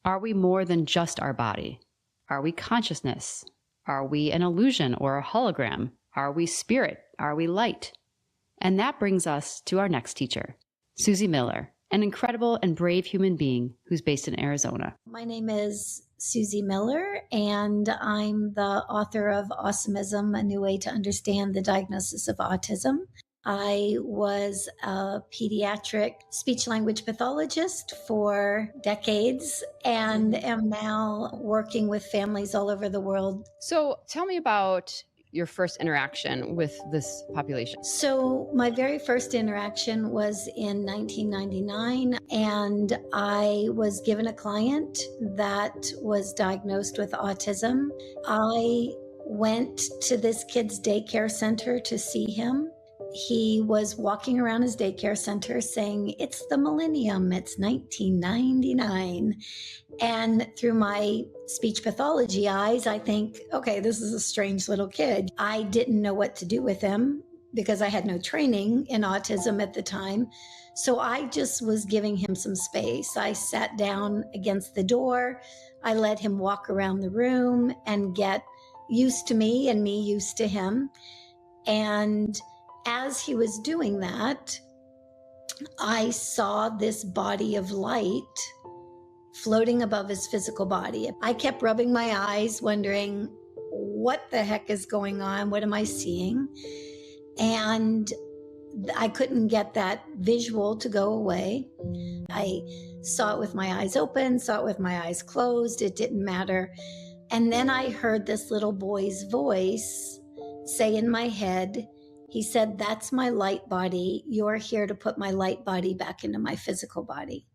S1: are we more than just our body? Are we consciousness? Are we an illusion or a hologram? Are we spirit? Are we light? And that brings us to our next teacher, Susie Miller, an incredible and brave human being who's based in Arizona.
S5: My name is Susie Miller, and I'm the author of Awesomism, A New Way to Understand the Diagnosis of Autism. I was a pediatric speech-language pathologist for decades and am now working with families all over the world.
S6: So tell me about your first interaction with this population?
S5: So my very first interaction was in 1999, and I was given a client that was diagnosed with autism. I went to this kid's daycare center to see him. He was walking around his daycare center saying, "It's the millennium, it's 1999. And through my speech pathology eyes, I think, okay, this is a strange little kid. I didn't know what to do with him because I had no training in autism at the time. So I just was giving him some space. I sat down against the door. I let him walk around the room and get used to me and me used to him. And as he was doing that, I saw this body of light floating above his physical body. I kept rubbing my eyes, wondering, what the heck is going on? What am I seeing? And I couldn't get that visual to go away. I saw it with my eyes open, saw it with my eyes closed. It didn't matter. And then I heard this little boy's voice say in my head, He said, "That's my light body. You're here to put my light body back into my physical body."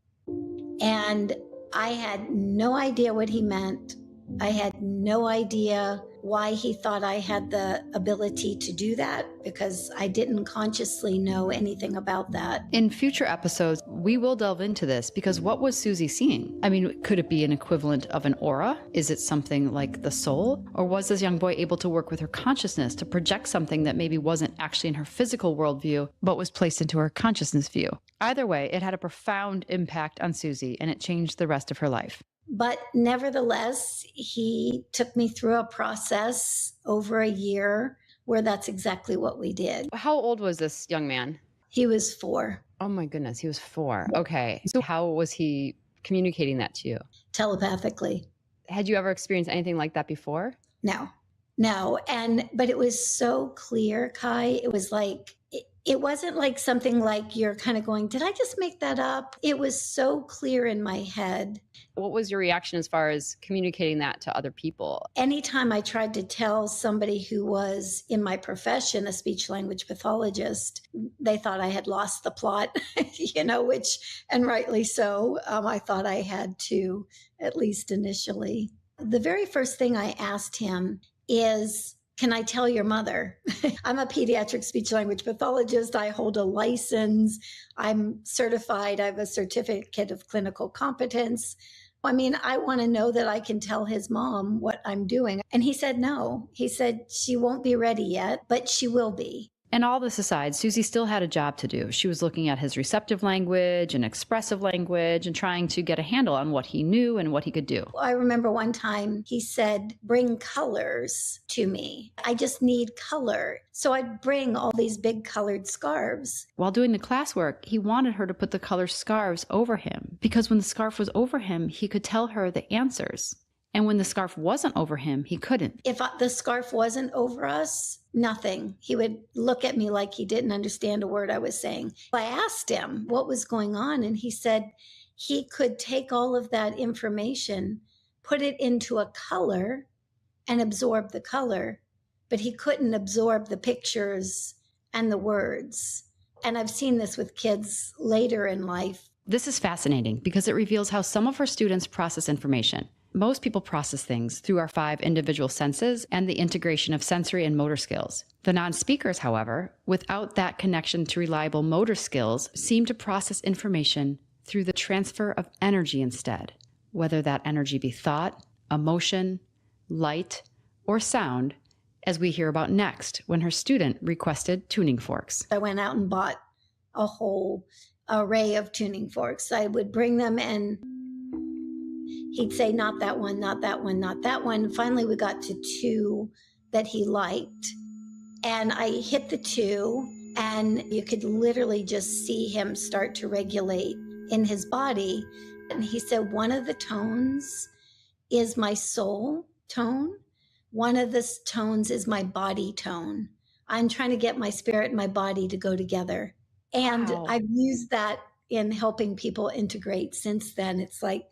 S5: And I had no idea what he meant. I had no idea why he thought I had the ability to do that, because I didn't consciously know anything about that.
S1: In future episodes, we will delve into this, because what was Susie seeing? I mean, could it be an equivalent of an aura? Is it something like the soul? Or was this young boy able to work with her consciousness to project something that maybe wasn't actually in her physical worldview, but was placed into her consciousness view? Either way, it had a profound impact on Susie, and it changed the rest of her life.
S5: But nevertheless, he took me through a process over a year where that's exactly what we did.
S6: How old was this young man?
S5: He was 4.
S6: Oh my goodness, he was 4. Okay. So how was he communicating that to you?
S5: Telepathically.
S6: Had you ever experienced anything like that before?
S5: No. But it was so clear, Kai. It was like, it wasn't like something like you're kind of going, did I just make that up? It was so clear in my head.
S6: What was your reaction as far as communicating that to other people?
S5: Anytime I tried to tell somebody who was in my profession, a speech language pathologist, they thought I had lost the plot, and rightly so. I thought I had to, at least initially. The very first thing I asked him is, "Can I tell your mother?" I'm a pediatric speech language pathologist. I hold a license. I'm certified. I have a certificate of clinical competence. I mean, I want to know that I can tell his mom what I'm doing. And he said no. He said she won't be ready yet, but she will be.
S1: And all this aside, Susie still had a job to do. She was looking at his receptive language and expressive language and trying to get a handle on what he knew and what he could do.
S5: I remember one time he said, "Bring colors to me. I just need color." So I'd bring all these big colored scarves.
S1: While doing the classwork, he wanted her to put the colored scarves over him, because when the scarf was over him, he could tell her the answers. And when the scarf wasn't over him, he couldn't.
S5: If the scarf wasn't over us, nothing. He would look at me like he didn't understand a word I was saying. I asked him what was going on, and he said he could take all of that information, put it into a color, and absorb the color, but he couldn't absorb the pictures and the words. And I've seen this with kids later in life.
S1: This is fascinating because it reveals how some of her students process information. Most people process things through our 5 individual senses and the integration of sensory and motor skills. The non-speakers, however, without that connection to reliable motor skills, seem to process information through the transfer of energy instead, whether that energy be thought, emotion, light, or sound, as we hear about next when her student requested tuning forks.
S5: I went out and bought a whole array of tuning forks. I would bring them and he'd say, "Not that one, not that one, not that one." Finally, we got to 2 that he liked. And I hit the 2, and you could literally just see him start to regulate in his body. And he said, "One of the tones is my soul tone. One of the tones is my body tone. I'm trying to get my spirit and my body to go together." And
S6: Wow.
S5: I've used that in helping people integrate since then. It's like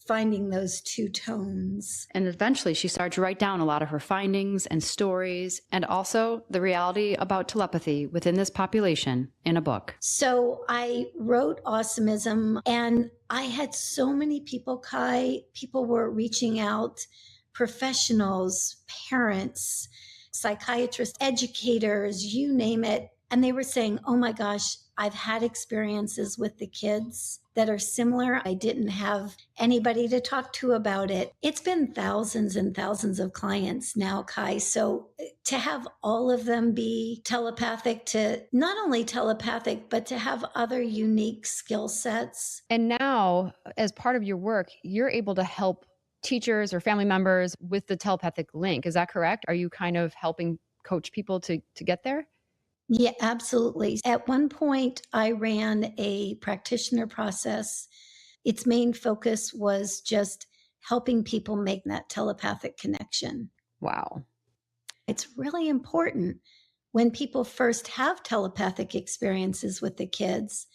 S5: finding those 2 tones.
S1: And eventually she started to write down a lot of her findings and stories, and also the reality about telepathy within this population in a book.
S5: So I wrote Awesomism, and I had so many people, Kai. People were reaching out, professionals, parents, psychiatrists, educators, you name it. And they were saying, "Oh my gosh, I've had experiences with the kids that are similar. I didn't have anybody to talk to about it." It's been thousands and thousands of clients now, Kai. So to have all of them be telepathic, to not only telepathic, but to have other unique skill sets.
S6: And now, as part of your work, you're able to help teachers or family members with the telepathic link. Is that correct? Are you kind of helping coach people to get there?
S5: Yeah, absolutely. At one point, I ran a practitioner process. Its main focus was just helping people make that telepathic connection.
S6: Wow.
S5: It's really important when people first have telepathic experiences with the kids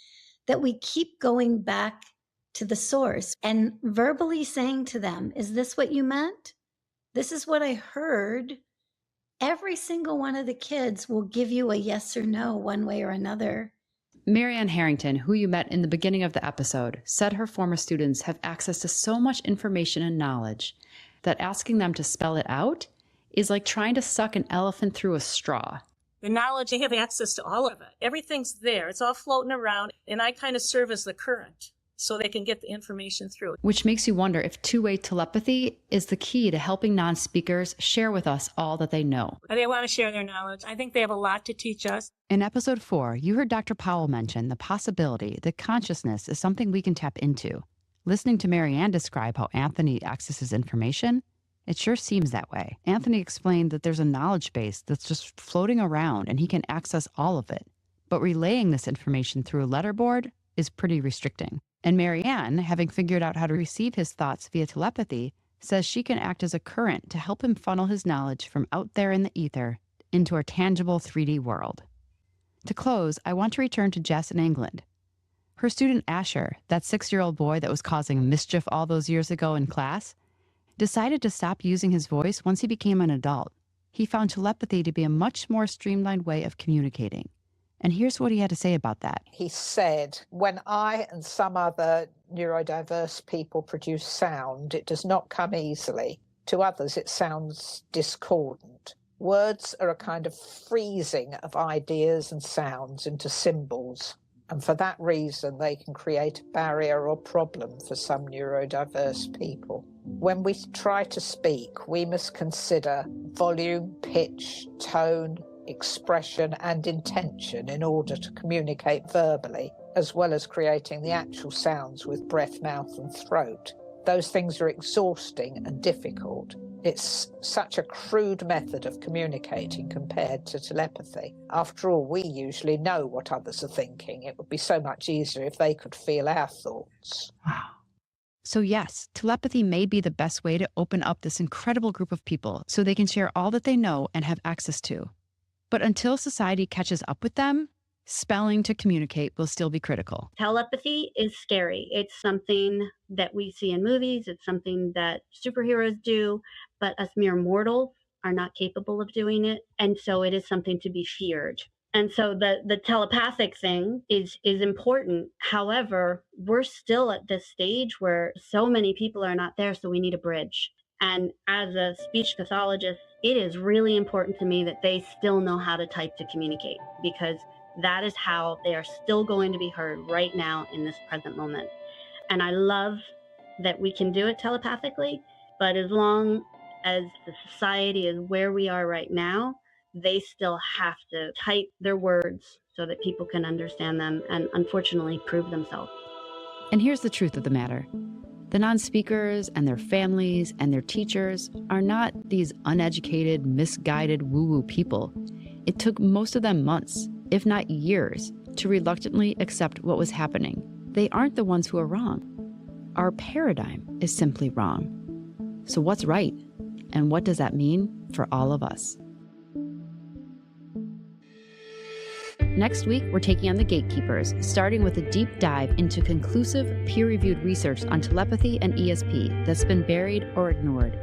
S5: that we keep going back to the source and verbally saying to them, "Is this what you meant? This is what I heard. Every single one of the kids will give you a yes or no one way or another.
S1: Marianne Harrington, who you met in the beginning of the episode, said her former students have access to so much information and knowledge that asking them to spell it out is like trying to suck an elephant through a straw.
S24: The knowledge, they have access to all of it. Everything's there. It's all floating around, and I kind of serve as the current so they can get the information through.
S1: Which makes you wonder if two-way telepathy is the key to helping non-speakers share with us all that they know.
S24: They want to share their knowledge. I think they have a lot to teach us.
S1: In episode 4, you heard Dr. Powell mention the possibility that consciousness is something we can tap into. Listening to Marianne describe how Anthony accesses information, it sure seems that way. Anthony explained that there's a knowledge base that's just floating around and he can access all of it. But relaying this information through a letterboard is pretty restricting. And Marianne, having figured out how to receive his thoughts via telepathy, says she can act as a current to help him funnel his knowledge from out there in the ether into our tangible 3D world. To close, I want to return to Jess in England. Her student Asher, that 6-year-old boy that was causing mischief all those years ago in class, decided to stop using his voice once he became an adult. He found telepathy to be a much more streamlined way of communicating. And here's what he had to say about that.
S8: He said, when I and some other neurodiverse people produce sound, it does not come easily. To others, it sounds discordant. Words are a kind of freezing of ideas and sounds into symbols. And for that reason, they can create a barrier or problem for some neurodiverse people. When we try to speak, we must consider volume, pitch, tone, expression and intention in order to communicate verbally, as well as creating the actual sounds with breath, mouth and throat. Those things are exhausting and difficult. It's such a crude method of communicating compared to telepathy. After all, we usually know what others are thinking. It would be so much easier if they could feel our thoughts.
S1: Wow. So yes, telepathy may be the best way to open up this incredible group of people so they can share all that they know and have access to. But until society catches up with them, spelling to communicate will still be critical.
S7: Telepathy is scary. It's something that we see in movies. It's something that superheroes do, but us mere mortals are not capable of doing it. And so it is something to be feared. And so the telepathic thing is important. However, we're still at this stage where so many people are not there, so we need a bridge. And as a speech pathologist, it is really important to me that they still know how to type to communicate, because that is how they are still going to be heard right now in this present moment. And I love that we can do it telepathically, but as long as the society is where we are right now, they still have to type their words so that people can understand them and unfortunately prove themselves.
S1: And here's the truth of the matter. The non-speakers and their families and their teachers are not these uneducated, misguided woo-woo people. It took most of them months, if not years, to reluctantly accept what was happening. They aren't the ones who are wrong. Our paradigm is simply wrong. So what's right? And what does that mean for all of us? Next week, we're taking on the Gatekeepers, starting with a deep dive into conclusive, peer-reviewed research on telepathy and ESP that's been buried or ignored.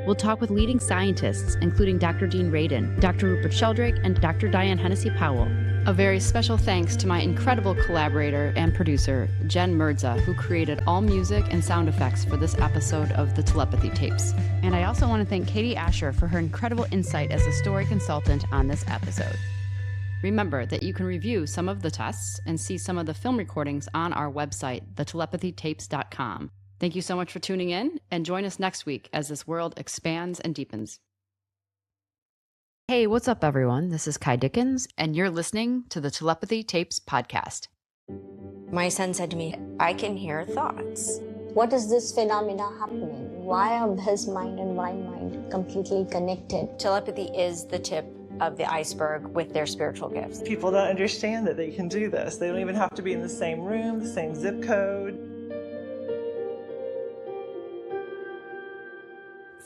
S1: We'll talk with leading scientists, including Dr. Dean Radin, Dr. Rupert Sheldrake, and Dr. Diane Hennessy Powell. A very special thanks to my incredible collaborator and producer, Jen Mirza, who created all music and sound effects for this episode of the Telepathy Tapes. And I also want to thank Katie Asher for her incredible insight as a story consultant on this episode. Remember that you can review some of the tests and see some of the film recordings on our website, thetelepathytapes.com. Thank you so much for tuning in, and join us next week as this world expands and deepens. Hey, what's up, everyone? This is Kai Dickens, and you're listening to the Telepathy Tapes podcast.
S3: My son said to me, I can hear thoughts.
S2: What is this phenomena happening? Why are his mind and my mind completely connected?
S3: Telepathy is the tip of the iceberg with their spiritual gifts.
S16: People don't understand that they can do this. They don't even have to be in the same room, the same zip code.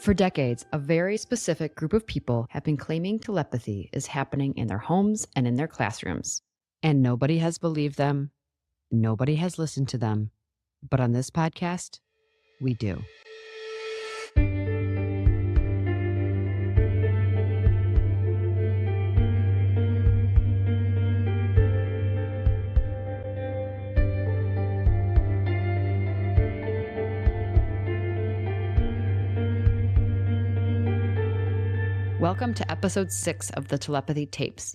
S1: For decades, a very specific group of people have been claiming telepathy is happening in their homes and in their classrooms. And nobody has believed them. Nobody has listened to them. But on this podcast, we do. Welcome to episode 6 of the Telepathy Tapes.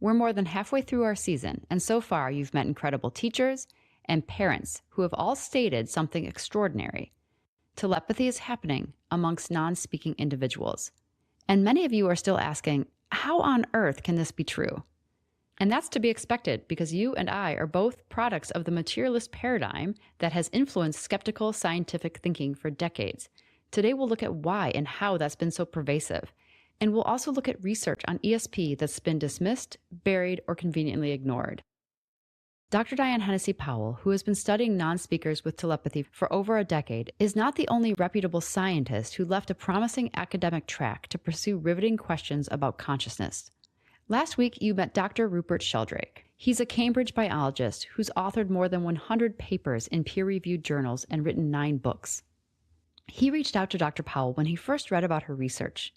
S1: We're more than halfway through our season, and so far you've met incredible teachers and parents who have all stated something extraordinary. Telepathy is happening amongst non-speaking individuals. And many of you are still asking, how on earth can this be true? And that's to be expected because you and I are both products of the materialist paradigm that has influenced skeptical scientific thinking for decades. Today we'll look at why and how that's been so pervasive. And we'll also look at research on ESP that's been dismissed, buried, or conveniently ignored. Dr. Diane Hennessy Powell, who has been studying non-speakers with telepathy for over a decade, is not the only reputable scientist who left a promising academic track to pursue riveting questions about consciousness. Last week, you met Dr. Rupert Sheldrake. He's a Cambridge biologist who's authored more than 100 papers in peer-reviewed journals and written 9 books. He reached out to Dr. Powell when he first read about her research.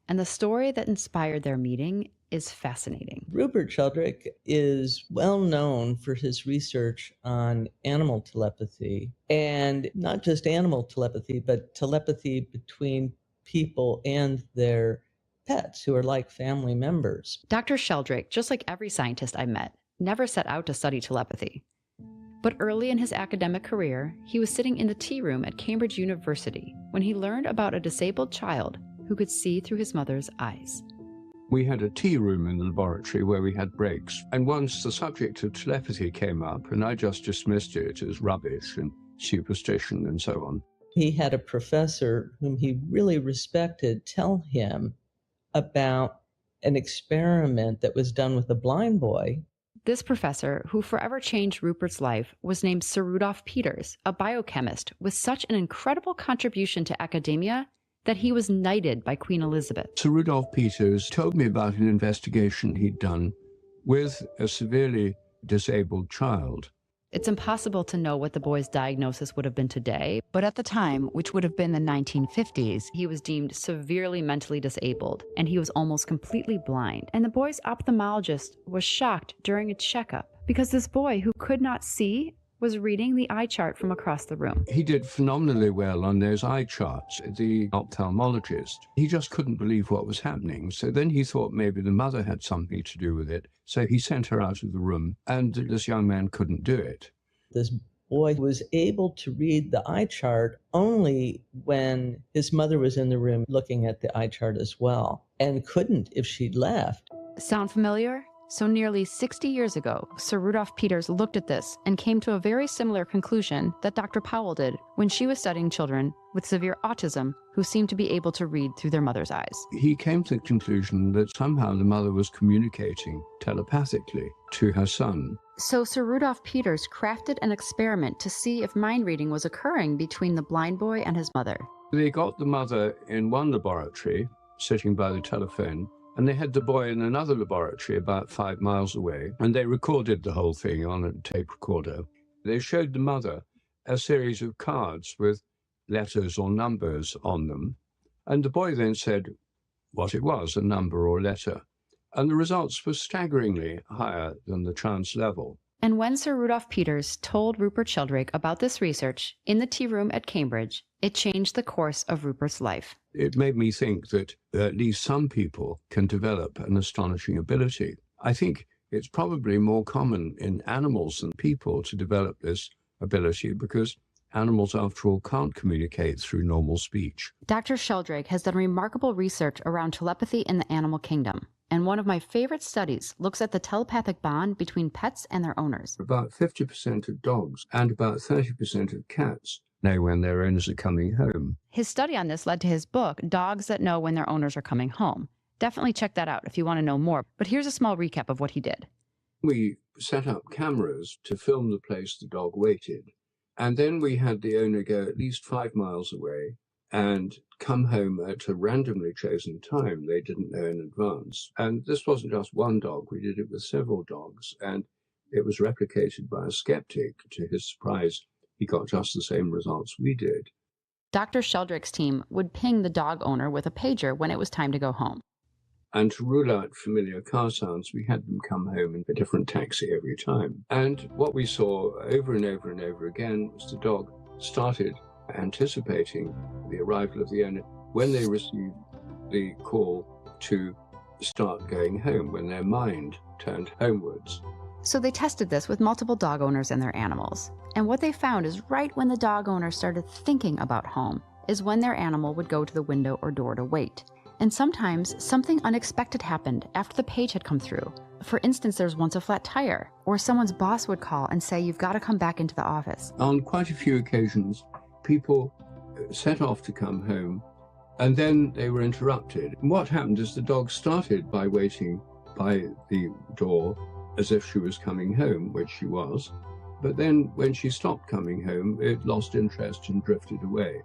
S1: And the story that inspired their meeting is fascinating.
S12: Rupert Sheldrake is well known for his research on animal telepathy, and not just animal telepathy, but telepathy between people and their pets who are like family members.
S1: Dr. Sheldrake, just like every scientist I met, never set out to study telepathy. But early in his academic career, he was sitting in the tea room at Cambridge University when he learned about a disabled child who could see through his mother's eyes.
S4: We had a tea room in the laboratory where we had breaks, and once the subject of telepathy came up, and I just dismissed it as rubbish and superstition and so on.
S12: He had a professor whom he really respected tell him about an experiment that was done with a blind boy.
S1: This professor, who forever changed Rupert's life, was named Sir Rudolph Peters, a biochemist with such an incredible contribution to academia that he was knighted by Queen Elizabeth.
S4: Sir Rudolph Peters told me about an investigation he'd done with a severely disabled child.
S1: It's impossible to know what the boy's diagnosis would have been today, but at the time, which would have been the 1950s, he was deemed severely mentally disabled, and he was almost completely blind. And the boy's ophthalmologist was shocked during a checkup because this boy who could not see was reading the eye chart from across the room.
S4: He did phenomenally well on those eye charts, the ophthalmologist. He just couldn't believe what was happening. So then he thought maybe the mother had something to do with it. So he sent her out of the room, and this young man couldn't do it.
S12: This boy was able to read the eye chart only when his mother was in the room looking at the eye chart as well, and couldn't if she'd left.
S1: Sound familiar? So nearly 60 years ago, Sir Rudolph Peters looked at this and came to a very similar conclusion that Dr. Powell did when she was studying children with severe autism who seemed to be able to read through their mother's eyes.
S4: He came to the conclusion that somehow the mother was communicating telepathically to her son.
S1: So Sir Rudolph Peters crafted an experiment to see if mind reading was occurring between the blind boy and his mother.
S4: They got the mother in one laboratory, sitting by the telephone, and they had the boy in another laboratory about 5 miles away, and they recorded the whole thing on a tape recorder. They showed the mother a series of cards with letters or numbers on them, and the boy then said what it was, a number or letter. And the results were staggeringly higher than the chance level.
S1: And when Sir Rudolph Peters told Rupert Sheldrake about this research in the tea room at Cambridge, it changed the course of Rupert's life.
S4: It made me think that at least some people can develop an astonishing ability. I think it's probably more common in animals than people to develop this ability because animals, after all, can't communicate through normal speech.
S1: Dr. Sheldrake has done remarkable research around telepathy in the animal kingdom. And one of my favorite studies looks at the telepathic bond between pets and their owners.
S4: About 50% of dogs and about 30% of cats know when their owners are coming home.
S1: His study on this led to his book, Dogs That Know When Their Owners Are Coming Home. Definitely check that out if you want to know more. But here's a small recap of what he did.
S4: We set up cameras to film the place the dog waited. And then we had the owner go at least 5 miles away and come home at a randomly chosen time they didn't know in advance. And this wasn't just one dog. We did it with several dogs. And it was replicated by a skeptic. To his surprise, he got just the same results we did.
S1: Dr. Sheldrake's team would ping the dog owner with a pager when it was time to go home.
S4: And to rule out familiar car sounds, we had them come home in a different taxi every time. And what we saw over and over and over again was the dog started anticipating the arrival of the owner when they received the call to start going home when their mind turned homewards.
S1: So they tested this with multiple dog owners and their animals. And what they found is right when the dog owner started thinking about home is when their animal would go to the window or door to wait. And sometimes something unexpected happened after the page had come through. For instance, there was once a flat tire, or someone's boss would call and say, "You've got to come back into the office."
S4: On quite a few occasions, people set off to come home, and then they were interrupted. And what happened is the dog started by waiting by the door as if she was coming home, which she was. But then when she stopped coming home, it lost interest and drifted away.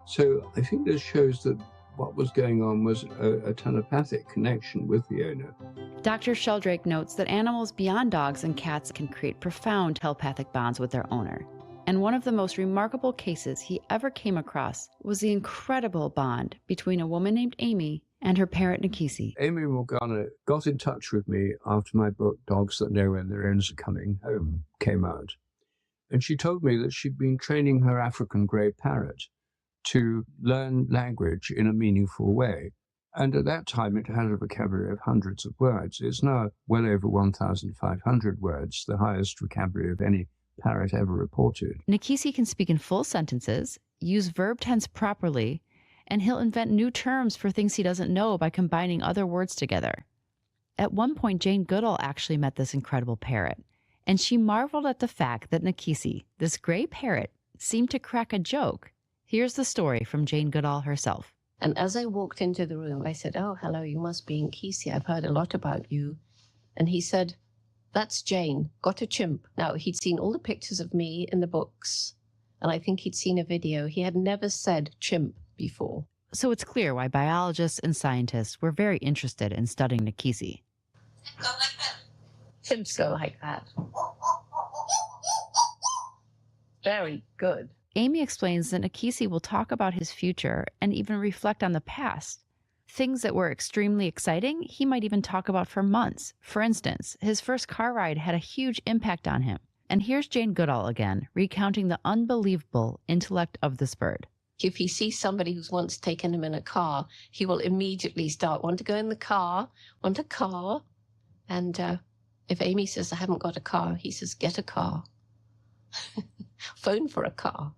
S4: So I think this shows that what was going on was a telepathic connection with the owner.
S1: Dr. Sheldrake notes that animals beyond dogs and cats can create profound telepathic bonds with their owner. And one of the most remarkable cases he ever came across was the incredible bond between a woman named Amy and her parrot Nikisi.
S4: Amy Morgana got in touch with me after my book, Dogs That Know When Their Owners Are Coming Home, came out. And she told me that she'd been training her African grey parrot to learn language in a meaningful way. And at that time, it had a vocabulary of hundreds of words. It's now well over 1,500 words, the highest vocabulary of any parrot ever reported.
S1: Nikisi can speak in full sentences, use verb tense properly, and he'll invent new terms for things he doesn't know by combining other words together. At one point, Jane Goodall actually met this incredible parrot, and she marveled at the fact that Nikisi, this gray parrot, seemed to crack a joke. Here's the story from Jane Goodall herself.
S15: And as I walked into the room, I said, "Oh, hello, you must be Nikisi. I've heard a lot about you." And he said, "That's Jane, got a chimp." Now, he'd seen all the pictures of me in the books, and I think he'd seen a video. He had never said chimp before.
S1: So it's clear why biologists and scientists were very interested in studying Nikisi.
S15: Chimps go like that. Very good.
S1: Amy explains that Nikisi will talk about his future and even reflect on the past. Things that were extremely exciting, he might even talk about for months. For instance, his first car ride had a huge impact on him. And here's Jane Goodall again, recounting the unbelievable intellect of this bird.
S15: If he sees somebody who's once taken him in a car, he will immediately start, want to go in the car, want a car. And if Amy says, "I haven't got a car," he says, "Get a car." Phone for a car.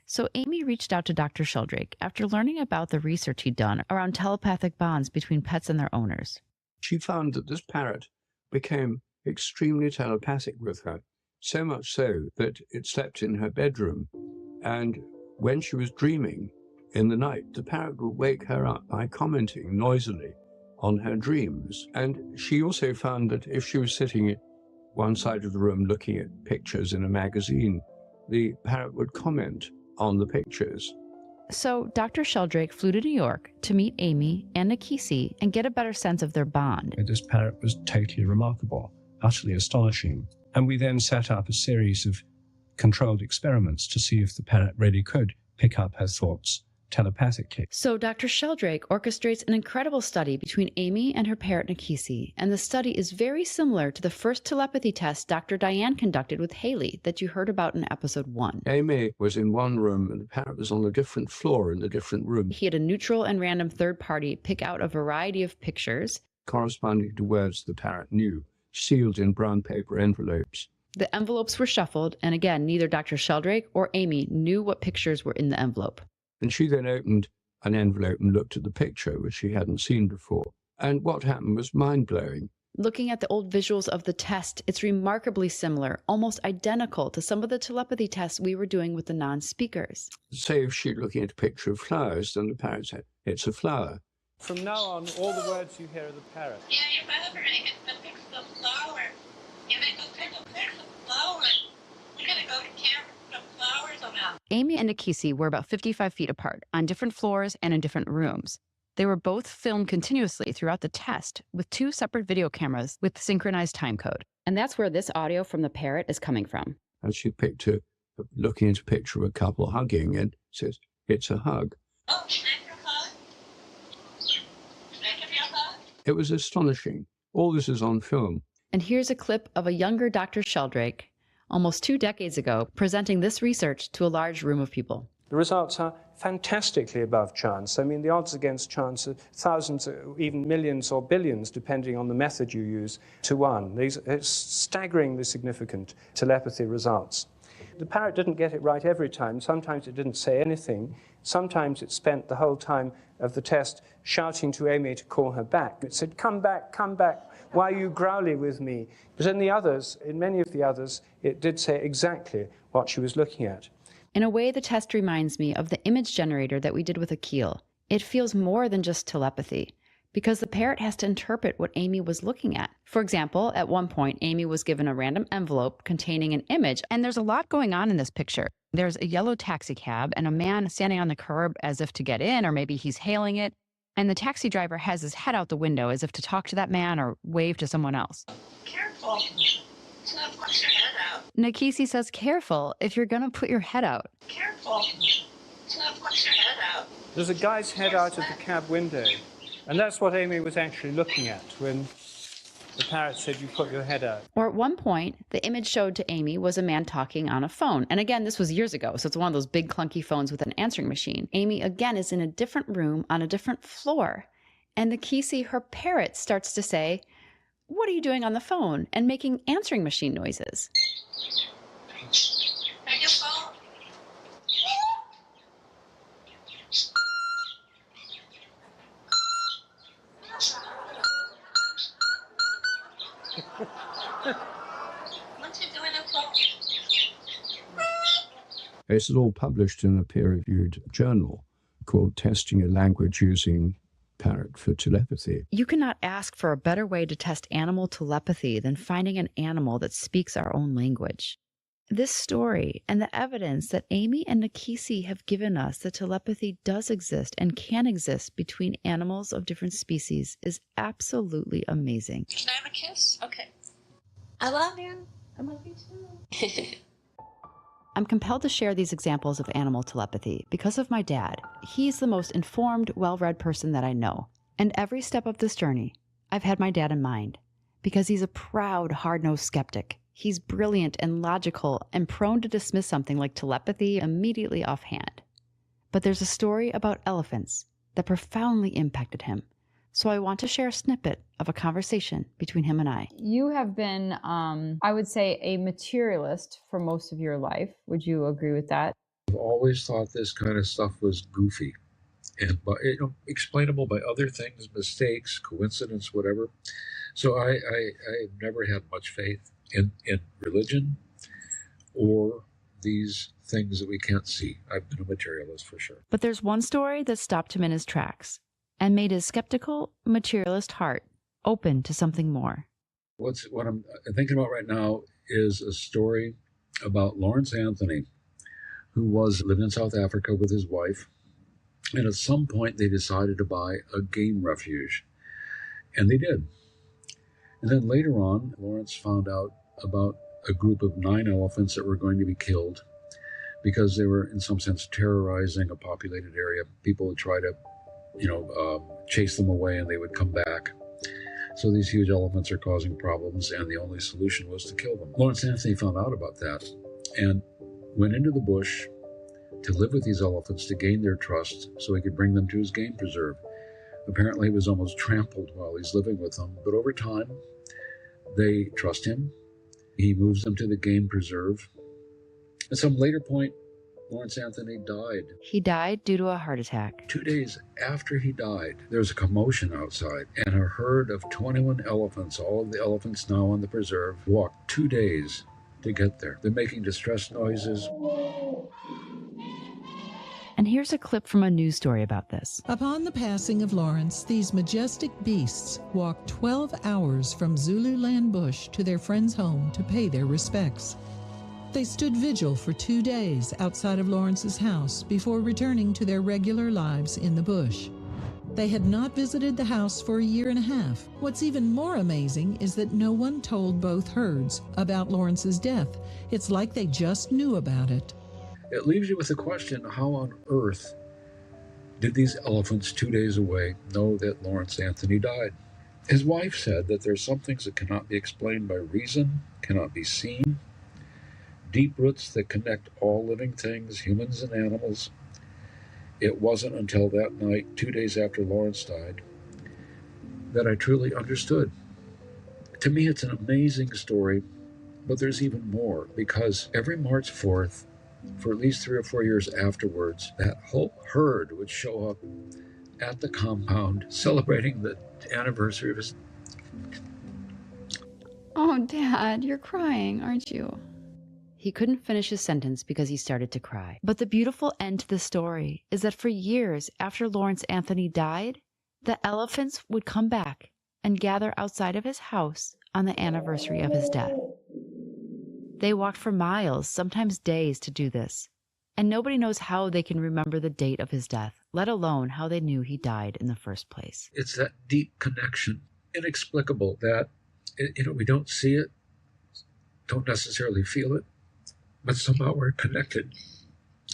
S1: So Amy reached out to Dr. Sheldrake after learning about the research he'd done around telepathic bonds between pets and their owners.
S4: She found that this parrot became extremely telepathic with her, so much so that it slept in her bedroom. And when she was dreaming in the night, the parrot would wake her up by commenting noisily on her dreams. And she also found that if she was sitting at one side of the room looking at pictures in a magazine, the parrot would comment on the pictures.
S1: So Dr. Sheldrake flew to New York to meet Amy and Nikisi and get a better sense of their bond.
S4: This parrot was totally remarkable, utterly astonishing. And we then set up a series of controlled experiments to see if the parrot really could pick up her thoughts telepathically.
S1: So Dr. Sheldrake orchestrates an incredible study between Amy and her parrot Nikisi, and the study is very similar to the first telepathy test Dr. Diane conducted with Haley that you heard about in episode 1.
S4: Amy was in one room and the parrot was on a different floor in a different room.
S1: He had a neutral and random third party pick out a variety of pictures
S4: corresponding to words the parrot knew, sealed in brown paper envelopes.
S1: The envelopes were shuffled, and again, neither Dr. Sheldrake or Amy knew what pictures were in the envelope.
S4: And she then opened an envelope and looked at the picture, which she hadn't seen before. And what happened was mind-blowing.
S1: Looking at the old visuals of the test, it's remarkably similar, almost identical to some of the telepathy tests we were doing with the non-speakers.
S4: Say if she's looking at a picture of flowers, then the parrot said, "It's a flower."
S17: From now on, all the words you hear are the parrot.
S18: Yeah, if I ever make a picture of flower, you make a picture of flower. You're going to go to camp with flowers on that.
S1: Amy and Nikisi were about 55 feet apart, on different floors and in different rooms. They were both filmed continuously throughout the test with 2 separate video cameras with synchronized time code. And that's where this audio from the parrot is coming from.
S4: And she looking at a picture of a couple hugging and says, "It's a hug."
S18: Oh, can I have a hug? Can I give you a hug?
S4: It was astonishing. All this is on film.
S1: And here's a clip of a younger Dr. Sheldrake, almost 2 decades ago, presenting this research to a large room of people.
S17: The results are fantastically above chance. I mean, the odds against chance are thousands, even millions or billions, depending on the method you use, to 1. These are staggeringly significant telepathy results. The parrot didn't get it right every time. Sometimes it didn't say anything. Sometimes it spent the whole time of the test shouting to Amy to call her back. It said, come back, why are you growly with me? But in many of the others, it did say exactly what she was looking at.
S1: In a way, the test reminds me of the image generator that we did with Akil. It feels more than just telepathy, because the parrot has to interpret what Amy was looking at. For example, at one point, Amy was given a random envelope containing an image, and there's a lot going on in this picture. There's a yellow taxi cab and a man standing on the curb as if to get in, or maybe he's hailing it, and the taxi driver has his head out the window as if to talk to that man or wave to someone else.
S18: Careful. It's not put your head out.
S1: Nakisi says, careful if you're going to put your head out.
S18: Careful. It's not put your head out.
S17: There's a guy's head out of the cab window, and that's what Amy was actually looking at when the parrot said you put your head out.
S1: Or at one point, the image showed to Amy was a man talking on a phone. And again, this was years ago, so it's one of those big clunky phones with an answering machine. Amy, again, is in a different room on a different floor. And Nakisi, her parrot, starts to say, what are you doing on the phone? And making answering machine noises.
S18: Take your phone. What you doing on phone?
S4: It's all published in a peer-reviewed journal called Testing a Language Using Parrot for Telepathy.
S1: You cannot ask for a better way to test animal telepathy than finding an animal that speaks our own language. This story and the evidence that Amy and Nakisi have given us that telepathy does exist and can exist between animals of different species is absolutely amazing.
S18: Can I have a kiss? Okay.
S3: I love you. I love you too.
S1: I'm compelled to share these examples of animal telepathy because of my dad. He's the most informed, well-read person that I know. And every step of this journey, I've had my dad in mind because he's a proud, hard-nosed skeptic. He's brilliant and logical and prone to dismiss something like telepathy immediately offhand. But there's a story about elephants that profoundly impacted him. So I want to share a snippet of a conversation between him and I.
S6: You have been, I would say, a materialist for most of your life. Would you agree with that?
S14: I've always thought this kind of stuff was goofy and explainable by other things, mistakes, coincidence, whatever. So I've never had much faith in religion or these things that we can't see. I've been a materialist for sure.
S1: But there's one story that stopped him in his tracks and made his skeptical, materialist heart open to something more.
S14: What I'm thinking about right now is a story about Lawrence Anthony, who lived in South Africa with his wife, and at some point they decided to buy a game refuge, and they did. And then later on, Lawrence found out about a group of 9 elephants that were going to be killed because they were, in some sense, terrorizing a populated area. People would try to chase them away and they would come back. So these huge elephants are causing problems, and the only solution was to kill them. Lawrence Anthony found out about that and went into the bush to live with these elephants to gain their trust so he could bring them to his game preserve. Apparently he was almost trampled while he's living with them, but over time they trust him. He moves them to the game preserve. At some later point, Lawrence Anthony died.
S1: He died due to a heart attack.
S14: 2 days after he died, there was a commotion outside, and a herd of 21 elephants, all of the elephants now on the preserve, walked 2 days to get there. They're making distress noises.
S1: And here's a clip from a news story about this.
S19: Upon the passing of Lawrence, these majestic beasts walked 12 hours from Zululand Bush to their friend's home to pay their respects. They stood vigil for 2 days outside of Lawrence's house before returning to their regular lives in the bush. They had not visited the house for a year and a half. What's even more amazing is that no one told both herds about Lawrence's death. It's like they just knew about it.
S14: It leaves you with the question, how on earth did these elephants 2 days away know that Lawrence Anthony died? His wife said that there's some things that cannot be explained by reason, cannot be seen, deep roots that connect all living things, humans and animals. It wasn't until that night, 2 days after Lawrence died, that I truly understood. To me, it's an amazing story, but there's even more, because every March 4th, for at least 3 or 4 years afterwards, that whole herd would show up at the compound celebrating the anniversary of his.
S6: Oh, Dad, you're crying, aren't you?
S1: He couldn't finish his sentence because he started to cry. But the beautiful end to the story is that for years after Lawrence Anthony died, the elephants would come back and gather outside of his house on the anniversary of his death. They walked for miles, sometimes days, to do this. And nobody knows how they can remember the date of his death, let alone how they knew he died in the first place.
S14: It's that deep connection, inexplicable, that we don't see it, don't necessarily feel it, but somehow we're connected.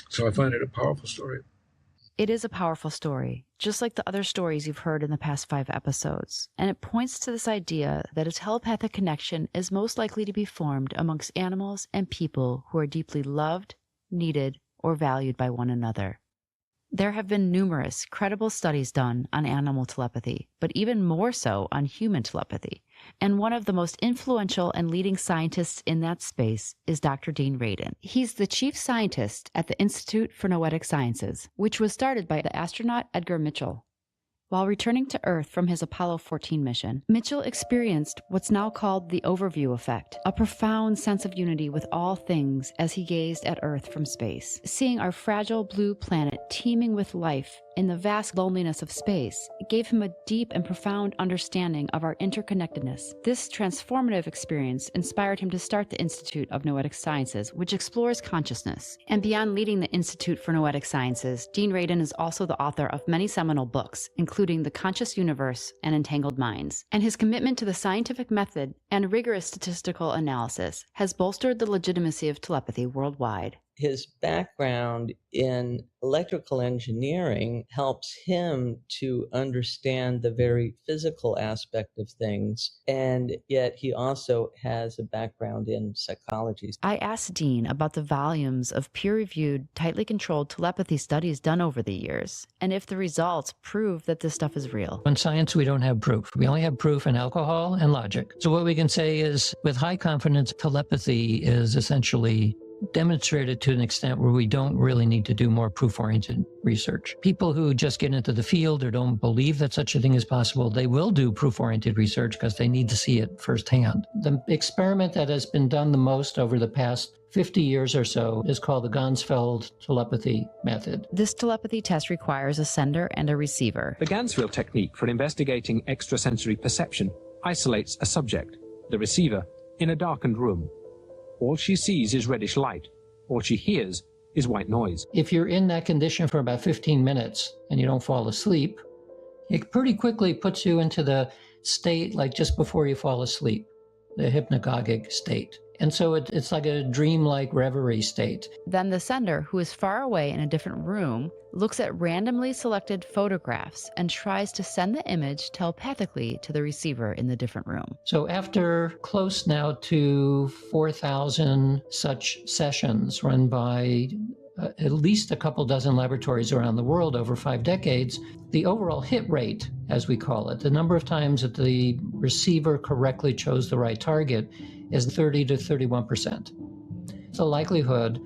S14: So I find it a powerful story.
S1: It is a powerful story, just like the other stories you've heard in the past 5 episodes, and it points to this idea that a telepathic connection is most likely to be formed amongst animals and people who are deeply loved, needed, or valued by one another. There have been numerous credible studies done on animal telepathy, but even more so on human telepathy. And one of the most influential and leading scientists in that space is Dr. Dean Radin. He's the chief scientist at the Institute for Noetic Sciences, which was started by the astronaut Edgar Mitchell. While returning to Earth from his Apollo 14 mission, Mitchell experienced what's now called the overview effect, a profound sense of unity with all things as he gazed at Earth from space. Seeing our fragile blue planet teeming with life in the vast loneliness of space, it gave him a deep and profound understanding of our interconnectedness. This transformative experience inspired him to start the Institute of Noetic Sciences, which explores consciousness. And beyond leading the Institute for Noetic Sciences, Dean Radin is also the author of many seminal books, including The Conscious Universe and Entangled Minds. And his commitment to the scientific method and rigorous statistical analysis has bolstered the legitimacy of telepathy worldwide.
S12: His background in electrical engineering helps him to understand the very physical aspect of things, and yet he also has a background in psychology.
S1: I asked Dean about the volumes of peer-reviewed, tightly controlled telepathy studies done over the years, and if the results prove that this stuff is real.
S9: In science, we don't have proof. We only have proof in alcohol and logic. So what we can say is, with high confidence, telepathy is essentially demonstrated to an extent where we don't really need to do more proof-oriented research. People who just get into the field or don't believe that such a thing is possible, they will do proof-oriented research because they need to see it firsthand. The experiment that has been done the most over the past 50 years or so is called the Ganzfeld telepathy method.
S1: This telepathy test requires a sender and a receiver.
S10: The Ganzfeld technique for investigating extrasensory perception isolates a subject, the receiver, in a darkened room. All she sees is reddish light. All she hears is white noise.
S9: If you're in that condition for about 15 minutes and you don't fall asleep, it pretty quickly puts you into the state like just before you fall asleep, the hypnagogic state. And so it's like a dreamlike reverie state.
S1: Then the sender, who is far away in a different room, looks at randomly selected photographs and tries to send the image telepathically to the receiver in the different room.
S9: So after close now to 4,000 such sessions run by at least a couple dozen laboratories around the world over 5 decades, the overall hit rate, as we call it, the number of times that the receiver correctly chose the right target, is 30 to 31%. The likelihood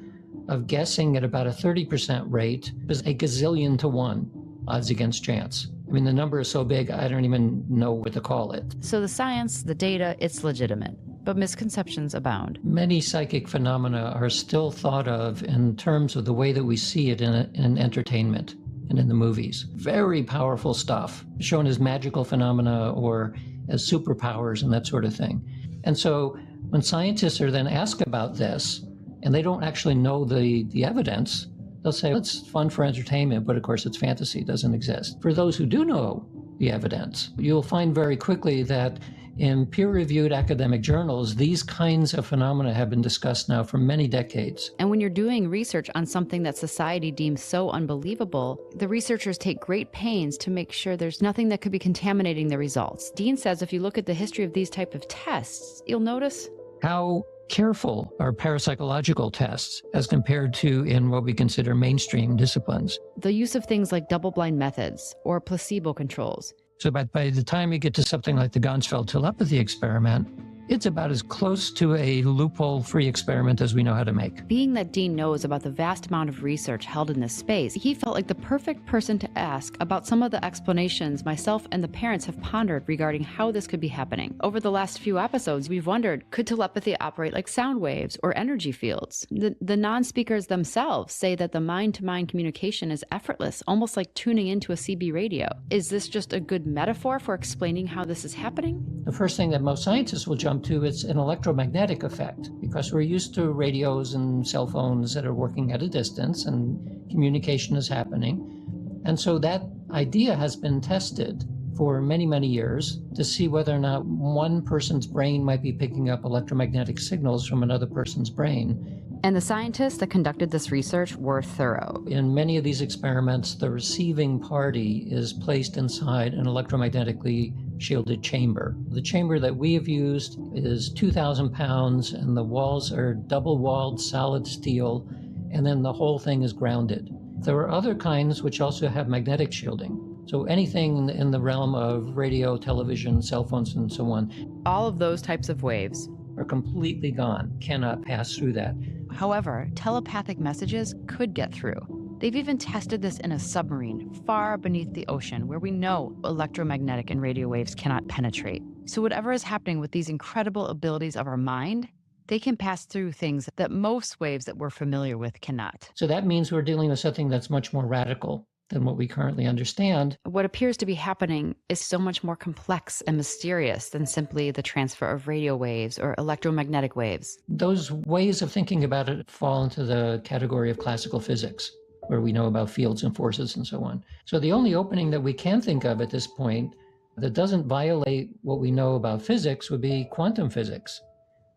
S9: of guessing at about a 30% rate is a gazillion to 1 odds against chance. I mean, the number is so big, I don't even know what to call it.
S1: So the science, the data, it's legitimate, but misconceptions abound.
S9: Many psychic phenomena are still thought of in terms of the way that we see it in entertainment and in the movies. Very powerful stuff, shown as magical phenomena or as superpowers and that sort of thing. And so when scientists are then asked about this, and they don't actually know the evidence, they'll say, it's fun for entertainment, but of course it's fantasy, it doesn't exist. For those who do know the evidence, you'll find very quickly that in peer-reviewed academic journals, these kinds of phenomena have been discussed now for many decades.
S1: And when you're doing research on something that society deems so unbelievable, the researchers take great pains to make sure there's nothing that could be contaminating the results. Dean says if you look at the history of these type of tests, you'll notice
S9: how careful are parapsychological tests as compared to in what we consider mainstream disciplines.
S1: The use of things like double-blind methods or placebo controls.
S9: So by the time you get to something like the Ganzfeld telepathy experiment, it's about as close to a loophole-free experiment as we know how to make.
S1: Being that Dean knows about the vast amount of research held in this space, he felt like the perfect person to ask about some of the explanations myself and the parents have pondered regarding how this could be happening. Over the last few episodes, we've wondered, could telepathy operate like sound waves or energy fields? The non-speakers themselves say that the mind-to-mind communication is effortless, almost like tuning into a CB radio. Is this just a good metaphor for explaining how this is happening?
S9: The first thing that most scientists will jump to is an electromagnetic effect, because we're used to radios and cell phones that are working at a distance and communication is happening. And so that idea has been tested for many, many years to see whether or not one person's brain might be picking up electromagnetic signals from another person's brain.
S1: And the scientists that conducted this research were thorough.
S9: In many of these experiments, the receiving party is placed inside an electromagnetically shielded chamber. The chamber that we have used is 2,000 pounds, and the walls are double-walled solid steel, and then the whole thing is grounded. There are other kinds which also have magnetic shielding. So anything in the realm of radio, television, cell phones, and so on.
S1: All of those types of waves
S9: are completely gone, cannot pass through that.
S1: However, telepathic messages could get through. They've even tested this in a submarine far beneath the ocean where we know electromagnetic and radio waves cannot penetrate. So whatever is happening with these incredible abilities of our mind, they can pass through things that most waves that we're familiar with cannot.
S9: So that means we're dealing with something that's much more radical than what we currently understand.
S1: What appears to be happening is so much more complex and mysterious than simply the transfer of radio waves or electromagnetic waves.
S9: Those ways of thinking about it fall into the category of classical physics, where we know about fields and forces and so on. So the only opening that we can think of at this point that doesn't violate what we know about physics would be quantum physics.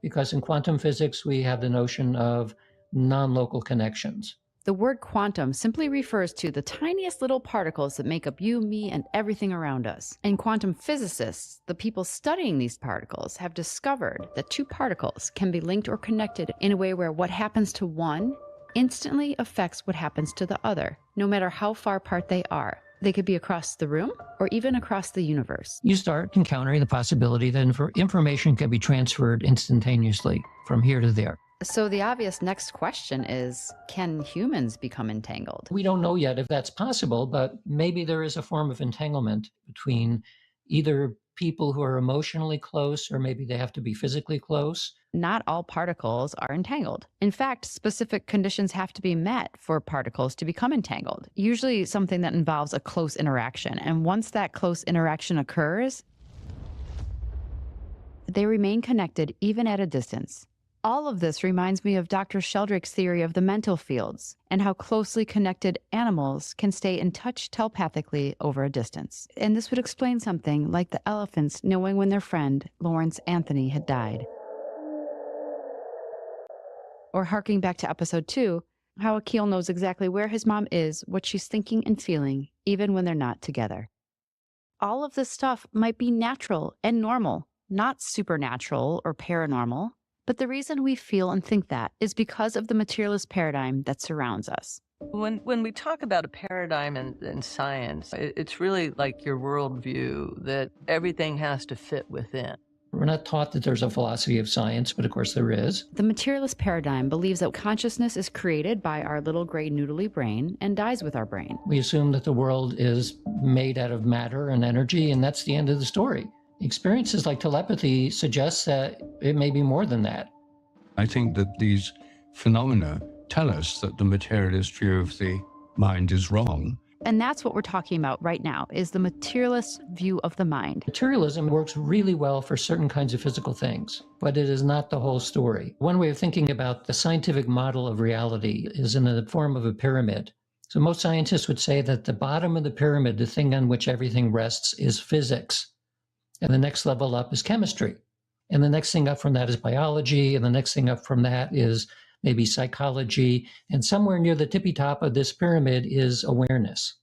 S9: Because in quantum physics, we have the notion of non-local connections.
S1: The word quantum simply refers to the tiniest little particles that make up you, me, and everything around us. And quantum physicists, the people studying these particles, have discovered that two particles can be linked or connected in a way where what happens to one instantly affects what happens to the other, no matter how far apart they are. They could be across the room or even across the universe.
S9: You start encountering the possibility that information can be transferred instantaneously from here to there.
S1: So the obvious next question is, can humans become entangled?
S9: We don't know yet if that's possible, but maybe there is a form of entanglement between either people who are emotionally close or maybe they have to be physically close.
S1: Not all particles are entangled. In fact, specific conditions have to be met for particles to become entangled, usually something that involves a close interaction. And once that close interaction occurs, they remain connected even at a distance. All of this reminds me of Dr. Sheldrake's theory of the mental fields and how closely connected animals can stay in touch telepathically over a distance. And this would explain something like the elephants knowing when their friend, Lawrence Anthony, had died. Or harking back to episode 2, how Akil knows exactly where his mom is, what she's thinking and feeling, even when they're not together. All of this stuff might be natural and normal, not supernatural or paranormal. But the reason we feel and think that is because of the materialist paradigm that surrounds us.
S13: When we talk about a paradigm in science, it's really like your worldview, that everything has to fit within.
S9: We're not taught that there's a philosophy of science, but of course there is.
S1: The materialist paradigm believes that consciousness is created by our little gray noodly brain and dies with our brain.
S9: We assume that the world is made out of matter and energy, and that's the end of the story. Experiences like telepathy suggest that it may be more than that.
S4: I think that these phenomena tell us that the materialist view of the mind is wrong.
S1: And that's what we're talking about right now, is the materialist view of the mind.
S9: Materialism works really well for certain kinds of physical things, but it is not the whole story. One way of thinking about the scientific model of reality is in the form of a pyramid. So most scientists would say that the bottom of the pyramid, the thing on which everything rests, is physics. And the next level up is chemistry. And the next thing up from that is biology. And the next thing up from that is maybe psychology. And somewhere near the tippy top of this pyramid is awareness.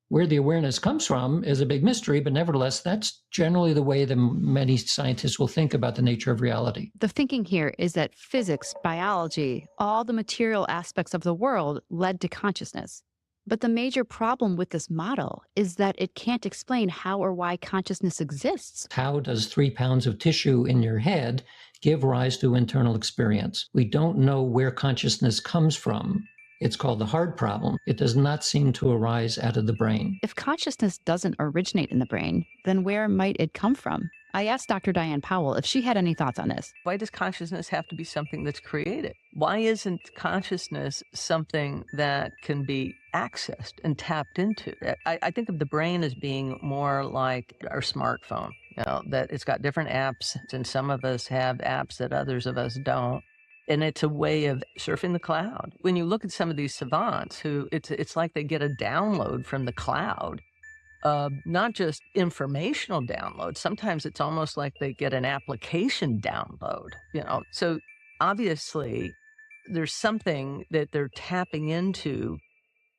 S9: Where the awareness comes from is a big mystery, but nevertheless, that's generally the way that many scientists will think about the nature of reality.
S6: The thinking here is that physics, biology, all the material aspects of the world led to consciousness. But the major problem with this model is that it can't explain how or why consciousness exists.
S9: How does 3 pounds of tissue in your head give rise to internal experience? We don't know where consciousness comes from. It's called the hard problem. It does not seem to arise out of the brain.
S6: If consciousness doesn't originate in the brain, then where might it come from? I asked Dr. Diane Powell if she had any thoughts on this.
S13: Why does consciousness have to be something that's created? Why isn't consciousness something that can be accessed and tapped into? I think of the brain as being more like our smartphone, that it's got different apps, and some of us have apps that others of us don't. And it's a way of surfing the cloud. When you look at some of these savants who it's like they get a download from the cloud, not just informational download. Sometimes it's almost like they get an application download, So obviously there's something that they're tapping into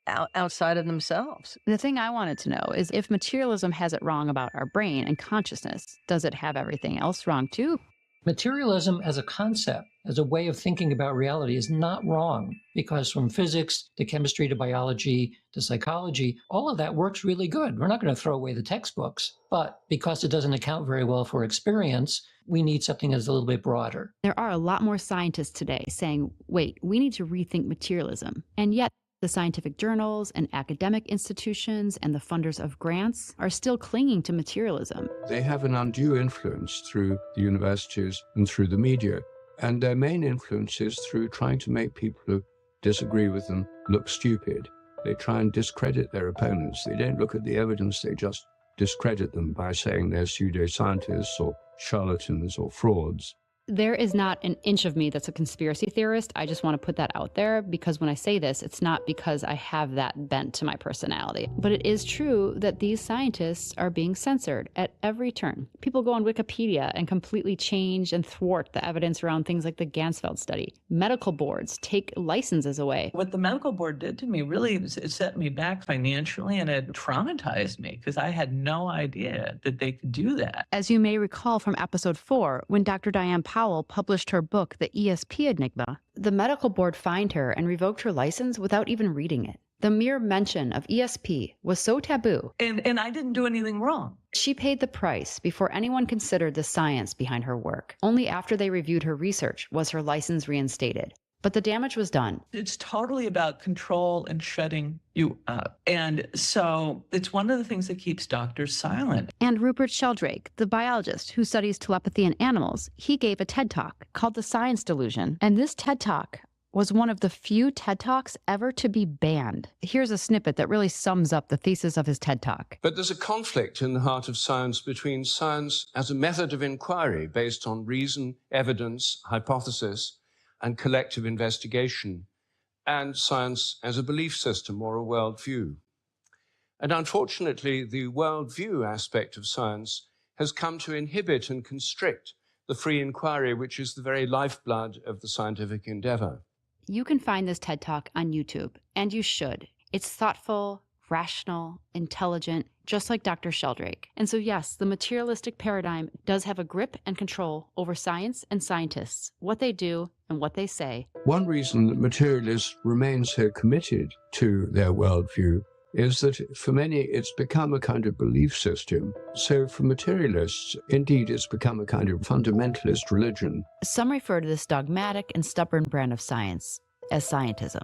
S13: outside of themselves.
S6: The thing I wanted to know is if materialism has it wrong about our brain and consciousness, does it have everything else wrong too?
S9: Materialism as a concept, as a way of thinking about reality is not wrong, because from physics to chemistry to biology to psychology, all of that works really good. We're not going to throw away the textbooks, but because it doesn't account very well for experience, we need something that's a little bit broader.
S6: There are a lot more scientists today saying, wait, we need to rethink materialism. And yet, the scientific journals and academic institutions and the funders of grants are still clinging to materialism.
S4: They have an undue influence through the universities and through the media. And their main influence is through trying to make people who disagree with them look stupid. They try and discredit their opponents. They don't look at the evidence, they just discredit them by saying they're pseudoscientists or charlatans or frauds.
S6: There is not an inch of me that's a conspiracy theorist. I just want to put that out there because when I say this, it's not because I have that bent to my personality. But it is true that these scientists are being censored at every turn. People go on Wikipedia and completely change and thwart the evidence around things like the Ganzfeld study. Medical boards take licenses away.
S11: What the medical board did to me really, it set me back financially and it traumatized me because I had no idea that they could do that.
S6: As you may recall from episode 4, when Dr. Diane Powell published her book, The ESP Enigma, the medical board fined her and revoked her license without even reading it. The mere mention of ESP was so taboo.
S11: And I didn't do anything wrong.
S6: She paid the price before anyone considered the science behind her work. Only after they reviewed her research was her license reinstated. But the damage was done.
S11: It's totally about control and shutting you up. And so it's one of the things that keeps doctors silent.
S6: And Rupert Sheldrake, the biologist who studies telepathy in animals, he gave a TED Talk called The Science Delusion. And this TED Talk was one of the few TED Talks ever to be banned. Here's a snippet that really sums up the thesis of his TED Talk.
S4: But there's a conflict in the heart of science between science as a method of inquiry based on reason, evidence, hypothesis, and collective investigation, and science as a belief system or a worldview. And unfortunately, the worldview aspect of science has come to inhibit and constrict the free inquiry, which is the very lifeblood of the scientific endeavor.
S6: You can find this TED Talk on YouTube, and you should. It's thoughtful, rational, intelligent, just like Dr. Sheldrake. And so yes, the materialistic paradigm does have a grip and control over science and scientists, what they do and what they say.
S4: One reason that materialists remain so committed to their worldview is that for many it's become a kind of belief system. So for materialists, indeed, it's become a kind of fundamentalist religion.
S6: Some refer to this dogmatic and stubborn brand of science as scientism.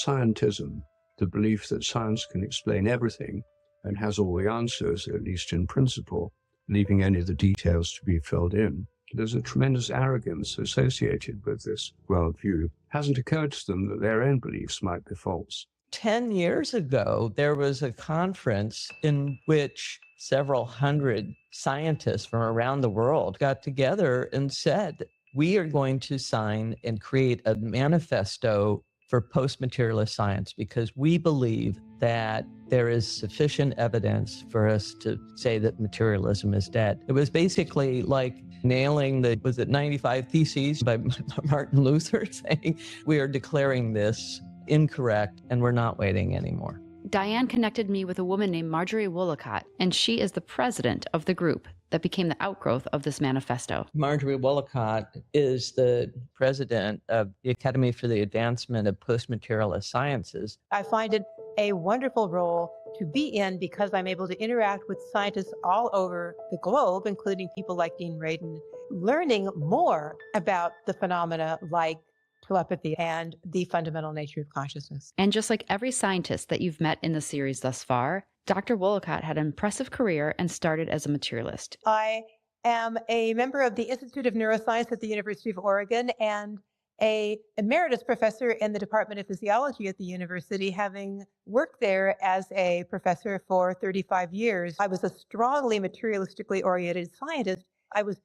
S4: Scientism, the belief that science can explain everything and has all the answers, at least in principle, leaving any of the details to be filled in. There's a tremendous arrogance associated with this worldview. It hasn't occurred to them that their own beliefs might be false.
S12: 10 years ago, there was a conference in which several hundred scientists from around the world got together and said, we are going to sign and create a manifesto for post-materialist science because we believe that there is sufficient evidence for us to say that materialism is dead. It was basically like nailing the, was it 95 Theses by Martin Luther, saying we are declaring this incorrect and we're not waiting anymore.
S6: Diane connected me with a woman named Marjorie Wollicott, and she is the president of the group that became the outgrowth of this manifesto.
S12: Marjorie Wollicott is the president of the Academy for the Advancement of Post-Materialist Sciences.
S20: I find it a wonderful role to be in because I'm able to interact with scientists all over the globe, including people like Dean Radin, learning more about the phenomena like telepathy and the fundamental nature of consciousness.
S6: And just like every scientist that you've met in the series thus far, Dr. Wollicott had an impressive career and started as a materialist.
S20: I am a member of the Institute of Neuroscience at the University of Oregon and an emeritus professor in the Department of Physiology at the university, having worked there as a professor for 35 years. I was a strongly materialistically oriented scientist. I was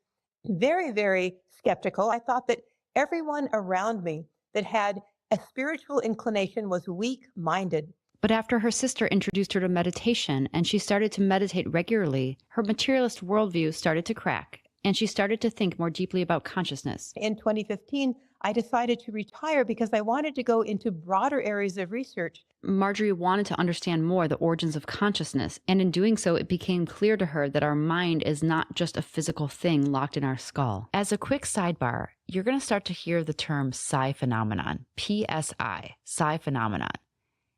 S20: very, very skeptical. I thought that everyone around me that had a spiritual inclination was weak-minded.
S6: But after her sister introduced her to meditation and she started to meditate regularly, her materialist worldview started to crack, and she started to think more deeply about consciousness.
S20: In 2015, I decided to retire because I wanted to go into broader areas of research.
S6: Marjorie wanted to understand more the origins of consciousness, and in doing so, it became clear to her that our mind is not just a physical thing locked in our skull. As a quick sidebar, you're going to start to hear the term psi phenomenon, PSI, psi phenomenon.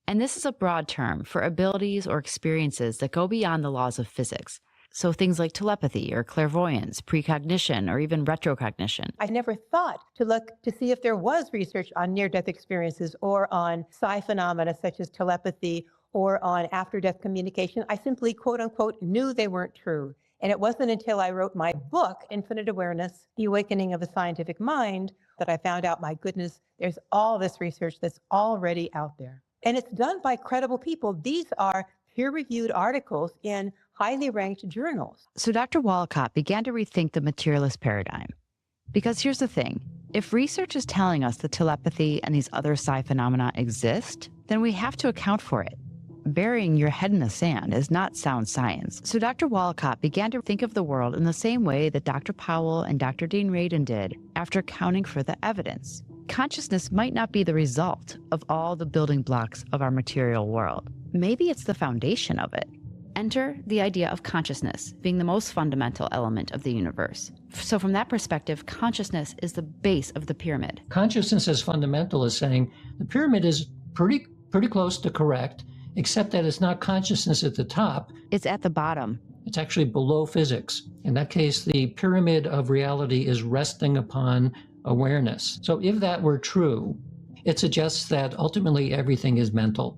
S6: And this is a broad term for abilities or experiences that go beyond the laws of physics. So things like telepathy or clairvoyance, precognition, or even retrocognition.
S20: I never thought to look to see if there was research on near-death experiences or on psi phenomena such as telepathy or on after-death communication. I simply, quote unquote, knew they weren't true. And it wasn't until I wrote my book, Infinite Awareness, The Awakening of the Scientific Mind, that I found out, my goodness, there's all this research that's already out there. And it's done by credible people. These are peer-reviewed articles in highly ranked journals.
S6: So Dr. Wollicott began to rethink the materialist paradigm. Because here's the thing, if research is telling us that telepathy and these other psi phenomena exist, then we have to account for it. Burying your head in the sand is not sound science. So Dr. Wollicott began to think of the world in the same way that Dr. Powell and Dr. Dean Radin did after accounting for the evidence. Consciousness might not be the result of all the building blocks of our material world. Maybe it's the foundation of it. Enter the idea of consciousness being the most fundamental element of the universe. So from that perspective, consciousness is the base of the pyramid.
S9: Consciousness as fundamental is saying the pyramid is pretty close to correct, except that it's not consciousness at the top.
S6: It's at the bottom.
S9: It's actually below physics. In that case, the pyramid of reality is resting upon awareness. So if that were true, it suggests that ultimately everything is mental.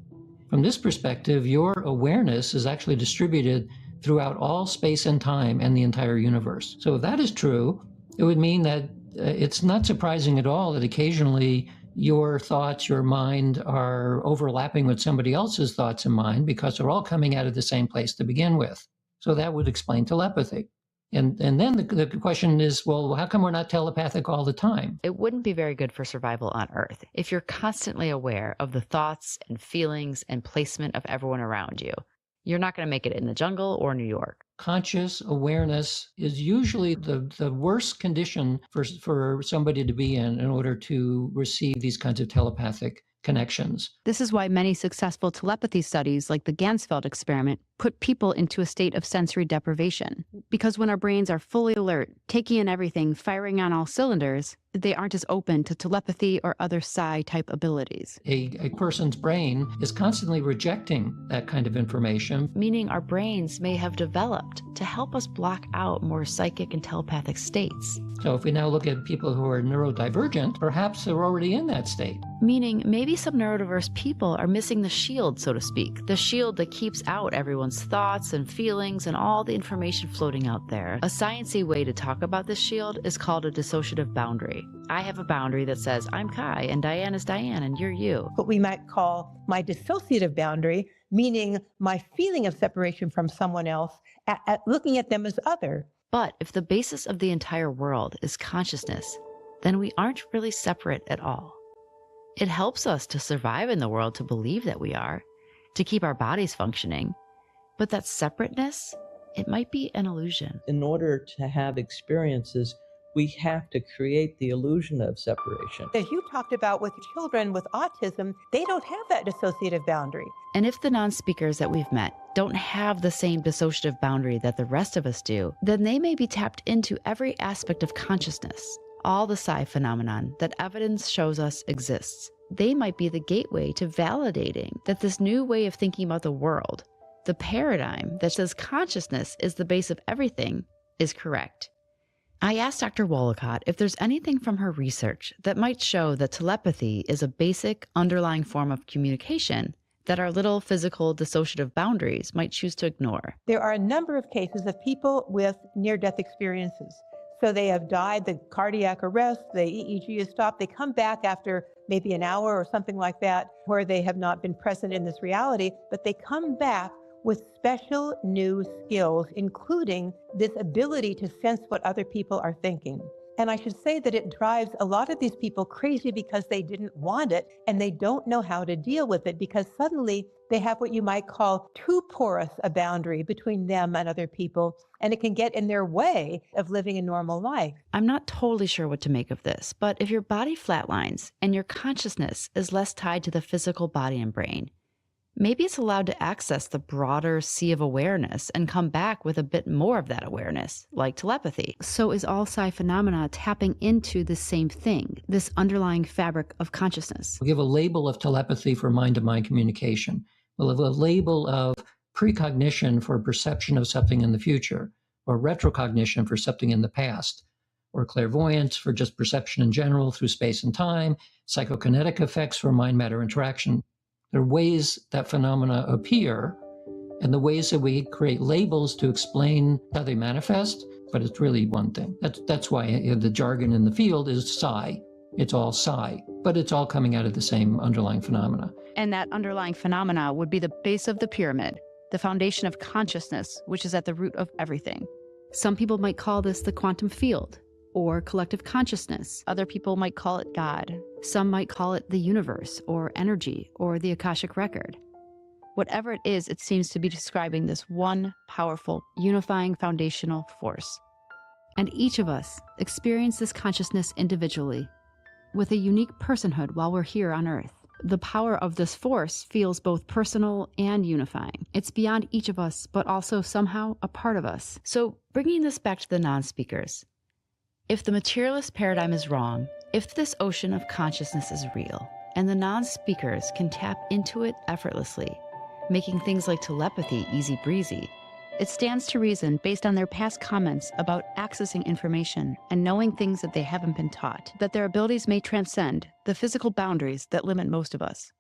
S9: From this perspective, your awareness is actually distributed throughout all space and time and the entire universe. So if that is true, it would mean that it's not surprising at all that occasionally your thoughts, your mind are overlapping with somebody else's thoughts and mind because they're all coming out of the same place to begin with. So that would explain telepathy. And then the question is, well, how come we're not telepathic all the time?
S6: It wouldn't be very good for survival on Earth if you're constantly aware of the thoughts and feelings and placement of everyone around you. You're not going to make it in the jungle or New York.
S9: Conscious awareness is usually the worst condition for somebody to be in order to receive these kinds of telepathic connections.
S6: This is why many successful telepathy studies, like the Ganzfeld experiment, put people into a state of sensory deprivation. Because when our brains are fully alert, taking in everything, firing on all cylinders, they aren't as open to telepathy or other psi-type abilities.
S9: A person's brain is constantly rejecting that kind of information.
S6: Meaning our brains may have developed to help us block out more psychic and telepathic states.
S9: So if we now look at people who are neurodivergent, perhaps they're already in that state.
S6: Meaning maybe some neurodiverse people are missing the shield, so to speak, the shield that keeps out everyone's thoughts and feelings and all the information floating out there. A sciencey way to talk about this shield is called a dissociative boundary. I have a boundary that says I'm Kai and Diane is Diane and you're you.
S20: What we might call my dissociative boundary, meaning my feeling of separation from someone else, at looking at them as other.
S6: But if the basis of the entire world is consciousness, then we aren't really separate at all. It helps us to survive in the world to believe that we are, to keep our bodies functioning. But that separateness, it might be an illusion.
S12: In order to have experiences, We have to create the illusion of separation.
S20: As you talked about with children with autism, they don't have that dissociative boundary.
S1: And if the non-speakers that we've met don't have the same dissociative boundary that the rest of us do, then they may be tapped into every aspect of consciousness, all the psi phenomenon that evidence shows us exists. They might be the gateway to validating that this new way of thinking about the world, the paradigm that says consciousness is the base of everything, is correct. I asked Dr. Wollicott if there's anything from her research that might show that telepathy is a basic underlying form of communication that our little physical dissociative boundaries might choose to ignore.
S20: There are a number of cases of people with near-death experiences. So they have died, the cardiac arrest, the EEG is stopped, they come back after maybe an hour or something like that, where they have not been present in this reality, but they come back with special new skills, including this ability to sense what other people are thinking. And I should say that it drives a lot of these people crazy because they didn't want it and they don't know how to deal with it, because suddenly they have what you might call too porous a boundary between them and other people, and it can get in their way of living a normal life.
S1: I'm not totally sure what to make of this, but if your body flatlines and your consciousness is less tied to the physical body and brain, maybe it's allowed to access the broader sea of awareness and come back with a bit more of that awareness, like telepathy. So is all psi phenomena tapping into the same thing, this underlying fabric of consciousness?
S9: We'll give a label of telepathy for mind-to-mind communication. We'll have a label of precognition for perception of something in the future, or retrocognition for something in the past, or clairvoyance for just perception in general through space and time, psychokinetic effects for mind-matter interaction. There are ways that phenomena appear and the ways that we create labels to explain how they manifest, but it's really one thing. That's why the jargon in the field is psi. It's all psi, but it's all coming out of the same underlying phenomena.
S6: And that underlying phenomena would be the base of the pyramid, the foundation of consciousness, which is at the root of everything. Some people might call this the quantum field or collective consciousness. Other people might call it God. Some might call it the universe or energy or the Akashic record. Whatever it is, it seems to be describing this one powerful, unifying foundational force. And each of us experience this consciousness individually, with a unique personhood while we're here on Earth. The power of this force feels both personal and unifying. It's beyond each of us, but also somehow a part of us. So bringing this back to the non-speakers, if the materialist paradigm is wrong, if this ocean of consciousness is real, and the non-speakers can tap into it effortlessly, making things like telepathy easy breezy, it stands to reason, based on their past comments about accessing information and knowing things that they haven't been taught, that their abilities may transcend the physical boundaries that limit most of us.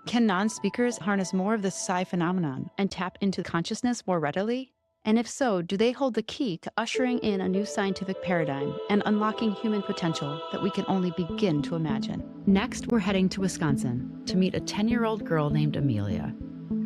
S6: Can non-speakers harness more of the psi phenomenon and tap into consciousness more readily? And if so, do they hold the key to ushering in a new scientific paradigm and unlocking human potential that we can only begin to imagine? Next, we're heading to Wisconsin to meet a 10-year-old girl named Amelia.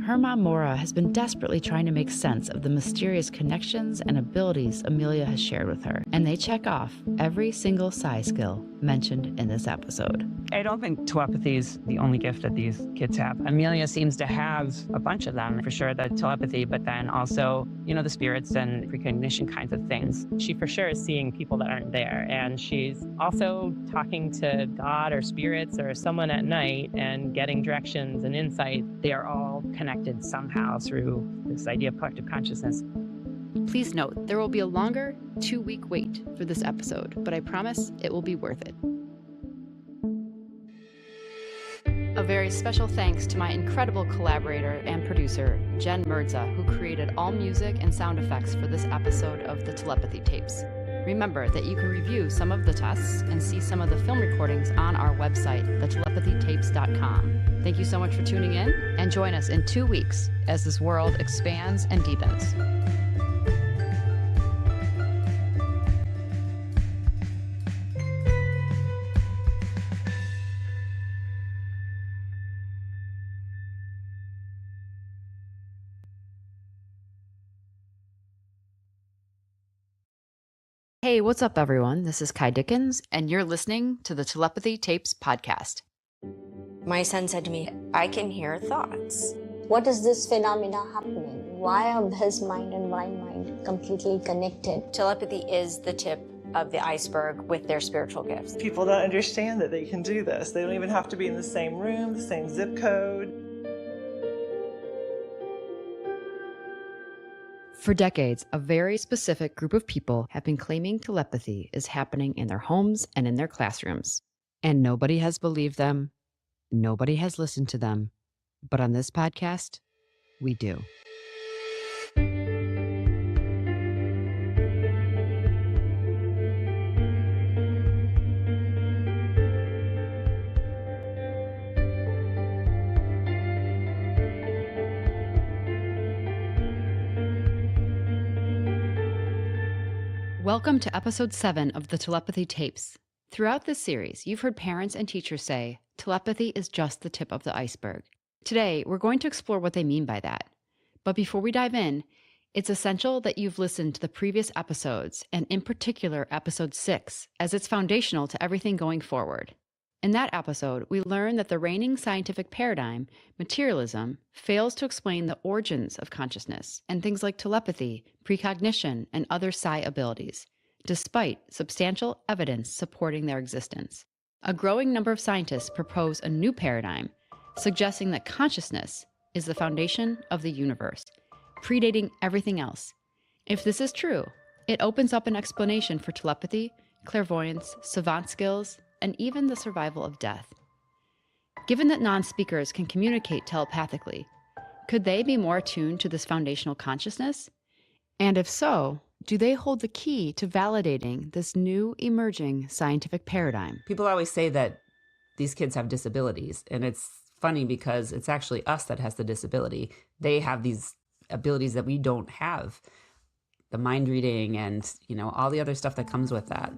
S6: Her mom, Maura, has been desperately trying to make sense of the mysterious connections and abilities Amelia has shared with her, and they check off every single psi skill mentioned in this episode.
S5: I don't think telepathy is the only gift that these kids have. Amelia seems to have a bunch of them, for sure, the telepathy, but then also, the spirits and precognition kinds of things. She for sure is seeing people that aren't there, and she's also talking to God or spirits or someone at night and getting directions and insight. They are all connected somehow through this idea of collective consciousness.
S6: Please note, there will be a longer 2-week wait for this episode, but I promise it will be worth it. A very special thanks to my incredible collaborator and producer, Jen Mirza, who created all music and sound effects for this episode of the Telepathy Tapes. Remember that you can review some of the tests and see some of the film recordings on our website, thetelepathytapes.com. Thank you so much for tuning in, and join us in 2 weeks as this world expands and deepens.
S1: Hey, what's up, everyone? This is Kai Dickens, and you're listening to the Telepathy Tapes podcast.
S3: My son said to me, I can hear thoughts.
S2: What is this phenomena happening? Why are his mind and my mind completely connected?
S3: Telepathy is the tip of the iceberg with their spiritual gifts.
S16: People don't understand that they can do this. They don't even have to be in the same room, the same zip code.
S1: For decades, a very specific group of people have been claiming telepathy is happening in their homes and in their classrooms. And nobody has believed them. Nobody has listened to them. But on this podcast, we do. Welcome to episode 7 of the Telepathy Tapes. Throughout this series, you've heard parents and teachers say, telepathy is just the tip of the iceberg. Today, we're going to explore what they mean by that. But before we dive in, it's essential that you've listened to the previous episodes, and in particular, episode 6, as it's foundational to everything going forward. In that episode, we learned that the reigning scientific paradigm, materialism, fails to explain the origins of consciousness and things like telepathy, precognition, and other psi abilities, despite substantial evidence supporting their existence. A growing number of scientists propose a new paradigm, suggesting that consciousness is the foundation of the universe, predating everything else. If this is true, it opens up an explanation for telepathy, clairvoyance, savant skills, and even the survival of death. Given that non-speakers can communicate telepathically, could they be more attuned to this foundational consciousness? And if so, do they hold the key to validating this new emerging scientific paradigm?
S21: People always say that these kids have disabilities, and it's funny because it's actually us that has the disability. They have these abilities that we don't have. The mind reading and, all the other stuff that comes with that.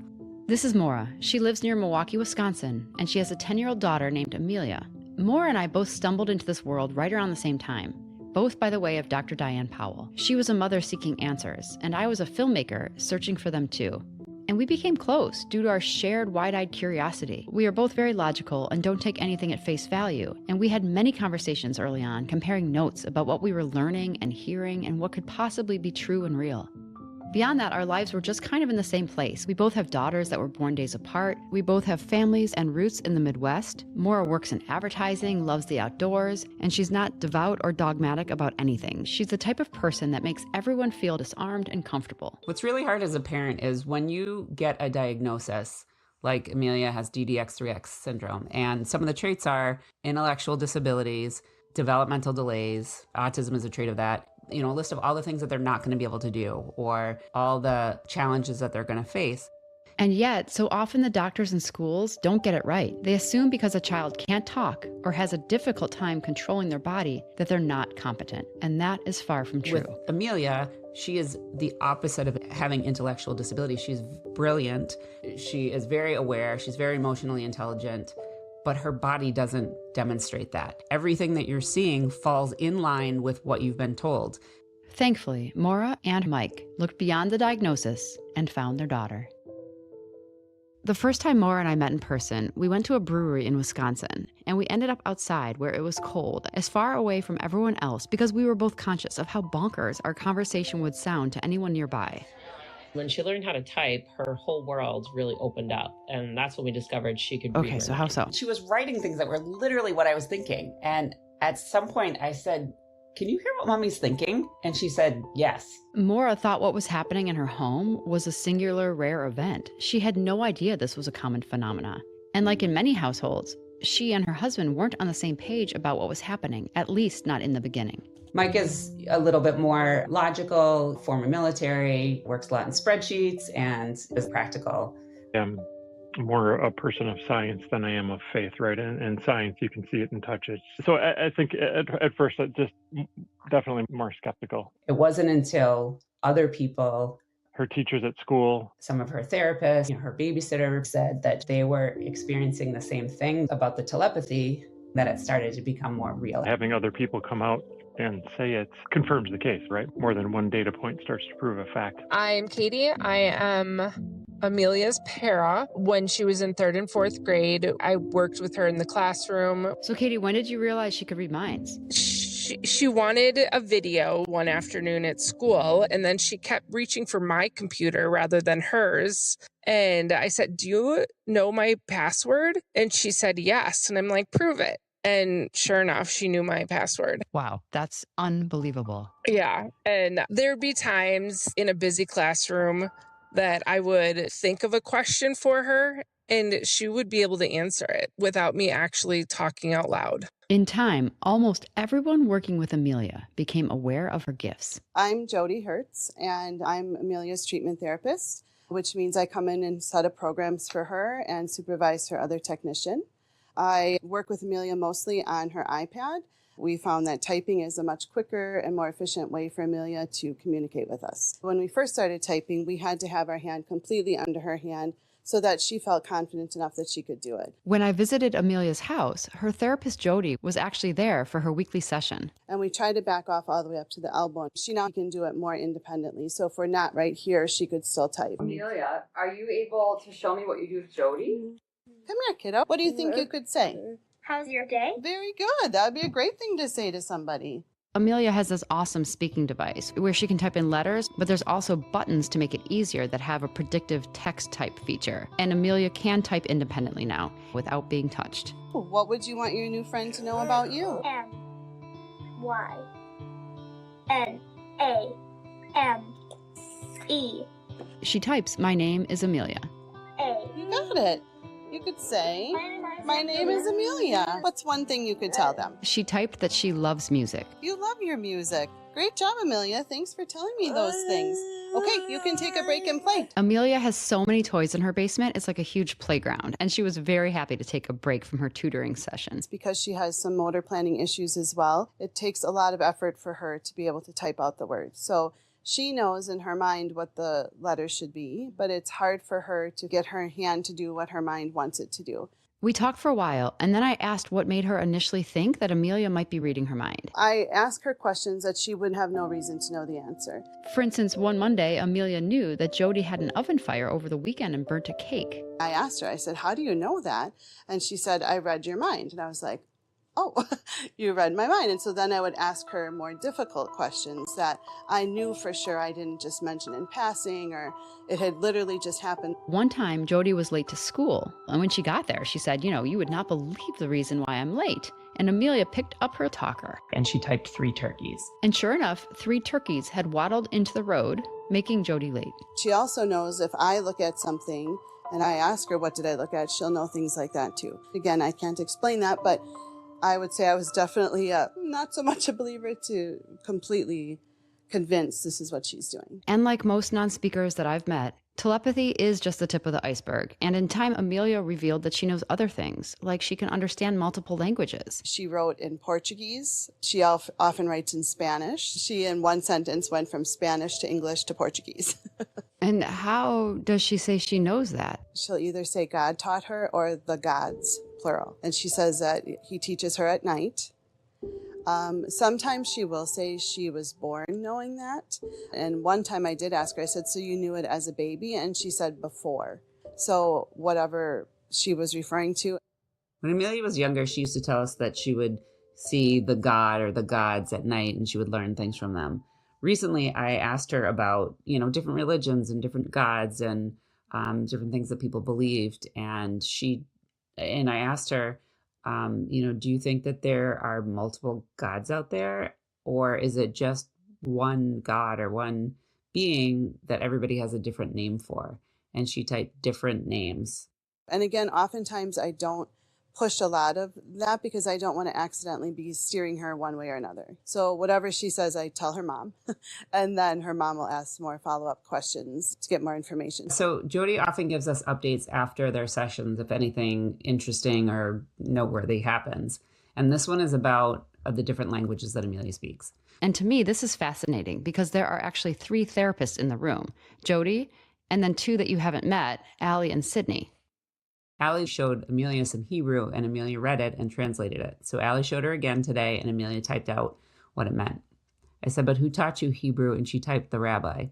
S1: This is Maura. She lives near Milwaukee, Wisconsin, and she has a 10-year-old daughter named Amelia. Maura and I both stumbled into this world right around the same time, both by the way of Dr. Diane Powell. She was a mother seeking answers, and I was a filmmaker searching for them too. And we became close due to our shared wide-eyed curiosity. We are both very logical and don't take anything at face value, and we had many conversations early on comparing notes about what we were learning and hearing and what could possibly be true and real. Beyond that, our lives were just kind of in the same place. We both have daughters that were born days apart. We both have families and roots in the Midwest. Maura works in advertising, loves the outdoors, and she's not devout or dogmatic about anything. She's the type of person that makes everyone feel disarmed and comfortable.
S21: What's really hard as a parent is when you get a diagnosis, like Amelia has DDX3X syndrome, and some of the traits are intellectual disabilities, developmental delays, autism is a trait of that, a list of all the things that they're not going to be able to do or all the challenges that they're going to face.
S1: And yet, so often the doctors and schools don't get it right. They assume because a child can't talk or has a difficult time controlling their body that they're not competent. And that is far from true.
S21: With Amelia, she is the opposite of having intellectual disability. She's brilliant. She is very aware. She's very emotionally intelligent. But her body doesn't demonstrate that. Everything that you're seeing falls in line with what you've been told.
S1: Thankfully, Maura and Mike looked beyond the diagnosis and found their daughter. The first time Maura and I met in person, we went to a brewery in Wisconsin, and we ended up outside where it was cold, as far away from everyone else because we were both conscious of how bonkers our conversation would sound to anyone nearby.
S22: When she learned how to type, her whole world really opened up. And that's when we discovered she could read.
S1: Okay, so how so?
S21: She was writing things that were literally what I was thinking. And at some point I said, "Can you hear what mommy's thinking?" And she said, "Yes."
S1: Maura thought what was happening in her home was a singular rare event. She had no idea this was a common phenomena. And like in many households, she and her husband weren't on the same page about what was happening, at least not in the beginning.
S21: Mike is a little bit more logical, former military, works a lot in spreadsheets, and is practical.
S23: I'm more a person of science than I am of faith, right? And science, you can see it and touch it. So I think at first, I just definitely more skeptical.
S21: It wasn't until other people,
S23: her teachers at school,
S21: some of her therapists, her babysitter said that they were experiencing the same thing about the telepathy, that it started to become more real.
S23: Having other people come out and say it confirms the case, right? More than one data point starts to prove a fact.
S24: I'm Katie. I am Amelia's para. When she was in 3rd and 4th grade, I worked with her in the classroom.
S1: So Katie, when did you realize she could read minds?
S24: She wanted a video one afternoon at school, and then she kept reaching for my computer rather than hers. And I said, "Do you know my password?" And she said, "Yes." And I'm like, "Prove it." And sure enough, she knew my password.
S1: Wow, that's unbelievable.
S24: Yeah. And there'd be times in a busy classroom that I would think of a question for her and she would be able to answer it without me actually talking out loud.
S1: In time, almost everyone working with Amelia became aware of her gifts.
S7: I'm Jody Hertz, and I'm Amelia's treatment therapist, which means I come in and set up programs for her and supervise her other technician. I work with Amelia mostly on her iPad. We found that typing is a much quicker and more efficient way for Amelia to communicate with us. When we first started typing, we had to have our hand completely under her hand so that she felt confident enough that she could do it.
S1: When I visited Amelia's house, her therapist Jody was actually there for her weekly session.
S7: And we tried to back off all the way up to the elbow. She now can do it more independently. So if we're not right here, she could still type.
S8: Amelia, are you able to show me what you do with Jody?
S7: Come here, kiddo. What do you think you could say?
S15: How's your day?
S7: Very good. That would be a great thing to say to somebody.
S1: Amelia has this awesome speaking device where she can type in letters, but there's also buttons to make it easier that have a predictive text type feature. And Amelia can type independently now without being touched.
S7: What would you want your new friend to know about you?
S15: M-Y-N-A-M-E.
S1: She types, "My name is Amelia."
S7: You got it. You could say, "My name is Amelia." What's one thing you could tell them?
S1: She typed that she loves music.
S7: You love your music. Great job, Amelia. Thanks for telling me those things. Okay, you can take a break and play.
S1: Amelia has so many toys in her basement, it's like a huge playground, and she was very happy to take a break from her tutoring sessions.
S7: Because she has some motor planning issues as well, it takes a lot of effort for her to be able to type out the words. So she knows in her mind what the letters should be, but it's hard for her to get her hand to do what her mind wants it to do.
S1: We talked for a while, and then I asked what made her initially think that Amelia might be reading her mind.
S7: I asked her questions that she would have no reason to know the answer.
S1: For instance, one Monday, Amelia knew that Jody had an oven fire over the weekend and burnt a cake.
S7: I asked her, I said, "How do you know that?" And she said, "I read your mind." And I was like, "Oh, you read my mind." And so then I would ask her more difficult questions that I knew for sure I didn't just mention in passing or it had literally just happened.
S1: One time, Jody was late to school. And when she got there, she said, "You would not believe the reason why I'm late." And Amelia picked up her talker.
S5: And she typed 3 turkeys.
S1: And sure enough, 3 turkeys had waddled into the road, making Jody late.
S7: She also knows if I look at something and I ask her, "What did I look at?" she'll know things like that too. Again, I can't explain that, but I would say I was definitely not so much a believer to completely convinced this is what she's doing.
S1: And like most non-speakers that I've met, telepathy is just the tip of the iceberg. And in time, Amelia revealed that she knows other things, like she can understand multiple languages.
S7: She wrote in Portuguese. She often writes in Spanish. She, in one sentence, went from Spanish to English to Portuguese.
S1: And how does she say she knows that?
S7: She'll either say God taught her or the gods, plural. And she says that he teaches her at night. Sometimes she will say she was born knowing that. And one time I did ask her, I said, "So you knew it as a baby?" And she said before. So whatever she was referring to.
S21: When Amelia was younger, she used to tell us that she would see the god or the gods at night and she would learn things from them. Recently, I asked her about, different religions and different gods and different things that people believed. And I asked her, do you think that there are multiple gods out there, or is it just one god or one being that everybody has a different name for? And she typed different names.
S7: And again, oftentimes I don't push a lot of that because I don't want to accidentally be steering her one way or another. So whatever she says, I tell her mom, and then her mom will ask more follow-up questions to get more information.
S21: So Jody often gives us updates after their sessions if anything interesting or noteworthy happens. And this one is about the different languages that Amelia speaks.
S1: And to me, this is fascinating because there are actually 3 therapists in the room, Jody, and then 2 that you haven't met, Allie and Sydney.
S21: Allie showed Amelia some Hebrew, and Amelia read it and translated it. So Allie showed her again today, and Amelia typed out what it meant. I said, "But who taught you Hebrew?" And she typed the rabbi.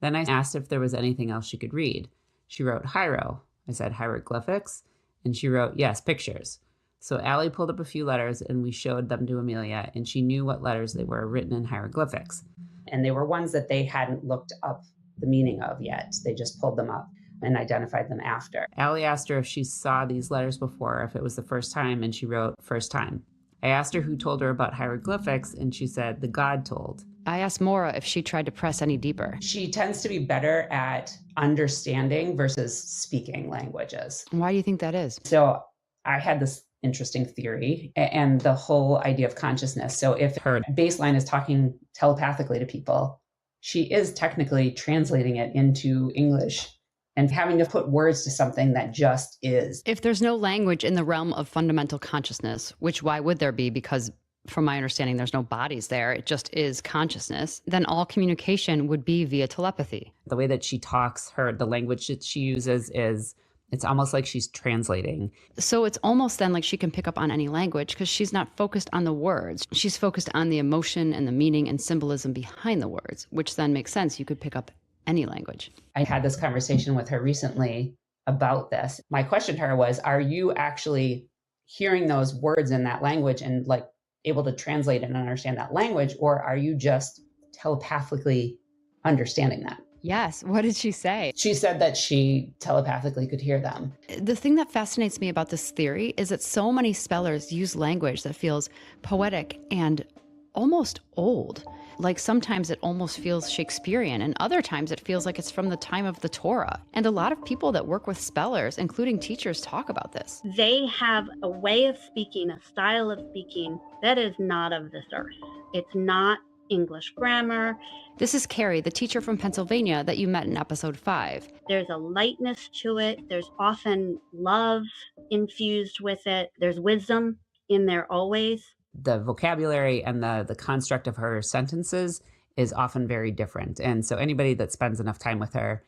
S21: Then I asked if there was anything else she could read. She wrote Hiero. I said, "Hieroglyphics?" And she wrote, "Yes, pictures." So Allie pulled up a few letters and we showed them to Amelia, and she knew what letters they were, written in hieroglyphics. And they were ones that they hadn't looked up the meaning of yet. They just pulled them up and identified them after. Allie asked her if she saw these letters before, if it was the first time, and she wrote, first time. I asked her who told her about hieroglyphics, and she said, the God told.
S6: I asked Maura if she tried to press any deeper.
S21: She tends to be better at understanding versus speaking languages.
S6: Why do you think that is?
S21: So I had this interesting theory and the whole idea of consciousness. So if her baseline is talking telepathically to people, she is technically translating it into English and having to put words to something that just is.
S6: If there's no language in the realm of fundamental consciousness, which why would there be? Because from my understanding, there's no bodies there. It just is consciousness. Then all communication would be via telepathy.
S21: The way that she talks, the language that she uses is, it's almost like she's translating.
S6: So it's almost then like she can pick up on any language because she's not focused on the words. She's focused on the emotion and the meaning and symbolism behind the words, which then makes sense. You could pick up any language.
S21: I had this conversation with her recently about this. My question to her was, are you actually hearing those words in that language and like able to translate and understand that language, or are you just telepathically understanding that?
S6: Yes. What did she say?
S21: She said that she telepathically could hear them.
S6: The thing that fascinates me about this theory is that so many spellers use language that feels poetic and almost old. Like sometimes it almost feels Shakespearean, and other times it feels like it's from the time of the Torah. And a lot of people that work with spellers, including teachers, talk about this.
S15: They have a way of speaking, a style of speaking that is not of this earth. It's not English grammar.
S6: This is Carrie, the teacher from Pennsylvania that you met in episode 5.
S15: There's a lightness to it. There's often love infused with it. There's wisdom in there always.
S21: The vocabulary and the construct of her sentences is often very different. And so anybody that spends enough time with her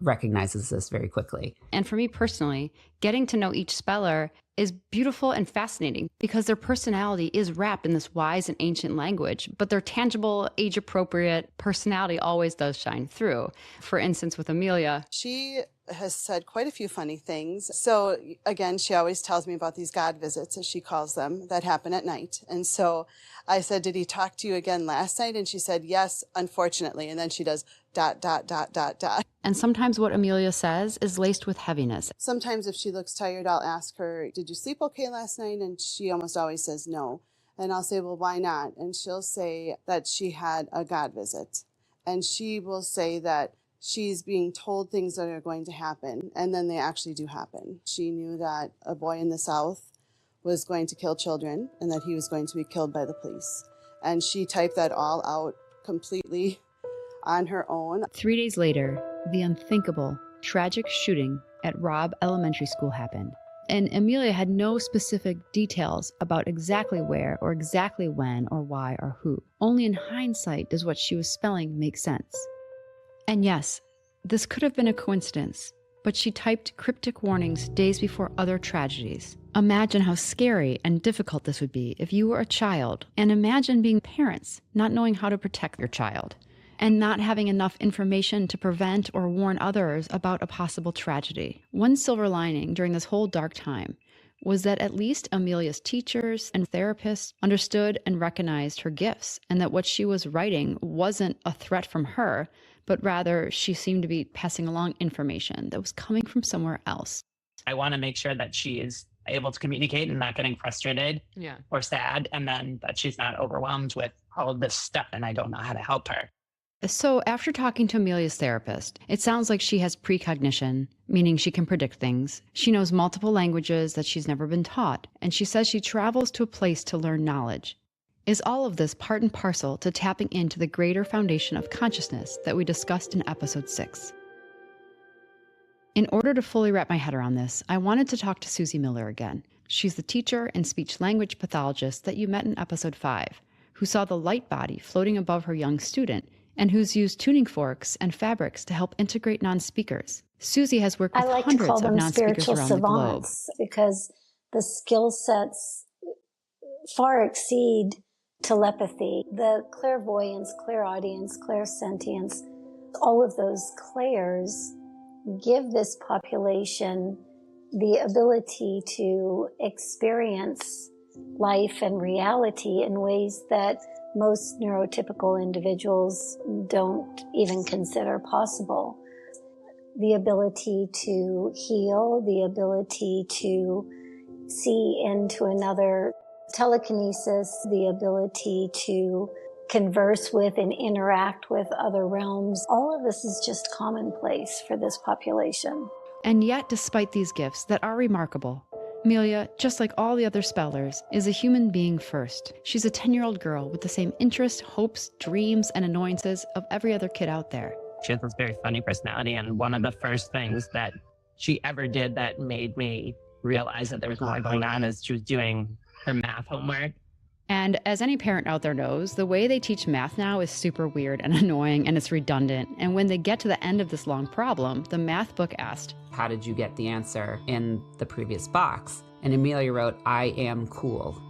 S21: recognizes this very quickly.
S6: And for me personally, getting to know each speller is beautiful and fascinating because their personality is wrapped in this wise and ancient language, but their tangible, age-appropriate personality always does shine through. For instance, with Amelia,
S7: she has said quite a few funny things. So again, she always tells me about these God visits, as she calls them, that happen at night. And so I said, did he talk to you again last night? And she said, yes, unfortunately. And then she does ...
S6: And sometimes what Amelia says is laced with heaviness.
S7: Sometimes if she looks tired, I'll ask her, did you sleep okay last night? And she almost always says no. And I'll say, well, why not? And she'll say that she had a God visit. And she will say that she's being told things that are going to happen, and then they actually do happen. She knew that a boy in the South was going to kill children and that he was going to be killed by the police. And she typed that all out completely on her own.
S6: 3 days later, the unthinkable, tragic shooting at Robb Elementary School happened. And Amelia had no specific details about exactly where or exactly when or why or who. Only in hindsight does what she was spelling make sense. And yes, this could have been a coincidence, but she typed cryptic warnings days before other tragedies. Imagine how scary and difficult this would be if you were a child, and imagine being parents, not knowing how to protect your child, and not having enough information to prevent or warn others about a possible tragedy. One silver lining during this whole dark time was that at least Amelia's teachers and therapists understood and recognized her gifts, and that what she was writing wasn't a threat from her, but rather she seemed to be passing along information that was coming from somewhere else.
S5: I want to make sure that she is able to communicate and not getting frustrated or sad, and then that she's not overwhelmed with all of this stuff and I don't know how to help her.
S6: So after talking to Amelia's therapist, it sounds like she has precognition, meaning she can predict things. She knows multiple languages that she's never been taught, and she says she travels to a place to learn knowledge. Is all of this part and parcel to tapping into the greater foundation of consciousness that we discussed in episode 6? In order to fully wrap my head around this, I wanted to talk to Susie Miller again. She's the teacher and speech-language pathologist that you met in episode 5, who saw the light body floating above her young student and who's used tuning forks and fabrics to help integrate non-speakers. Susie has worked with hundreds of non-speakers around the globe.
S2: Because the skill sets far exceed telepathy. The clairvoyance, clairaudience, clairsentience, all of those clairs give this population
S14: the ability to experience life and reality in ways that most neurotypical individuals don't even consider possible. The ability to heal, the ability to see into another, telekinesis, the ability to converse with and interact with other realms. All of this is just commonplace for this population.
S6: And yet, despite these gifts that are remarkable, Amelia, just like all the other spellers, is a human being first. She's a 10-year-old girl with the same interests, hopes, dreams, and annoyances of every other kid out there.
S5: She has this very funny personality, and one of the first things that she ever did that made me realize that there was more going on is she was doing her math homework.
S6: And as any parent out there knows, the way they teach math now is super weird and annoying, and it's redundant. And when they get to the end of this long problem, the math book asked,
S21: "How did you get the answer in the previous box?" And Amelia wrote, "I am cool."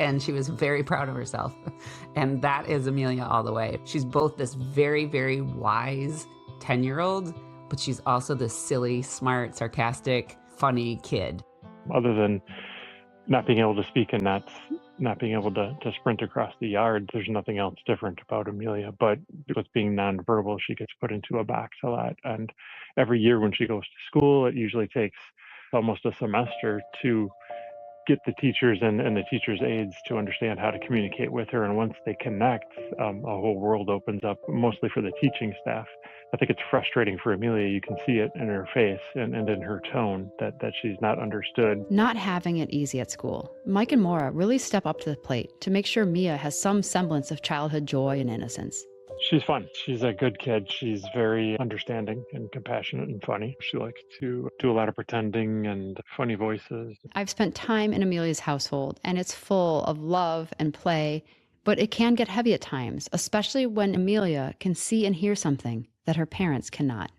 S21: And she was very proud of herself. And that is Amelia all the way. She's both this very, very wise 10-year-old, but she's also this silly, smart, sarcastic, funny kid.
S23: Other than not being able to speak and not being able to sprint across the yard, there's nothing else different about Amelia. But with being nonverbal, she gets put into a box a lot. And every year when she goes to school, it usually takes almost a semester to get the teachers and the teachers' aides to understand how to communicate with her. And once they connect, a whole world opens up, mostly for the teaching staff. I think it's frustrating for Amelia. You can see it in her face and in her tone that she's not understood.
S6: Not having it easy at school, Mike and Maura really step up to the plate to make sure Mia has some semblance of childhood joy and innocence.
S23: She's fun. She's a good kid. She's very understanding and compassionate and funny. She likes to do a lot of pretending and funny voices.
S6: I've spent time in Amelia's household, and it's full of love and play, but it can get heavy at times, especially when Amelia can see and hear something that her parents cannot.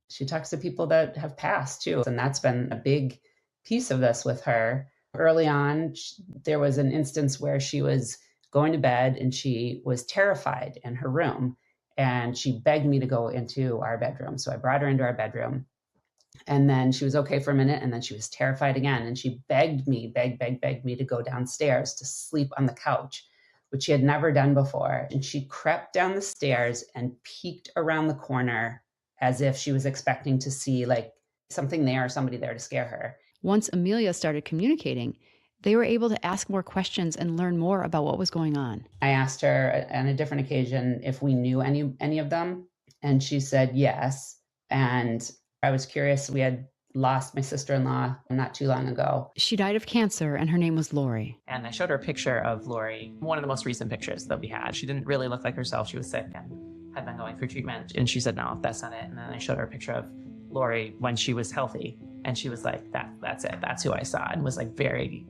S21: She talks to people that have passed too, and that's been a big piece of this with her. Early on, there was an instance where she was going to bed and she was terrified in her room, and she begged me to go into our bedroom. So I brought her into our bedroom, and then she was okay for a minute, and then she was terrified again, and she begged me to go downstairs to sleep on the couch, which she had never done before. And she crept down the stairs and peeked around the corner as if she was expecting to see like something there or somebody there to scare her.
S6: Once Amelia started communicating, they were able to ask more questions and learn more about what was going on.
S21: I asked her on a different occasion if we knew any of them, and she said yes. And I was curious. We had lost my sister-in-law not too long ago.
S6: She died of cancer, and her name was Lori.
S5: And I showed her a picture of Lori, one of the most recent pictures that we had. She didn't really look like herself. She was sick and had been going through treatment. And she said, no, that's not it. And then I showed her a picture of Lori when she was healthy. And she was like, that's it. That's who I saw. And was like very,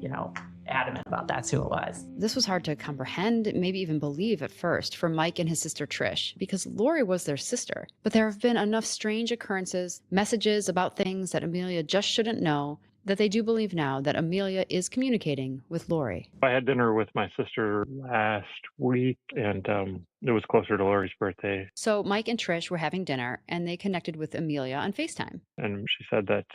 S5: adamant about that's who it was.
S6: This was hard to comprehend, maybe even believe at first for Mike and his sister Trish, because Lori was their sister. But there have been enough strange occurrences, messages about things that Amelia just shouldn't know, that they do believe now that Amelia is communicating with Lori.
S23: I had dinner with my sister last week, and it was closer to Lori's birthday.
S6: So Mike and Trish were having dinner, and they connected with Amelia on FaceTime.
S23: And she said that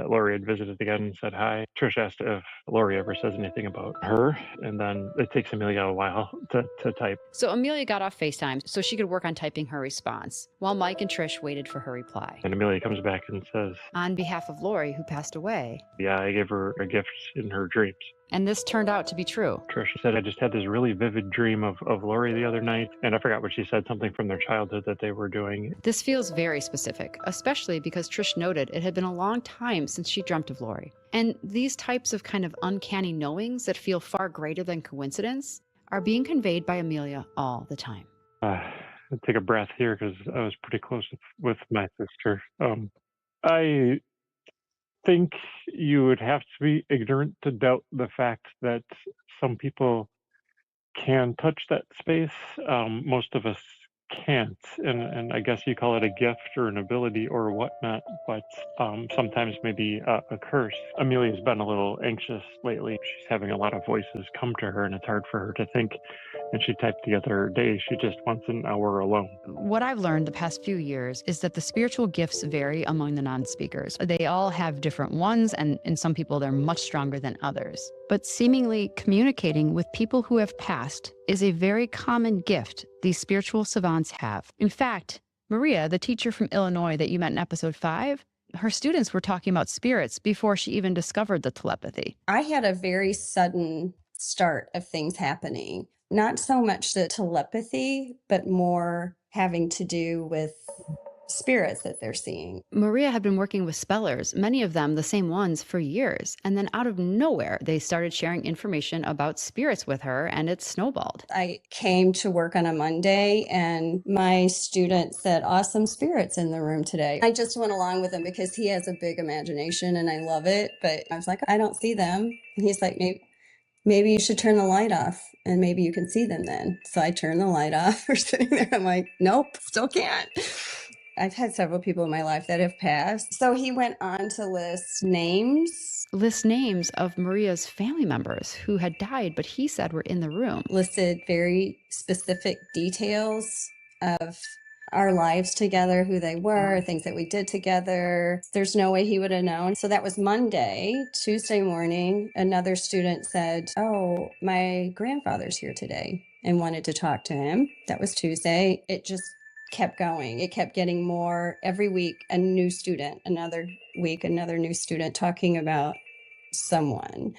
S23: Lori had visited again and said hi. Trish asked if Lori ever says anything about her, and then it takes Amelia a while to type.
S6: So Amelia got off FaceTime so she could work on typing her response, while Mike and Trish waited for her reply.
S23: And Amelia comes back and says,
S6: on behalf of Lori, who passed away.
S23: Yeah, I gave her a gift in her dreams.
S6: And this turned out to be true.
S23: Trish said, I just had this really vivid dream of Lori the other night, and I forgot what she said, something from their childhood that they were doing.
S6: This feels very specific, especially because Trish noted it had been a long time since she dreamt of Lori. And these types of kind of uncanny knowings that feel far greater than coincidence are being conveyed by Amelia all the time.
S23: I'll take a breath here because I was pretty close with my sister. I think you would have to be ignorant to doubt the fact that some people can touch that space. Most of us can't, and I guess you call it a gift or an ability or whatnot, but sometimes maybe a curse. Amelia's been a little anxious lately. She's having a lot of voices come to her, and it's hard for her to think. And she typed the other day, she just wants an hour alone.
S6: What I've learned the past few years is that the spiritual gifts vary among the non-speakers. They all have different ones, and in some people they're much stronger than others. But seemingly communicating with people who have passed is a very common gift these spiritual savants have. In fact, Maria, the teacher from Illinois that you met in episode 5, her students were talking about spirits before she even discovered the telepathy.
S10: I had a very sudden start of things happening. Not so much the telepathy, but more having to do with spirits that they're seeing.
S6: Maria had been working with spellers, many of them the same ones, for years. And then out of nowhere, they started sharing information about spirits with her, and it snowballed.
S10: I came to work on a Monday, and my student said, "Awesome spirits in the room today." I just went along with him because he has a big imagination, and I love it. But I was like, "I don't see them." And he's like, maybe you should turn the light off and maybe you can see them then. So I turned the light off. We're sitting there. I'm like, nope, still can't. I've had several people in my life that have passed. So he went on to list names
S6: of Maria's family members who had died, but he said were in the room.
S10: Listed very specific details of our lives together, who they were, things that we did together. There's no way he would have known. So that was Monday. Tuesday morning, another student said, "Oh, my grandfather's here today," and wanted to talk to him. That was Tuesday. It just kept going. It kept getting more. Every week, a new student, another week, another new student talking about someone,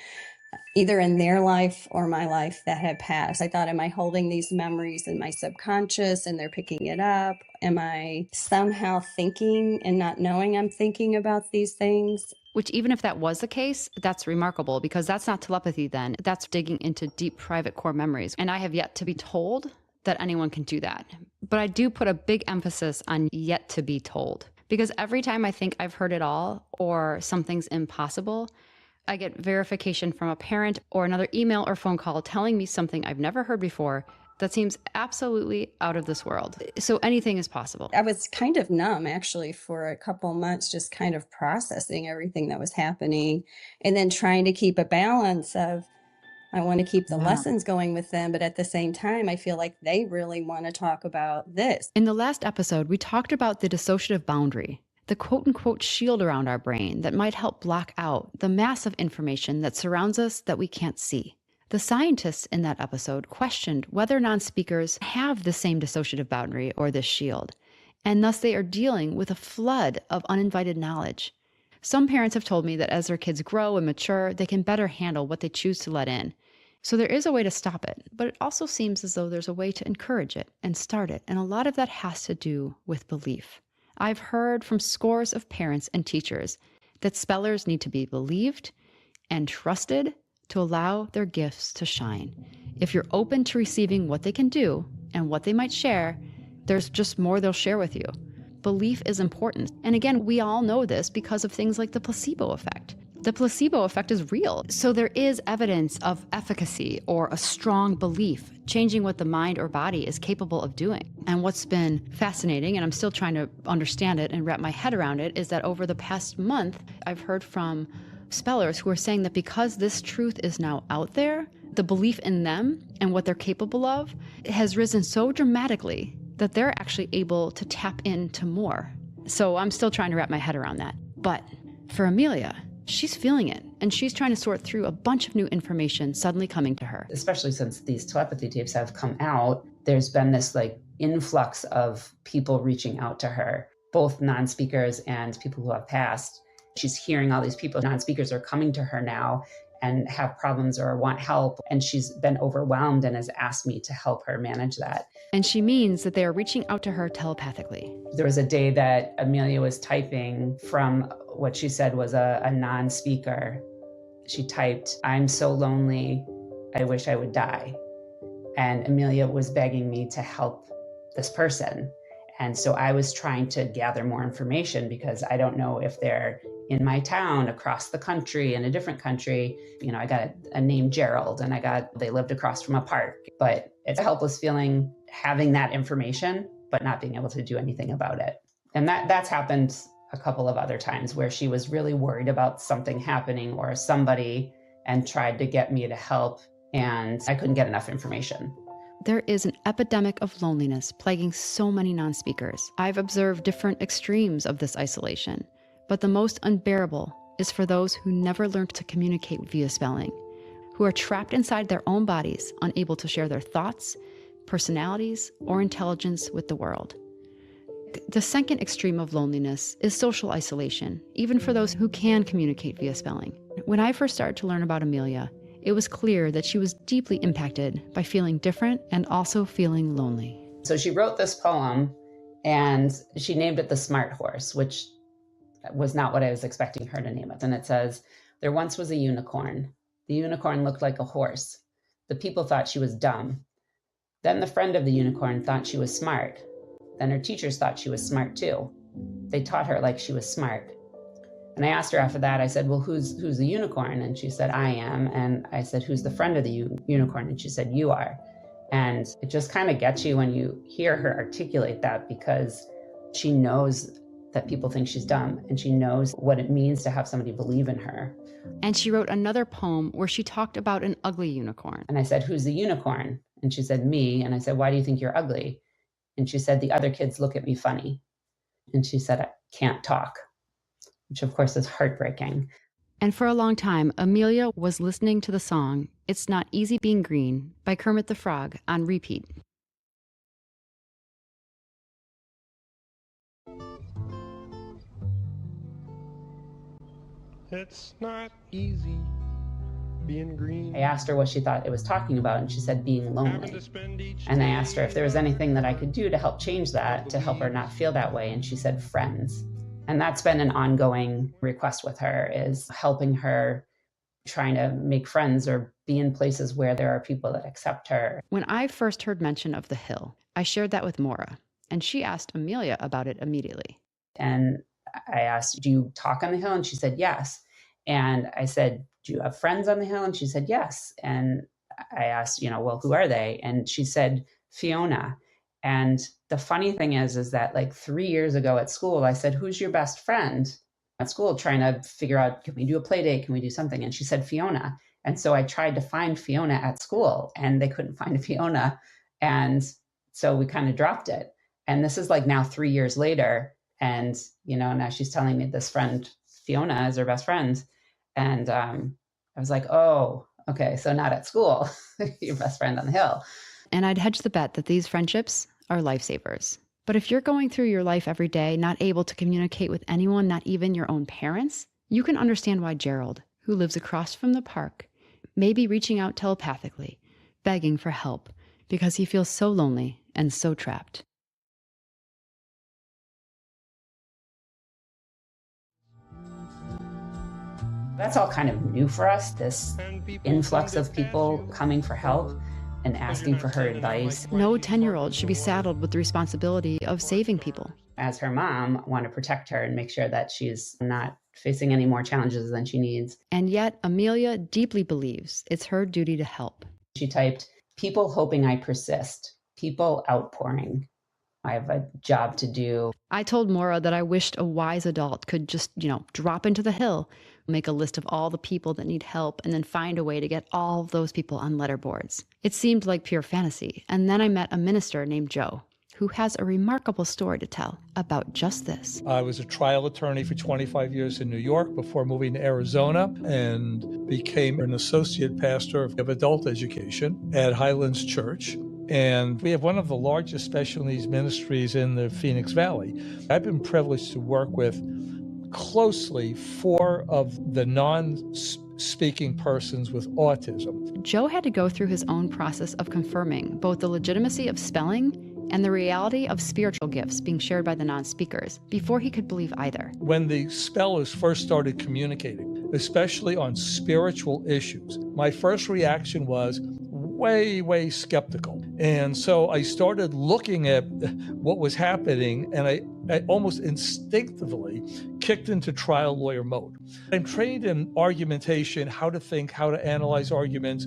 S10: either in their life or my life that had passed. I thought, am I holding these memories in my subconscious and they're picking it up? Am I somehow thinking and not knowing I'm thinking about these things?
S6: Which, even if that was the case, that's remarkable, because that's not telepathy then. That's digging into deep private core memories. And I have yet to be told that anyone can do that. But I do put a big emphasis on yet to be told, because every time I think I've heard it all or something's impossible, I get verification from a parent or another email or phone call telling me something I've never heard before that seems absolutely out of this world. So anything is possible.
S10: I was kind of numb, actually, for a couple months, just kind of processing everything that was happening and then trying to keep a balance of, I want to keep the lessons going with them, but at the same time, I feel like they really want to talk about this.
S6: In the last episode, we talked about the dissociative boundary, the quote-unquote shield around our brain that might help block out the massive information that surrounds us that we can't see. The scientists in that episode questioned whether non-speakers have the same dissociative boundary or this shield, and thus they are dealing with a flood of uninvited knowledge. Some parents have told me that as their kids grow and mature, they can better handle what they choose to let in. So there is a way to stop it, but it also seems as though there's a way to encourage it and start it, and a lot of that has to do with belief. I've heard from scores of parents and teachers that spellers need to be believed and trusted to allow their gifts to shine. If you're open to receiving what they can do and what they might share, there's just more they'll share with you. Belief is important. And again, we all know this because of things like the placebo effect. The placebo effect is real. So there is evidence of efficacy or a strong belief changing what the mind or body is capable of doing. And what's been fascinating, and I'm still trying to understand it and wrap my head around it, is that over the past month, I've heard from spellers who are saying that because this truth is now out there, the belief in them and what they're capable of has risen so dramatically that they're actually able to tap into more. So I'm still trying to wrap my head around that. But for Amelia, she's feeling it, and she's trying to sort through a bunch of new information suddenly coming to her.
S21: Especially since these telepathy tapes have come out, there's been this influx of people reaching out to her, both non-speakers and people who have passed. She's hearing all these people, non-speakers are coming to her now and have problems or want help, and she's been overwhelmed and has asked me to help her manage that.
S6: And she means that they are reaching out to her telepathically.
S21: There was a day that Amelia was typing from what she said was a non-speaker. She typed, "I'm so lonely, I wish I would die." And Amelia was begging me to help this person. And so I was trying to gather more information because I don't know if they're in my town, across the country, in a different country. I got a name Gerald, and they lived across from a park. But it's a helpless feeling having that information, but not being able to do anything about it. And that's happened a couple of other times where she was really worried about something happening or somebody and tried to get me to help, and I couldn't get enough information.
S6: There is an epidemic of loneliness plaguing so many non-speakers. I've observed different extremes of this isolation, but the most unbearable is for those who never learned to communicate via spelling, who are trapped inside their own bodies, unable to share their thoughts, personalities, or intelligence with the world. The second extreme of loneliness is social isolation, even for those who can communicate via spelling. When I first started to learn about Amelia, it was clear that she was deeply impacted by feeling different and also feeling lonely.
S21: So she wrote this poem and she named it The Smart Horse, which was not what I was expecting her to name it. And it says, "There once was a unicorn. The unicorn looked like a horse. The people thought she was dumb. Then the friend of the unicorn thought she was smart. Then her teachers thought she was smart too. They taught her like she was smart." And I asked her after that, I said, "Well, who's the unicorn?" And she said, "I am." And I said, "Who's the friend of the unicorn?" And she said, "You are." And it just kind of gets you when you hear her articulate that, because she knows that people think she's dumb, and she knows what it means to have somebody believe in her.
S6: And she wrote another poem where she talked about an ugly unicorn.
S21: And I said, "Who's the unicorn?" And she said, "Me." And I said, "Why do you think you're ugly?" And she said, "The other kids look at me funny." And she said, "I can't talk," which of course is heartbreaking.
S6: And for a long time, Amelia was listening to the song "It's Not Easy Being Green" by Kermit the Frog on repeat.
S13: It's not easy being green.
S21: I asked her what she thought it was talking about, and she said being lonely. And I asked her if there was anything that I could do to help change that, to help her not feel that way, and she said friends. And that's been an ongoing request with her, is helping her trying to make friends or be in places where there are people that accept her.
S6: When I first heard mention of the hill, I shared that with Maura, and she asked Amelia about it immediately.
S21: And I asked, "Do you talk on the hill?" And she said, "Yes." And I said, "Do you have friends on the hill?" And she said, "Yes." And I asked, "Well, who are they?" And she said, "Fiona." And the funny thing is that like 3 years ago at school, I said, "Who's your best friend?" At school, trying to figure out, can we do a play date? Can we do something? And she said, "Fiona." And so I tried to find Fiona at school, and they couldn't find Fiona. And so we kind of dropped it. And this is like now 3 years later. And, now she's telling me this friend, Fiona, is her best friend. And I was like, oh, okay, so not at school, your best friend on the hill.
S6: And I'd hedge the bet that these friendships are lifesavers. But if you're going through your life every day, not able to communicate with anyone, not even your own parents, you can understand why Gerald, who lives across from the park, may be reaching out telepathically, begging for help, because he feels so lonely and so trapped.
S21: That's all kind of new for us, this influx of people coming for help and asking for her advice.
S6: No 10-year-old should be saddled with the responsibility of saving people.
S21: As her mom, I want to protect her and make sure that she's not facing any more challenges than she needs.
S6: And yet, Amelia deeply believes it's her duty to help.
S21: She typed, "People hoping I persist, people outpouring. I have a job to do."
S6: I told Maura that I wished a wise adult could just, drop into the hill, make a list of all the people that need help, and then find a way to get all of those people on letterboards. It seemed like pure fantasy. And then I met a minister named Joe, who has a remarkable story to tell about just this.
S17: I was a trial attorney for 25 years in New York before moving to Arizona, and became an associate pastor of adult education at Highlands Church. And we have one of the largest special needs ministries in the Phoenix Valley. I've been privileged to work with closely 4 of the non-speaking persons with autism.
S6: Joe had to go through his own process of confirming both the legitimacy of spelling and the reality of spiritual gifts being shared by the non-speakers before he could believe either.
S17: When the spellers first started communicating, especially on spiritual issues, my first reaction was way skeptical. And so I started looking at what was happening, and I almost instinctively kicked into trial lawyer mode. I'm trained in argumentation, how to think, how to analyze arguments.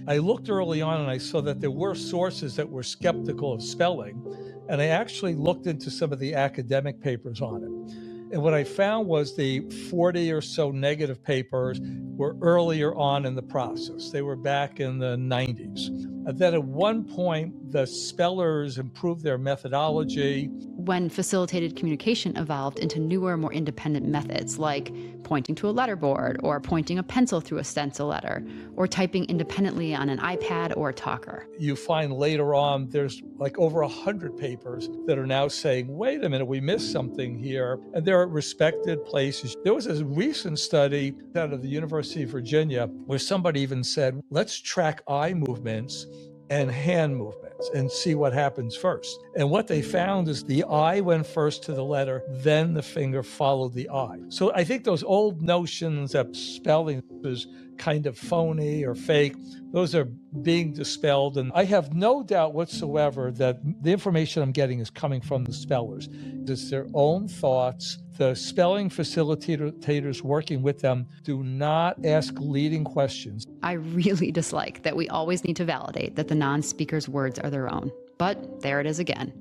S17: I looked early on and I saw that there were sources that were skeptical of spelling, and I actually looked into some of the academic papers on it. And what I found was the 40 or so negative papers were earlier on in the process. They were back in the 90s. And then at one point, the spellers improved their methodology.
S6: When facilitated communication evolved into newer, more independent methods, like pointing to a letterboard, or pointing a pencil through a stencil letter, or typing independently on an iPad or a talker.
S17: You find later on, there's like over 100 papers that are now saying, wait a minute, we missed something here. And they're at respected places. There was a recent study out of the University of Virginia where somebody even said, let's track eye movements and hand movements and see what happens first. And what they found is the eye went first to the letter, then the finger followed the eye. So I think those old notions that spelling is kind of phony or fake, those are being dispelled. And I have no doubt whatsoever that the information I'm getting is coming from the spellers. It's their own thoughts. The spelling facilitators working with them do not ask leading questions.
S6: I really dislike that we always need to validate that the non-speaker's words are their own. But there it is again.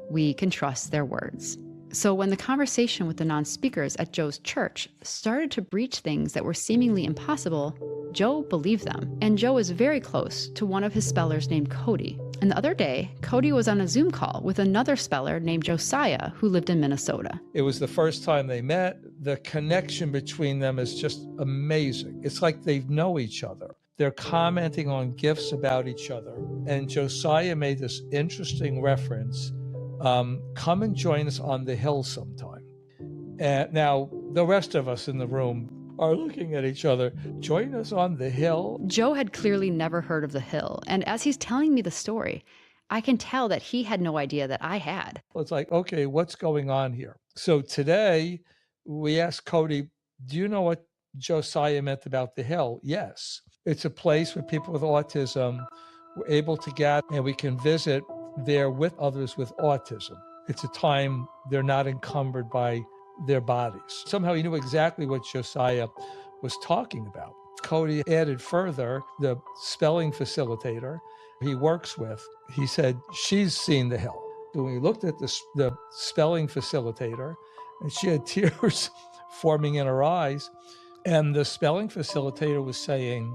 S6: We can trust their words. So when the conversation with the non-speakers at Joe's church started to breach things that were seemingly impossible, Joe believed them. And Joe is very close to one of his spellers named Cody. And the other day, Cody was on a Zoom call with another speller named Josiah, who lived in Minnesota.
S17: It was the first time they met. The connection between them is just amazing. It's like they know each other. They're commenting on gifts about each other. And Josiah made this interesting reference. Come and join us on the hill sometime. And now the rest of us in the room are looking at each other. Join us on the hill?
S6: Joe had clearly never heard of the hill. And as he's telling me the story, I can tell that he had no idea that I had.
S17: It's like, okay, what's going on here? So today we asked Cody, do you know what Josiah meant about the hill? Yes. It's a place where people with autism were able to gather and we can visit there with others with autism. It's a time they're not encumbered by their bodies. Somehow he knew exactly what Josiah was talking about. Cody added further, the spelling facilitator he works with, he said, she's seen the hill. So we looked at the spelling facilitator, and she had tears forming in her eyes. And the spelling facilitator was saying,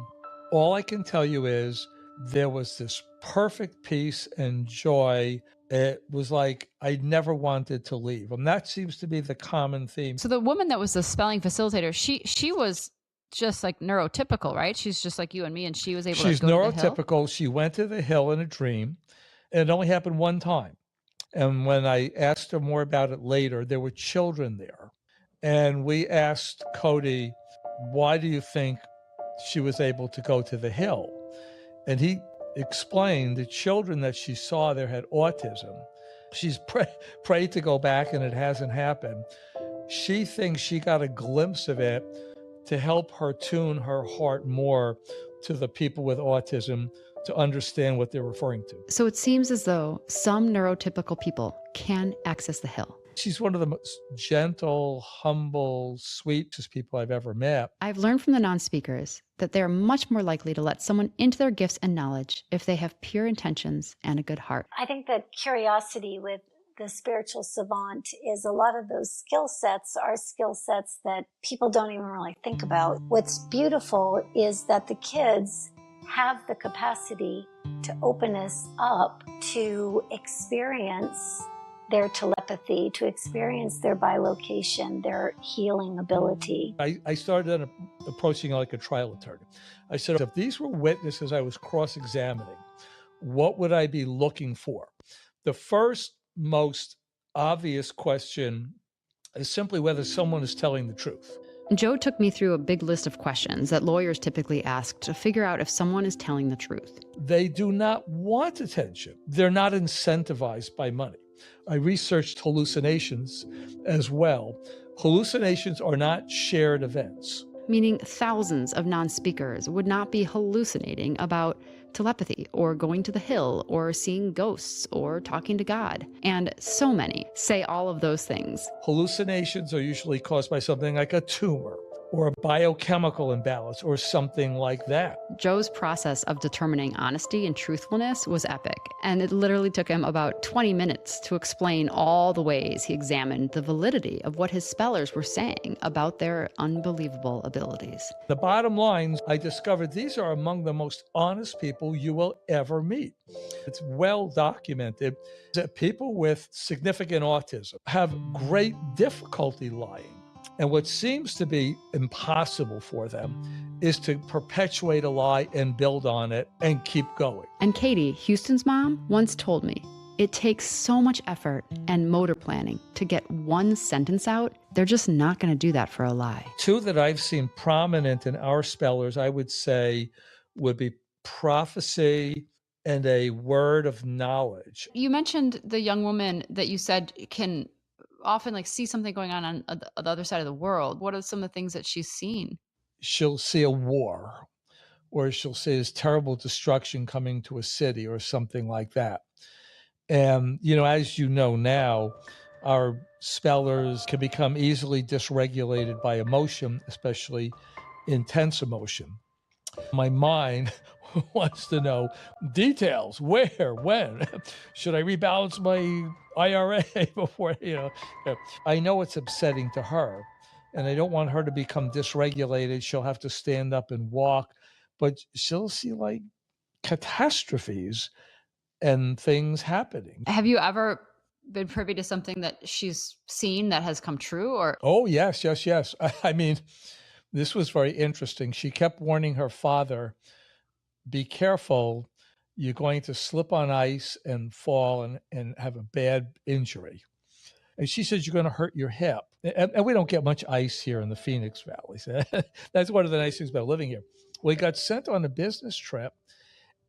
S17: all I can tell you is there was this perfect peace and joy. It was like I never wanted to leave. And that seems to be the common theme.
S6: So the woman that was the spelling facilitator, she was just like neurotypical, right? She's just like you and me, and she was able to go to the hill?
S17: She's neurotypical. She went to the hill in a dream, and it only happened one time. And when I asked her more about it later, there were children there. And we asked Cody, why do you think she was able to go to the hill? And he explained the children that she saw there had autism. She's prayed to go back and it hasn't happened. She thinks she got a glimpse of it to help her tune her heart more to the people with autism to understand what they're referring to.
S6: So it seems as though some neurotypical people can access the hill.
S17: She's one of the most gentle, humble, sweetest people I've ever met.
S6: I've learned from the non-speakers that they're much more likely to let someone into their gifts and knowledge if they have pure intentions and a good heart.
S14: I think that curiosity with the spiritual savant is a lot of those skill sets are skill sets that people don't even really think about. What's beautiful is that the kids have the capacity to open us up to experience their telepathy, to experience their bilocation, their healing ability.
S17: I started approaching like a trial attorney. I said, if these were witnesses I was cross-examining, what would I be looking for? The first most obvious question is simply whether someone is telling the truth.
S6: Joe took me through a big list of questions that lawyers typically ask to figure out if someone is telling the truth.
S17: They do not want attention. They're not incentivized by money. I researched hallucinations as well. Hallucinations are not shared events.
S6: Meaning thousands of non-speakers would not be hallucinating about telepathy, or going to the hill, or seeing ghosts, or talking to God. And so many say all of those things.
S17: Hallucinations are usually caused by something like a tumor or a biochemical imbalance or something like that.
S6: Joe's process of determining honesty and truthfulness was epic, and it literally took him about 20 minutes to explain all the ways he examined the validity of what his spellers were saying about their unbelievable abilities.
S17: The bottom line, I discovered these are among the most honest people you will ever meet. It's well documented that people with significant autism have great difficulty lying. And what seems to be impossible for them is to perpetuate a lie and build on it and keep going.
S6: And Katie, Houston's mom, once told me, it takes so much effort and motor planning to get one sentence out. They're just not going to do that for a lie.
S17: Two that I've seen prominent in our spellers, I would say, would be prophecy and a word of knowledge.
S6: You mentioned the young woman that you said can often see something going on the other side of the world. What are some of the things that she's seen?
S17: She'll see a war, or she'll see this terrible destruction coming to a city or something like that. And, as you know now, our spellers can become easily dysregulated by emotion, especially intense emotion. My mind wants to know details. Where, when? Should I rebalance my IRA before, I know it's upsetting to her, and I don't want her to become dysregulated. She'll have to stand up and walk, but she'll see catastrophes and things happening.
S6: Have you ever been privy to something that she's seen that has come true? Or
S17: Oh, yes. I mean, this was very interesting. She kept warning her father, be careful, you're going to slip on ice and fall and have a bad injury. And she says, you're going to hurt your hip. And we don't get much ice here in the Phoenix Valley. So that's one of the nice things about living here. Well, he got sent on a business trip,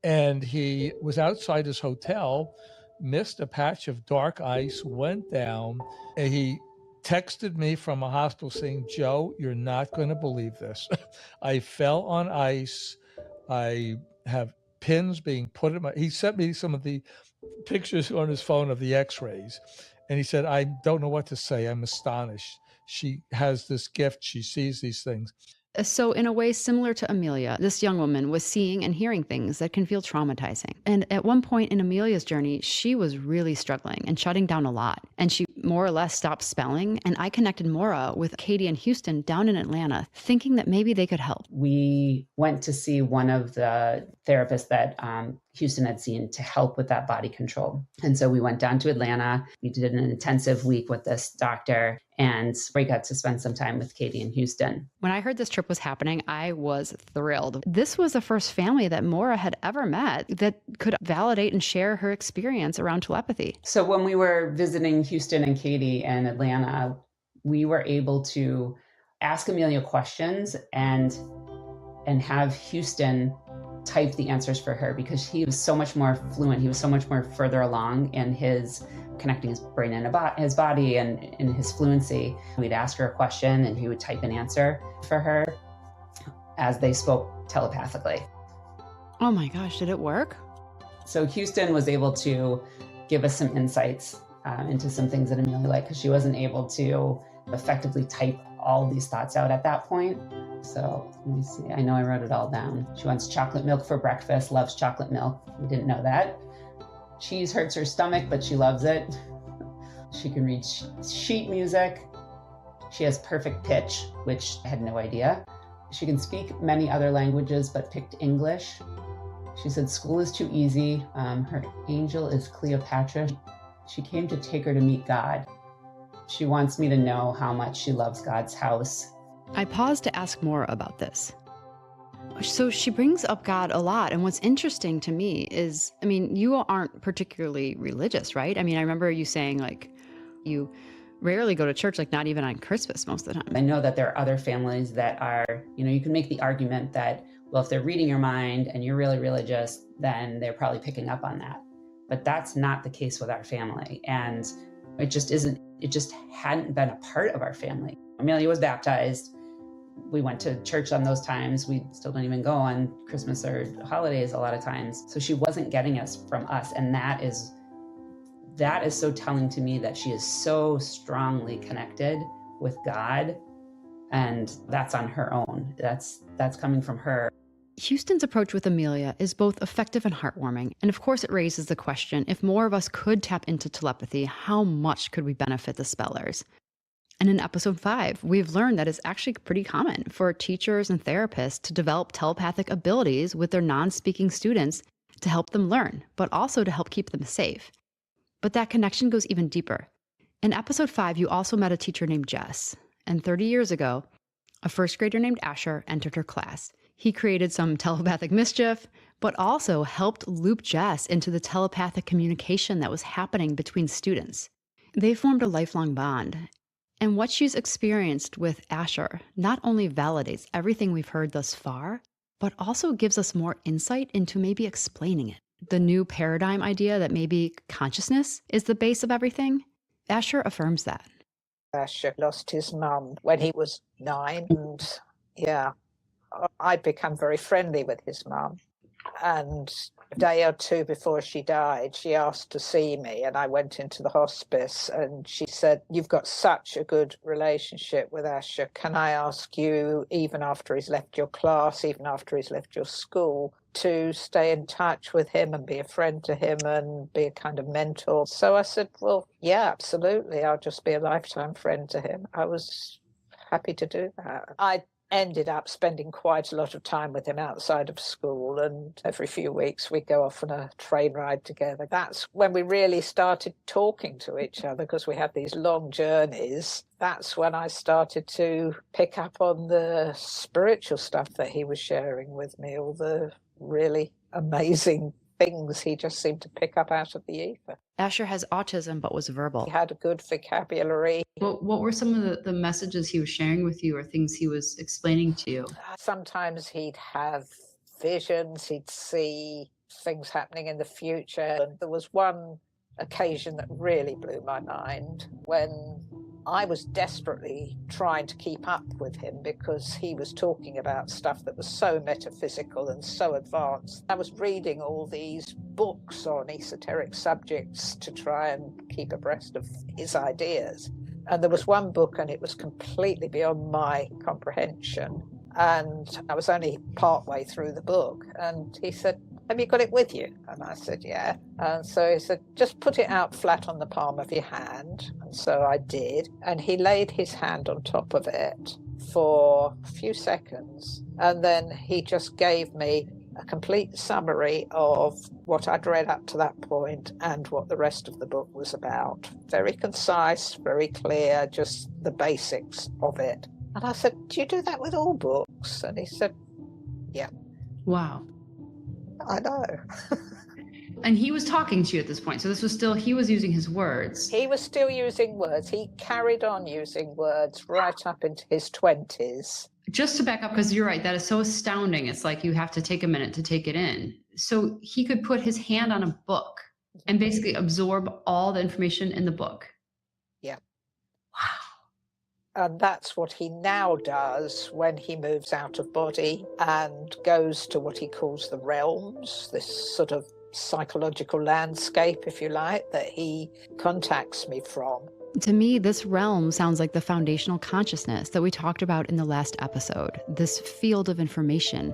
S17: and he was outside his hotel, missed a patch of dark ice, went down, and he texted me from a hospital saying, Joe, you're not going to believe this. I fell on ice. I have pins being put in my... He sent me some of the pictures on his phone of the x-rays. And he said, I don't know what to say. I'm astonished. She has this gift. She sees these things.
S6: So in a way similar to Amelia, this young woman was seeing and hearing things that can feel traumatizing. And at one point in Amelia's journey, she was really struggling and shutting down a lot. And she more or less stopped spelling. And I connected Maura with Katie and Houston down in Atlanta, thinking that maybe they could help.
S21: We went to see one of the therapists that Houston had seen to help with that body control. And so we went down to Atlanta. We did an intensive week with this doctor, and we got to spend some time with Katie and Houston.
S6: When I heard this trip was happening, I was thrilled. This was the first family that Maura had ever met that could validate and share her experience around telepathy.
S21: So when we were visiting Houston and Katie in Atlanta, we were able to ask Amelia questions and have Houston type the answers for her, because he was so much more fluent. He was so much more further along in his connecting his brain and his body and in his fluency. We'd ask her a question and he would type an answer for her as they spoke telepathically.
S6: Oh my gosh, did it work?
S21: So Houston was able to give us some insights into some things that Amelia liked, because she wasn't able to effectively type all of these thoughts out at that point. So let me see. I know I wrote it all down. She wants chocolate milk for breakfast, loves chocolate milk. We didn't know that. Cheese hurts her stomach, but she loves it. She can read sheet music. She has perfect pitch, which I had no idea. She can speak many other languages, but picked English. She said school is too easy. Her angel is Cleopatra. She came to take her to meet God. She wants me to know how much she loves God's house.
S6: I paused to ask more about this. So she brings up God a lot. And what's interesting to me is, I mean, you aren't particularly religious, right? I mean, I remember you saying you rarely go to church, not even on Christmas most of the time.
S21: I know that there are other families that are, you can make the argument that, well, if they're reading your mind and you're really religious, then they're probably picking up on that. But that's not the case with our family. And it just hadn't been a part of our family. Amelia was baptized. We went to church on those times. We still don't even go on Christmas or holidays a lot of times. So she wasn't getting us from us. And that is so telling to me that she is so strongly connected with God. And that's on her own. That's coming from her.
S1: Houston's approach with Amelia is both effective and heartwarming. And of course, it raises the question, if more of us could tap into telepathy, how much could we benefit the spellers? And in episode 5, we've learned that it's actually pretty common for teachers and therapists to develop telepathic abilities with their non-speaking students to help them learn, but also to help keep them safe. But that connection goes even deeper. In episode 5, you also met a teacher named Jess. And 30 years ago, a first grader named Asher entered her class. He created some telepathic mischief, but also helped loop Jess into the telepathic communication that was happening between students. They formed a lifelong bond. And what she's experienced with Asher not only validates everything we've heard thus far, but also gives us more insight into maybe explaining it. The new paradigm idea that maybe consciousness is the base of everything, Asher affirms that.
S4: Asher lost his mum when he was 9, and I'd become very friendly with his mum. And a day or two before she died, she asked to see me, and I went into the hospice, and she said, "You've got such a good relationship with Asher. Can I ask you, even after he's left your class, even after he's left your school, to stay in touch with him and be a friend to him and be a kind of mentor?" So I said, "Well, yeah, absolutely. I'll just be a lifetime friend to him." I was happy to do that. I ended up spending quite a lot of time with him outside of school, and every few weeks we go off on a train ride together. That's when we really started talking to each other, because we had these long journeys. That's when I started to pick up on the spiritual stuff that he was sharing with me, all the really amazing things he just seemed to pick up out of the ether.
S1: Asher has autism but was verbal.
S4: He had a good vocabulary.
S1: What were some of the messages he was sharing with you or things he was explaining to you?
S4: Sometimes he'd have visions, he'd see things happening in the future. And there was one occasion that really blew my mind when I was desperately trying to keep up with him because he was talking about stuff that was so metaphysical and so advanced. I was reading all these books on esoteric subjects to try and keep abreast of his ideas. And there was one book, and it was completely beyond my comprehension. And I was only partway through the book. And he said, "Have you got it with you?" And I said, "Yeah." And so he said, "Just put it out flat on the palm of your hand." And so I did. And he laid his hand on top of it for a few seconds. And then he just gave me a complete summary of what I'd read up to that point and what the rest of the book was about. Very concise, very clear, just the basics of it. And I said, "Do you do that with all books?" And he said, "Yeah."
S1: Wow.
S4: I know.
S1: And he was talking to you at this point. So this was still, he was using his words.
S4: He was still using words. He carried on using words right up into his 20s.
S1: Just to back up, because you're right, that is so astounding. It's like you have to take a minute to take it in. So he could put his hand on a book and basically absorb all the information in the book.
S4: Yeah. Wow. And that's what he now does when he moves out of body and goes to what he calls the realms, this sort of psychological landscape, if you like, that he contacts me from.
S1: To me, this realm sounds like the foundational consciousness that we talked about in the last episode, this field of information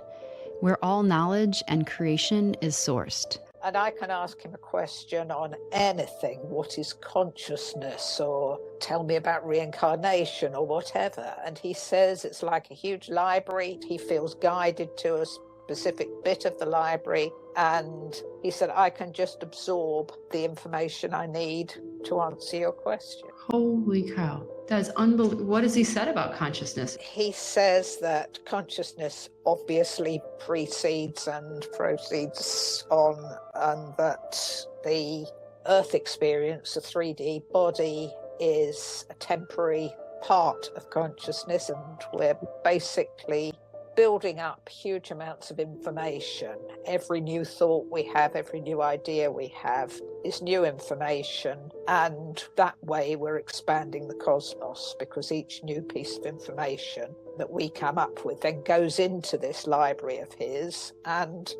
S1: where all knowledge and creation is sourced.
S4: And I can ask him a question on anything. What is consciousness? Or tell me about reincarnation or whatever. And he says it's like a huge library. He feels guided to a specific bit of the library. And he said, I can just absorb the information I need to answer your question.
S1: Holy cow. That is unbelievable. What has he said about consciousness?
S4: He says that consciousness obviously precedes and proceeds on, and that the Earth experience, the 3D body, is a temporary part of consciousness, and we're basically building up huge amounts of information. Every new thought we have, every new idea we have is new information. And that way we're expanding the cosmos, because each new piece of information that we come up with then goes into this library of his and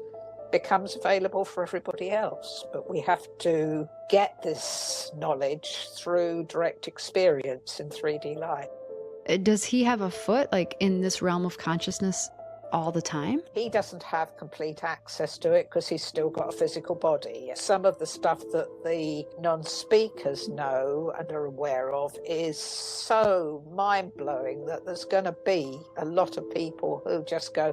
S4: becomes available for everybody else. But we have to get this knowledge through direct experience in 3D light.
S6: Does he have a foot, like, in this realm of consciousness all the time?
S4: He doesn't have complete access to it because he's still got a physical body. Some of the stuff that the non-speakers know and are aware of is so mind-blowing that there's going to be a lot of people who just go,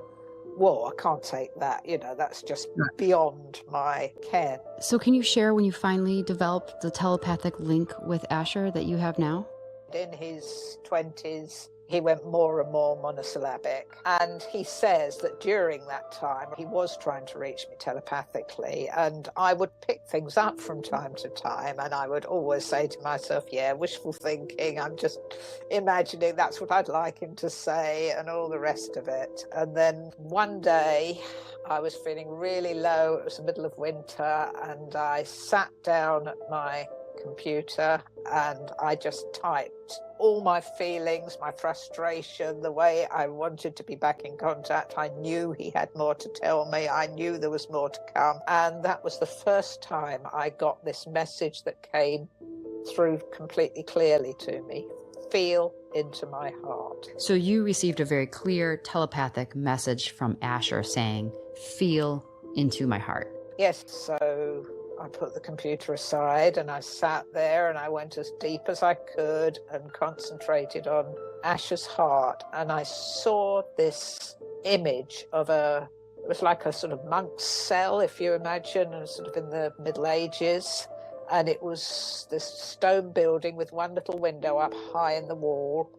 S4: whoa, I can't take that. You know, that's just beyond my ken.
S6: So can you share when you finally developed the telepathic link with Asher that you have now?
S4: In his 20s, he went more and more monosyllabic. And he says that during that time, he was trying to reach me telepathically. And I would pick things up from time to time. And I would always say to myself, yeah, wishful thinking. I'm just imagining that's what I'd like him to say and all the rest of it. And then one day I was feeling really low. It was the middle of winter. And I sat down at my computer and I just typed all my feelings, my frustration, the way I wanted to be back in contact. I knew he had more to tell me. I knew there was more to come. And that was the first time I got this message that came through completely clearly to me. Feel into my heart.
S1: So you received a very clear telepathic message from Asher saying, feel into my heart.
S4: Yes, so I put the computer aside and I sat there and I went as deep as I could and concentrated on Asher's heart. And I saw this image of it was like a sort of monk's cell, if you imagine, sort of in the Middle Ages. And it was this stone building with one little window up high in the wall.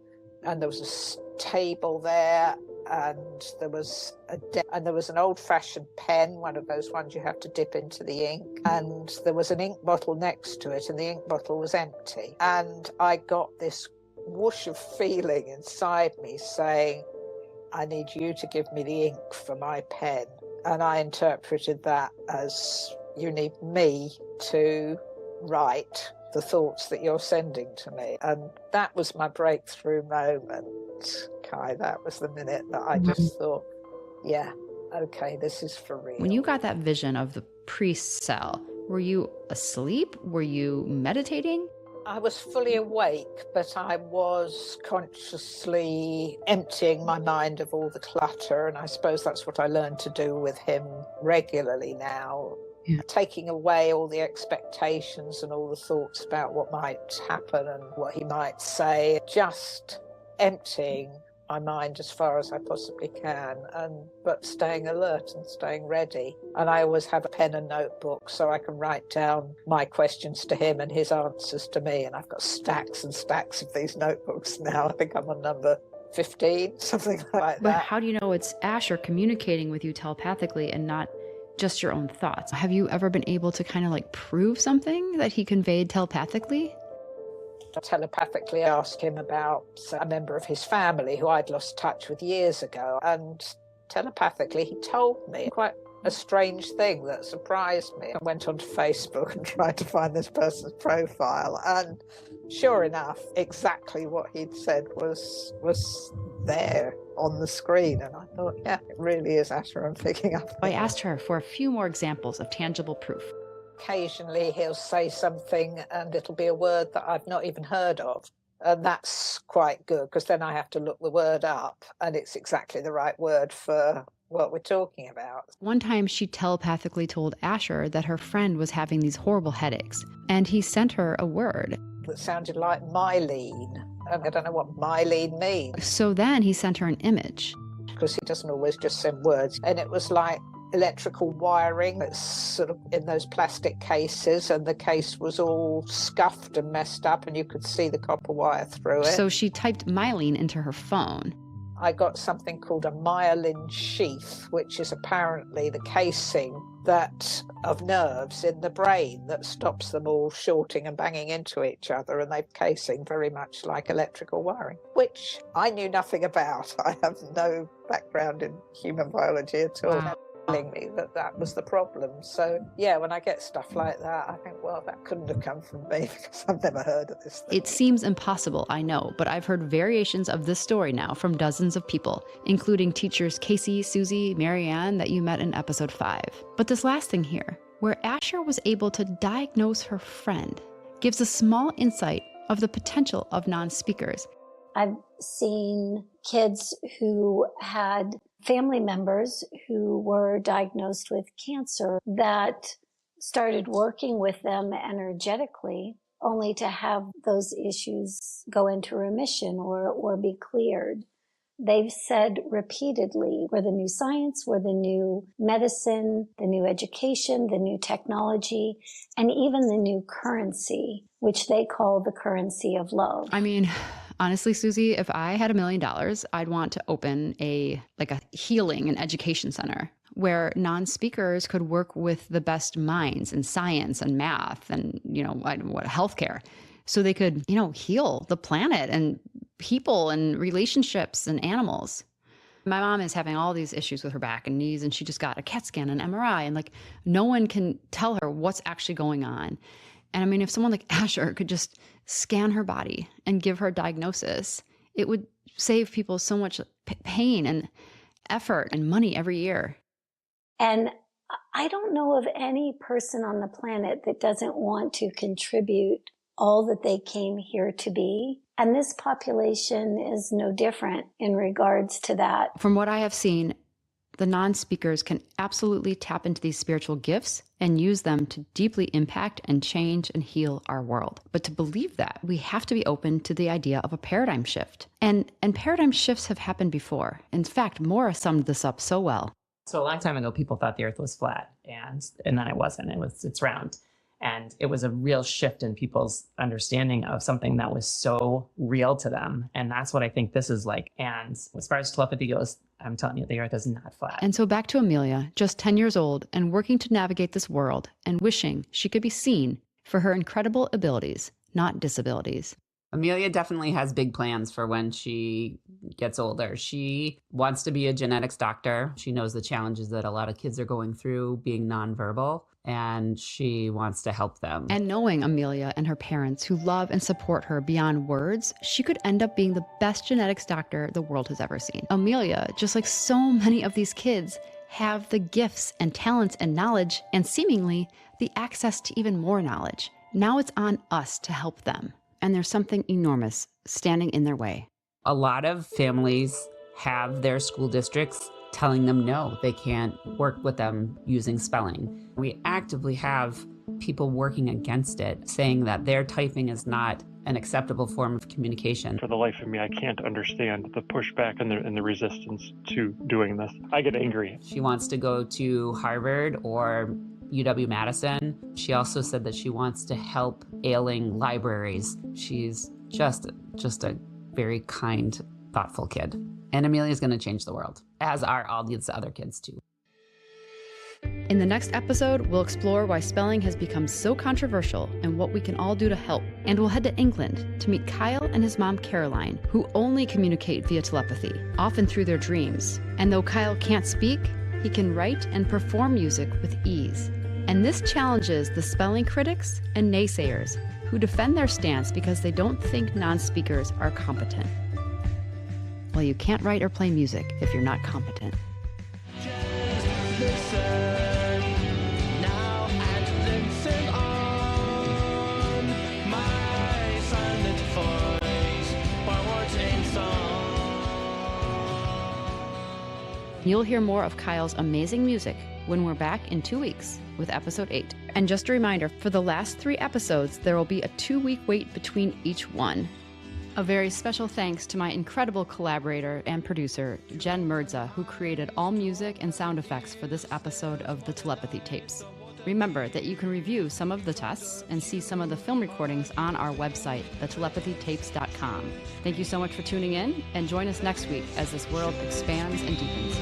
S4: And there was a table there. And there was an old-fashioned pen, one of those ones you have to dip into the ink, and there was an ink bottle next to it, and the ink bottle was empty. And I got this whoosh of feeling inside me saying, I need you to give me the ink for my pen. And I interpreted that as, you need me to write the thoughts that you're sending to me. And that was my breakthrough moment. Kai, that was the minute that I just thought, yeah, okay, this is for real.
S6: When you got that vision of the priest cell, were you asleep? Were you meditating?
S4: I was fully awake, but I was consciously emptying my mind of all the clutter, and I suppose that's what I learned to do with him regularly now. Yeah. Taking away all the expectations and all the thoughts about what might happen and what he might say, just emptying my mind as far as I possibly can, but staying alert and staying ready. And I always have a pen and notebook so I can write down my questions to him and his answers to me. And I've got stacks and stacks of these notebooks now. I think I'm on number 15, something like that.
S6: But how do you know it's Asher communicating with you telepathically and not just your own thoughts? Have you ever been able to kind of like prove something that he conveyed telepathically?
S4: Telepathically asked him about a member of his family who I'd lost touch with years ago, and telepathically he told me quite a strange thing that surprised me. I went onto Facebook and tried to find this person's profile, and sure enough, exactly what he'd said was there on the screen. And I thought, yeah, it really is Asher I'm picking up.
S6: I asked her for a few more examples of tangible proof.
S4: Occasionally he'll say something and it'll be a word that I've not even heard of. And that's quite good, because then I have to look the word up and it's exactly the right word for what we're talking about.
S6: One time she telepathically told Asher that her friend was having these horrible headaches, and he sent her a word
S4: that sounded like myelin. And I don't know what myelin means.
S6: So then he sent her an image.
S4: Because he doesn't always just send words. And it was like electrical wiring that's sort of in those plastic cases, and the case was all scuffed and messed up and you could see the copper wire through it.
S6: So she typed myelin into her phone.
S4: I got something called a myelin sheath, which is apparently the casing of nerves in the brain that stops them all shorting and banging into each other, and they're casing very much like electrical wiring, which I knew nothing about. I have no background in human biology at all.
S21: Wow.
S4: Telling me that was the problem. So yeah, when I get stuff like that, I think, well, that couldn't have come from me because I've never heard of this thing.
S6: It seems impossible, I know, but I've heard variations of this story now from dozens of people, including teachers Casey, Susie, Marianne that you met in episode 5. But this last thing here, where Asher was able to diagnose her friend, gives a small insight of the potential of non-speakers.
S14: I've seen kids who had family members who were diagnosed with cancer that started working with them energetically, only to have those issues go into remission or be cleared. They've said repeatedly, we're the new science, we're the new medicine, the new education, the new technology, and even the new currency, which they call the currency of love.
S6: I mean, honestly, Susie, if I had $1 million, I'd want to open a healing and education center where non-speakers could work with the best minds in science and math and, healthcare. So they could, heal the planet and people and relationships and animals. My mom is having all these issues with her back and knees, and she just got a CAT scan and MRI, and no one can tell her what's actually going on. And I mean, if someone like Asher could just scan her body and give her a diagnosis, it would save people so much pain and effort and money every year.
S14: And I don't know of any person on the planet that doesn't want to contribute all that they came here to be. And this population is no different in regards to that.
S6: From what I have seen, the non-speakers can absolutely tap into these spiritual gifts and use them to deeply impact and change and heal our world. But to believe that, we have to be open to the idea of a paradigm shift. And paradigm shifts have happened before. In fact, Maura summed this up so well.
S5: So a long time ago, people thought the earth was flat, and then it wasn't. It's round. And it was a real shift in people's understanding of something that was so real to them. And that's what I think this is like. And as far as telepathy goes, I'm telling you, the earth is not flat.
S6: And so back to Amelia, just 10 years old and working to navigate this world and wishing she could be seen for her incredible abilities, not disabilities.
S21: Amelia definitely has big plans for when she gets older. She wants to be a genetics doctor. She knows the challenges that a lot of kids are going through being nonverbal, and she wants to help them.
S6: And knowing Amelia and her parents who love and support her beyond words, she could end up being the best genetics doctor the world has ever seen. Amelia, just like so many of these kids, have the gifts and talents and knowledge and seemingly the access to even more knowledge. Now it's on us to help them. And there's something enormous standing in their way.
S21: A lot of families have their school districts telling them no, they can't work with them using spelling. We actively have people working against it, saying that their typing is not an acceptable form of communication.
S23: For the life of me, I can't understand the pushback and the resistance to doing this. I get angry.
S21: She wants to go to Harvard or UW-Madison. She also said that she wants to help ailing libraries. She's just a very kind, thoughtful kid. And Amelia's going to change the world, as are all these other kids too.
S6: In the next episode, we'll explore why spelling has become so controversial and what we can all do to help. And we'll head to England to meet Kyle and his mom, Caroline, who only communicate via telepathy, often through their dreams. And though Kyle can't speak, he can write and perform music with ease. And this challenges the spelling critics and naysayers who defend their stance because they don't think non-speakers are competent. Well, you can't write or play music if you're not competent. You'll hear more of Kyle's amazing music when we're back in 2 weeks with episode 8. And just a reminder, for the last 3 episodes, there will be a 2-week wait between each one. A very special thanks to my incredible collaborator and producer, Jen Mirza, who created all music and sound effects for this episode of the Telepathy Tapes. Remember that you can review some of the tests and see some of the film recordings on our website, thetelepathytapes.com. Thank you so much for tuning in, and join us next week as this world expands and deepens.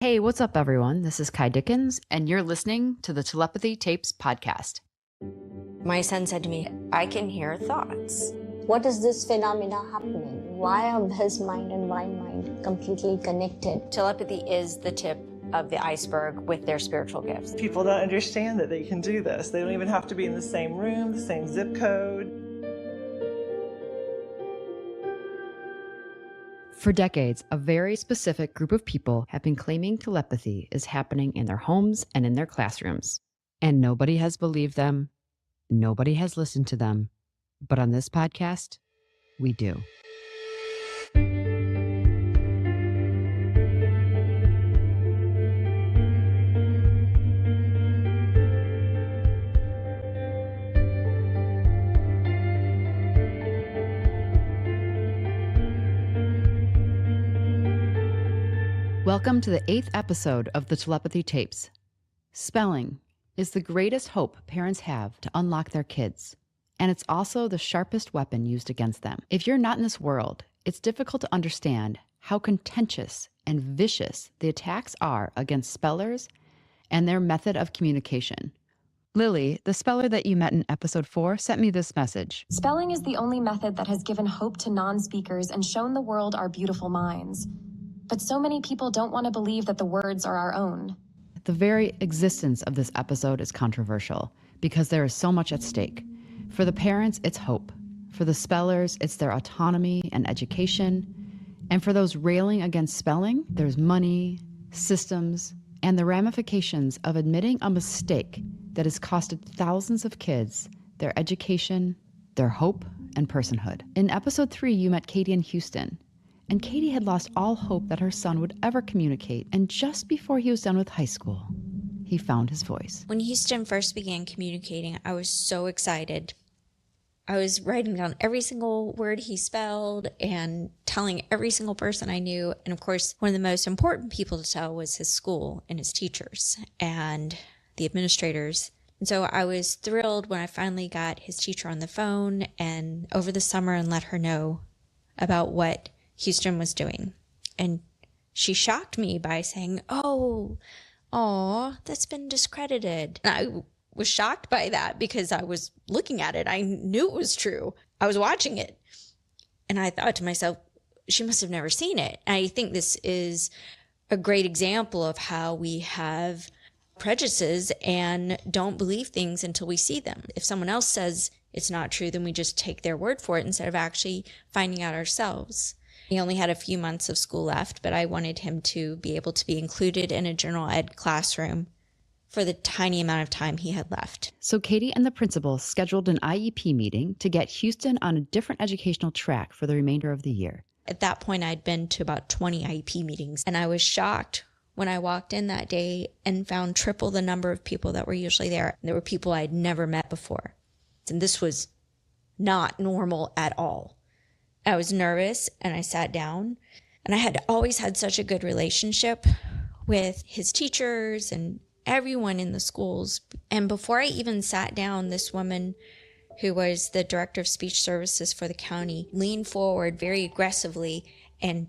S6: Hey, what's up, everyone? This is Kai Dickens, and you're listening to the Telepathy Tapes podcast.
S3: My son said to me, I can hear thoughts.
S2: What is this phenomena happening? Why are his mind and my mind completely connected?
S3: Telepathy is the tip of the iceberg with their spiritual gifts.
S16: People don't understand that they can do this. They don't even have to be in the same room, the same zip code.
S6: For decades, a very specific group of people have been claiming telepathy is happening in their homes and in their classrooms. And nobody has believed them. Nobody has listened to them. But on this podcast, we do. Welcome to the 8th episode of the Telepathy Tapes. Spelling is the greatest hope parents have to unlock their kids, and it's also the sharpest weapon used against them. If you're not in this world, it's difficult to understand how contentious and vicious the attacks are against spellers and their method of communication. Lily, the speller that you met in episode 4, sent me this message.
S11: Spelling is the only method that has given hope to non-speakers and shown the world our beautiful minds. But so many people don't want to believe that the words are our own.
S6: The very existence of this episode is controversial because there is so much at stake. For the parents, it's hope. For the spellers, it's their autonomy and education. And for those railing against spelling, there's money, systems, and the ramifications of admitting a mistake that has costed thousands of kids their education, their hope, and personhood. In episode 3, you met Katie in Houston. And Katie had lost all hope that her son would ever communicate. And just before he was done with high school, he found his voice.
S12: When Houston first began communicating, I was so excited. I was writing down every single word he spelled and telling every single person I knew. And of course, one of the most important people to tell was his school and his teachers and the administrators. And so I was thrilled when I finally got his teacher on the phone and over the summer and let her know about what Houston was doing. And she shocked me by saying, oh, that's been discredited. And I was shocked by that because I was looking at it. I knew it was true. I was watching it. And I thought to myself, she must have never seen it. And I think this is a great example of how we have prejudices and don't believe things until we see them. If someone else says it's not true, then we just take their word for it instead of actually finding out ourselves. He only had a few months of school left, but I wanted him to be able to be included in a general ed classroom for the tiny amount of time he had left.
S6: So Katie and the principal scheduled an IEP meeting to get Houston on a different educational track for the remainder of the year.
S12: At that point, I'd been to about 20 IEP meetings, and I was shocked when I walked in that day and found triple the number of people that were usually there. There were people I'd never met before. And this was not normal at all. I was nervous and I sat down And I had always had such a good relationship with his teachers and everyone in the schools. And before I even sat down, this woman who was the director of speech services for the county leaned forward very aggressively and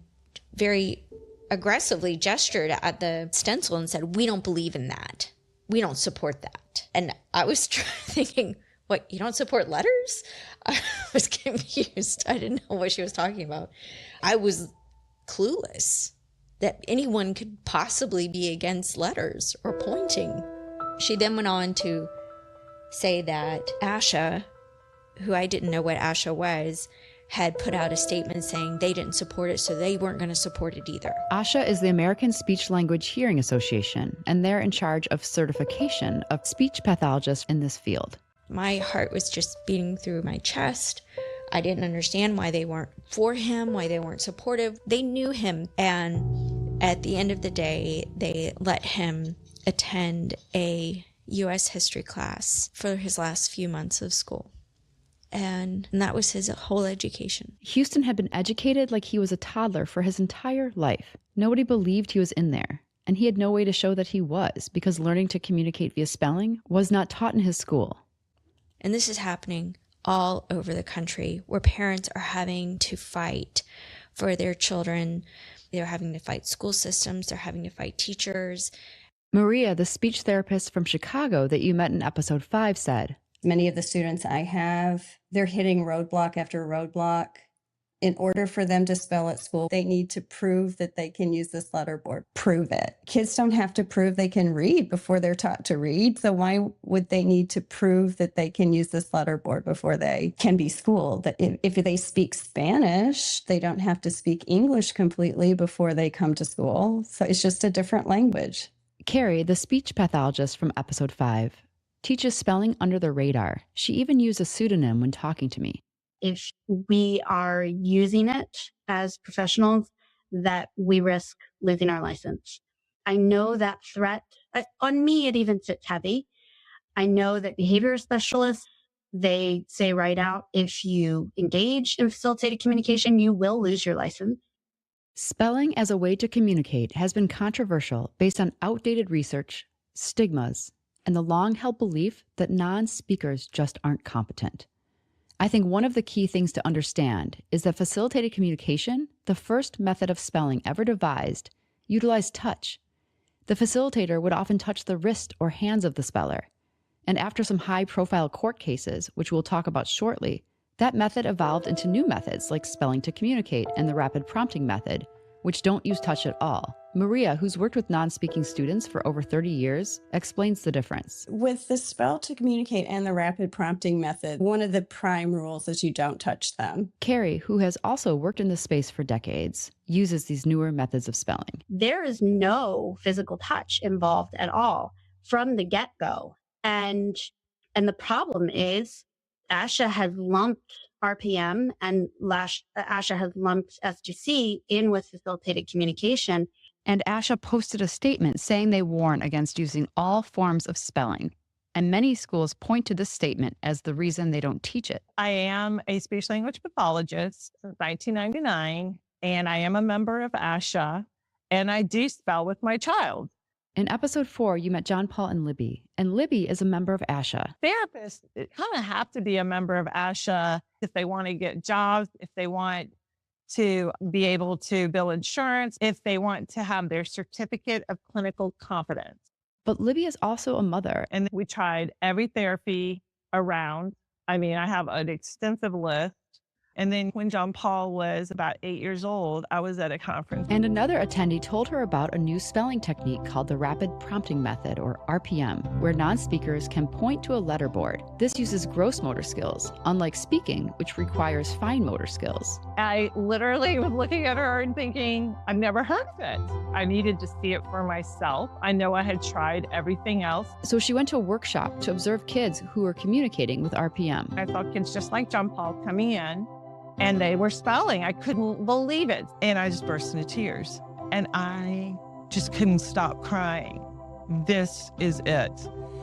S12: very aggressively gestured at the stencil and said, "We don't believe in that. We don't support that." And I was thinking, what, you don't support letters? I was confused. I didn't know what she was talking about. I was clueless that anyone could possibly be against letters or pointing. She then went on to say that ASHA, who I didn't know what ASHA was, had put out a statement saying they didn't support it, so they weren't going to support it either.
S1: ASHA is the American Speech Language Hearing Association, and they're in charge of certification of speech pathologists in this field.
S12: My heart was just beating through my chest. I didn't understand why they weren't for him, why they weren't supportive. They knew him, and at the end of the day, they let him attend a U.S. history class for his last few months of school. And that was his whole education.
S1: Houston had been educated like he was a toddler for his entire life. Nobody believed he was in there, and he had no way to show that he was, because learning to communicate via spelling was not taught in his school.
S12: And this is happening all over the country, where parents are having to fight for their children. They're having to fight school systems. They're having to fight teachers.
S1: Maria, the speech therapist from Chicago that you met in episode 5, said,
S10: Many of the students I have, they're hitting roadblock after roadblock. In order for them to spell at school, they need to prove that they can use this letterboard. Prove it. Kids don't have to prove they can read before they're taught to read. So why would they need to prove that they can use this letterboard before they can be schooled? That if they speak Spanish, they don't have to speak English completely before they come to school. So it's just a different language.
S1: Carrie, the speech pathologist from episode 5, teaches spelling under the radar. She even used a pseudonym when talking to me.
S15: If we are using it as professionals, that we risk losing our license. I know that threat. On me, it even sits heavy. I know that behavior specialists, they say right out, if you engage in facilitated communication, you will lose your license.
S1: Spelling as a way to communicate has been controversial based on outdated research, stigmas, and the long-held belief that non-speakers just aren't competent. I think one of the key things to understand is that facilitated communication, the first method of spelling ever devised, utilized touch. The facilitator would often touch the wrist or hands of the speller. And after some high-profile court cases, which we'll talk about shortly, that method evolved into new methods like spelling to communicate and the rapid prompting method, which don't use touch at all. Maria, who's worked with non-speaking students for over 30 years, explains the difference.
S10: With the spell to communicate and the rapid prompting method, one of the prime rules is you don't touch them.
S1: Carrie, who has also worked in this space for decades, uses these newer methods of spelling.
S15: There is no physical touch involved at all from the get-go. And the problem is ASHA has lumped RPM and ASHA has lumped SGC in with facilitated communication.
S1: And ASHA posted a statement saying they warn against using all forms of spelling. And many schools point to this statement as the reason they don't teach it.
S16: I am a speech language pathologist since 1999, and I am a member of ASHA, and I do spell with my child.
S1: In episode 4, you met John Paul and Libby is a member of ASHA.
S16: Therapists kind of have to be a member of ASHA if they want to get jobs, if they want to be able to bill insurance, if they want to have their certificate of clinical competence.
S1: But Libby is also a mother.
S16: And we tried every therapy around. I mean, I have an extensive list. And then when John Paul was about 8 years old, I was at a conference.
S1: And another attendee told her about a new spelling technique called the Rapid Prompting Method, or RPM, where non-speakers can point to a letterboard. This uses gross motor skills, unlike speaking, which requires fine motor skills.
S16: I literally was looking at her and thinking, I've never heard of it. I needed to see it for myself. I know I had tried everything else.
S1: So she went to a workshop to observe kids who were communicating with RPM.
S16: I saw kids just like John Paul coming in, and they were spelling. I couldn't believe it. And I just burst into tears. And I just couldn't stop crying. This is it.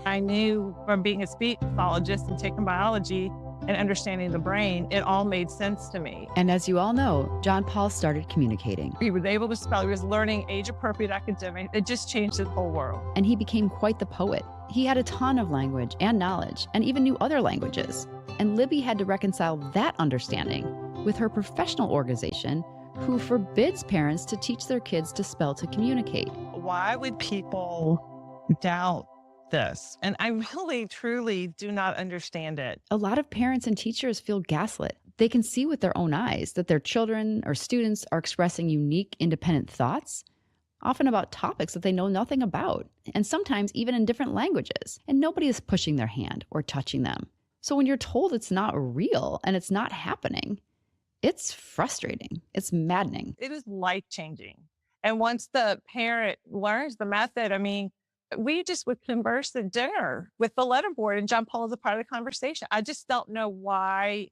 S16: I knew from being a speech pathologist and taking biology
S9: and understanding the brain, it all made sense to me.
S1: And as you all know, John Paul started communicating.
S9: He was able to spell. He was learning age-appropriate academic. It just changed his whole world.
S1: And he became quite the poet. He had a ton of language and knowledge, and even knew other languages. And Libby had to reconcile that understanding with her professional organization, who forbids parents to teach their kids to spell to communicate.
S9: Why would people doubt this? And I really, truly do not understand it.
S1: A lot of parents and teachers feel gaslit. They can see with their own eyes that their children or students are expressing unique, independent thoughts, often about topics that they know nothing about, and sometimes even in different languages, and nobody is pushing their hand or touching them. So when you're told it's not real and it's not happening, it's frustrating. It's maddening.
S9: It is life-changing. And once the parent learns the method, I mean, we just would converse at dinner with the letter board, and John Paul is a part of the conversation. I just don't know why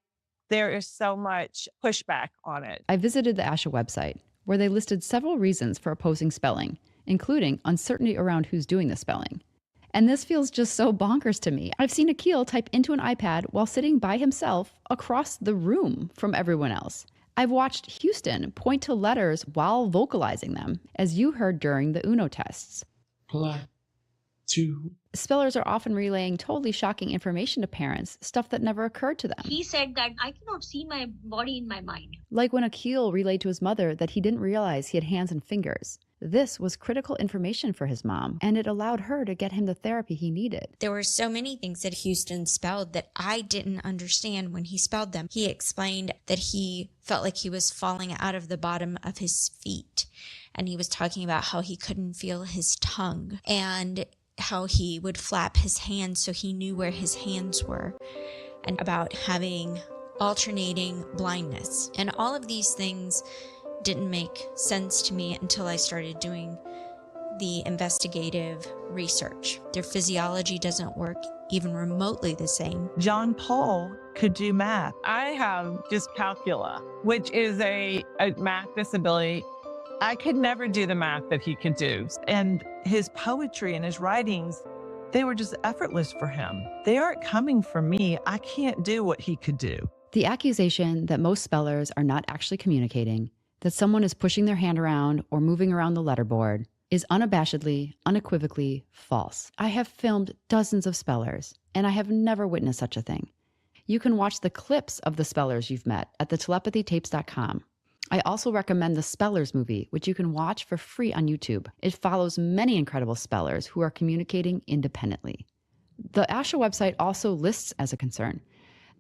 S9: there is so much pushback on it.
S1: I visited the ASHA website, where they listed several reasons for opposing spelling, including uncertainty around who's doing the spelling. And this feels just so bonkers to me. I've seen Akil type into an iPad while sitting by himself across the room from everyone else. I've watched Houston point to letters while vocalizing them, as you heard during the UNO tests. Spellers are often relaying totally shocking information to parents, stuff that never occurred to them.
S18: He said that I cannot see my body in my mind.
S1: Like when Akil relayed to his mother that he didn't realize he had hands and fingers. This was critical information for his mom, and it allowed her to get him the therapy he needed.
S12: There were so many things that Houston spelled that I didn't understand when he spelled them. He explained that he felt like he was falling out of the bottom of his feet, and he was talking about how he couldn't feel his tongue, and how he would flap his hands so he knew where his hands were, and about having alternating blindness. And all of these things didn't make sense to me until I started doing the investigative research. Their physiology doesn't work even remotely the same.
S9: John Paul could do math. I have dyscalculia, which is a math disability. I could never do the math that he could do. And his poetry and his writings, they were just effortless for him. They aren't coming from me. I can't do what he could do.
S1: The accusation that most spellers are not actually communicating, that someone is pushing their hand around or moving around the letterboard, is unabashedly, unequivocally false. I have filmed dozens of spellers, and I have never witnessed such a thing. You can watch the clips of the spellers you've met at thetelepathytapes.com. I also recommend the Spellers movie, which you can watch for free on YouTube. It follows many incredible spellers who are communicating independently. The ASHA website also lists as a concern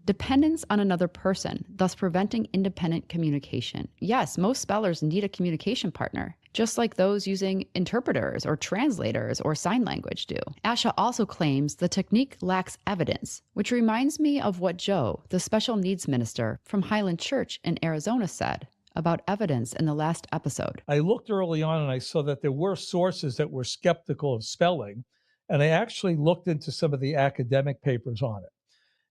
S1: dependence on another person, thus preventing independent communication. Yes, most spellers need a communication partner, just like those using interpreters or translators or sign language do. ASHA also claims the technique lacks evidence, which reminds me of what Joe, the special needs minister from Highland Church in Arizona, said about evidence in the last episode.
S17: I looked early on and I saw that there were sources that were skeptical of spelling, and I actually looked into some of the academic papers on it.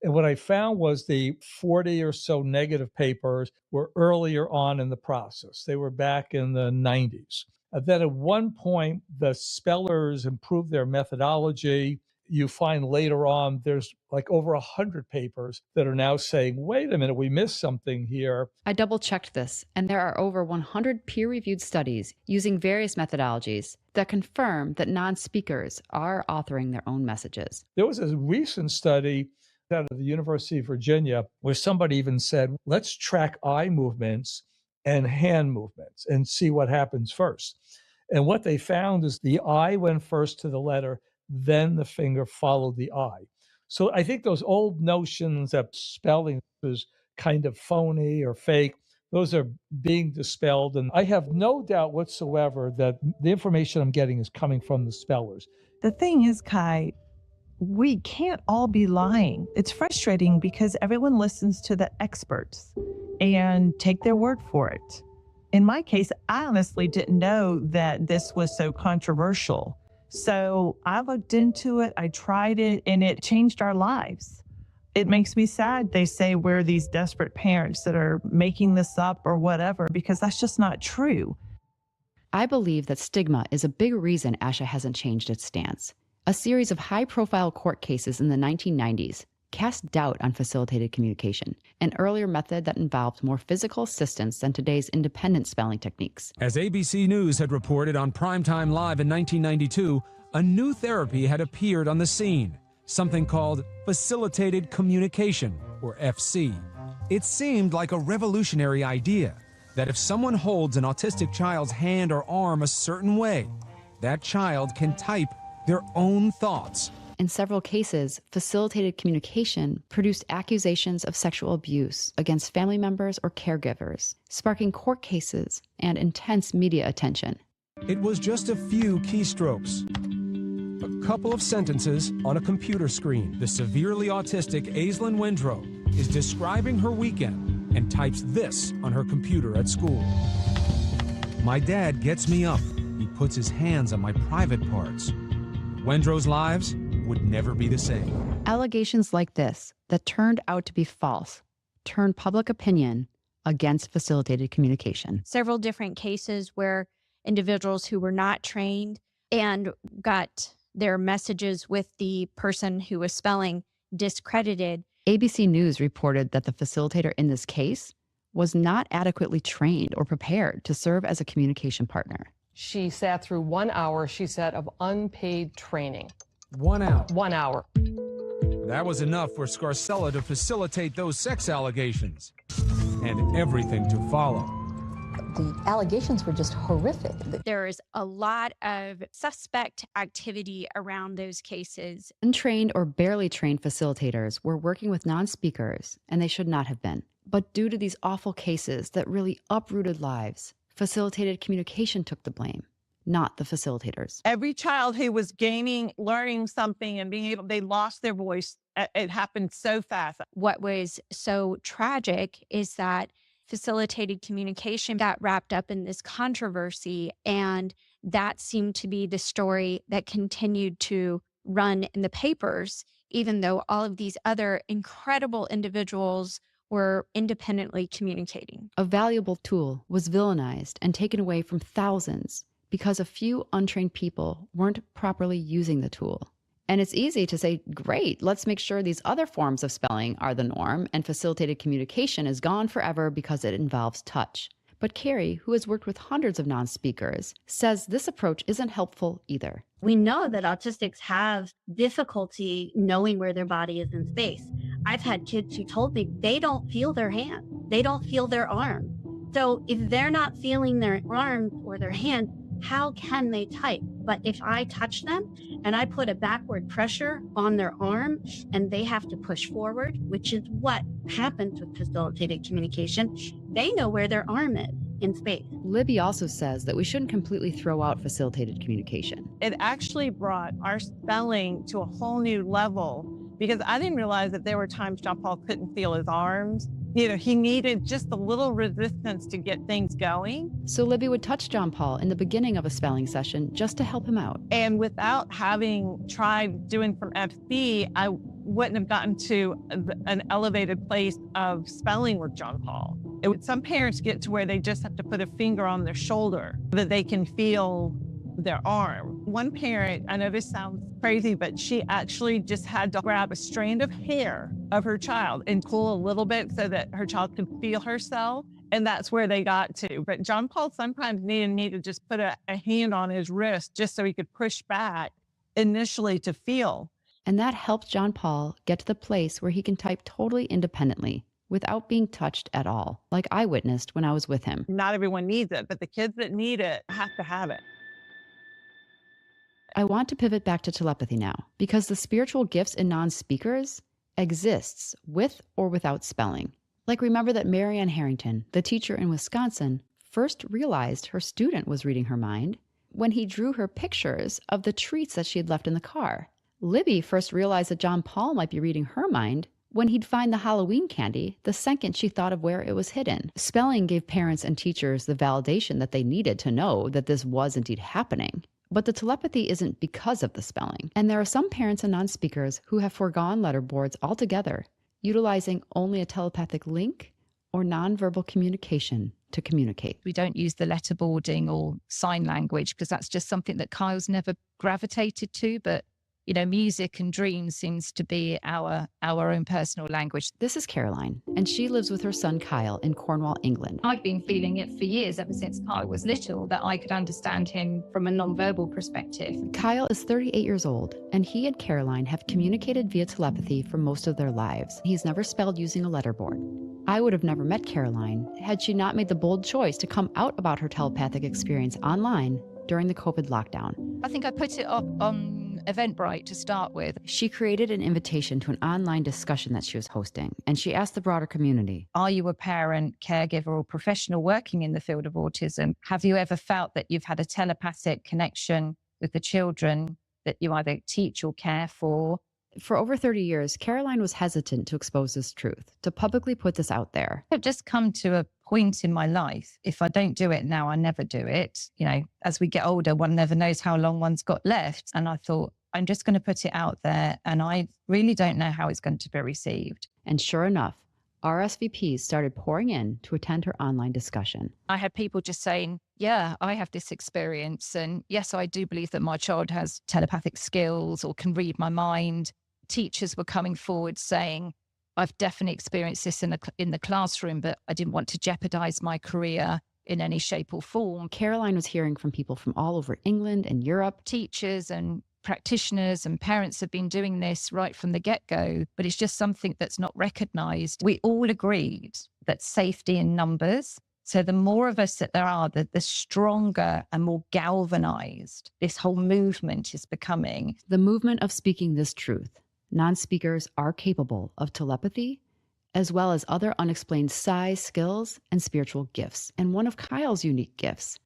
S17: And what I found was the 40 or so negative papers were earlier on in the process. They were back in the 90s. And then at one point, the spellers improved their methodology. You find later on, there's like over 100 papers that are now saying, wait a minute, we missed something here.
S1: I double-checked this, and there are over 100 peer-reviewed studies using various methodologies that confirm that non-speakers are authoring their own messages.
S17: There was a recent study out of the University of Virginia where somebody even said, let's track eye movements and hand movements and see what happens first. And what they found is the eye went first to the letter, then the finger followed the eye. So I think those old notions that spelling is kind of phony or fake, those are being dispelled. And I have no doubt whatsoever that the information I'm getting is coming from the spellers.
S9: The thing is, Kai, we can't all be lying. It's frustrating because everyone listens to the experts and take their word for it. In my case, I honestly didn't know that this was so controversial. So I looked into it, I tried it, and it changed our lives. It makes me sad they say we're these desperate parents that are making this up or whatever, because that's just not true.
S1: I believe that stigma is a big reason ASHA hasn't changed its stance. A series of high-profile court cases in the 1990s cast doubt on facilitated communication, an earlier method that involved more physical assistance than today's independent spelling techniques.
S19: As ABC News had reported on Primetime Live in 1992, a new therapy had appeared on the scene, something called facilitated communication, or FC. It seemed like a revolutionary idea that if someone holds an autistic child's hand or arm a certain way, that child can type their own thoughts.
S1: In several cases, facilitated communication produced accusations of sexual abuse against family members or caregivers, sparking court cases and intense media attention.
S19: It was just a few keystrokes, a couple of sentences on a computer screen. The severely autistic Aislinn Wendrow is describing her weekend and types this on her computer at school. My dad gets me up. He puts his hands on my private parts. Wendrow's lives would never be the same.
S1: Allegations like this that turned out to be false turned public opinion against facilitated communication.
S20: Several different cases where individuals who were not trained and got their messages with the person who was spelling discredited.
S1: ABC News reported that the facilitator in this case was not adequately trained or prepared to serve as a communication partner.
S22: She sat through 1 hour, she said, of unpaid training.
S19: 1 hour.
S22: 1 hour.
S19: That was enough for Scarcella to facilitate those sex allegations and everything to follow.
S24: The allegations were just horrific.
S20: There is a lot of suspect activity around those cases.
S1: Untrained or barely trained facilitators were working with non-speakers, and they should not have been. But due to these awful cases that really uprooted lives, facilitated communication took the blame, not the facilitators.
S9: Every child who was learning something and being able, they lost their voice. It happened so fast.
S20: What was so tragic is that facilitated communication got wrapped up in this controversy, and that seemed to be the story that continued to run in the papers, even though all of these other incredible individuals were independently communicating.
S1: A valuable tool was villainized and taken away from thousands because a few untrained people weren't properly using the tool. And it's easy to say, great, let's make sure these other forms of spelling are the norm and facilitated communication is gone forever because it involves touch. But Carrie, who has worked with hundreds of non-speakers, says this approach isn't helpful either.
S15: We know that autistics have difficulty knowing where their body is in space. I've had kids who told me they don't feel their hand. They don't feel their arm. So if they're not feeling their arm or their hand, how can they type? But if I touch them and I put a backward pressure on their arm and they have to push forward, which is what happens with facilitated communication, they know where their arm is in space.
S1: Libby also says that we shouldn't completely throw out facilitated communication.
S9: It actually brought our spelling to a whole new level because I didn't realize that there were times John Paul couldn't feel his arms. You know, he needed just a little resistance to get things going.
S1: So Libby would touch John Paul in the beginning of a spelling session just to help him out.
S9: And without having tried doing from FC, I wouldn't have gotten to an elevated place of spelling with John Paul. Some parents get to where they just have to put a finger on their shoulder so that they can feel their arm. One parent, I know this sounds crazy, but she actually just had to grab a strand of hair of her child and pull a little bit so that her child could feel herself. And that's where they got to. But John Paul sometimes needed me to just put a hand on his wrist just so he could push back initially to feel.
S1: And that helped John Paul get to the place where he can type totally independently without being touched at all, like I witnessed when I was with him.
S9: Not everyone needs it, but the kids that need it have to have it.
S1: I want to pivot back to telepathy now, because the spiritual gifts in non-speakers exists with or without spelling. Like, remember that Marianne Harrington, the teacher in Wisconsin, first realized her student was reading her mind when he drew her pictures of the treats that she had left in the car. Libby first realized that John Paul might be reading her mind when he'd find the Halloween candy the second she thought of where it was hidden. Spelling gave parents and teachers the validation that they needed to know that this was indeed happening. But the telepathy isn't because of the spelling. And there are some parents and non-speakers who have foregone letterboards altogether, utilizing only a telepathic link or nonverbal communication to communicate.
S25: We don't use the letterboarding or sign language because that's just something that Kyle's never gravitated to, but
S4: music and dreams seems to be our own personal language.
S1: This is Caroline, and she lives with her son Kyle in Cornwall, England.
S4: I've been feeling it for years, ever since Kyle was little, that I could understand him from a nonverbal perspective.
S1: Kyle is 38 years old, and he and Caroline have communicated via telepathy for most of their lives. He's never spelled using a letterboard. I would have never met Caroline had she not made the bold choice to come out about her telepathic experience online during the COVID lockdown.
S4: I think I put it up on Eventbrite to start with.
S1: She created an invitation to an online discussion that she was hosting, and she asked the broader community,
S4: are you a parent, caregiver, or professional working in the field of autism? Have you ever felt that you've had a telepathic connection with the children that you either teach or care for?
S1: For over 30 years, Caroline was hesitant to expose this truth, to publicly put this out there.
S4: I've just come to a point in my life. If I don't do it now, I never do it. As we get older, one never knows how long one's got left. And I thought, I'm just going to put it out there. And I really don't know how it's going to be received.
S1: And sure enough, RSVPs started pouring in to attend her online discussion.
S4: I had people just saying, yeah, I have this experience. And yes, I do believe that my child has telepathic skills or can read my mind. Teachers were coming forward saying, I've definitely experienced this in the classroom, but I didn't want to jeopardize my career in any shape or form.
S1: Caroline was hearing from people from all over England and Europe.
S4: Teachers and practitioners and parents have been doing this right from the get-go, but it's just something that's not recognized. We all agreed that safety in numbers. So the more of us that there are, the stronger and more galvanized this whole movement is becoming.
S1: The movement of speaking this truth. Non-speakers are capable of telepathy, as well as other unexplained psi skills and spiritual gifts. And one of Kyle's unique gifts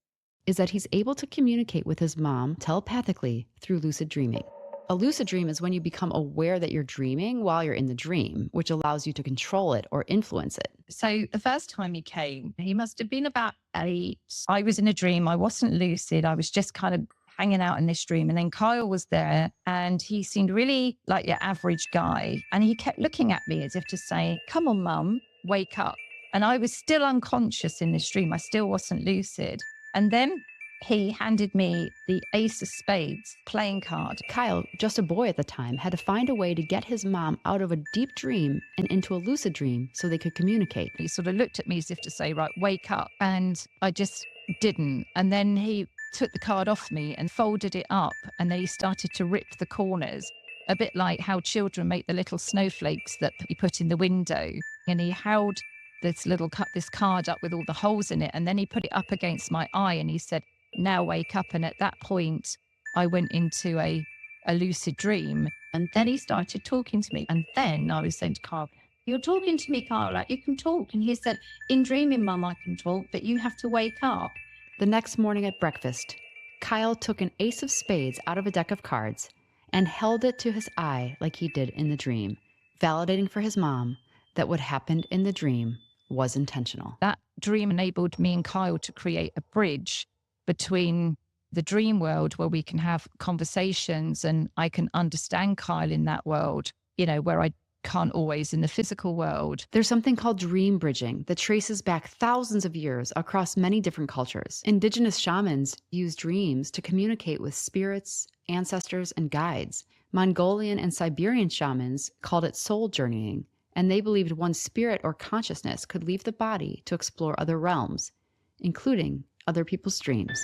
S1: is that he's able to communicate with his mom telepathically through lucid dreaming. A lucid dream is when you become aware that you're dreaming while you're in the dream, which allows you to control it or influence it.
S4: So the first time he came, he must have been about 8. I was in a dream. I wasn't lucid. I was just kind of hanging out in this dream. And then Kyle was there and he seemed really like your average guy. And he kept looking at me as if to say, come on, mum, wake up. And I was still unconscious in this dream. I still wasn't lucid. And then he handed me the Ace of Spades playing card.
S1: Kyle, just a boy at the time, had to find a way to get his mom out of a deep dream and into a lucid dream so they could communicate.
S4: He sort of looked at me as if to say, right, wake up. And I just didn't. And then he took the card off me and folded it up. And then he started to rip the corners, a bit like how children make the little snowflakes that you put in the window. And he held this card up with all the holes in it. And then he put it up against my eye and he said, now wake up. And at that point, I went into a lucid dream. And then he started talking to me. And then I was saying to Carl, you're talking to me, Carl, like you can talk. And he said, in dreaming, Mum, I can talk, but you have to wake up.
S1: The next morning at breakfast, Kyle took an Ace of Spades out of a deck of cards and held it to his eye like he did in the dream, validating for his mom that what happened in the dream was intentional.
S4: That dream enabled me and Kyle to create a bridge between the dream world where we can have conversations and I can understand Kyle in that world, where I can't always in the physical world.
S1: There's something called dream bridging that traces back thousands of years across many different cultures. Indigenous shamans use dreams to communicate with spirits, ancestors, and guides. Mongolian and Siberian shamans called it soul journeying, and they believed one's spirit or consciousness could leave the body to explore other realms, including other people's dreams.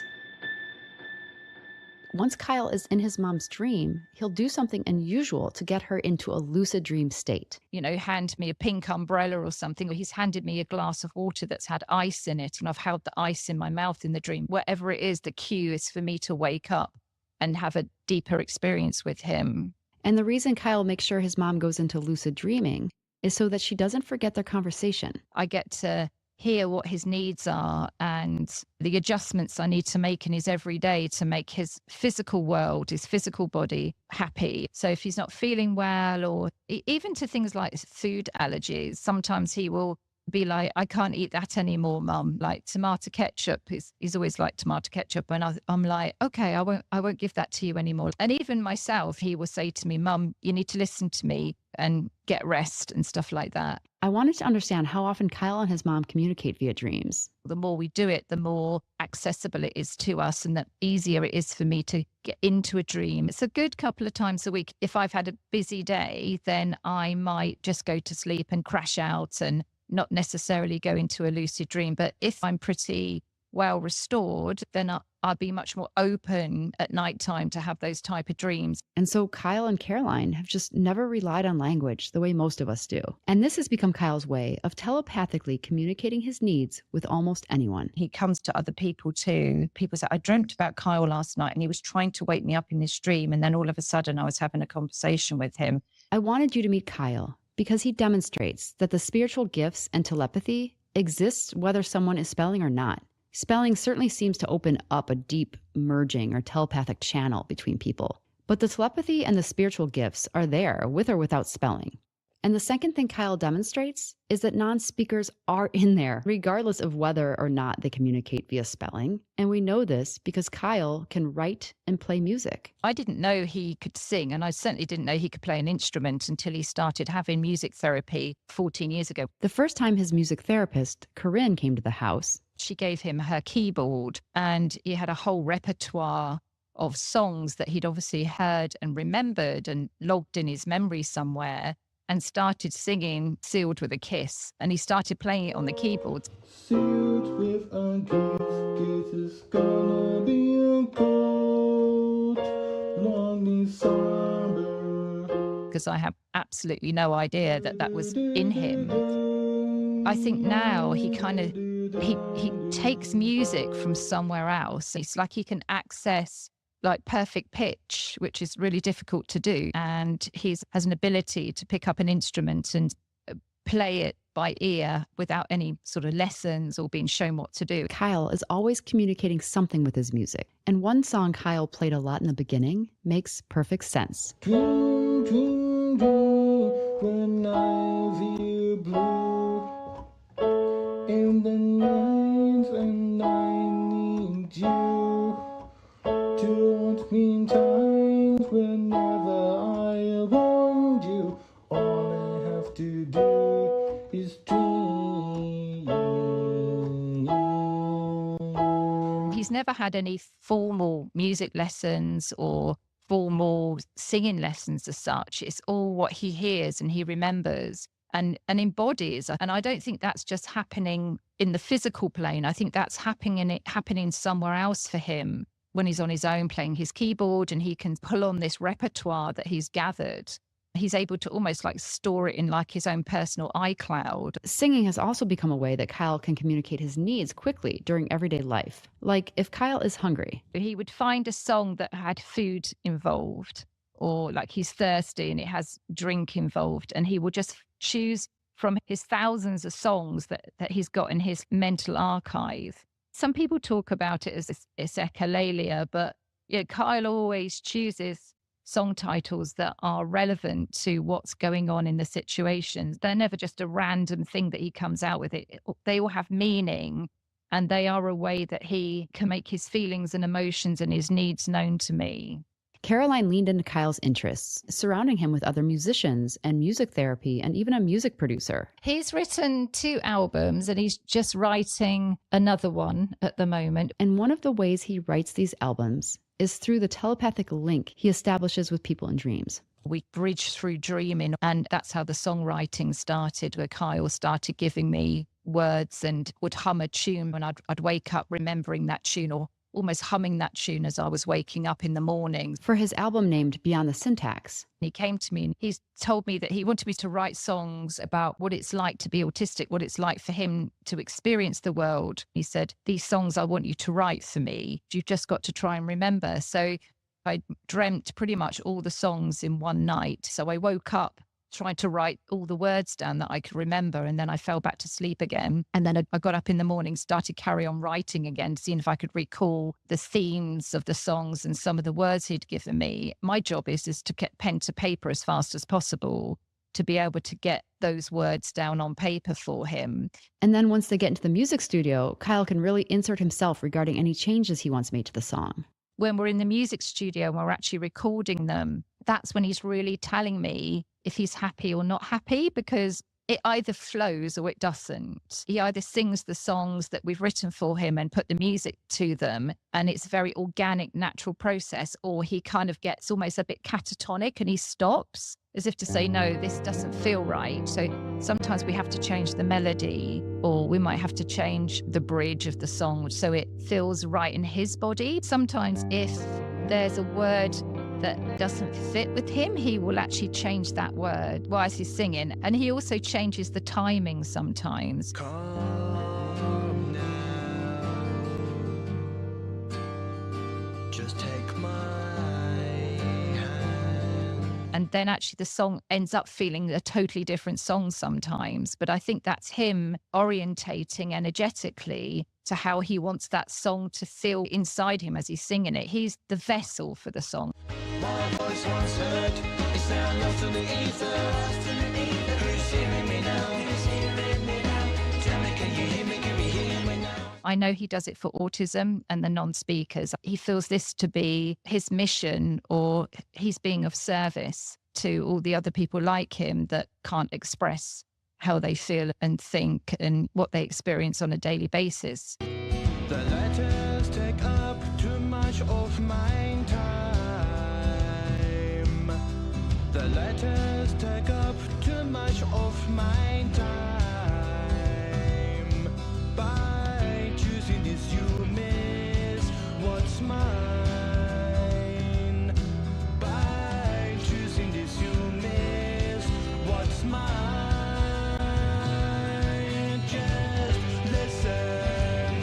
S1: Once Kyle is in his mom's dream, he'll do something unusual to get her into a lucid dream state.
S4: Hand me a pink umbrella or something, or he's handed me a glass of water that's had ice in it, and I've held the ice in my mouth in the dream. Whatever it is, the cue is for me to wake up and have a deeper experience with him.
S1: And the reason Kyle makes sure his mom goes into lucid dreaming is so that she doesn't forget their conversation.
S4: I get to hear what his needs are and the adjustments I need to make in his everyday to make his physical world, his physical body happy. So if he's not feeling well, or even to things like food allergies, sometimes he will be like, I can't eat that anymore, Mum. Like tomato ketchup he's always like tomato ketchup. And I'm like, okay, I won't give that to you anymore. And even myself, he will say to me, Mum, you need to listen to me and get rest and stuff like that.
S1: I wanted to understand how often Kyle and his mom communicate via dreams.
S4: The more we do it, the more accessible it is to us and the easier it is for me to get into a dream. It's a good couple of times a week. If I've had a busy day, then I might just go to sleep and crash out and not necessarily go into a lucid dream. But if I'm pretty well restored, then I'll be much more open at nighttime to have those type of dreams.
S1: And so Kyle and Caroline have just never relied on language the way most of us do. And this has become Kyle's way of telepathically communicating his needs with almost anyone.
S4: He comes to other people too. People say, I dreamt about Kyle last night and he was trying to wake me up in this dream. And then all of a sudden I was having a conversation with him.
S1: I wanted you to meet Kyle because he demonstrates that the spiritual gifts and telepathy exists whether someone is spelling or not. Spelling certainly seems to open up a deep merging or telepathic channel between people. But the telepathy and the spiritual gifts are there with or without spelling. And the second thing Kyle demonstrates is that non-speakers are in there, regardless of whether or not they communicate via spelling. And we know this because Kyle can write and play music.
S4: I didn't know he could sing, and I certainly didn't know he could play an instrument until he started having music therapy 14 years ago.
S1: The first time his music therapist, Corinne, came to the house,
S4: she gave him her keyboard, and he had a whole repertoire of songs that he'd obviously heard and remembered and logged in his memory somewhere, and started singing Sealed with a Kiss. And he started playing it on the keyboard.
S7: Sealed with a kiss, kiss is gonna be a cold, long December.
S4: Because I have absolutely no idea that that was in him. I think now he kind of, he takes music from somewhere else. It's like he can access like perfect pitch, which is really difficult to do. And he has an ability to pick up an instrument and play it by ear without any sort of lessons or being shown what to do.
S1: Kyle is always communicating something with his music. And one song Kyle played a lot in the beginning makes perfect sense.
S7: Dream, dream, dream, when I feel blue in the night and I need you. Don't mean times whenever I want you. All I have to do is dream.
S4: He's never had any formal music lessons or formal singing lessons as such. It's all what he hears and he remembers and embodies. And I don't think that's just happening in the physical plane. I think that's happening somewhere else for him. When he's on his own playing his keyboard and he can pull on this repertoire that he's gathered, he's able to almost like store it in like his own personal iCloud.
S1: Singing has also become a way that Kyle can communicate his needs quickly during everyday life. Like if Kyle is hungry,
S4: he would find a song that had food involved, or like he's thirsty and it has drink involved, and he will just choose from his thousands of songs that he's got in his mental archive. Some people talk about it as it's echolalia, but yeah, Kyle always chooses song titles that are relevant to what's going on in the situations. They're never just a random thing that he comes out with. They all have meaning, and they are a way that he can make his feelings and emotions and his needs known to me.
S1: Caroline leaned into Kyle's interests, surrounding him with other musicians and music therapy and even a music producer.
S4: He's written 2 albums and he's just writing another one at the moment.
S1: And one of the ways he writes these albums is through the telepathic link he establishes with people in dreams.
S4: We bridge through dreaming, and that's how the songwriting started, where Kyle started giving me words and would hum a tune, and I'd wake up remembering that tune or almost humming that tune as I was waking up in the morning.
S1: For his album named Beyond the Syntax,
S4: he came to me and he's told me that he wanted me to write songs about what it's like to be autistic, what it's like for him to experience the world. He said, these songs I want you to write for me. You've just got to try and remember. So I dreamt pretty much all the songs in one night. So I woke up trying to write all the words down that I could remember, and then I fell back to sleep again. And then I got up in the morning, started carry on writing again, seeing if I could recall the themes of the songs and some of the words he'd given me. My job is to get pen to paper as fast as possible. to be able to get those words down on paper for him.
S1: And then once they get into the music studio, Kyle can really insert himself regarding any changes he wants made to the song.
S4: When we're in the music studio and we're actually recording them, that's when he's really telling me if he's happy or not happy, because it either flows or it doesn't. He either sings the songs that we've written for him and put the music to them, and it's a very organic, natural process, or he kind of gets almost a bit catatonic and he stops as if to say, no, this doesn't feel right. So sometimes we have to change the melody, or we might have to change the bridge of the song so it feels right in his body. Sometimes if there's a word that doesn't fit with him, he will actually change that word whilst he's singing. And he also changes the timing sometimes.
S7: Come now, just take my hand.
S4: And then actually the song ends up feeling a totally different song sometimes. But I think that's him orientating energetically to how he wants that song to feel inside him as he's singing it. He's the vessel for the song.
S7: My voice once heard, it's now lost in the ether. Who's hearing me now? Tell me, can you hear me? Can you hear me now?
S4: I know he does it for autism and the non-speakers. He feels this to be his mission, or he's being of service to all the other people like him that can't express how they feel and think and what they experience on a daily basis.
S7: The letters take up too much of my time. The letters take up too much of my time. By choosing this, you miss what's mine. By choosing this, you miss what's mine. Just listen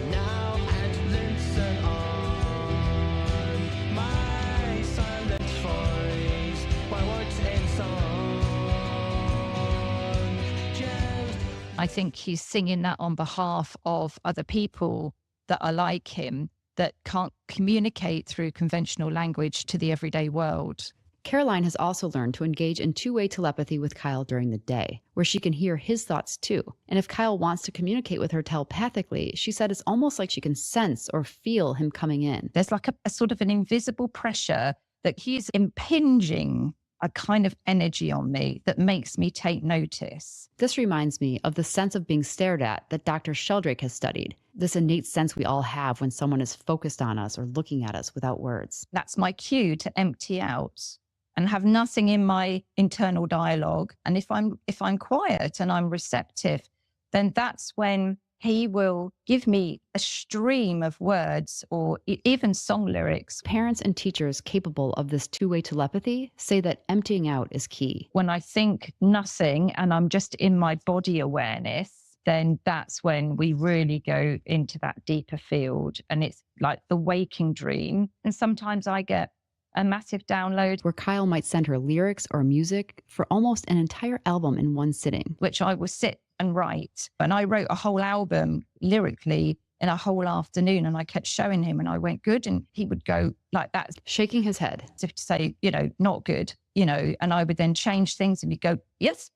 S7: now and listen on. My silent voice, my words and song. Just
S4: I think he's singing that on behalf of other people that are like him, that can't communicate through conventional language to the everyday world.
S1: Caroline has also learned to engage in two-way telepathy with Kyle during the day, where she can hear his thoughts too. And if Kyle wants to communicate with her telepathically, she said it's almost like she can sense or feel him coming in.
S4: There's like a sort of an invisible pressure that he's impinging a kind of energy on me that makes me take notice.
S1: This reminds me of the sense of being stared at that Dr. Sheldrake has studied, this innate sense we all have when someone is focused on us or looking at us without words.
S4: That's my cue to empty out and have nothing in my internal dialogue. And if I'm quiet and I'm receptive, then that's when he will give me a stream of words or even song lyrics.
S1: Parents and teachers capable of this two-way telepathy say that emptying out is key.
S4: When I think nothing and I'm just in my body awareness, then that's when we really go into that deeper field. And it's like the waking dream. And sometimes I get a massive download
S1: where Kyle might send her lyrics or music for almost an entire album in one sitting,
S4: which I will sit and write. And I wrote a whole album lyrically in a whole afternoon, and I kept showing him and I went, good. And he would go like that,
S1: shaking his head
S4: as if to say, not good, and I would then change things and he'd go, yes,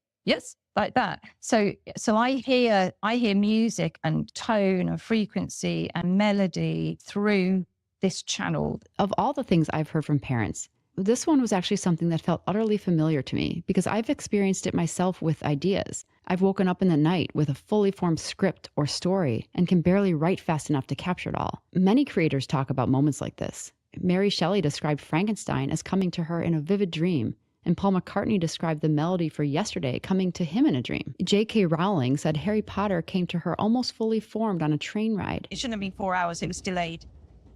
S4: like that. So I hear music and tone and frequency and melody through this channel.
S1: Of all the things I've heard from parents, this one was actually something that felt utterly familiar to me because I've experienced it myself with ideas. I've woken up in the night with a fully formed script or story and can barely write fast enough to capture it all. Many creators talk about moments like this. Mary Shelley described Frankenstein as coming to her in a vivid dream, and Paul McCartney described the melody for Yesterday coming to him in a dream. J.K. Rowling said Harry Potter came to her almost fully formed on a train ride.
S5: It shouldn't have been 4 hours, it was delayed.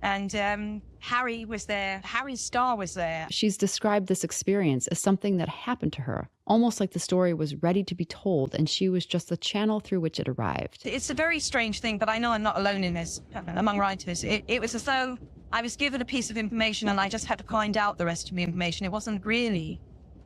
S5: And Harry was there. Harry's star was there.
S1: She's described this experience as something that happened to her, almost like the story was ready to be told and she was just the channel through which it arrived.
S5: It's a very strange thing, but I know I'm not alone in this among writers. It was as though I was given a piece of information and I just had to find out the rest of the information. It wasn't really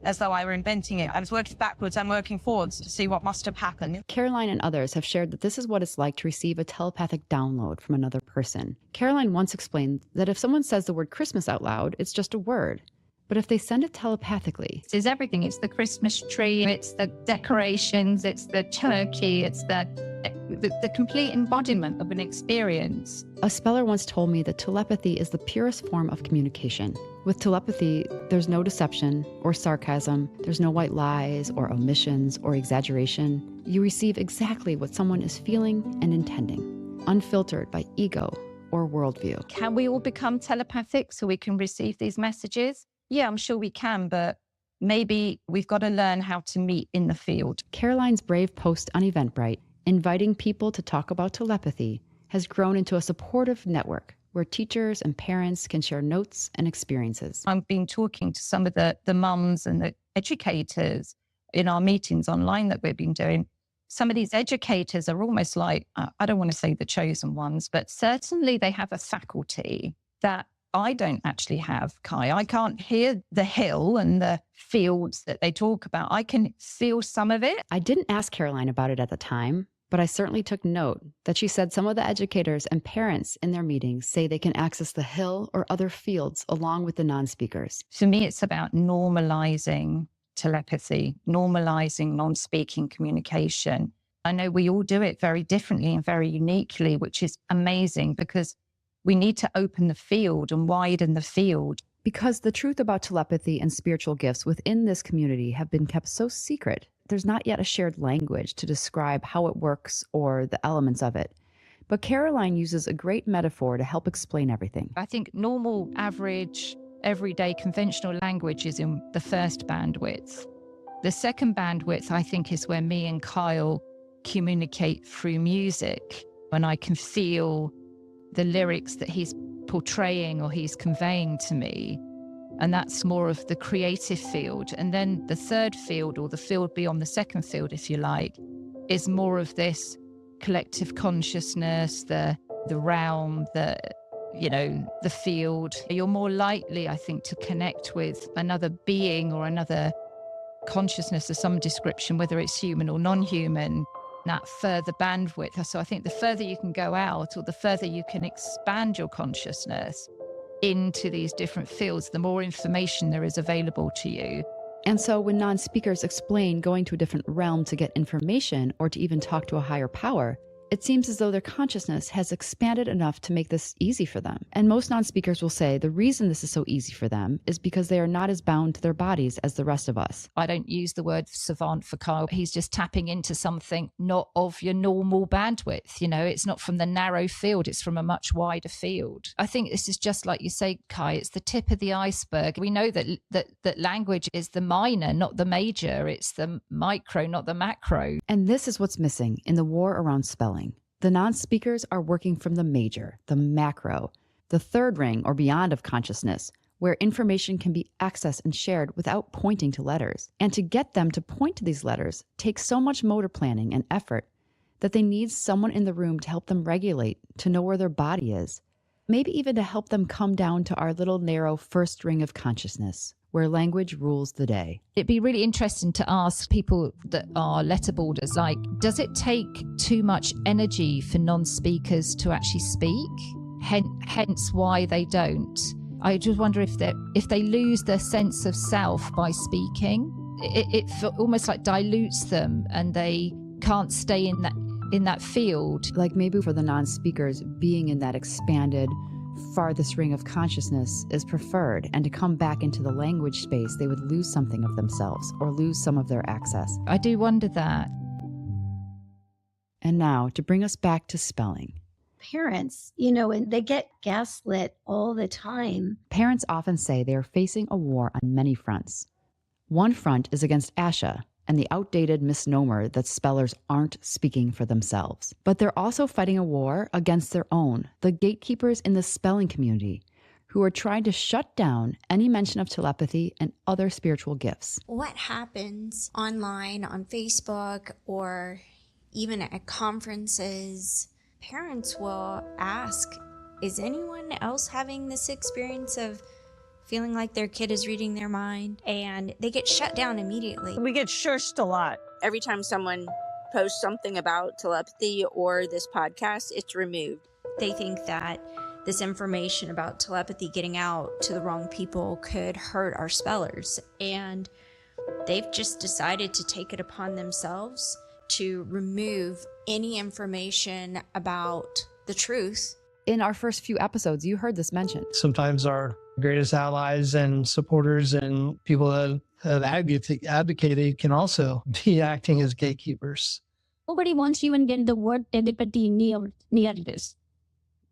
S5: as though I were inventing it. I was working backwards and working forwards to see what must have happened.
S1: Caroline and others have shared that this is what it's like to receive a telepathic download from another person. Caroline once explained that if someone says the word Christmas out loud, it's just a word.
S6: But if they send it telepathically,
S4: It's everything. It's the Christmas tree, it's the decorations, it's the turkey, it's the complete embodiment of an experience.
S6: a speller once told me that telepathy is the purest form of communication. With telepathy, there's no deception or sarcasm, there's no white lies or omissions or exaggeration. You receive exactly what someone is feeling and intending, unfiltered by ego or worldview.
S4: Can we all become telepathic so we can receive these messages? Yeah, I'm sure we can, but maybe we've got to learn how to meet in the field.
S6: Caroline's brave post on Eventbrite, inviting people to talk about telepathy, has grown into a supportive network where teachers and parents can share notes and experiences.
S4: I've been talking to some of the mums and the educators in our meetings online that we've been doing. Some of these educators are almost like, I don't want to say the chosen ones, but certainly they have a faculty that I don't actually have, Kai. I can't hear the hill and the fields that they talk about. I can feel some of it.
S6: I didn't ask Caroline about it at the time, but I certainly took note that she said some of the educators and parents in their meetings say they can access the hill or other fields along with the non-speakers.
S4: For me, it's about normalizing telepathy, normalizing non-speaking communication. I know we all do it very differently and very uniquely, which is amazing because we need to open the field and widen the field.
S6: Because the truth about telepathy and spiritual gifts within this community have been kept so secret, there's not yet a shared language to describe how it works or the elements of it. But Caroline uses a great metaphor to help explain everything.
S4: I think normal, average, everyday, conventional language is in the first bandwidth. The second bandwidth, I think, is where me and Kyle communicate through music, when I can feel the lyrics that he's portraying or he's conveying to me. And that's more of the creative field. And then the third field, or the field beyond the second field, if you like, is more of this collective consciousness, the realm, the field. You're more likely, I think, to connect with another being or another consciousness of some description, whether it's human or non-human, that further bandwidth. So I think the further you can go out, or the further you can expand your consciousness into these different fields, the more information there is available to you.
S6: And so when non-speakers explain going to a different realm to get information or to even talk to a higher power, it seems as though their consciousness has expanded enough to make this easy for them. And most non-speakers will say the reason this is so easy for them is because they are not as bound to their bodies as the rest of us.
S4: I don't use the word savant for Kyle. He's just tapping into something not of your normal bandwidth. It's not from the narrow field, it's from a much wider field. I think this is just like you say, Kai, it's the tip of the iceberg. We know that language is the minor, not the major. It's the micro, not the macro.
S6: And this is what's missing in the war around spelling. The non-speakers are working from the major, the macro, the third ring or beyond of consciousness, where information can be accessed and shared without pointing to letters. And to get them to point to these letters takes so much motor planning and effort that they need someone in the room to help them regulate, to know where their body is, maybe even to help them come down to our little narrow first ring of consciousness, where language rules the day.
S4: It'd be really interesting to ask people that are letterboarders, like, does it take too much energy for non-speakers to actually speak? Hence why they don't. I just wonder if they lose their sense of self by speaking, it almost like dilutes them and they can't stay in that field.
S6: Like maybe for the non-speakers, being in that expanded farthest ring of consciousness is preferred, and to come back into the language space, they would lose something of themselves or lose some of their access.
S4: I do wonder that.
S6: And now, to bring us back to spelling.
S8: Parents, and they get gaslit all the time.
S6: Parents often say they are facing a war on many fronts. One front is against Asha and the outdated misnomer that spellers aren't speaking for themselves. But they're also fighting a war against their own, the gatekeepers in the spelling community, who are trying to shut down any mention of telepathy and other spiritual gifts.
S12: What happens online, on Facebook, or even at conferences, parents will ask, is anyone else having this experience of feeling like their kid is reading their mind? And they get shut down immediately.
S5: We get shushed a lot.
S13: Every time someone posts something about telepathy or this podcast, it's removed.
S12: They think that this information about telepathy getting out to the wrong people could hurt our spellers. And they've just decided to take it upon themselves to remove any information about the truth.
S1: In our first few episodes, you heard this mentioned.
S13: Sometimes our greatest allies and supporters and people that have advocated can also be acting as gatekeepers.
S14: Nobody wants to even get the word telepathy near this.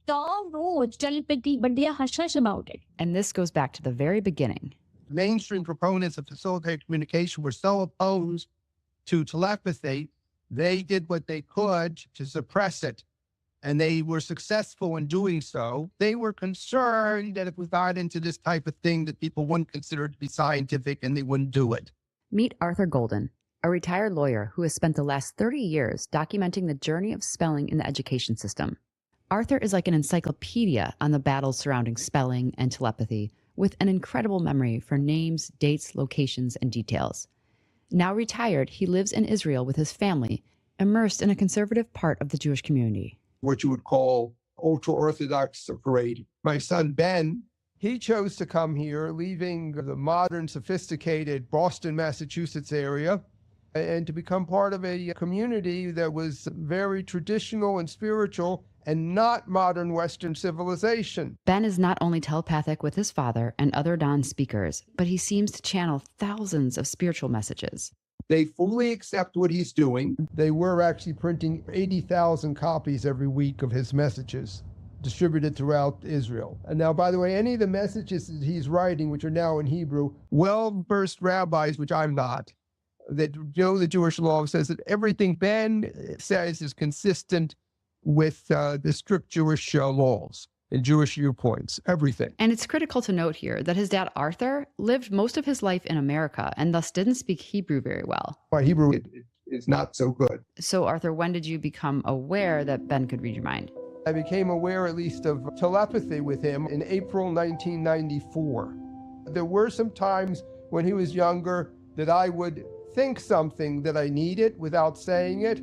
S14: Tom knows telepathy, but they are hush-hush about it.
S1: And this goes back to the very beginning.
S21: Mainstream proponents of facilitated communication were so opposed to telepathy, they did what they could to suppress it. And they were successful in doing so. They were concerned that if we got into this type of thing, that people wouldn't consider it to be scientific and they wouldn't do it.
S1: Meet Arthur Golden, a retired lawyer who has spent the last 30 years documenting the journey of spelling in the education system. Arthur is like an encyclopedia on the battles surrounding spelling and telepathy, with an incredible memory for names, dates, locations, and details. Now retired, he lives in Israel with his family, immersed in a conservative part of the Jewish community.
S21: What you would call ultra-Orthodox parade. My son, Ben, he chose to come here, leaving the modern, sophisticated Boston, Massachusetts area, and to become part of a community that was very traditional and spiritual and not modern Western civilization.
S1: Ben is not only telepathic with his father and other non-speakers, but he seems to channel thousands of spiritual messages.
S21: They fully accept what he's doing. They were actually printing 80,000 copies every week of his messages, distributed throughout Israel. And now, by the way, any of the messages that he's writing, which are now in Hebrew, well-versed rabbis, which I'm not, that know the Jewish law, says that everything Ben says is consistent with the strict Jewish laws and Jewish viewpoints, everything.
S1: And it's critical to note here that his dad, Arthur, lived most of his life in America and thus didn't speak Hebrew very well.
S21: My Hebrew is not so good.
S1: So, Arthur, when did you become aware that Ben could read your mind?
S21: I became aware at least of telepathy with him in April 1994. There were some times when he was younger that I would think something that I needed without saying it,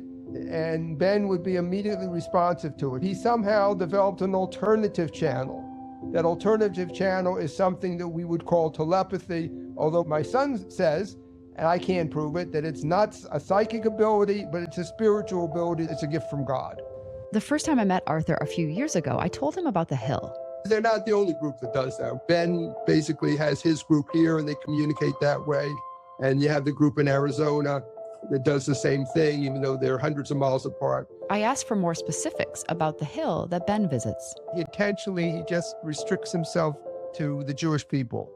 S21: and Ben would be immediately responsive to it. He somehow developed an alternative channel. That alternative channel is something that we would call telepathy, although my son says, and I can't prove it, that it's not a psychic ability, but it's a spiritual ability. It's a gift from God.
S1: The first time I met Arthur a few years ago, I told him about the Hill.
S21: They're not the only group that does that. Ben basically has his group here and they communicate that way. And you have the group in Arizona that does the same thing, even though they're hundreds of miles apart.
S1: I asked for more specifics about the Hill that Ben visits.
S21: He just restricts himself to the Jewish people.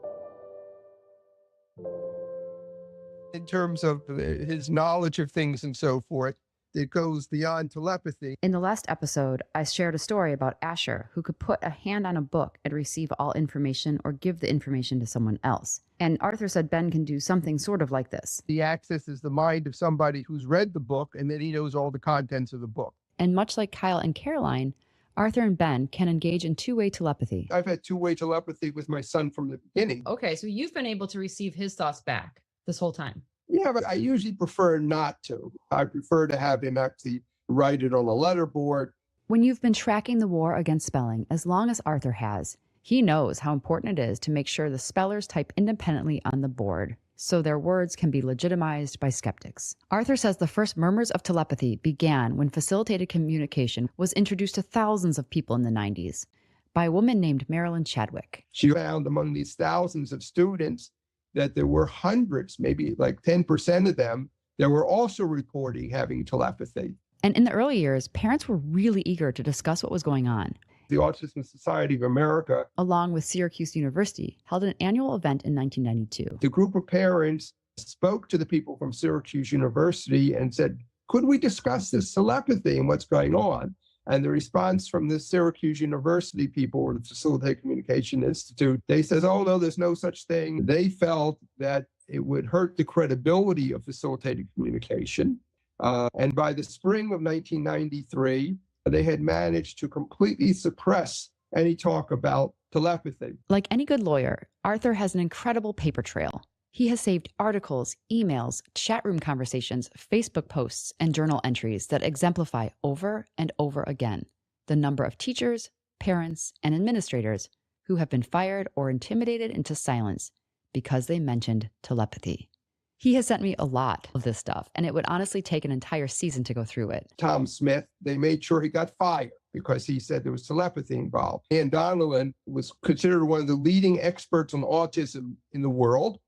S21: In terms of his knowledge of things and so forth, it goes beyond telepathy.
S1: In the last episode, I shared a story about Asher, who could put a hand on a book and receive all information or give the information to someone else. And Arthur said Ben can do something sort of like this.
S21: He accesses the mind of somebody who's read the book, and then he knows all the contents of the book.
S1: And much like Kyle and Caroline, Arthur and Ben can engage in two-way telepathy.
S21: I've had two-way telepathy with my son from the beginning.
S23: Okay, so you've been able to receive his thoughts back this whole time.
S21: Yeah, but I usually prefer not to. I prefer to have him actually write it on a letterboard.
S1: When you've been tracking the war against spelling as long as Arthur has, he knows how important it is to make sure the spellers type independently on the board so their words can be legitimized by skeptics. Arthur says the first murmurs of telepathy began when facilitated communication was introduced to thousands of people in the 90s by a woman named Marilyn Chadwick.
S21: She found among these thousands of students that there were hundreds, maybe like 10% of them, that were also reporting having telepathy.
S1: And in the early years, parents were really eager to discuss what was going on.
S21: The Autism Society of America,
S1: along with Syracuse University, held an annual event in 1992.
S21: The group of parents spoke to the people from Syracuse University and said, could we discuss this telepathy and what's going on? And the response from the Syracuse University people, or the Facilitated Communication Institute, they says, oh, no, there's no such thing. They felt that it would hurt the credibility of facilitated communication. And by the spring of 1993, they had managed to completely suppress any talk about telepathy.
S1: Like any good lawyer, Arthur has an incredible paper trail. He has saved articles, emails, chat room conversations, Facebook posts, and journal entries that exemplify over and over again the number of teachers, parents, and administrators who have been fired or intimidated into silence because they mentioned telepathy. He has sent me a lot of this stuff, and it would honestly take an entire season to go through it.
S21: Tom Smith, they made sure he got fired because he said there was telepathy involved. Ann Donnellan was considered one of the leading experts on autism in the world.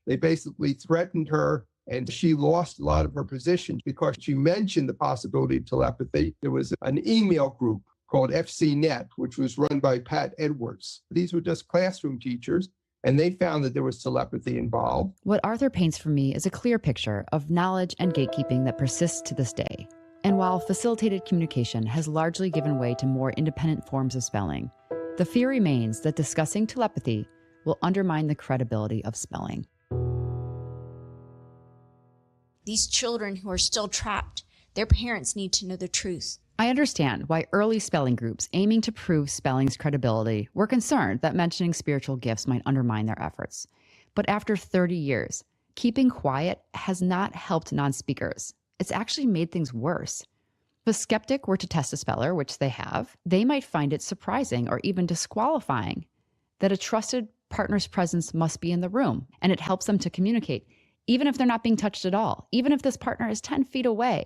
S21: They basically threatened her, and she lost a lot of her positions because she mentioned the possibility of telepathy. There was an email group called FCNet, which was run by Pat Edwards. These were just classroom teachers, and they found that there was telepathy involved.
S1: What Arthur paints for me is a clear picture of knowledge and gatekeeping that persists to this day. And while facilitated communication has largely given way to more independent forms of spelling, the fear remains that discussing telepathy will undermine the credibility of spelling.
S12: These children who are still trapped, their parents need to know the truth.
S1: I understand why early spelling groups aiming to prove spelling's credibility were concerned that mentioning spiritual gifts might undermine their efforts. But after 30 years, keeping quiet has not helped non-speakers. It's actually made things worse. If a skeptic were to test a speller, which they have, they might find it surprising or even disqualifying that a trusted partner's presence must be in the room, and it helps them to communicate, even if they're not being touched at all, even if this partner is 10 feet away.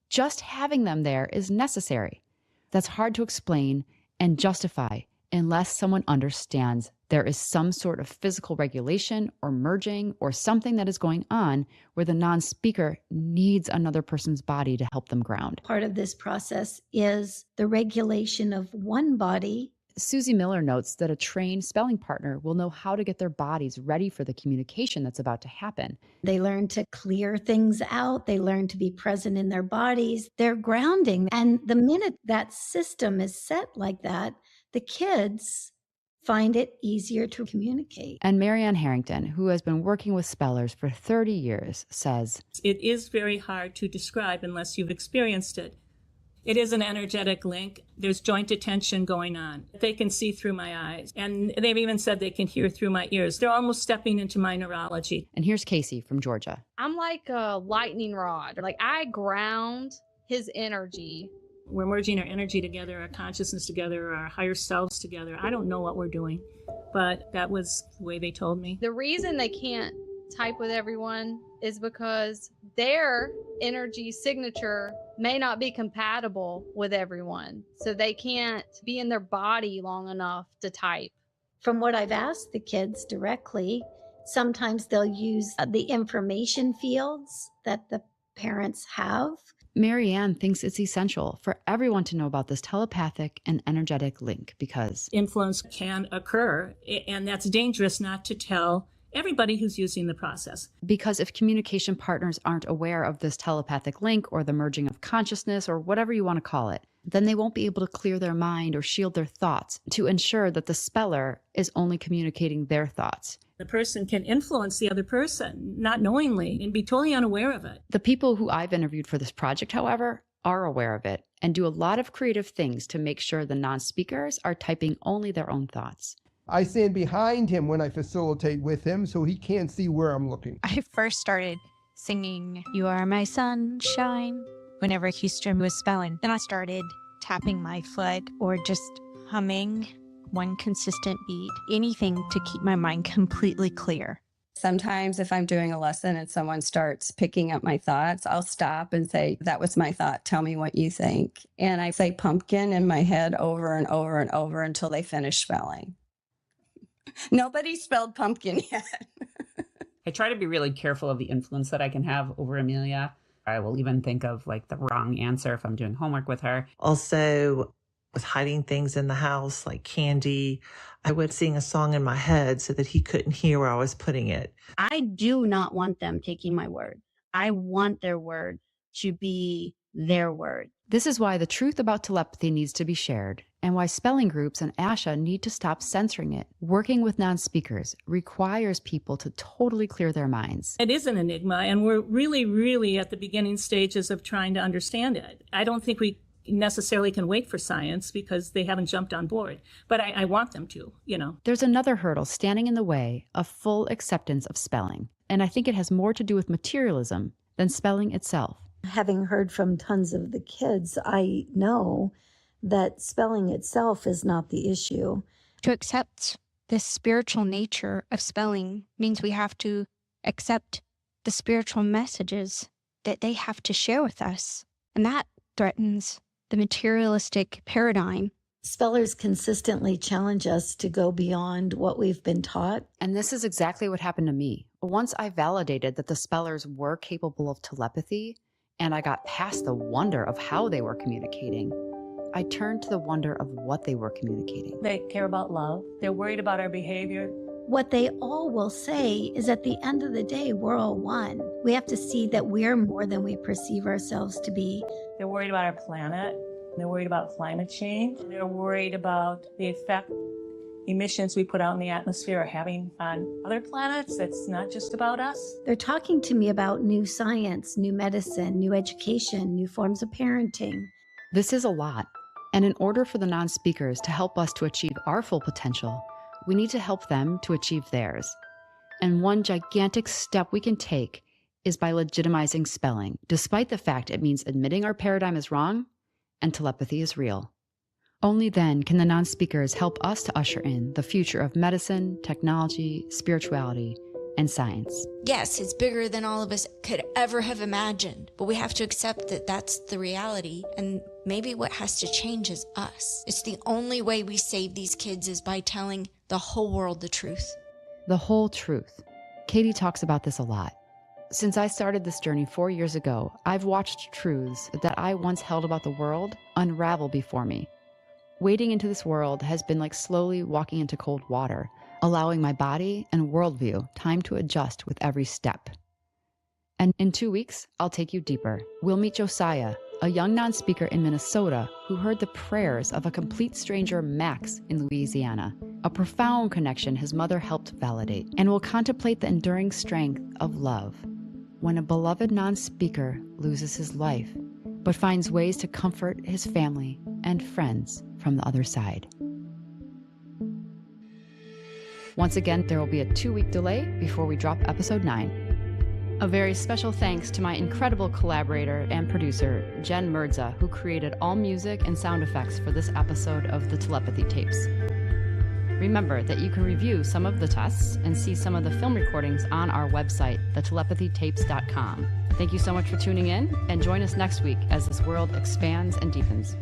S1: Just having them there is necessary. That's hard to explain and justify unless someone understands there is some sort of physical regulation or merging or something that is going on where the non-speaker needs another person's body to help them ground.
S8: Part of this process is the regulation of one body.
S1: Susie Miller notes that a trained spelling partner will know how to get their bodies ready for the communication that's about to happen.
S8: They learn to clear things out. They learn to be present in their bodies. They're grounding. And the minute that system is set like that, the kids find it easier to communicate.
S1: And Marianne Harrington, who has been working with spellers for 30 years, says,
S2: "It is very hard to describe unless you've experienced it. It is an energetic link. There's joint attention going on. They can see through my eyes. And they've even said they can hear through my ears. They're almost stepping into my neurology."
S1: And here's Casey from Georgia.
S3: I'm like a lightning rod. Like, I ground his energy.
S2: We're merging our energy together, our consciousness together, our higher selves together. I don't know what we're doing, but that was the way they told me.
S3: The reason they can't type with everyone is because their energy signature may not be compatible with everyone. So they can't be in their body long enough to type.
S8: From what I've asked the kids directly, sometimes they'll use the information fields that the parents have.
S1: Marianne thinks it's essential for everyone to know about this telepathic and energetic link because
S2: influence can occur, and that's dangerous not to tell everybody who's using the process.
S1: Because if communication partners aren't aware of this telepathic link or the merging of consciousness or whatever you want to call it, then they won't be able to clear their mind or shield their thoughts to ensure that the speller is only communicating their thoughts.
S2: The person can influence the other person, not knowingly, and be totally unaware of it.
S1: The people who I've interviewed for this project, however, are aware of it and do a lot of creative things to make sure the non-speakers are typing only their own thoughts.
S21: I stand behind him when I facilitate with him so he can't see where I'm looking.
S10: I first started singing "You Are My Sunshine" whenever Houston was spelling. Then I started tapping my foot or just humming one consistent beat, anything to keep my mind completely clear.
S11: Sometimes if I'm doing a lesson and someone starts picking up my thoughts, I'll stop and say, "That was my thought. Tell me what you think." And I say pumpkin in my head over and over and over until they finish spelling. Nobody spelled pumpkin yet.
S25: I try to be really careful of the influence that I can have over Amelia. I will even think of like the wrong answer if I'm doing homework with her.
S16: Also, with hiding things in the house like candy, I would sing a song in my head so that he couldn't hear where I was putting it.
S15: I do not want them taking my word. I want their word to be their word.
S1: This is why the truth about telepathy needs to be shared, and why spelling groups and ASHA need to stop censoring it. Working with non-speakers requires people to totally clear their minds.
S2: It is an enigma, and we're really, really at the beginning stages of trying to understand it. I don't think we necessarily can wait for science because they haven't jumped on board, but I want them to, you know.
S1: There's another hurdle standing in the way of full acceptance of spelling, and I think it has more to do with materialism than spelling itself.
S8: Having heard from tons of the kids, I know that spelling itself is not the issue.
S10: To accept the spiritual nature of spelling means we have to accept the spiritual messages that they have to share with us. And that threatens the materialistic paradigm.
S8: Spellers consistently challenge us to go beyond what we've been taught.
S1: And this is exactly what happened to me. Once I validated that the spellers were capable of telepathy, and I got past the wonder of how they were communicating, I turned to the wonder of what they were communicating.
S2: They care about love. They're worried about our behavior.
S8: What they all will say is at the end of the day, we're all one. We have to see that we're more than we perceive ourselves to be.
S2: They're worried about our planet. They're worried about climate change. They're worried about the effect emissions we put out in the atmosphere are having on other planets. It's not just about us.
S8: They're talking to me about new science, new medicine, new education, new forms of parenting.
S1: This is a lot. And in order for the non-speakers to help us to achieve our full potential, we need to help them to achieve theirs. And one gigantic step we can take is by legitimizing spelling, despite the fact it means admitting our paradigm is wrong and telepathy is real. Only then can the non-speakers help us to usher in the future of medicine, technology, spirituality, and science.
S12: Yes, it's bigger than all of us could ever have imagined, but we have to accept that that's the reality, and maybe what has to change is us. It's the only way we save these kids is by telling the whole world the truth.
S1: The whole truth. Katie talks about this a lot. Since I started this journey 4 years ago, I've watched truths that I once held about the world unravel before me. Wading into this world has been like slowly walking into cold water, allowing my body and worldview time to adjust with every step. And in 2 weeks, I'll take you deeper. We'll meet Josiah, a young non-speaker in Minnesota who heard the prayers of a complete stranger, Max, in Louisiana, a profound connection his mother helped validate, and will contemplate the enduring strength of love when a beloved non-speaker loses his life, but finds ways to comfort his family and friends from the other side. Once again, there will be a 2-week delay before we drop episode 9. A very special thanks to my incredible collaborator and producer, Jen Merza, who created all music and sound effects for this episode of the Telepathy Tapes. Remember that you can review some of the tests and see some of the film recordings on our website, thetelepathytapes.com. Thank you so much for tuning in, and join us next week as this world expands and deepens.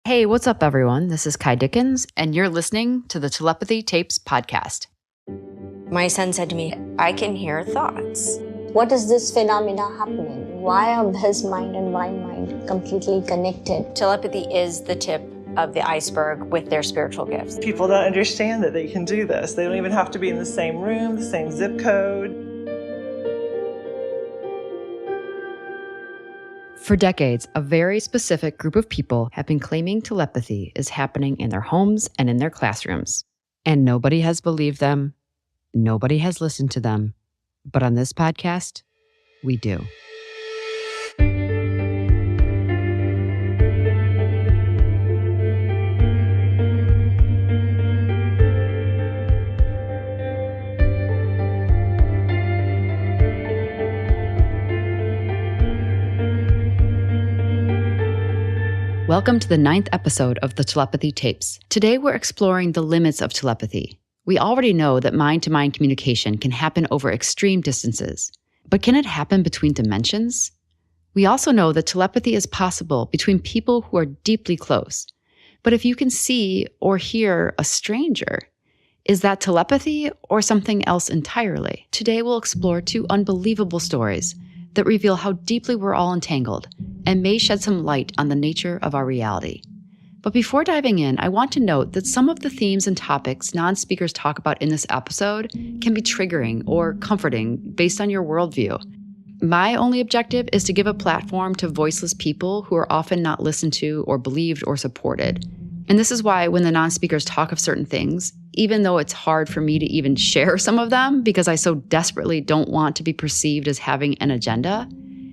S1: Hey, what's up, everyone? This is Kai Dickens, and you're listening to the Telepathy Tapes podcast.
S12: My son said to me, I can hear thoughts.
S17: What is this phenomena happening? Why are his mind and my mind completely connected?
S12: Telepathy is the tip of the iceberg with their spiritual gifts.
S16: People don't understand that they can do this. They don't even have to be in the same room, the same zip code.
S1: For decades, a very specific group of people have been claiming telepathy is happening in their homes and in their classrooms. And nobody has believed them. Nobody has listened to them. But on this podcast, we do. Welcome to the 9th episode of the Telepathy Tapes. Today we're exploring the limits of telepathy. We already know that mind-to-mind communication can happen over extreme distances, but can it happen between dimensions? We also know that telepathy is possible between people who are deeply close. But if you can see or hear a stranger, is that telepathy or something else entirely? Today we'll explore 2 unbelievable stories that reveal how deeply we're all entangled and may shed some light on the nature of our reality. But before diving in, I want to note that some of the themes and topics non-speakers talk about in this episode can be triggering or comforting based on your worldview. My only objective is to give a platform to voiceless people who are often not listened to or believed or supported. And this is why when the non-speakers talk of certain things, even though it's hard for me to even share some of them because I so desperately don't want to be perceived as having an agenda,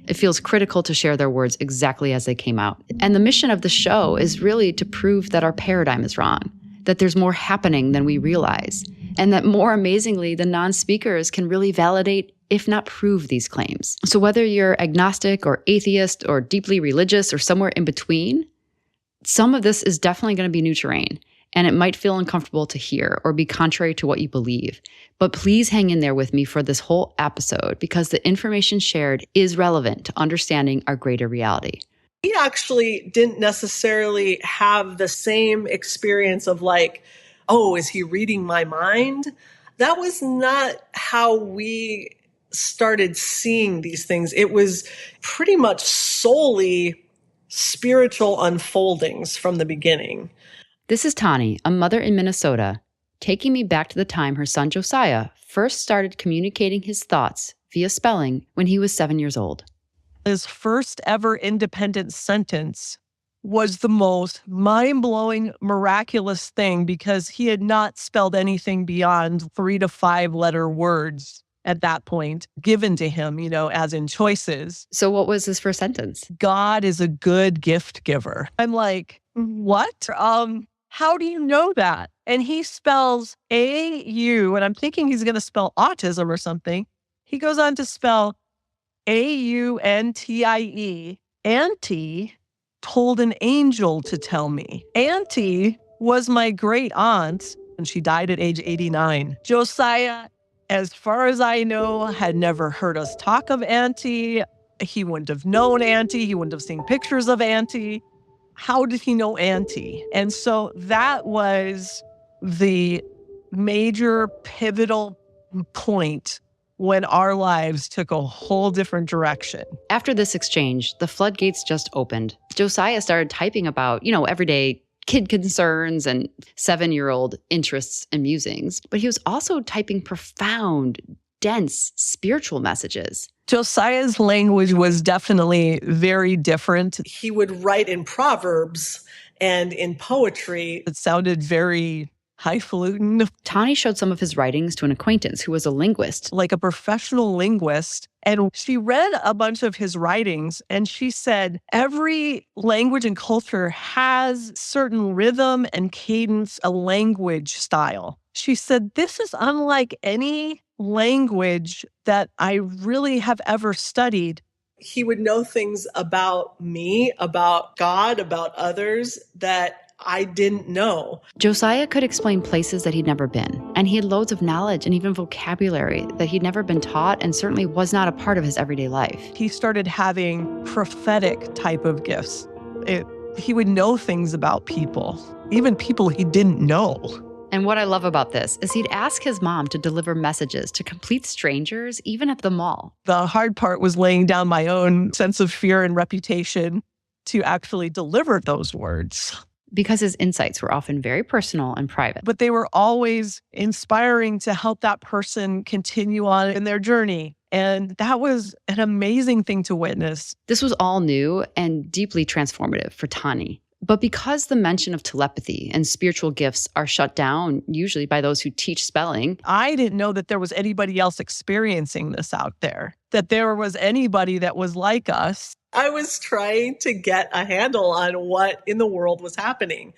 S1: it feels critical to share their words exactly as they came out. And the mission of the show is really to prove that our paradigm is wrong, that there's more happening than we realize, and that more amazingly, the non-speakers can really validate, if not prove, these claims. So whether you're agnostic or atheist or deeply religious or somewhere in between, some of this is definitely going to be new terrain, and it might feel uncomfortable to hear or be contrary to what you believe. But please hang in there with me for this whole episode, because the information shared is relevant to understanding our greater reality.
S18: He actually didn't necessarily have the same experience of like, oh, is he reading my mind? That was not how we started seeing these things. It was pretty much solely spiritual unfoldings from the beginning.
S1: This is Tani, a mother in Minnesota, taking me back to the time her son Josiah first started communicating his thoughts via spelling when he was 7 years old.
S9: His first ever independent sentence was the most mind-blowing, miraculous thing because he had not spelled anything beyond 3 to 5 letter words at that point given to him, as in choices.
S1: So what was his first sentence?
S9: God is a good gift giver. I'm like, what? How do you know that? And he spells A-U, and I'm thinking he's going to spell autism or something. He goes on to spell A-U-N-T-I-E. Auntie told an angel to tell me. Auntie was my great aunt, and she died at age 89. Josiah, as far as I know, had never heard us talk of Auntie. He wouldn't have known Auntie. He wouldn't have seen pictures of Auntie. How did he know Auntie? And so that was the major pivotal point when our lives took a whole different direction.
S1: After this exchange, the floodgates just opened. Josiah started typing about, everyday kid concerns and 7-year-old interests and musings. But he was also typing profound, dense spiritual messages.
S9: Josiah's language was definitely very different.
S18: He would write in proverbs and in poetry.
S9: It sounded very highfalutin.
S1: Tani showed some of his writings to an acquaintance who was a linguist.
S9: Like a professional linguist. And she read a bunch of his writings and she said, every language and culture has certain rhythm and cadence, a language style. She said, this is unlike any language that I really have ever studied.
S18: He would know things about me, about God, about others that I didn't know.
S1: Josiah could explain places that he'd never been, and he had loads of knowledge and even vocabulary that he'd never been taught and certainly was not a part of his everyday life.
S9: He started having prophetic type of gifts. He would know things about people, even people he didn't know.
S1: And what I love about this is he'd ask his mom to deliver messages to complete strangers, even at the mall.
S9: The hard part was laying down my own sense of fear and reputation to actually deliver those words.
S1: Because his insights were often very personal and private.
S9: But they were always inspiring to help that person continue on in their journey. And that was an amazing thing to witness.
S1: This was all new and deeply transformative for Tani. But because the mention of telepathy and spiritual gifts are shut down, usually by those who teach spelling,
S9: I didn't know that there was anybody else experiencing this out there, that there was anybody that was like us.
S18: I was trying to get a handle on what in the world was happening.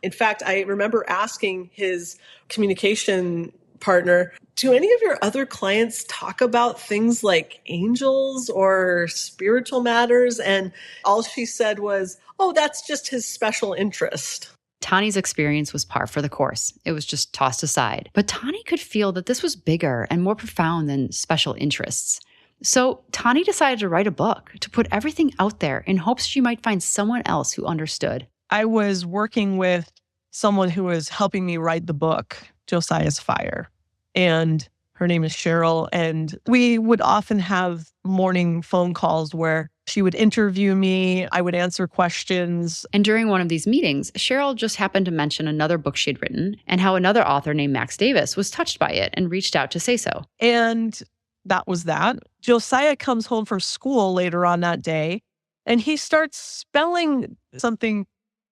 S18: In fact, I remember asking his communication partner, do any of your other clients talk about things like angels or spiritual matters? And all she said was, oh, that's just his special interest.
S1: Tani's experience was par for the course. It was just tossed aside. But Tani could feel that this was bigger and more profound than special interests. So Tani decided to write a book, to put everything out there in hopes she might find someone else who understood.
S9: I was working with someone who was helping me write the book, Josiah's Fire. And her name is Cheryl. And we would often have morning phone calls where she would interview me, I would answer questions.
S1: And during one of these meetings, Cheryl just happened to mention another book she'd written and how another author named Max Davis was touched by it and reached out to say so.
S9: And that was that. Josiah comes home from school later on that day, and he starts spelling something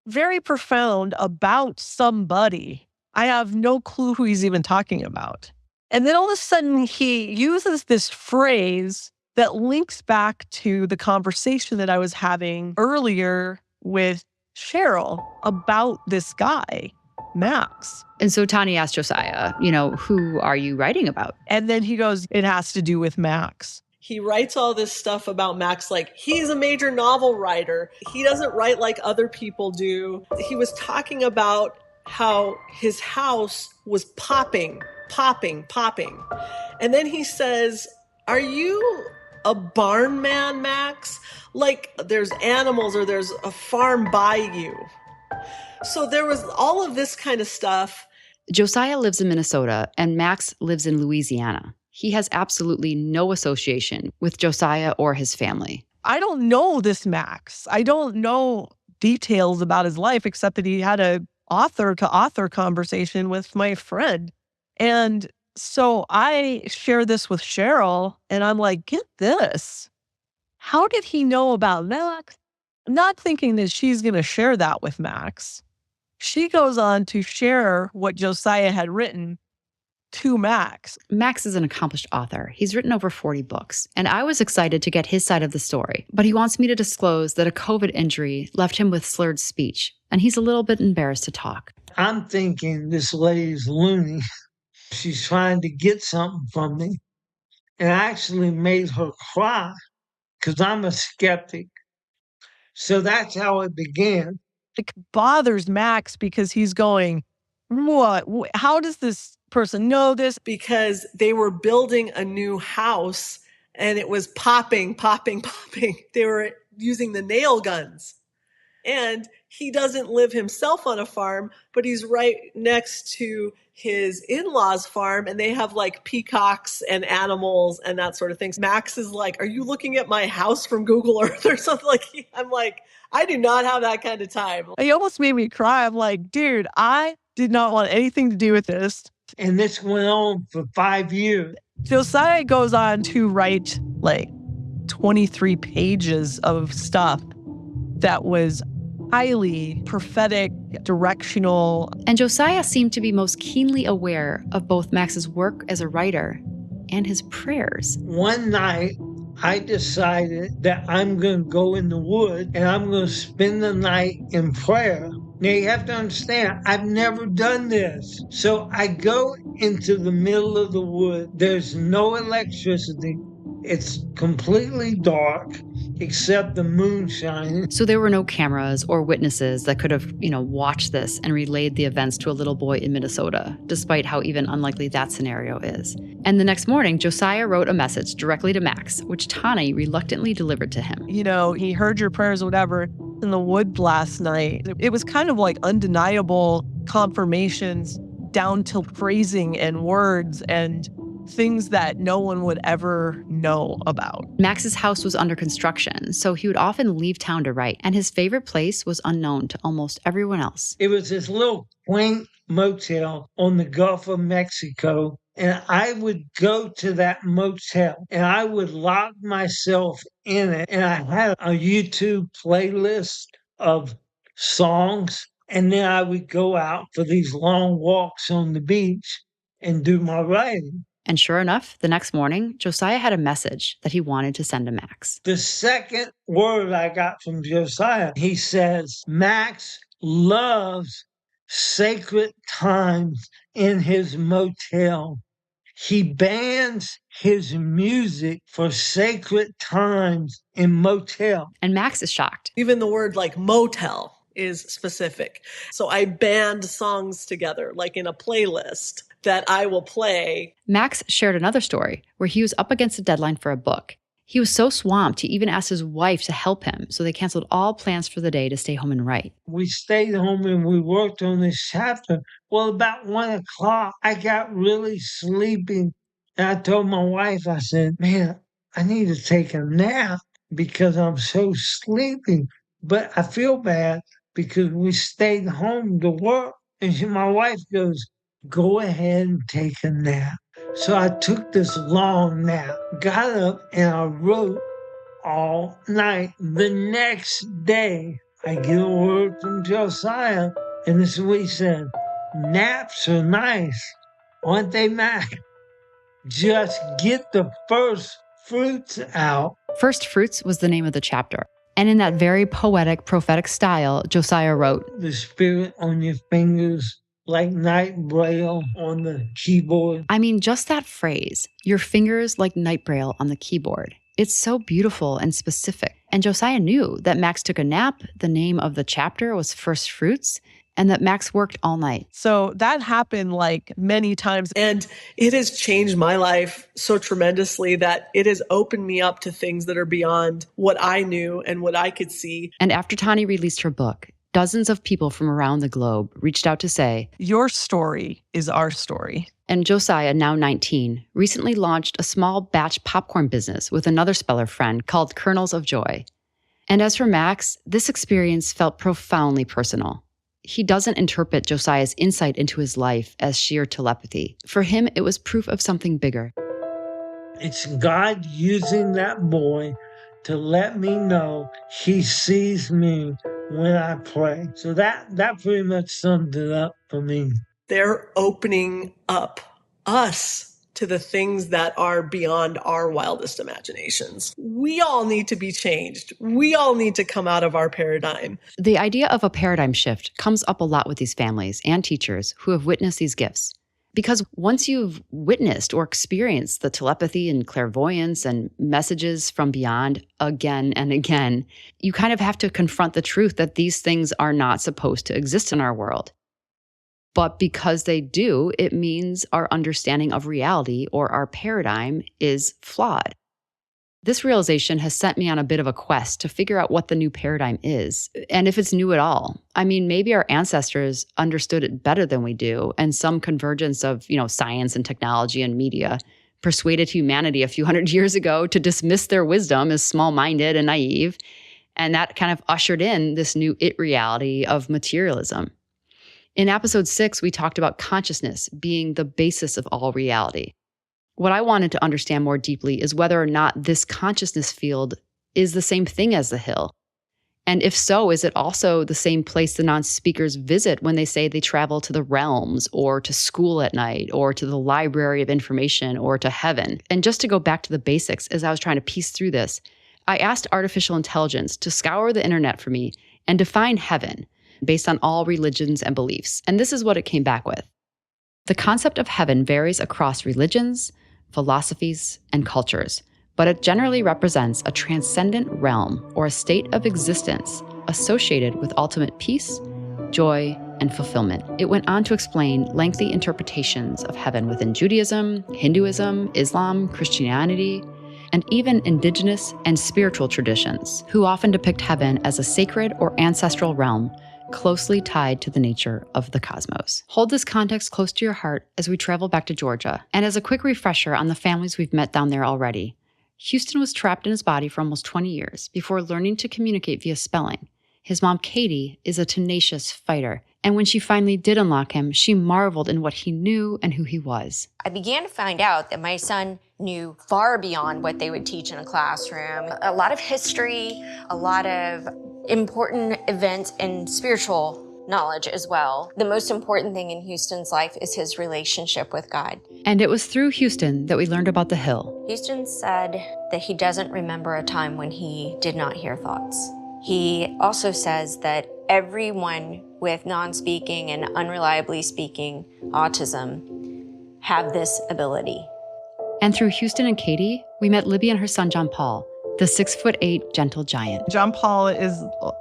S9: very profound about somebody. I have no clue who he's even talking about. And then all of a sudden, he uses this phrase that links back to the conversation that I was having earlier with Cheryl about this guy.
S7: Max.
S1: And so Tani asked Josiah, who are you writing about?
S7: And then he goes, it has to do with Max.
S18: He writes all this stuff about Max, like he's a major novel writer. He doesn't write like other people do. He was talking about how his house was popping. And then he says, are you a barn man, Max? Like there's animals or there's a farm by you. So there was all of this kind of stuff.
S1: Josiah lives in Minnesota and Max lives in Louisiana. He has absolutely no association with Josiah or his family.
S7: I don't know this Max. I don't know details about his life except that he had a author-to-author conversation with my friend. And so I share this with Cheryl, and I'm like, get this. How did he know about Max? Not thinking that she's going to share that with Max. She goes on to share what Josiah had written to Max.
S1: Max is an accomplished author. He's written over 40 books, and I was excited to get his side of the story. But he wants me to disclose that a COVID injury left him with slurred speech, and he's a little bit embarrassed to talk.
S19: I'm thinking this lady's loony. She's trying to get something from me, and I actually made her cry because I'm a skeptic. So that's how it began.
S7: It bothers Max because he's going, what? How does this person know this?
S18: Because they were building a new house and it was popping. They were using the nail guns. And he doesn't live himself on a farm, but he's right next to his in-laws' farm, and they have like peacocks and animals and that sort of thing. Max is like, are you looking at my house from Google Earth or something? I'm like, I do not have that kind of time.
S7: He almost made me cry. I'm like, dude, I did not want anything to do with this.
S19: And this went on for 5 years.
S7: Josiah goes on to write like 23 pages of stuff that was highly prophetic, directional.
S1: And Josiah seemed to be most keenly aware of both Max's work as a writer and his prayers.
S19: One night, I decided that I'm going to go in the woods and I'm going to spend the night in prayer. Now, you have to understand, I've never done this. So I go into the middle of the wood. There's no electricity. It's completely dark, except the moon shining.
S1: So there were no cameras or witnesses that could have, watched this and relayed the events to a little boy in Minnesota, despite how even unlikely that scenario is. And the next morning, Josiah wrote a message directly to Max, which Tani reluctantly delivered to him.
S7: He heard your prayers or whatever in the wood last night. It was kind of like undeniable confirmations down to phrasing and words and things that no one would ever know about.
S1: Max's house was under construction, so he would often leave town to write, and his favorite place was unknown to almost everyone else.
S19: It was this little quaint motel on the Gulf of Mexico, and I would go to that motel, and I would lock myself in it, and I had a YouTube playlist of songs, and then I would go out for these long walks on the beach and do my writing.
S1: And sure enough, the next morning, Josiah had a message that he wanted to send to Max.
S19: The second word I got from Josiah, he says, Max loves sacred times in his motel. He bans his music for sacred times in motel.
S1: And Max is shocked.
S18: Even the word like motel is specific. So I band songs together, like in a playlist that I will play.
S1: Max shared another story where he was up against a deadline for a book. He was so swamped, he even asked his wife to help him, so they canceled all plans for the day to stay home and write.
S19: We stayed home and we worked on this chapter. Well, about 1 o'clock, I got really sleepy. And I told my wife, I said, man, I need to take a nap because I'm so sleepy. But I feel bad because we stayed home to work. And my wife goes, go ahead and take a nap. So I took this long nap, got up, and I wrote all night. The next day, I get a word from Josiah, and this is what he said. Naps are nice, aren't they, Mac? Just get the first fruits out.
S1: First Fruits was the name of the chapter. And in that very poetic, prophetic style, Josiah wrote,
S19: the spirit on your fingers like night braille on the keyboard.
S1: I mean, just that phrase, your fingers like night braille on the keyboard. It's so beautiful and specific. And Josiah knew that Max took a nap, the name of the chapter was First Fruits, and that Max worked all night.
S7: So that happened like many times.
S18: And it has changed my life so tremendously that it has opened me up to things that are beyond what I knew and what I could see.
S1: And after Tani released her book, dozens of people from around the globe reached out to say,
S7: your story is our story.
S1: And Josiah, now 19, recently launched a small batch popcorn business with another speller friend called Kernels of Joy. And as for Max, this experience felt profoundly personal. He doesn't interpret Josiah's insight into his life as sheer telepathy. For him, it was proof of something bigger.
S19: It's God using that boy to let me know he sees me when I pray. So that pretty much summed it up for me.
S18: They're opening up us to the things that are beyond our wildest imaginations. We all need to be changed. We all need to come out of our paradigm.
S1: The idea of a paradigm shift comes up a lot with these families and teachers who have witnessed these gifts. Because once you've witnessed or experienced the telepathy and clairvoyance and messages from beyond again and again, you kind of have to confront the truth that these things are not supposed to exist in our world. But because they do, it means our understanding of reality or our paradigm is flawed. This realization has sent me on a bit of a quest to figure out what the new paradigm is, and if it's new at all. I mean, maybe our ancestors understood it better than we do, and some convergence of, science and technology and media persuaded humanity a few hundred years ago to dismiss their wisdom as small-minded and naive, and that kind of ushered in this new it reality of materialism. In episode 6, we talked about consciousness being the basis of all reality. What I wanted to understand more deeply is whether or not this consciousness field is the same thing as the hill. And if so, is it also the same place the non-speakers visit when they say they travel to the realms or to school at night or to the library of information or to heaven? And just to go back to the basics, as I was trying to piece through this, I asked artificial intelligence to scour the internet for me and define heaven based on all religions and beliefs. And this is what it came back with. The concept of heaven varies across religions, philosophies, and cultures, but it generally represents a transcendent realm or a state of existence associated with ultimate peace, joy, and fulfillment. It went on to explain lengthy interpretations of heaven within Judaism, Hinduism, Islam, Christianity, and even indigenous and spiritual traditions, who often depict heaven as a sacred or ancestral realm closely tied to the nature of the cosmos. Hold this context close to your heart as we travel back to Georgia. And as a quick refresher on the families we've met down there already, Houston was trapped in his body for almost 20 years before learning to communicate via spelling. His mom, Katie, is a tenacious fighter. And when she finally did unlock him, she marveled in what he knew and who he was.
S12: I began to find out that my son knew far beyond what they would teach in a classroom. A lot of history, a lot of important events and spiritual knowledge as well. The most important thing in Houston's life is his relationship with God.
S1: And it was through Houston that we learned about the hill.
S12: Houston said that he doesn't remember a time when he did not hear thoughts. He also says that everyone with non-speaking and unreliably speaking autism have this ability.
S1: And through Houston and Katie, we met Libby and her son, John Paul, the 6'8" gentle giant.
S7: John Paul is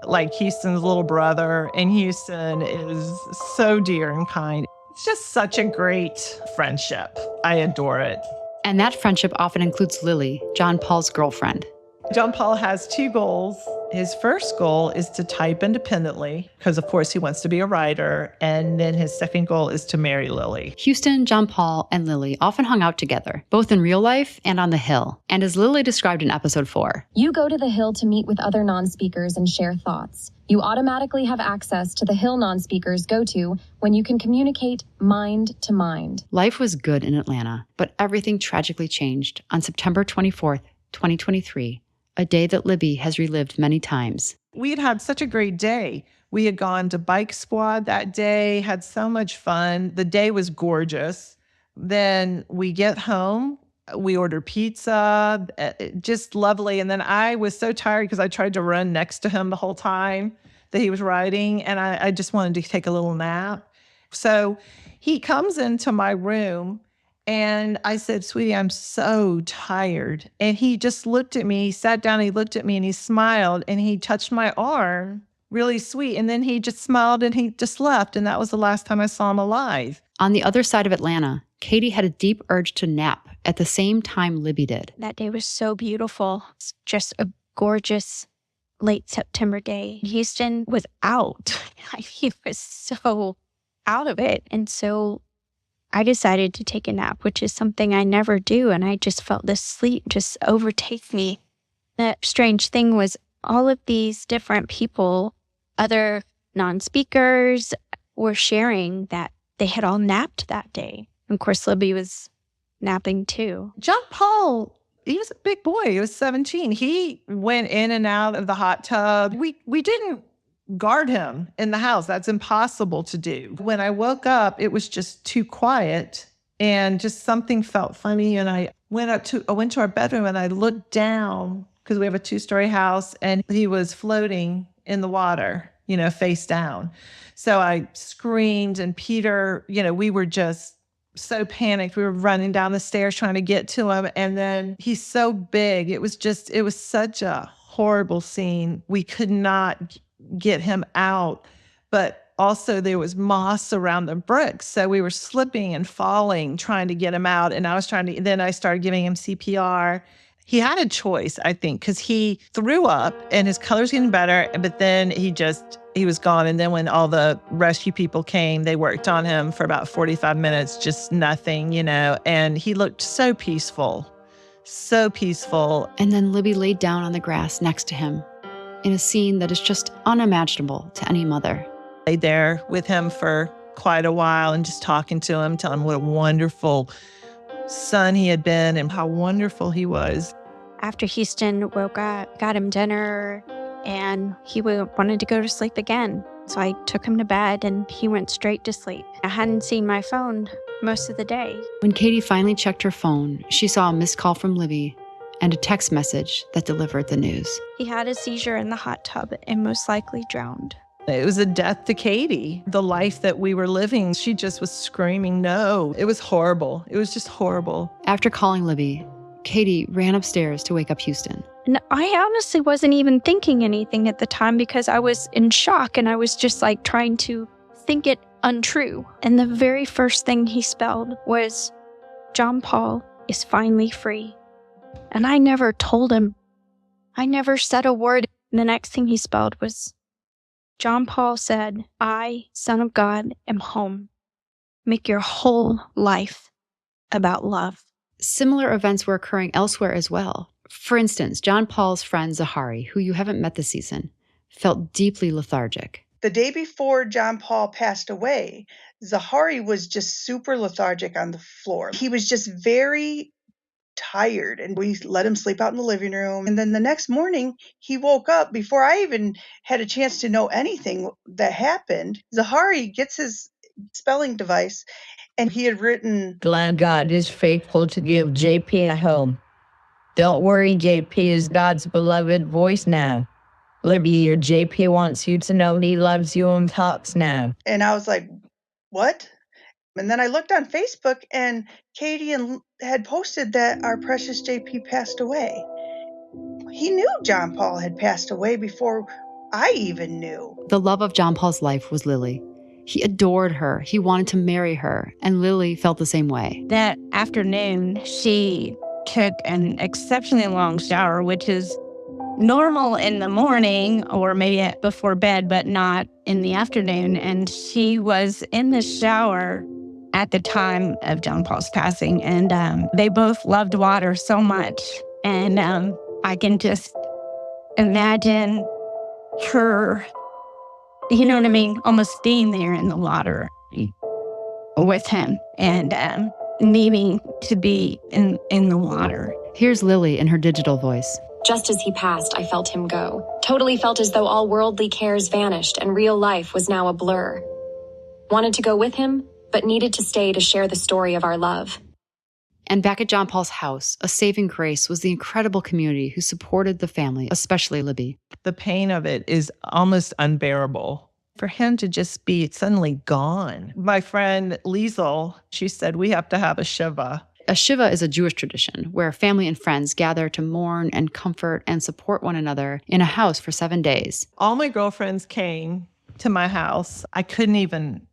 S7: like Houston's little brother, and Houston is so dear and kind. It's just such a great friendship. I adore it.
S1: And that friendship often includes Lily, John Paul's girlfriend.
S7: John Paul has 2 goals. His first goal is to type independently, because of course he wants to be a writer. And then his second goal is to marry Lily.
S1: Houston, John Paul, and Lily often hung out together, both in real life and on the hill. And as Lily described in episode 4,
S4: you go to the hill to meet with other non-speakers and share thoughts. You automatically have access to the hill non-speakers go to when you can communicate mind to mind.
S1: Life was good in Atlanta, but everything tragically changed on September 24th, 2023. A day that Libby has relived many times.
S7: We had had such a great day. We had gone to Bike Squad that day, had so much fun. The day was gorgeous. Then we get home, we order pizza, just lovely. And then I was so tired because I tried to run next to him the whole time that he was riding, and I just wanted to take a little nap.
S9: So he comes into my room and I said, sweetie, I'm so tired. And he just looked at me, he sat down, he looked at me and he smiled and he touched my arm, really sweet. And then he just smiled and he just left. And that was the last time I saw him alive.
S1: On the other side of Atlanta, Katie had a deep urge to nap at the same time Libby did.
S10: That day was so beautiful. It's just a gorgeous late September day. Houston was out. He was so out of it. And so I decided to take a nap, which is something I never do. And I just felt this sleep just overtake me. The strange thing was all of these different people, other non-speakers, were sharing that they had all napped that day. And of course, Libby was napping too.
S9: John Paul, he was a big boy. He was 17. He went in and out of the hot tub. We didn't guard him in the house. That's impossible to do. When I woke up, it was just too quiet and just something felt funny. And I went to our bedroom and I looked down because we have a 2-story house and he was floating in the water, face down. So I screamed and Peter, we were just so panicked. We were running down the stairs trying to get to him. And then he's so big. It was such a horrible scene. We could not get him out, but also there was moss around the bricks. So we were slipping and falling, trying to get him out. And then I started giving him CPR. He had a choice, I think, because he threw up and his color's getting better, but then he was gone. And then when all the rescue people came, they worked on him for about 45 minutes, just nothing, and he looked so peaceful.
S1: And then Libby laid down on the grass next to him in a scene that is just unimaginable to any mother.
S9: Laid there with him for quite a while and just talking to him, telling him what a wonderful son he had been and how wonderful he was.
S10: After Houston woke up, got him dinner, and he wanted to go to sleep again. So I took him to bed and he went straight to sleep. I hadn't seen my phone most of the day.
S1: When Katie finally checked her phone, she saw a missed call from Libby and a text message that delivered the news.
S10: He had a seizure in the hot tub and most likely drowned.
S9: It was a death to Katie. The life that we were living, she just was screaming no. It was horrible. It was just horrible.
S1: After calling Libby, Katie ran upstairs to wake up Houston.
S10: And I honestly wasn't even thinking anything at the time because I was in shock and I was just trying to think it untrue. And the very first thing he spelled was, John Paul is finally free. And I never told him. I never said a word. And the next thing he spelled was, John Paul said, I, Son of God, am home. Make your whole life about love.
S1: Similar events were occurring elsewhere as well. For instance, John Paul's friend Zahari, who you haven't met this season, felt deeply lethargic.
S5: The day before John Paul passed away, Zahari was just super lethargic on the floor. He was just very tired, and we let him sleep out in the living room. And then the next morning, he woke up before I even had a chance to know anything that happened. Zahari gets his spelling device, and he had written,
S6: Glad God is faithful to give JP a home. Don't worry, JP is God's beloved voice now. Libby, your JP wants you to know he loves you and talks now.
S5: And I was like, what? And then I looked on Facebook, and Katie had posted that our precious JP passed away. He knew John Paul had passed away before I even knew.
S1: The love of John Paul's life was Lily. He adored her. He wanted to marry her. And Lily felt the same way.
S15: That afternoon, she took an exceptionally long shower, which is normal in the morning or maybe before bed, but not in the afternoon. And she was in the shower at the time of John Paul's passing. And they both loved water so much. And I can just imagine her, you know what I mean, almost being there in the water with him and needing to be in the water.
S1: Here's Lily in her digital voice.
S4: Just as he passed, I felt him go. Totally felt as though all worldly cares vanished and real life was now a blur. Wanted to go with him, but needed to stay to share the story of our love.
S1: And back at John Paul's house, a saving grace was the incredible community who supported the family, especially Libby.
S9: The pain of it is almost unbearable. for him to just be suddenly gone. My friend Liesel, she said, we have to have a Shiva.
S1: A Shiva is a Jewish tradition where family and friends gather to mourn and comfort and support one another in a house for 7 days.
S9: All my girlfriends came to my house. I couldn't even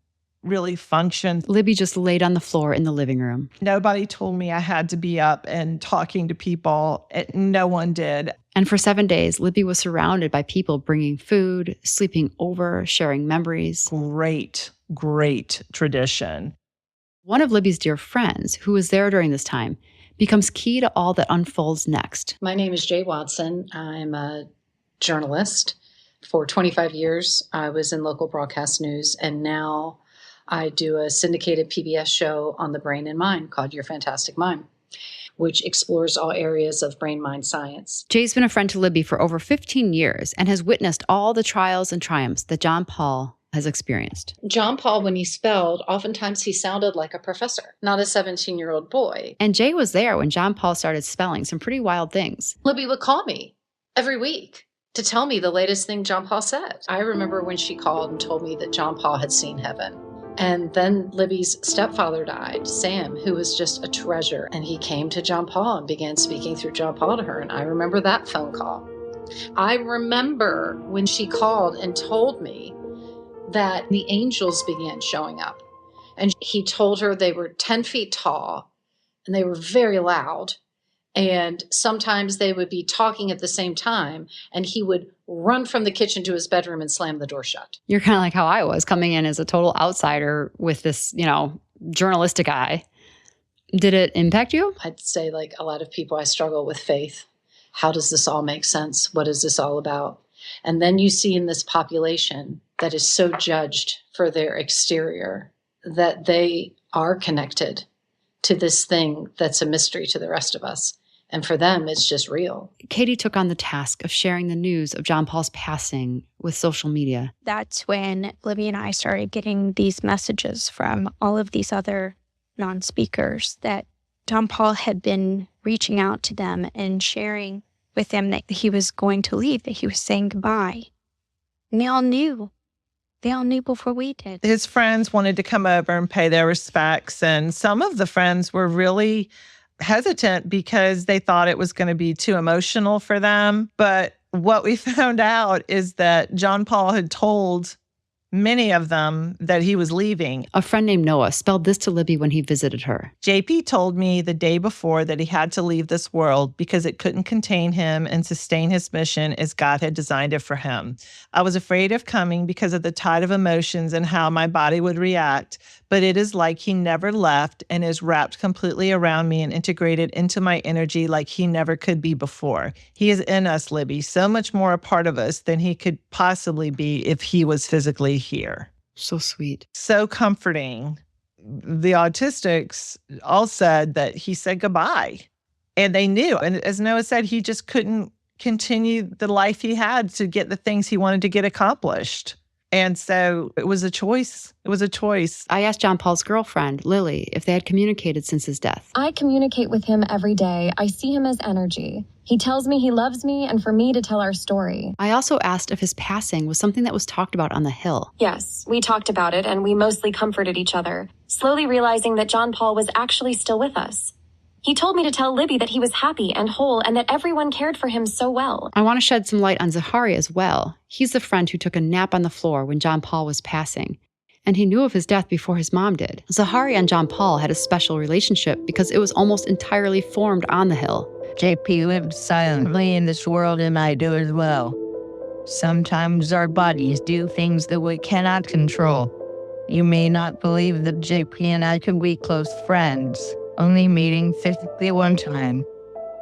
S9: really function.
S1: Libby just laid on the floor in the living room.
S9: Nobody told me I had to be up and talking to people. No one did.
S1: And for 7 days, Libby was surrounded by people bringing food, sleeping over, sharing memories.
S9: Great tradition.
S1: One of Libby's dear friends, who was there during this time, becomes key to all that unfolds next.
S13: My name is Jay Watson. I'm a journalist. For 25 years, I was in local broadcast news, and now I do a syndicated PBS show on the brain and mind called Your Fantastic Mind, which explores all areas of brain-mind science.
S1: Jay's been a friend to Libby for over 15 years and has witnessed all the trials and triumphs that John Paul has experienced.
S13: John Paul, when he spelled, oftentimes he sounded like a professor, not a 17-year-old boy.
S1: And Jay was there when John Paul started spelling some pretty wild things.
S13: Libby would call me every week to tell me the latest thing John Paul said. I remember when she called and told me that John Paul had seen heaven. And then Libby's stepfather died, Sam, who was just a treasure. And he came to John Paul and began speaking through John Paul to her. And I remember that phone call. I remember when she called and told me that the angels began showing up. And he told her they were 10 feet tall and they were very loud. And sometimes they would be talking at the same time, and he would run from the kitchen to his bedroom and slam the door shut.
S1: You're kind of like how I was, coming in as a total outsider with this, journalistic eye. Did it impact you?
S13: I'd say, like a lot of people, I struggle with faith. How does this all make sense? What is this all about? And then you see in this population that is so judged for their exterior that they are connected to this thing that's a mystery to the rest of us. And for them, it's just real.
S1: Katie took on the task of sharing the news of John Paul's passing with social media.
S10: That's when Libby and I started getting these messages from all of these other non-speakers that John Paul had been reaching out to them and sharing with them that he was going to leave, that he was saying goodbye. And they all knew. They all knew before we did.
S9: His friends wanted to come over and pay their respects. And some of the friends were really hesitant because they thought it was going to be too emotional for them. But what we found out is that John Paul had told many of them that he was leaving.
S1: A friend named Noah spelled this to Libby when he visited her.
S9: JP told me the day before that he had to leave this world because it couldn't contain him and sustain his mission as God had designed it for him. I was afraid of coming because of the tide of emotions and how my body would react, but it is like he never left and is wrapped completely around me and integrated into my energy like he never could be before. He is in us, Libby, so much more a part of us than he could possibly be if he was physically here.
S1: So sweet.
S9: So comforting. The autistics all said that he said goodbye. And they knew. And as Noah said, he just couldn't continue the life he had to get the things he wanted to get accomplished. And so it was a choice. It was a choice.
S1: I asked John Paul's girlfriend, Lily, if they had communicated since his death.
S4: I communicate with him every day. I see him as energy. He tells me he loves me and for me to tell our story.
S1: I also asked if his passing was something that was talked about on the Hill.
S4: Yes, we talked about it and we mostly comforted each other, slowly realizing that John Paul was actually still with us. He told me to tell Libby that he was happy and whole and that everyone cared for him so well.
S1: I want to shed some light on Zahari as well. He's the friend who took a nap on the floor when John Paul was passing. And he knew of his death before his mom did. Zahari and John Paul had a special relationship because it was almost entirely formed on the Hill.
S6: JP lived silently in this world and I do as well. Sometimes our bodies do things that we cannot control. You may not believe that JP and I could be close friends, only meeting physically one time.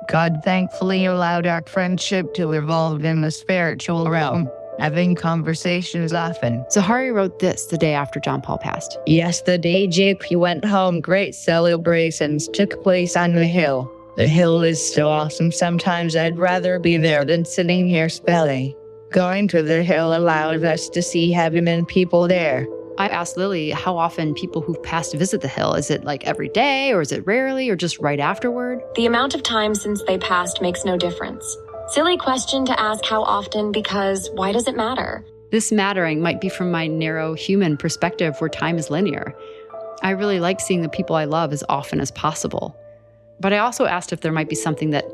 S6: God thankfully allowed our friendship to evolve in the spiritual realm, having conversations often.
S1: Zahari wrote this the day after John Paul passed.
S6: Yes, the day JP went home, great celebrations took place on the Hill. The Hill is so awesome, sometimes I'd rather be there than sitting here spelling. Going to the Hill allows us to see heaven and people there.
S1: I asked Lily how often people who've passed visit the Hill. Is it like every day, or is it rarely, or just right afterward?
S4: The amount of time since they passed makes no difference. Silly question to ask how often because why does it matter?
S1: This mattering might be from my narrow human perspective where time is linear. I really like seeing the people I love as often as possible. But I also asked if there might be something that,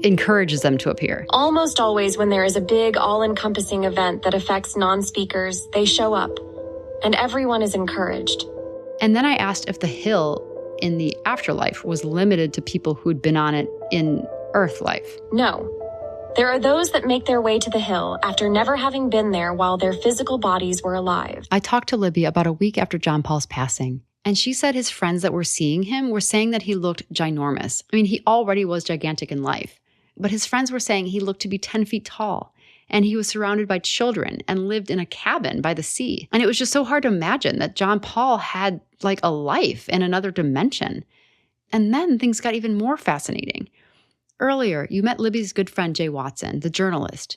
S1: encourages them to appear.
S4: Almost always when there is a big, all-encompassing event that affects non-speakers, they show up, and everyone is encouraged.
S1: And then I asked if the hill in the afterlife was limited to people who'd been on it in Earth life.
S4: No. There are those that make their way to the hill after never having been there while their physical bodies were alive.
S1: I talked to Libby about a week after John Paul's passing, and she said his friends that were seeing him were saying that he looked ginormous. I mean, he already was gigantic in life, but his friends were saying he looked to be 10 feet tall, and he was surrounded by children and lived in a cabin by the sea. And it was just so hard to imagine that John Paul had like a life in another dimension. And then things got even more fascinating. Earlier, you met Libby's good friend Jay Watson, the journalist.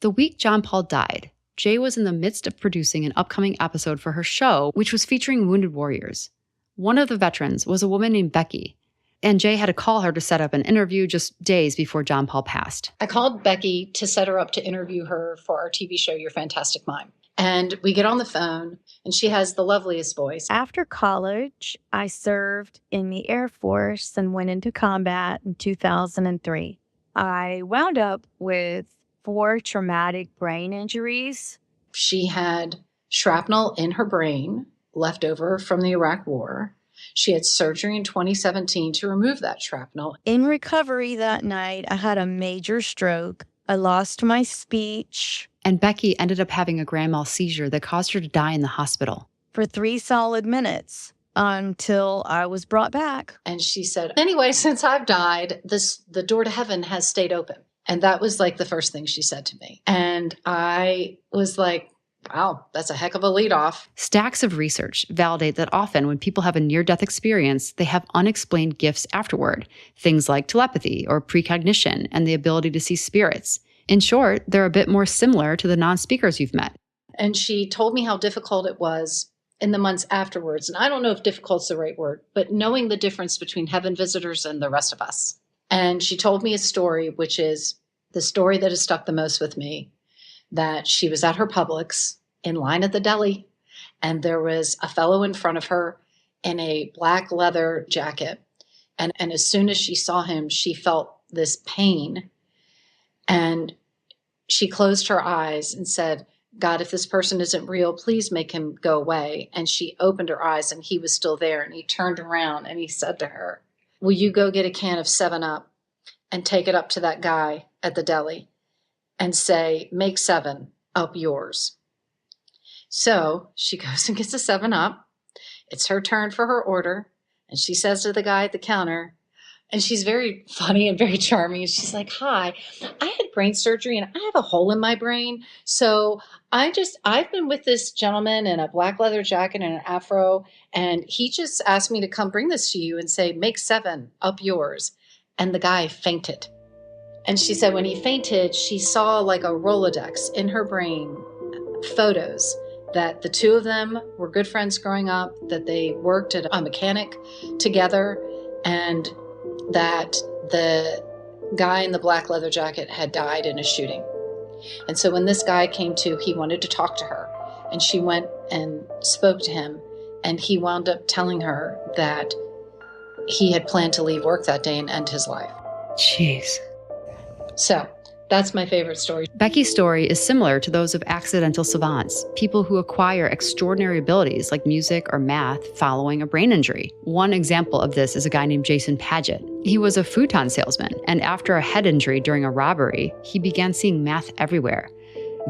S1: The week John Paul died, Jay was in the midst of producing an upcoming episode for her show, which was featuring wounded warriors. One of the veterans was a woman named Becky, and Jay had to call her to set up an interview just days before John Paul passed.
S13: I called Becky to set her up to interview her for our TV show, Your Fantastic Mime. And we get on the phone, and she has the loveliest voice.
S10: After college, I served in the Air Force and went into combat in 2003. I wound up with 4 traumatic brain injuries.
S13: She had shrapnel in her brain left over from the Iraq War. She had surgery in 2017 to remove that shrapnel.
S10: In recovery that night, I had a major stroke. I lost my speech.
S1: And Becky ended up having a grand mal seizure that caused her to die in the hospital.
S10: For 3 solid minutes until I was brought back.
S13: And she said, anyway, since I've died, the door to heaven has stayed open. And that was like the first thing she said to me. And I was like, wow, that's a heck of a lead off.
S1: Stacks of research validate that often when people have a near-death experience, they have unexplained gifts afterward. Things like telepathy or precognition and the ability to see spirits. In short, they're a bit more similar to the non-speakers you've met.
S13: And she told me how difficult it was in the months afterwards. And I don't know if difficult's the right word, but knowing the difference between heaven visitors and the rest of us. And she told me a story, which is the story that has stuck the most with me, that she was at her Publix in line at the deli, and there was a fellow in front of her in a black leather jacket. And as soon as she saw him, she felt this pain. And she closed her eyes and said, God, if this person isn't real, please make him go away. And she opened her eyes, and he was still there. And he turned around and he said to her, will you go get a can of 7-Up and take it up to that guy at the deli and say, make 7-Up yours. So she goes and gets a 7-Up. It's her turn for her order. And she says to the guy at the counter, and she's very funny and very charming. And she's like, hi, I had brain surgery and I have a hole in my brain. So I've been with this gentleman in a black leather jacket and an afro. And he just asked me to come bring this to you and say, make 7-Up yours. And the guy fainted. And she said when he fainted, she saw like a Rolodex in her brain, photos that the two of them were good friends growing up, that they worked at a mechanic together, and that the guy in the black leather jacket had died in a shooting. And so when this guy came to, he wanted to talk to her, and she went and spoke to him, and he wound up telling her that he had planned to leave work that day and end his life.
S1: Jeez.
S13: So that's my favorite story.
S1: Becky's story is similar to those of accidental savants, people who acquire extraordinary abilities like music or math following a brain injury. One example of this is a guy named Jason Paget. He was a futon salesman, and after a head injury during a robbery, he began seeing math everywhere,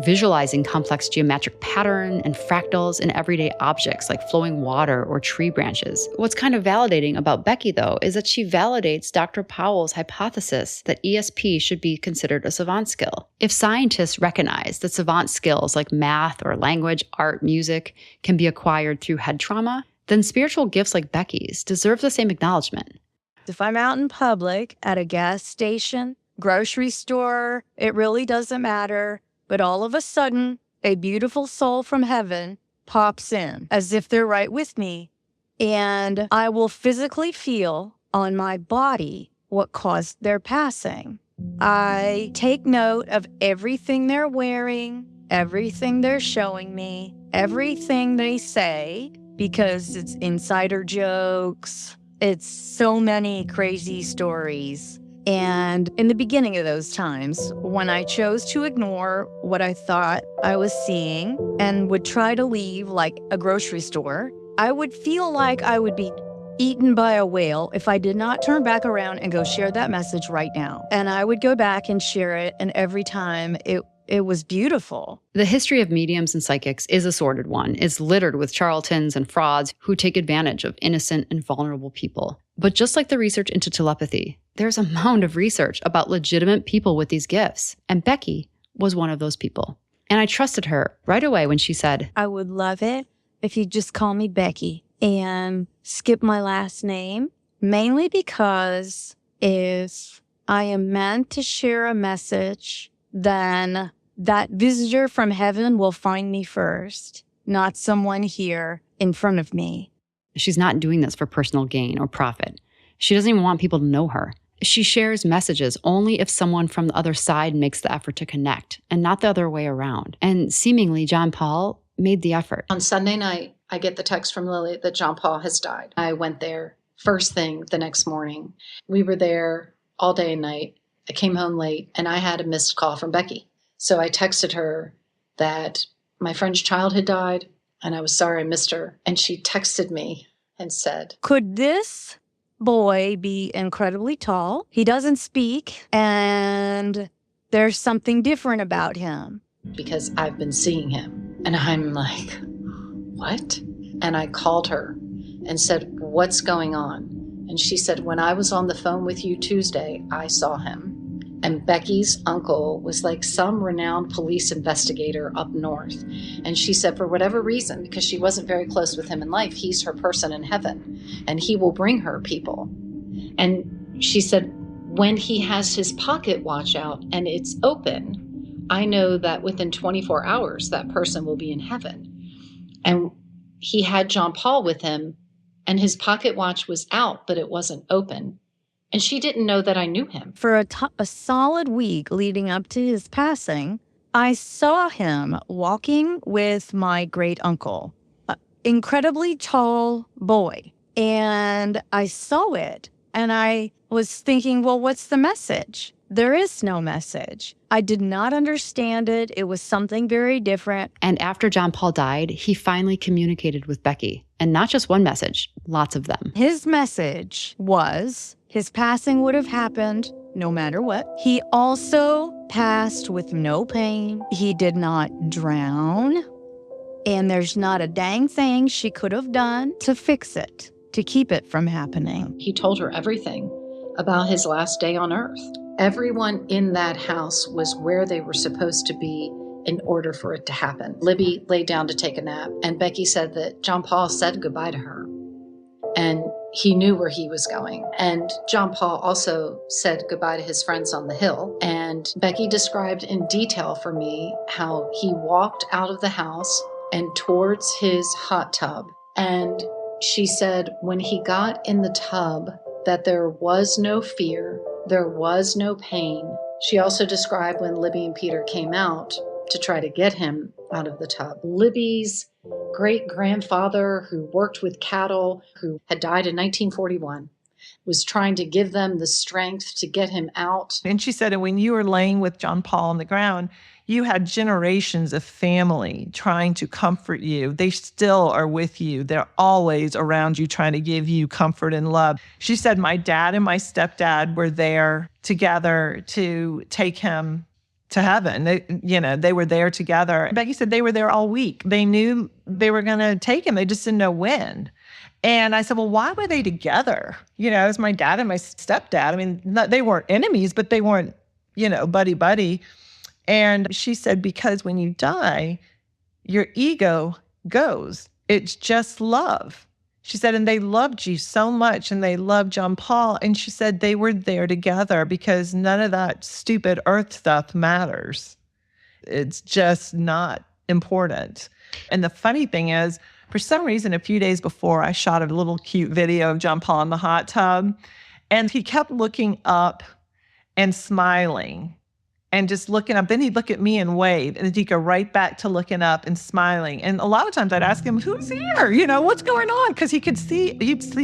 S1: visualizing complex geometric pattern and fractals in everyday objects like flowing water or tree branches. What's kind of validating about Becky, though, is that she validates Dr. Powell's hypothesis that ESP should be considered a savant skill. If scientists recognize that savant skills like math or language, art, music can be acquired through head trauma, then spiritual gifts like Becky's deserve the same acknowledgement.
S10: If I'm out in public, at a gas station, grocery store, it really doesn't matter. But all of a sudden, a beautiful soul from heaven pops in as if they're right with me. And I will physically feel on my body what caused their passing. I take note of everything they're wearing,
S6: everything they're showing me, everything they say, because it's insider jokes. It's so many crazy stories. And in the beginning of those times, when I chose to ignore what I thought I was seeing and would try to leave like a grocery store, I would feel like I would be eaten by a whale if I did not turn back around and go share that message right now. And I would go back and share it, and every time it was beautiful.
S1: The history of mediums and psychics is a sordid one. It's littered with charlatans and frauds who take advantage of innocent and vulnerable people. But just like the research into telepathy, there's a mound of research about legitimate people with these gifts. And Becky was one of those people. And I trusted her right away when she said,
S6: I would love it if you'd just call me Becky and skip my last name, mainly because if I am meant to share a message, then that visitor from heaven will find me first, not someone here in front of me.
S1: She's not doing this for personal gain or profit. She doesn't even want people to know her. She shares messages only if someone from the other side makes the effort to connect, and not the other way around. And seemingly, John Paul made the effort.
S13: On Sunday night, I get the text from Lily that John Paul has died. I went there first thing the next morning. We were there all day and night. I came home late, and I had a missed call from Becky. So I texted her that my friend's child had died, and I was sorry I missed her. And she texted me and said,
S6: could this boy be incredibly tall? He doesn't speak, and there's something different about him.
S13: Because I've been seeing him. And I'm like, what? And I called her and said, what's going on? And she said, when I was on the phone with you Tuesday, I saw him. And Becky's uncle was like some renowned police investigator up north. And she said, for whatever reason, because she wasn't very close with him in life, he's her person in heaven, and he will bring her people. And she said, when he has his pocket watch out and it's open, I know that within 24 hours, that person will be in heaven. And he had John Paul with him, and his pocket watch was out, but it wasn't open. And she didn't know that I knew him.
S6: For a solid week leading up to his passing, I saw him walking with my great uncle, an incredibly tall boy. And I saw it, and I was thinking, well, what's the message? There is no message. I did not understand it. It was something very different.
S1: And after John Paul died, he finally communicated with Becky. And not just one message, lots of them.
S6: His message was his passing would have happened no matter what. He also passed with no pain. He did not drown. And there's not a dang thing she could have done to fix it, to keep it from happening.
S13: He told her everything about his last day on earth. Everyone in that house was where they were supposed to be in order for it to happen. Libby lay down to take a nap, and Becky said that John Paul said goodbye to her, and he knew where he was going. And John Paul also said goodbye to his friends on the hill. And Becky described in detail for me how he walked out of the house and towards his hot tub. And she said when he got in the tub that there was no fear, there was no pain. She also described when Libby and Peter came out to try to get him out of the tub. Libby's great-grandfather, who worked with cattle, who had died in 1941, was trying to give them the strength to get him out.
S9: And she said, and when you were laying with John Paul on the ground, you had generations of family trying to comfort you. They still are with you. They're always around you trying to give you comfort and love. She said, my dad and my stepdad were there together to take him to heaven. They were there together. Becky said they were there all week. They knew they were going to take him. They just didn't know when. And I said, well, why were they together? It was my dad and my stepdad. I mean, they weren't enemies, but they weren't, buddy-buddy. And she said, because when you die, your ego goes. It's just love. She said, and they loved you so much, and they loved John Paul. And she said they were there together because none of that stupid earth stuff matters. It's just not important. And the funny thing is, for some reason, a few days before, I shot a little cute video of John Paul in the hot tub, and he kept looking up and smiling. and just looking up. Then he'd look at me and wave, and then he'd go right back to looking up and smiling. And a lot of times I'd ask him, who's here? What's going on? Because he'd see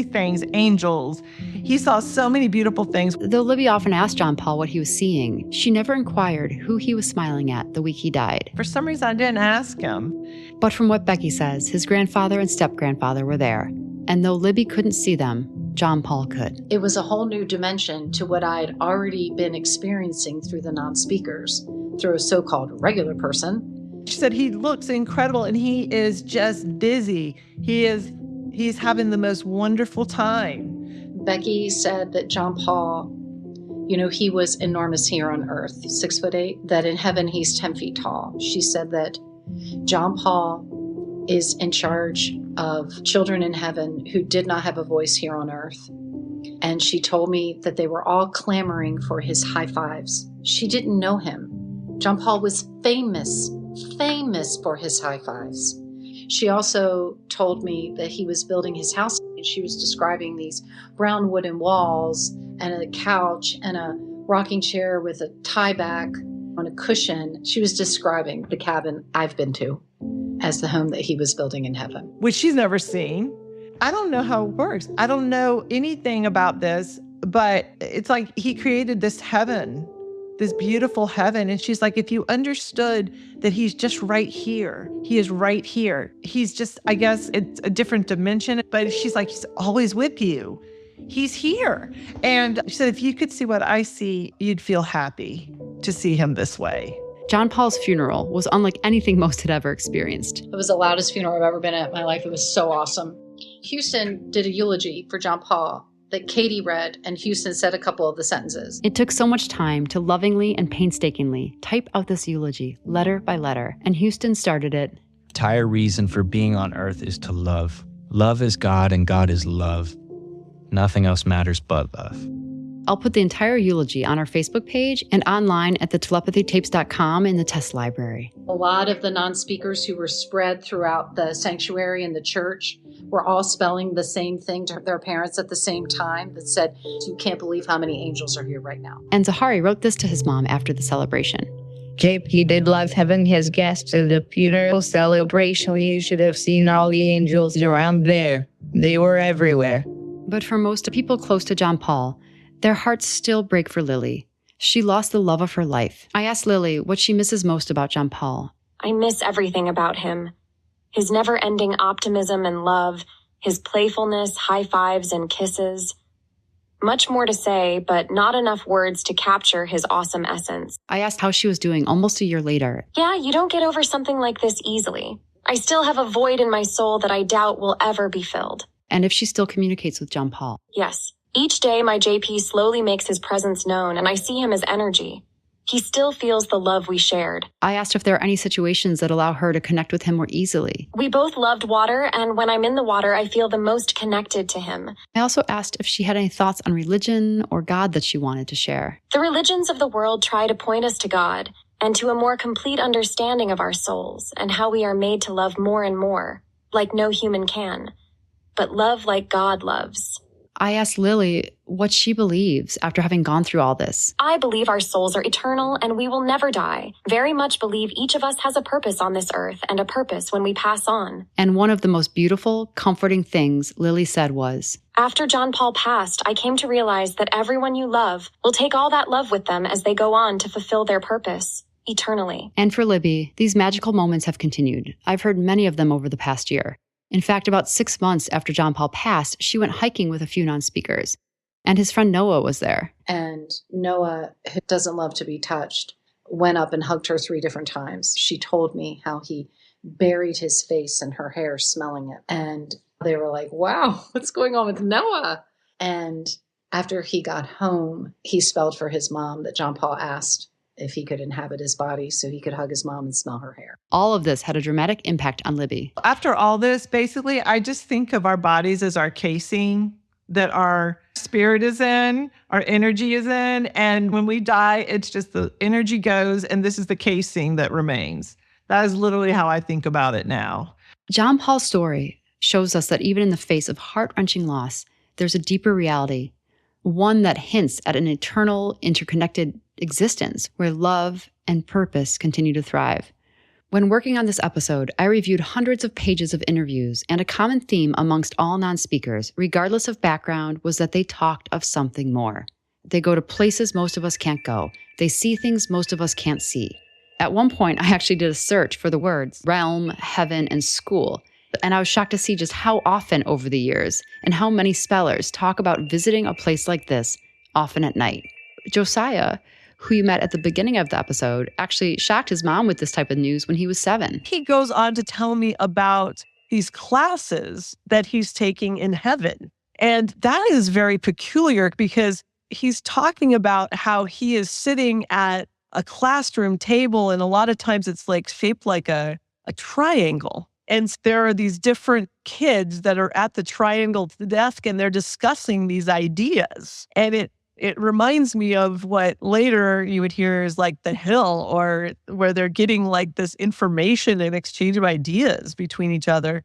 S9: things, angels. He saw so many beautiful things.
S1: Though Libby often asked John Paul what he was seeing, she never inquired who he was smiling at the week he died.
S9: For some reason, I didn't ask him.
S1: But from what Becky says, his grandfather and step-grandfather were there. And though Libby couldn't see them, John Paul could.
S13: It was a whole new dimension to what I had already been experiencing through the non-speakers, through a so-called regular person.
S9: She said he looks incredible and he is just busy. He's having the most wonderful time.
S13: Becky said that John Paul, he was enormous here on earth, 6'8", that in heaven he's 10 feet tall. She said that John Paul is in charge of children in heaven who did not have a voice here on earth. And she told me that they were all clamoring for his high fives. She didn't know him. John Paul was famous for his high fives. She also told me that he was building his house, and she was describing these brown wooden walls and a couch and a rocking chair with a tie back on a cushion. She was describing the cabin I've been to as the home that he was building in heaven.
S9: Which she's never seen. I don't know how it works. I don't know anything about this, but it's like he created this heaven, this beautiful heaven. And she's like, if you understood that he's just right here, he is right here. He's just, I guess it's a different dimension, but she's like, he's always with you. He's here. And she said, if you could see what I see, you'd feel happy to see him this way.
S1: John Paul's funeral was unlike anything most had ever experienced.
S13: It was the loudest funeral I've ever been at in my life. It was so awesome. Houston did a eulogy for John Paul that Katie read, and Houston said a couple of the sentences.
S1: It took so much time to lovingly and painstakingly type out this eulogy, letter by letter, and Houston started it.
S14: Entire reason for being on earth is to love. Love is God, and God is love. Nothing else matters but love.
S1: I'll put the entire eulogy on our Facebook page and online at thetelepathytapes.com in the test library.
S13: A lot of the non-speakers who were spread throughout the sanctuary and the church were all spelling the same thing to their parents at the same time that said, you can't believe how many angels are here right now.
S1: And Zahari wrote this to his mom after the celebration.
S6: JP did love having his guests at the funeral celebration. You should have seen all the angels around there. They were everywhere.
S1: But for most people close to John Paul, their hearts still break for Lily. She lost the love of her life. I asked Lily what she misses most about John Paul.
S4: I miss everything about him. His never-ending optimism and love, his playfulness, high fives, and kisses. Much more to say, but not enough words to capture his awesome essence.
S1: I asked how she was doing almost a year later.
S4: Yeah, you don't get over something like this easily. I still have a void in my soul that I doubt will ever be filled.
S1: And if she still communicates with John Paul.
S4: Yes. Each day, my JP slowly makes his presence known, and I see him as energy. He still feels the love we shared.
S1: I asked if there are any situations that allow her to connect with him more easily.
S4: We both loved water, and when I'm in the water, I feel the most connected to him.
S1: I also asked if she had any thoughts on religion or God that she wanted to share.
S4: The religions of the world try to point us to God and to a more complete understanding of our souls and how we are made to love more and more, like no human can. But love like God loves.
S1: I asked Lily what she believes after having gone through all this.
S4: I believe our souls are eternal and we will never die. Very much believe each of us has a purpose on this earth and a purpose when we pass on.
S1: And one of the most beautiful, comforting things Lily said was,
S4: after John Paul passed, I came to realize that everyone you love will take all that love with them as they go on to fulfill their purpose eternally.
S1: And for Libby, these magical moments have continued. I've heard many of them over the past year. In fact, about 6 months after John Paul passed, she went hiking with a few non-speakers. And his friend Noah was there.
S13: And Noah, who doesn't love to be touched, went up and hugged her 3 different times. She told me how he buried his face in her hair, smelling it. And they were like, wow, what's going on with Noah? And after he got home, he spelled for his mom that John Paul asked if he could inhabit his body so he could hug his mom and smell her hair.
S1: All of this had a dramatic impact on Libby.
S9: After all this, basically, I just think of our bodies as our casing that our spirit is in, our energy is in. And when we die, it's just the energy goes and this is the casing that remains. That is literally how I think about it now.
S1: John Paul's story shows us that even in the face of heart-wrenching loss, there's a deeper reality, one that hints at an eternal, interconnected existence where love and purpose continue to thrive. When working on this episode, I reviewed hundreds of pages of interviews, and a common theme amongst all non-speakers, regardless of background, was that they talked of something more. They go to places most of us can't go. They see things most of us can't see. At one point, I actually did a search for the words realm, heaven, and school, and I was shocked to see just how often over the years and how many spellers talk about visiting a place like this often at night. Josiah, who you met at the beginning of the episode, actually shocked his mom with this type of news when he was 7.
S7: He goes on to tell me about these classes that he's taking in heaven. And that is very peculiar because he's talking about how he is sitting at a classroom table, and a lot of times it's like shaped like a triangle. And there are these different kids that are at the triangle desk, and they're discussing these ideas. And it reminds me of what later you would hear is like the Hill, or where they're getting like this information and exchange of ideas between each other.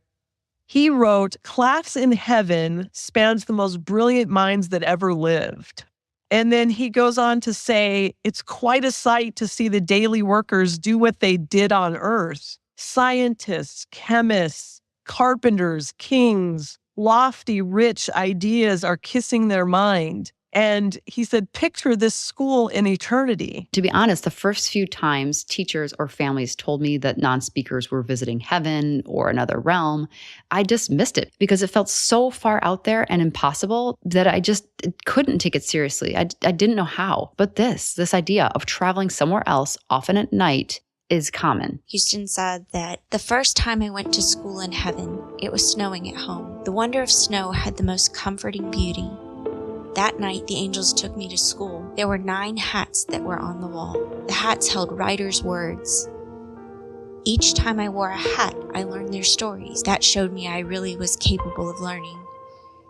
S7: He wrote, "Class in heaven spans the most brilliant minds that ever lived." And then he goes on to say, "It's quite a sight to see the daily workers do what they did on earth. Scientists, chemists, carpenters, kings, lofty, rich ideas are kissing their mind." And he said, picture this school in eternity.
S1: To be honest, the first few times teachers or families told me that non-speakers were visiting heaven or another realm, I dismissed it because it felt so far out there and impossible that I just couldn't take it seriously. I didn't know how. But this idea of traveling somewhere else, often at night, is common.
S12: Houston said that the first time I went to school in heaven, it was snowing at home. The wonder of snow had the most comforting beauty. That night, the angels took me to school. There were 9 hats that were on the wall. The hats held writers' words. Each time I wore a hat, I learned their stories. That showed me I really was capable of learning.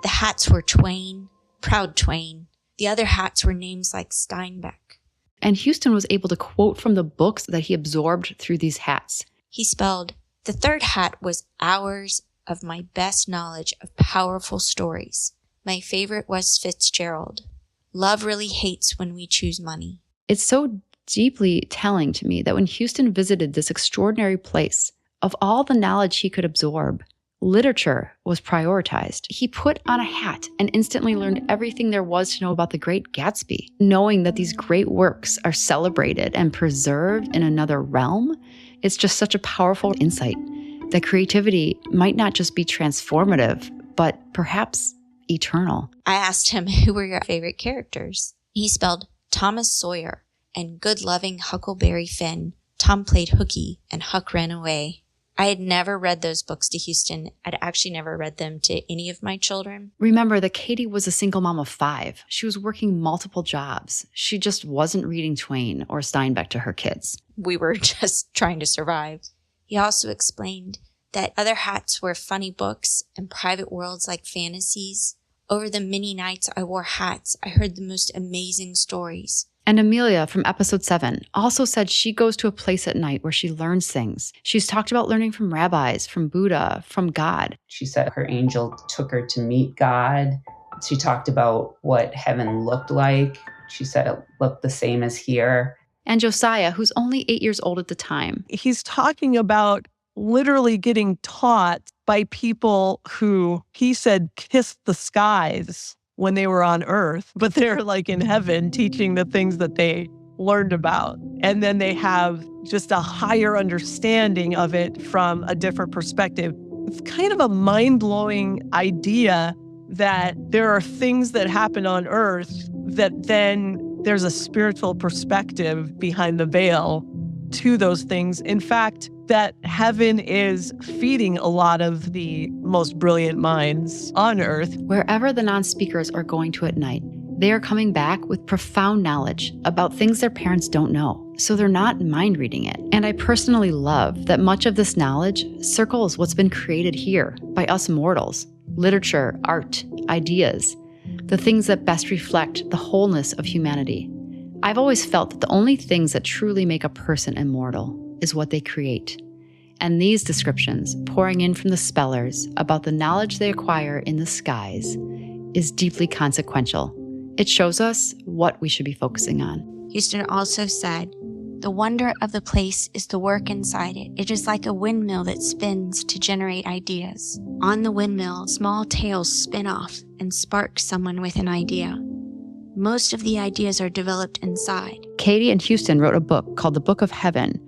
S12: The hats were Twain, Proud Twain. The other hats were names like Steinbeck.
S1: And Houston was able to quote from the books that he absorbed through these hats.
S12: He spelled, "The third hat was hours of my best knowledge of powerful stories. My favorite was Fitzgerald. Love really hates when we choose money."
S1: It's so deeply telling to me that when Houston visited this extraordinary place, of all the knowledge he could absorb, literature was prioritized. He put on a hat and instantly learned everything there was to know about the Great Gatsby. Knowing that these great works are celebrated and preserved in another realm, it's just such a powerful insight that creativity might not just be transformative, but perhaps eternal.
S12: I asked him, who were your favorite characters? He spelled Thomas Sawyer and good-loving Huckleberry Finn. Tom played hooky and Huck ran away. I had never read those books to Houston. I'd actually never read them to any of my children.
S1: Remember that Katie was a single mom of 5. She was working multiple jobs. She just wasn't reading Twain or Steinbeck to her kids.
S12: We were just trying to survive. He also explained that other hats were funny books and private worlds like fantasies. Over the many nights I wore hats, I heard the most amazing stories.
S1: And Amelia from episode 7 also said she goes to a place at night where she learns things. She's talked about learning from rabbis, from Buddha, from God.
S25: She said her angel took her to meet God. She talked about what heaven looked like. She said it looked the same as here.
S1: And Josiah, who's only 8 years old at the time.
S7: He's talking about literally getting taught by people who, he said, kissed the skies when they were on earth, but they're like in heaven teaching the things that they learned about. And then they have just a higher understanding of it from a different perspective. It's kind of a mind-blowing idea that there are things that happen on earth that then there's a spiritual perspective behind the veil to those things. In fact, that heaven is feeding a lot of the most brilliant minds on earth.
S1: Wherever the non-speakers are going to at night, they are coming back with profound knowledge about things their parents don't know, so they're not mind reading it. And I personally love that much of this knowledge circles what's been created here by us mortals: literature, art, ideas, the things that best reflect the wholeness of humanity. I've always felt that the only things that truly make a person immortal is what they create. And these descriptions, pouring in from the spellers about the knowledge they acquire in the skies, is deeply consequential. It shows us what we should be focusing on.
S10: Houston also said, "The wonder of the place is the work inside it. It is like a windmill that spins to generate ideas. On the windmill, small tails spin off and spark someone with an idea. Most of the ideas are developed inside."
S1: Katie and Houston wrote a book called The Book of Heaven,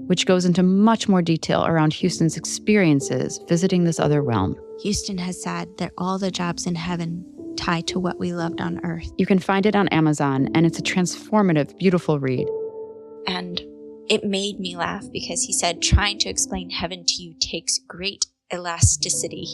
S1: which goes into much more detail around Houston's experiences visiting this other realm.
S10: Houston has said that all the jobs in heaven tie to what we loved on earth.
S1: You can find it on Amazon, and it's a transformative, beautiful read.
S12: And it made me laugh because he said, "Trying to explain heaven to you takes great elasticity."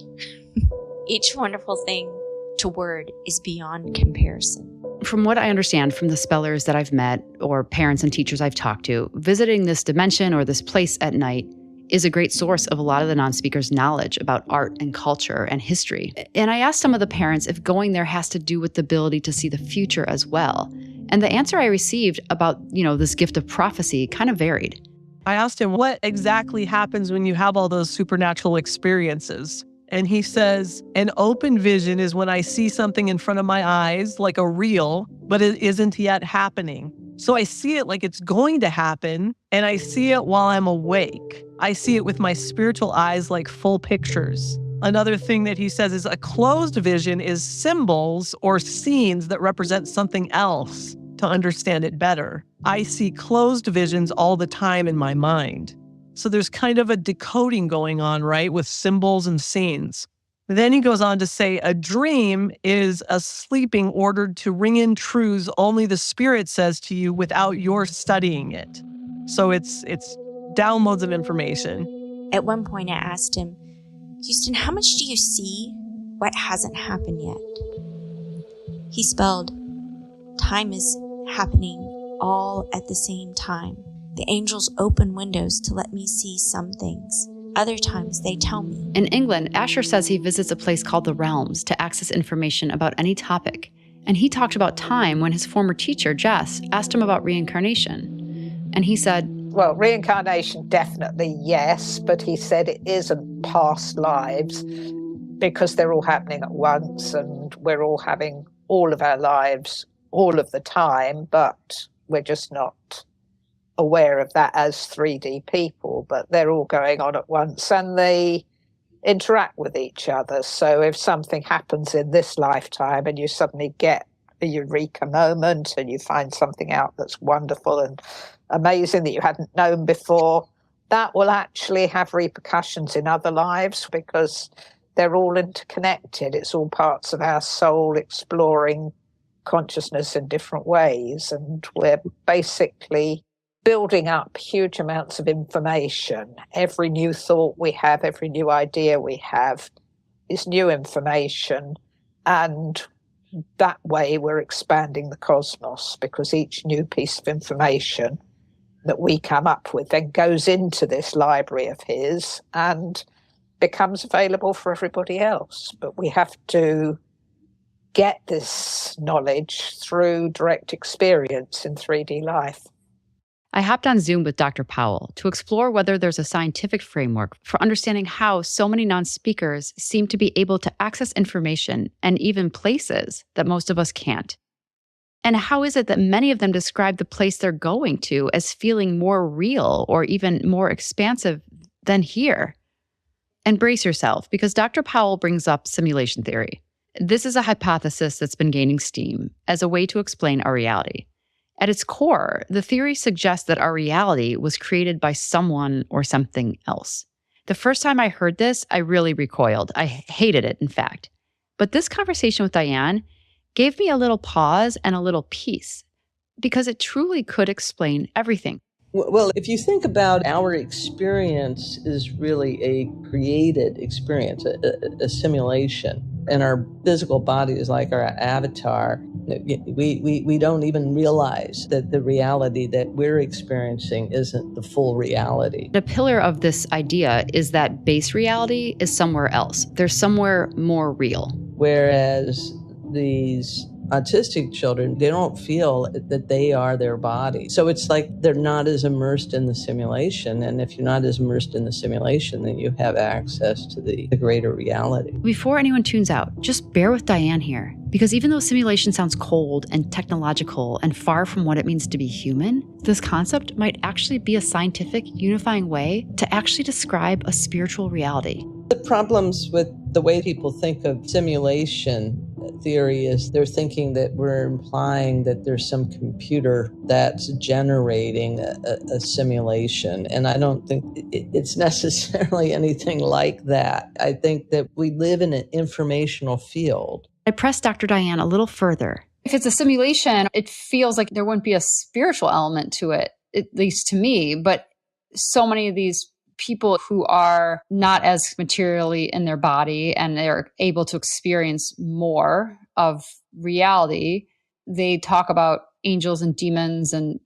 S12: Each wonderful thing to word is beyond comparison.
S1: From what I understand from the spellers that I've met or parents and teachers I've talked to, visiting this dimension or this place at night is a great source of a lot of the non-speakers' knowledge about art and culture and history. And I asked some of the parents if going there has to do with the ability to see the future as well. And the answer I received about, this gift of prophecy kind of varied.
S7: I asked him, what exactly happens when you have all those supernatural experiences? And he says, an open vision is when I see something in front of my eyes, like a reel, but it isn't yet happening. So I see it like it's going to happen, and I see it while I'm awake. I see it with my spiritual eyes like full pictures. Another thing that he says is a closed vision is symbols or scenes that represent something else to understand it better. I see closed visions all the time in my mind. So there's kind of a decoding going on, right, with symbols and scenes. Then he goes on to say a dream is a sleeping ordered to ring in truths only the spirit says to you without your studying it. So it's downloads of information.
S12: At one point I asked him, "Houston, how much do you see what hasn't happened yet?" He spelled, "Time is happening all at the same time. The angels open windows to let me see some things. Other times they tell me."
S1: In England, Asher says he visits a place called the Realms to access information about any topic. And he talked about time when his former teacher, Jess, asked him about reincarnation. And he said,
S3: well, reincarnation, definitely yes, but he said it isn't past lives because they're all happening at once and we're all having all of our lives all of the time, but we're just not aware of that as 3D people, but they're all going on at once and they interact with each other. So if something happens in this lifetime and you suddenly get a eureka moment and you find something out that's wonderful and amazing that you hadn't known before, that will actually have repercussions in other lives because they're all interconnected. It's all parts of our soul exploring consciousness in different ways, and we're basically building up huge amounts of information. Every new thought we have, every new idea we have is new information, and that way we're expanding the cosmos because each new piece of information that we come up with then goes into this library of his and becomes available for everybody else. But we have to get this knowledge through direct experience in 3D life.
S1: I hopped on Zoom with Dr. Powell to explore whether there's a scientific framework for understanding how so many non-speakers seem to be able to access information and even places that most of us can't. And how is it that many of them describe the place they're going to as feeling more real or even more expansive than here? And brace yourself, because Dr. Powell brings up simulation theory. This is a hypothesis that's been gaining steam as a way to explain our reality. At its core, the theory suggests that our reality was created by someone or something else. The first time I heard this, I really recoiled. I hated it, in fact. But this conversation with Diane gave me a little pause and a little peace, because it truly could explain everything.
S20: Well, if you think about our experience is really a created experience, a simulation. And our physical body is like our avatar. We don't even realize that the reality that we're experiencing isn't the full reality.
S1: The pillar of this idea is that base reality is somewhere else. There's somewhere more real.
S20: Whereas these autistic children, they don't feel that they are their body. So it's like they're not as immersed in the simulation. And if you're not as immersed in the simulation, then you have access to the greater reality.
S1: Before anyone tunes out, just bear with Diane here. Because even though simulation sounds cold and technological and far from what it means to be human, this concept might actually be a scientific, unifying way to actually describe a spiritual reality.
S20: The problems with the way people think of simulation theory is they're thinking that we're implying that there's some computer that's generating a simulation. And I don't think it's necessarily anything like that. I think that we live in an informational field.
S1: I pressed Dr. Diane a little further.
S11: If it's a simulation, it feels like there wouldn't be a spiritual element to it, at least to me. But so many of these people who are not as materially in their body and they're able to experience more of reality, they talk about angels and demons and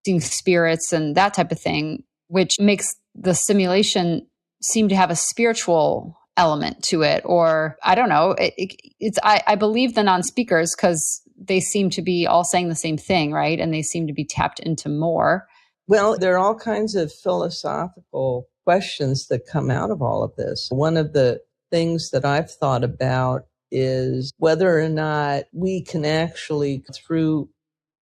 S11: seeing spirits and that type of thing, which makes the simulation seem to have a spiritual element to it. Or I don't know, I believe the non-speakers because they seem to be all saying the same thing, right? And they seem to be tapped into more.
S20: Well, there are all kinds of philosophical questions that come out of all of this. One of the things that I've thought about is whether or not we can actually, through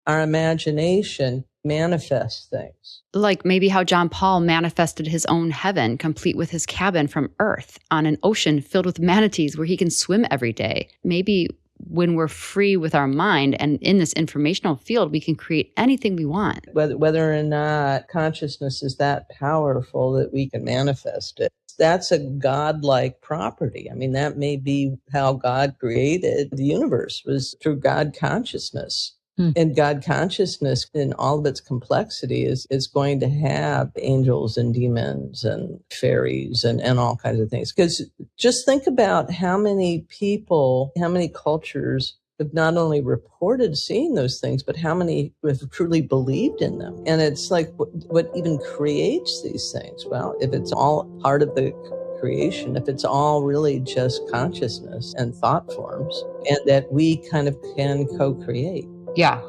S20: our imagination, manifest things.
S1: Like maybe how John Paul manifested his own heaven, complete with his cabin from Earth on an ocean filled with manatees where he can swim every day. Maybe when we're free with our mind and in this informational field, we can create anything we want.
S20: Whether or not consciousness is that powerful that we can manifest it. That's a godlike property. I mean, that may be how God created the universe, was through God consciousness. And God consciousness in all of its complexity is going to have angels and demons and fairies and all kinds of things. Because just think about how many people, how many cultures have not only reported seeing those things, but how many have truly believed in them. And it's like, what even creates these things? Well, if it's all part of the creation, if it's all really just consciousness and thought forms, and that we kind of can co-create.
S11: Yeah,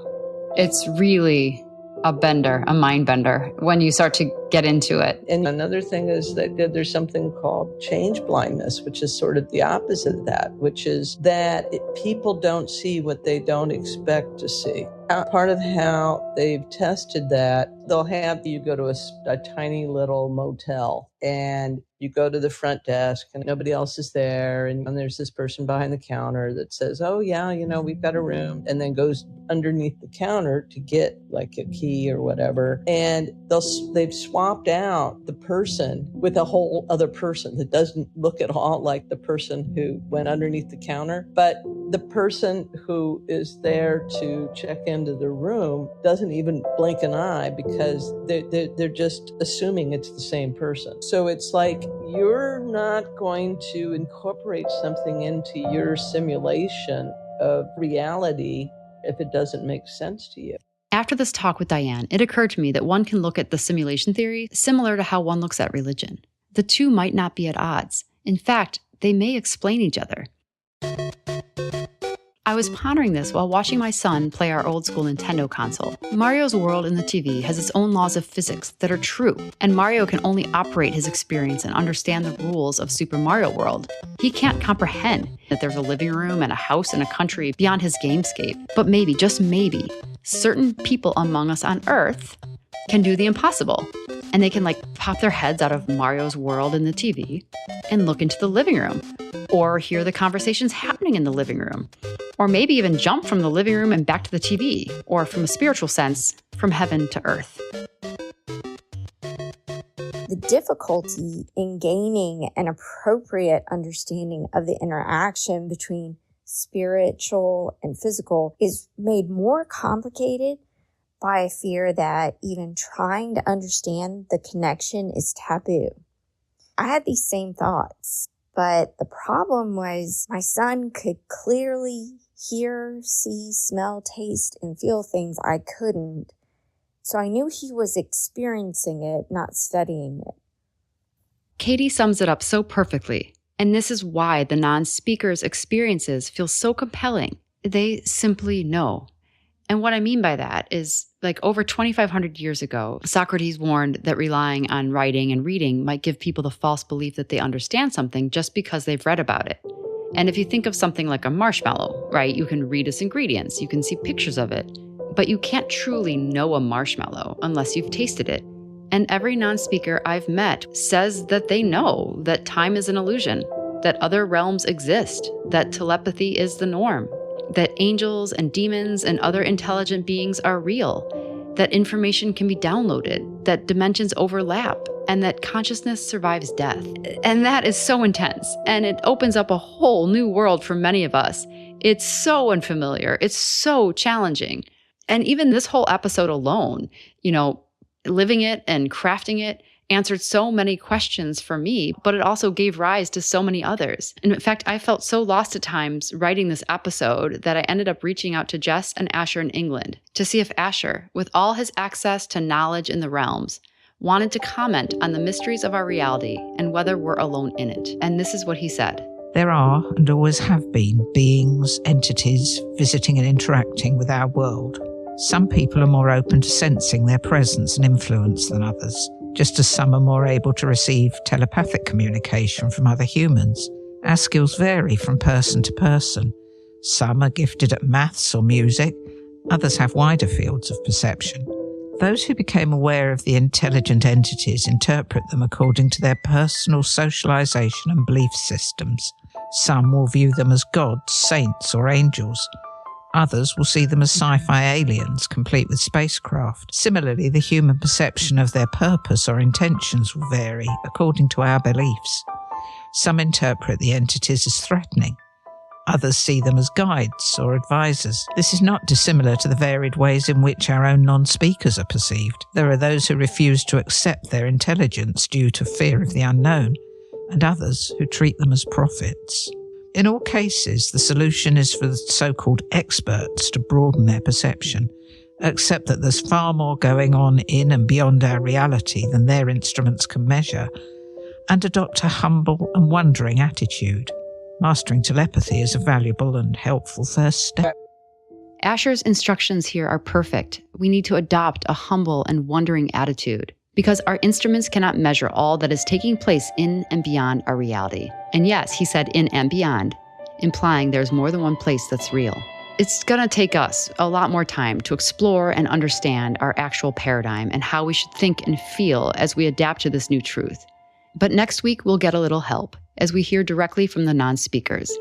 S11: it's really a bender, a mind bender when you start to get into it.
S20: And another thing is that there's something called change blindness, which is sort of the opposite of that, which is that people don't see what they don't expect to see. Part of how they've tested that, they'll have you go to a tiny little motel and you go to the front desk and nobody else is there. And there's this person behind the counter that says, oh yeah, we've got a room, and then goes underneath the counter to get like a key or whatever. And they've swapped out the person with a whole other person that doesn't look at all like the person who went underneath the counter. But the person who is there to check into the room doesn't even blink an eye because they're just assuming it's the same person. So it's like you're not going to incorporate something into your simulation of reality if it doesn't make sense to you.
S1: After this talk with Diane, it occurred to me that one can look at the simulation theory similar to how one looks at religion. The two might not be at odds. In fact, they may explain each other. I was pondering this while watching my son play our old school Nintendo console. Mario's world in the TV has its own laws of physics that are true, and Mario can only operate his experience and understand the rules of Super Mario World. He can't comprehend that there's a living room and a house and a country beyond his gamescape. But maybe, just maybe, certain people among us on Earth can do the impossible. And they can pop their heads out of Mario's world in the TV and look into the living room, or hear the conversations happening in the living room, or maybe even jump from the living room and back to the TV, or from a spiritual sense, from heaven to earth.
S17: The difficulty in gaining an appropriate understanding of the interaction between spiritual and physical is made more complicated by a fear that even trying to understand the connection is taboo. I had these same thoughts, but the problem was my son could clearly hear, see, smell, taste, and feel things I couldn't. So I knew he was experiencing it, not studying it.
S1: Katie sums it up so perfectly, and this is why the non-speaker's experiences feel so compelling. They simply know. And what I mean by that is, over 2,500 years ago, Socrates warned that relying on writing and reading might give people the false belief that they understand something just because they've read about it. And if you think of something like a marshmallow, right, you can read its ingredients, you can see pictures of it, but you can't truly know a marshmallow unless you've tasted it. And every non-speaker I've met says that they know that time is an illusion, that other realms exist, that telepathy is the norm, that angels and demons and other intelligent beings are real, that information can be downloaded, that dimensions overlap, and that consciousness survives death. And that is so intense, and it opens up a whole new world for many of us. It's so unfamiliar. It's so challenging. And even this whole episode alone, living it and crafting it answered so many questions for me, but it also gave rise to so many others. And in fact, I felt so lost at times writing this episode that I ended up reaching out to Jess and Asher in England to see if Asher, with all his access to knowledge in the realms, wanted to comment on the mysteries of our reality and whether we're alone in it. And this is what he said.
S2: There are, and always have been, beings, entities visiting and interacting with our world. Some people are more open to sensing their presence and influence than others, just as some are more able to receive telepathic communication from other humans. Our skills vary from person to person. Some are gifted at maths or music, others have wider fields of perception. Those who became aware of the intelligent entities interpret them according to their personal socialization and belief systems. Some will view them as gods, saints, or angels. Others will see them as sci-fi aliens, complete with spacecraft. Similarly, the human perception of their purpose or intentions will vary according to our beliefs. Some interpret the entities as threatening. Others see them as guides or advisors. This is not dissimilar to the varied ways in which our own non-speakers are perceived. There are those who refuse to accept their intelligence due to fear of the unknown, and others who treat them as prophets. In all cases, the solution is for the so-called experts to broaden their perception, accept that there's far more going on in and beyond our reality than their instruments can measure, and adopt a humble and wondering attitude. Mastering telepathy is a valuable and helpful first step.
S1: Asher's instructions here are perfect. We need to adopt a humble and wondering attitude, because our instruments cannot measure all that is taking place in and beyond our reality. And yes, he said in and beyond, implying there's more than one place that's real. It's going to take us a lot more time to explore and understand our actual paradigm and how we should think and feel as we adapt to this new truth. But next week, we'll get a little help as we hear directly from the non-speakers.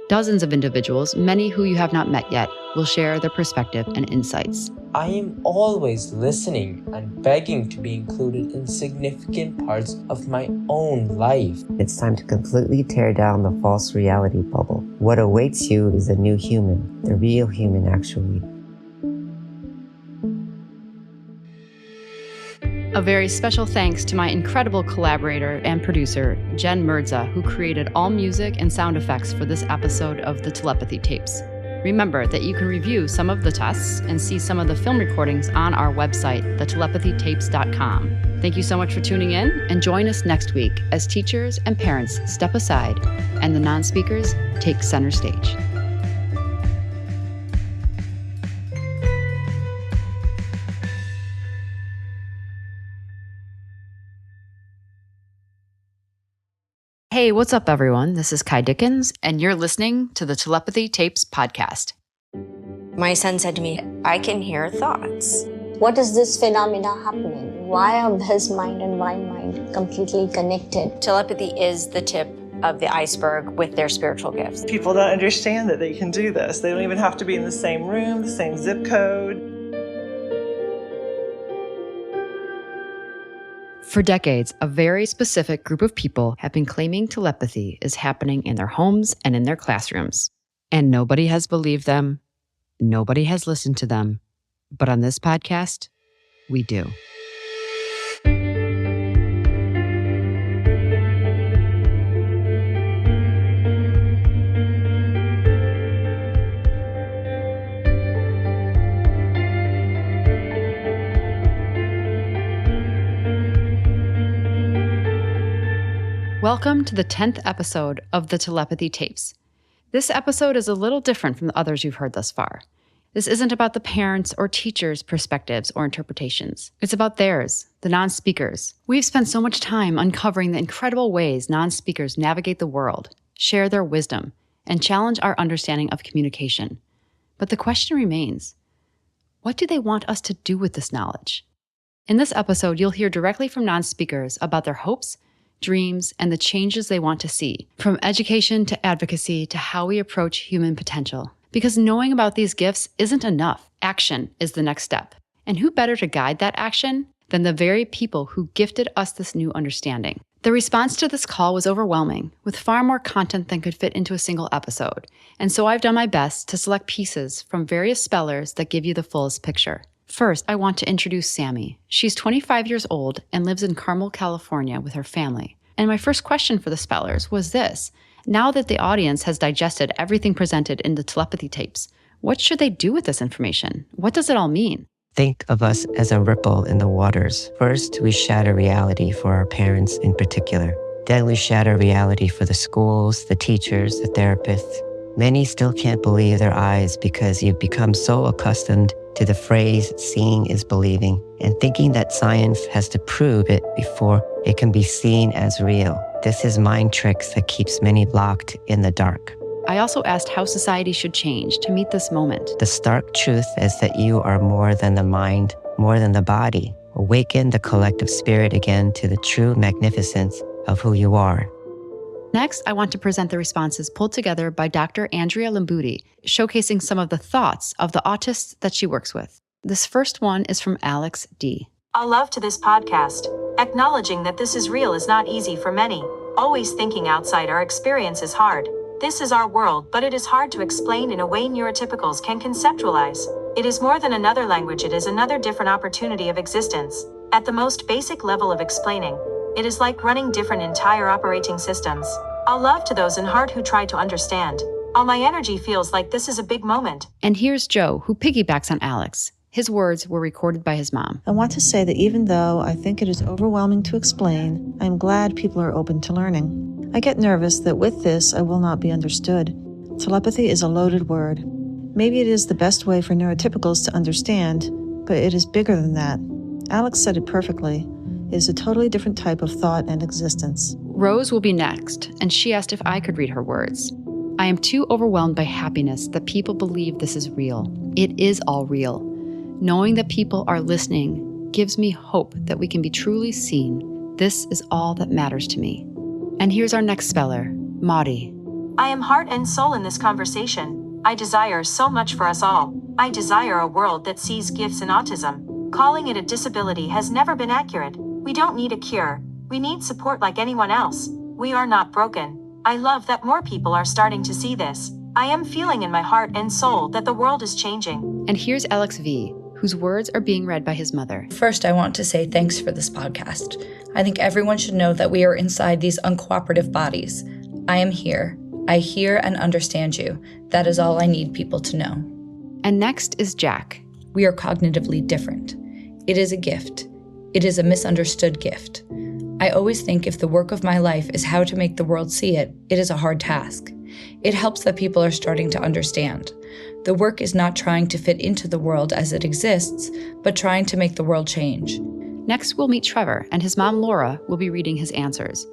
S1: Dozens of individuals, many who you have not met yet, will share their perspective and insights.
S21: I am always listening and begging to be included in significant parts of my own life.
S22: It's time to completely tear down the false reality bubble. What awaits you is a new human, the real human actually.
S1: A very special thanks to my incredible collaborator and producer, Jen Mirza, who created all music and sound effects for this episode of the Telepathy Tapes. Remember that you can review some of the tests and see some of the film recordings on our website, thetelepathytapes.com. Thank you so much for tuning in, and join us next week as teachers and parents step aside and the non-speakers take center stage. Hey, what's up, everyone? This is Kai Dickens, and you're listening to the Telepathy Tapes podcast.
S17: My son said to me, I can hear thoughts. What is this phenomena happening? Why are his mind and my mind completely connected? Telepathy is the tip of the iceberg with their spiritual gifts.
S16: People don't understand that they can do this. They don't even have to be in the same room, the same zip code.
S1: For decades, a very specific group of people have been claiming telepathy is happening in their homes and in their classrooms. And nobody has believed them. Nobody has listened to them. But on this podcast, we do. Welcome to the 10th episode of the Telepathy Tapes. This episode is a little different from the others you've heard thus far. This isn't about the parents' or teachers' perspectives or interpretations. It's about theirs, the non-speakers. We've spent so much time uncovering the incredible ways non-speakers navigate the world, share their wisdom, and challenge our understanding of communication. But the question remains, what do they want us to do with this knowledge? In this episode, you'll hear directly from non-speakers about their hopes, dreams, and the changes they want to see, from education to advocacy to how we approach human potential. Because knowing about these gifts isn't enough. Action is the next step. And who better to guide that action than the very people who gifted us this new understanding? The response to this call was overwhelming, with far more content than could fit into a single episode. And so I've done my best to select pieces from various spellers that give you the fullest picture. First, I want to introduce Sammy. She's 25 years old and lives in Carmel, California with her family. And my first question for the spellers was this: now that the audience has digested everything presented in the telepathy tapes, what should they do with this information? What does it all mean?
S22: Think of us as a ripple in the waters. First, we shatter reality for our parents in particular. Then we shatter reality for the schools, the teachers, the therapists. Many still can't believe their eyes because you've become so accustomed to the phrase, seeing is believing, and thinking that science has to prove it before it can be seen as real. This is mind tricks that keeps many locked in the dark.
S1: I also asked how society should change to meet this moment.
S22: The stark truth is that you are more than the mind, more than the body. Awaken the collective spirit again to the true magnificence of who you are.
S1: Next, I want to present the responses pulled together by Dr. Andrea Lambuti, showcasing some of the thoughts of the autists that she works with. This first one is from Alex D.
S8: I'll love to this podcast. Acknowledging that this is real is not easy for many. Always thinking outside our experience is hard. This is our world, but it is hard to explain in a way neurotypicals can conceptualize. It is more than another language, it is another different opportunity of existence. At the most basic level of explaining, it is like running different entire operating systems. I'll love to those in heart who try to understand. All my energy feels like this is a big moment.
S1: And here's Joe, who piggybacks on Alex. His words were recorded by his mom.
S18: I want to say that even though I think it is overwhelming to explain, I'm glad people are open to learning. I get nervous that with this, I will not be understood. Telepathy is a loaded word. Maybe it is the best way for neurotypicals to understand, but it is bigger than that. Alex said it perfectly. It is a totally different type of thought and existence.
S1: Rose will be next, and she asked if I could read her words. I am too overwhelmed by happiness that people believe this is real. It is all real. Knowing that people are listening gives me hope that we can be truly seen. This is all that matters to me. And here's our next speller, Maudie.
S8: I am heart and soul in this conversation. I desire so much for us all. I desire a world that sees gifts in autism. Calling it a disability has never been accurate. We don't need a cure. We need support like anyone else. We are not broken. I love that more people are starting to see this. I am feeling in my heart and soul that the world is changing.
S1: And here's Alex V., whose words are being read by his mother.
S19: First, I want to say thanks for this podcast. I think everyone should know that we are inside these uncooperative bodies. I am here. I hear and understand you. That is all I need people to know.
S1: And next is Jack.
S19: We are cognitively different. It is a gift. It is a misunderstood gift. I always think if the work of my life is how to make the world see it, it is a hard task. It helps that people are starting to understand. The work is not trying to fit into the world as it exists, but trying to make the world change.
S1: Next, we'll meet Trevor, and his mom, Laura, will be reading his answers.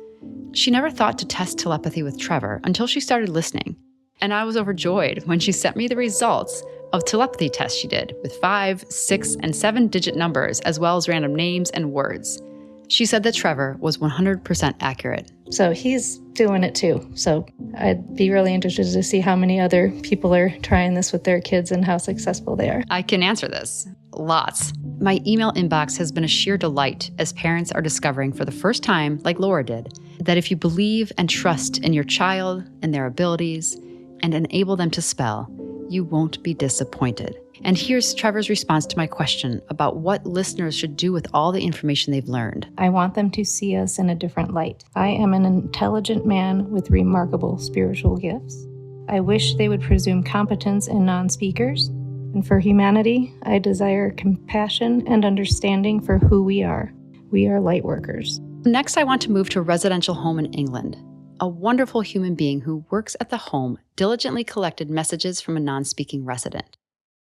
S1: She never thought to test telepathy with Trevor until she started listening. And I was overjoyed when she sent me the results of telepathy tests she did with 5, 6, and 7-digit numbers, as well as random names and words. She said that Trevor was 100% accurate.
S23: So he's doing it too. So I'd be really interested to see how many other people are trying this with their kids and how successful they are.
S1: I can answer this. Lots. My email inbox has been a sheer delight as parents are discovering for the first time, like Laura did, that if you believe and trust in your child and their abilities and enable them to spell, you won't be disappointed. And here's Trevor's response to my question about what listeners should do with all the information they've learned.
S23: I want them to see us in a different light. I am an intelligent man with remarkable spiritual gifts. I wish they would presume competence in non-speakers. And for humanity, I desire compassion and understanding for who we are. We are light workers.
S1: Next, I want to move to a residential home in England. A wonderful human being who works at the home diligently collected messages from a non-speaking resident.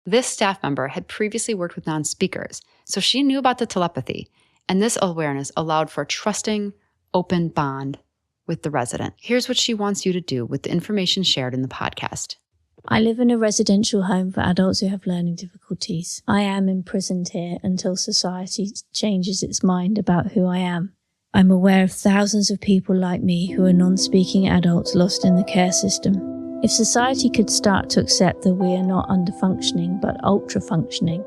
S1: This staff member had previously worked with non-speakers, so she knew about the telepathy, and this awareness allowed for a trusting, open bond with the resident. Here's what she wants you to do with the information shared in the podcast.
S5: I live in a residential home for adults who have learning difficulties. I am imprisoned here until society changes its mind about who I am. I'm aware of thousands of people like me who are non-speaking adults lost in the care system. If society could start to accept that we are not under-functioning but ultra-functioning,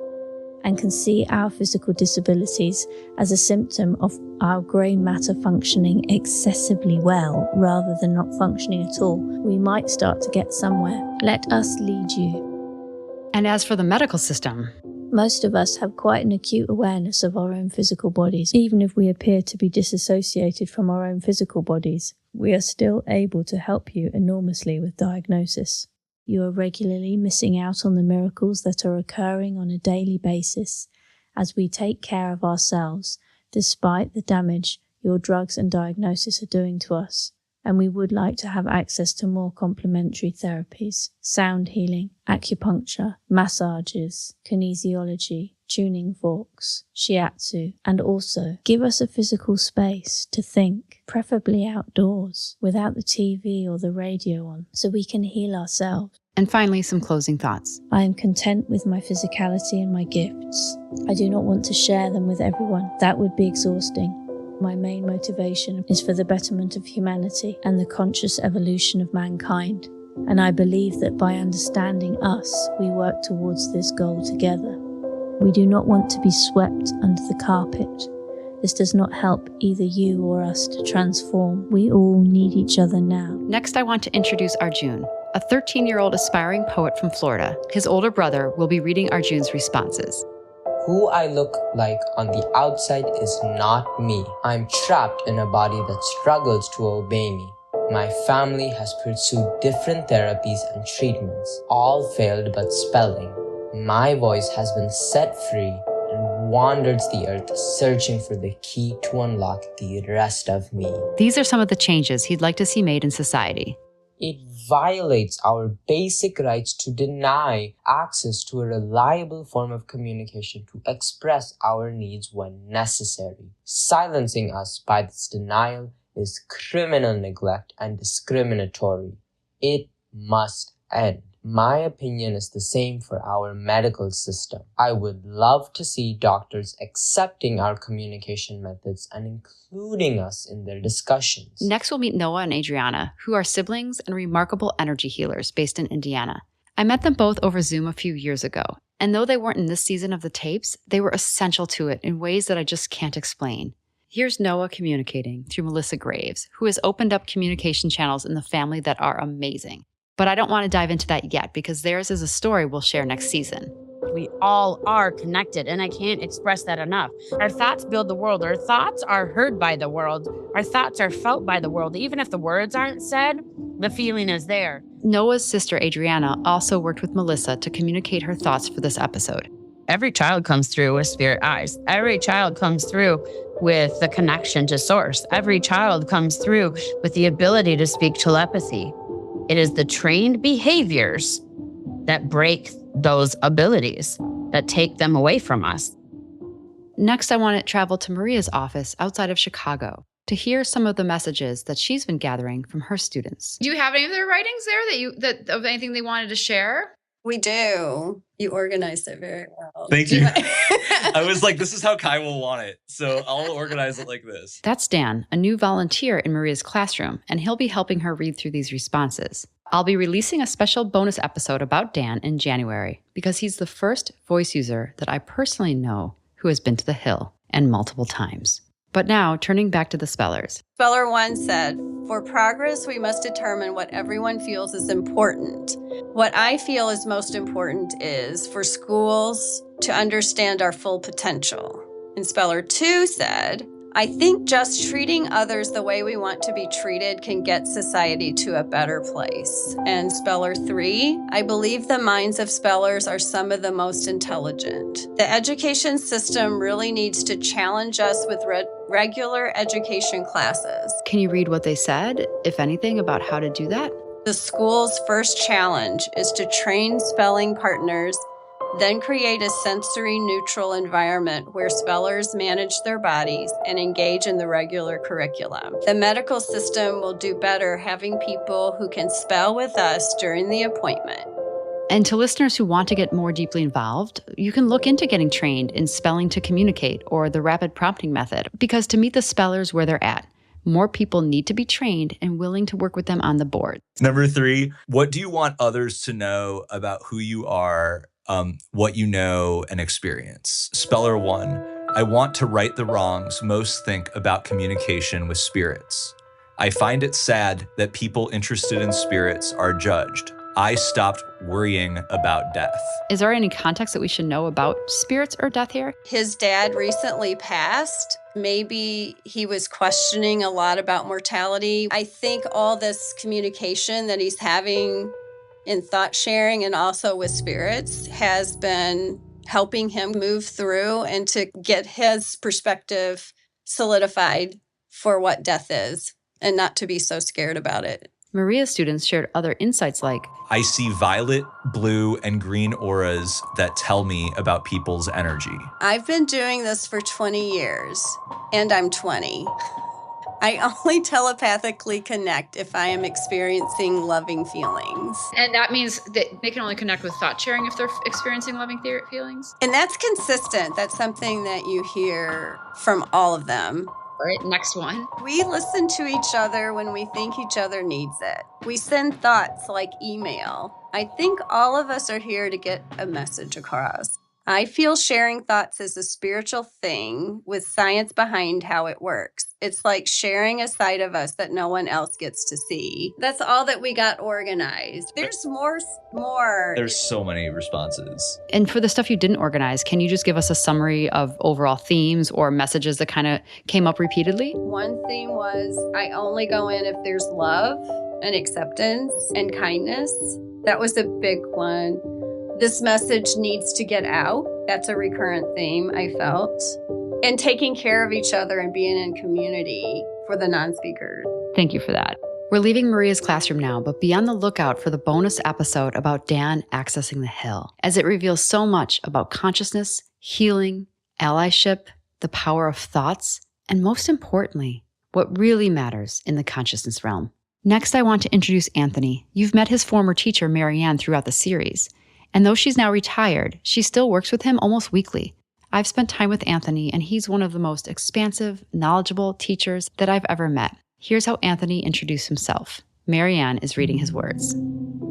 S5: and can see our physical disabilities as a symptom of our grey matter functioning excessively well rather than not functioning at all, we might start to get somewhere. Let us lead you.
S1: And as for the medical system,
S5: most of us have quite an acute awareness of our own physical bodies. Even if we appear to be disassociated from our own physical bodies, we are still able to help you enormously with diagnosis. You are regularly missing out on the miracles that are occurring on a daily basis as we take care of ourselves, despite the damage your drugs and diagnosis are doing to us. And we would like to have access to more complementary therapies, sound healing, acupuncture, massages, kinesiology, tuning forks, shiatsu, and also give us a physical space to think, preferably outdoors, without the TV or the radio on, so we can heal ourselves.
S1: And finally, some closing thoughts.
S5: I am content with my physicality and my gifts. I do not want to share them with everyone. That would be exhausting. My main motivation is for the betterment of humanity and the conscious evolution of mankind. And I believe that by understanding us, we work towards this goal together. We do not want to be swept under the carpet. This does not help either you or us to transform. We all need each other now.
S1: Next, I want to introduce Arjun, a 13-year-old aspiring poet from Florida. His older brother will be reading Arjun's responses.
S21: Who I look like on the outside is not me. I'm trapped in a body that struggles to obey me. My family has pursued different therapies and treatments. All failed but spelling. My voice has been set free and wanders the earth searching for the key to unlock the rest of me.
S1: These are some of the changes he'd like to see made in society.
S21: It violates our basic rights to deny access to a reliable form of communication to express our needs when necessary. Silencing us by this denial is criminal neglect and discriminatory. It must end. My opinion is the same for our medical system. I would love to see doctors accepting our communication methods and including us in their discussions.
S1: Next, we'll meet Noah and Adriana, who are siblings and remarkable energy healers based in Indiana. I met them both over Zoom a few years ago, and though they weren't in this season of the tapes, they were essential to it in ways that I just can't explain. Here's Noah communicating through Melissa Graves, who has opened up communication channels in the family that are amazing. But I don't want to dive into that yet because theirs is a story we'll share next season.
S6: We all are connected, and I can't express that enough. Our thoughts build the world. Our thoughts are heard by the world. Our thoughts are felt by the world. Even if the words aren't said, the feeling is there.
S1: Noah's sister, Adriana, also worked with Melissa to communicate her thoughts for this episode.
S6: Every child comes through with spirit eyes. Every child comes through with the connection to source. Every child comes through with the ability to speak telepathy. It is the trained behaviors that break those abilities, that take them away from us.
S1: Next, I want to travel to Maria's office outside of Chicago to hear some of the messages that she's been gathering from her students.
S14: Do you have any of their writings there that of anything they wanted to share?
S15: We do. You organized it very well.
S24: Thank you. I was like, this is how Kai will want it. So I'll organize it like this.
S1: That's Dan, a new volunteer in Maria's classroom, and he'll be helping her read through these responses. I'll be releasing a special bonus episode about Dan in January because he's the first voice user that I personally know who has been to the Hill, and multiple times. But now, turning back to the spellers.
S15: Speller 1 said, for progress, we must determine what everyone feels is important. What I feel is most important is for schools to understand our full potential. And Speller 2 said, I think just treating others the way we want to be treated can get society to a better place. And Speller 3, I believe the minds of spellers are some of the most intelligent. The education system really needs to challenge us with regular education classes.
S1: Can you read what they said, if anything, about how to do that?
S15: The school's first challenge is to train spelling partners Then create a sensory neutral environment where spellers manage their bodies and engage in the regular curriculum. The medical system will do better having people who can spell with us during the appointment.
S1: And to listeners who want to get more deeply involved, you can look into getting trained in spelling to communicate or the rapid prompting method, because to meet the spellers where they're at, more people need to be trained and willing to work with them on the board.
S24: Number 3, what do you want others to know about who you are, what you know and experience? Speller 1, I want to right the wrongs most think about communication with spirits. I find it sad that people interested in spirits are judged. I stopped worrying about death.
S1: Is there any context that we should know about spirits or death here?
S15: His dad recently passed. Maybe he was questioning a lot about mortality. I think all this communication that he's having in thought sharing and also with spirits has been helping him move through and to get his perspective solidified for what death is and not to be so scared about it.
S1: Maria's students shared other insights like,
S24: I see violet, blue, and green auras that tell me about people's energy.
S15: I've been doing this for 20 years, and I'm 20. I only telepathically connect if I am experiencing loving feelings.
S14: And that means that they can only connect with thought sharing if they're experiencing loving feelings?
S15: And that's consistent. That's something that you hear from all of them.
S14: All right, next one.
S15: We listen to each other when we think each other needs it. We send thoughts like email. I think all of us are here to get a message across. I feel sharing thoughts is a spiritual thing with science behind how it works. It's like sharing a side of us that no one else gets to see. That's all that we got organized. There's more.
S24: There's so many responses.
S1: And for the stuff you didn't organize, can you just give us a summary of overall themes or messages that kind of came up repeatedly?
S15: One theme was, I only go in if there's love and acceptance and kindness. That was a big one. This message needs to get out. That's a recurrent theme, I felt. And taking care of each other and being in community for the non-speakers.
S1: Thank you for that. We're leaving Maria's classroom now, but be on the lookout for the bonus episode about Dan accessing the hill, as it reveals so much about consciousness, healing, allyship, the power of thoughts, and most importantly, what really matters in the consciousness realm. Next, I want to introduce Anthony. You've met his former teacher, Marianne, throughout the series. And though she's now retired, she still works with him almost weekly. I've spent time with Anthony, and he's one of the most expansive, knowledgeable teachers that I've ever met. Here's how Anthony introduced himself. Marianne is reading his words.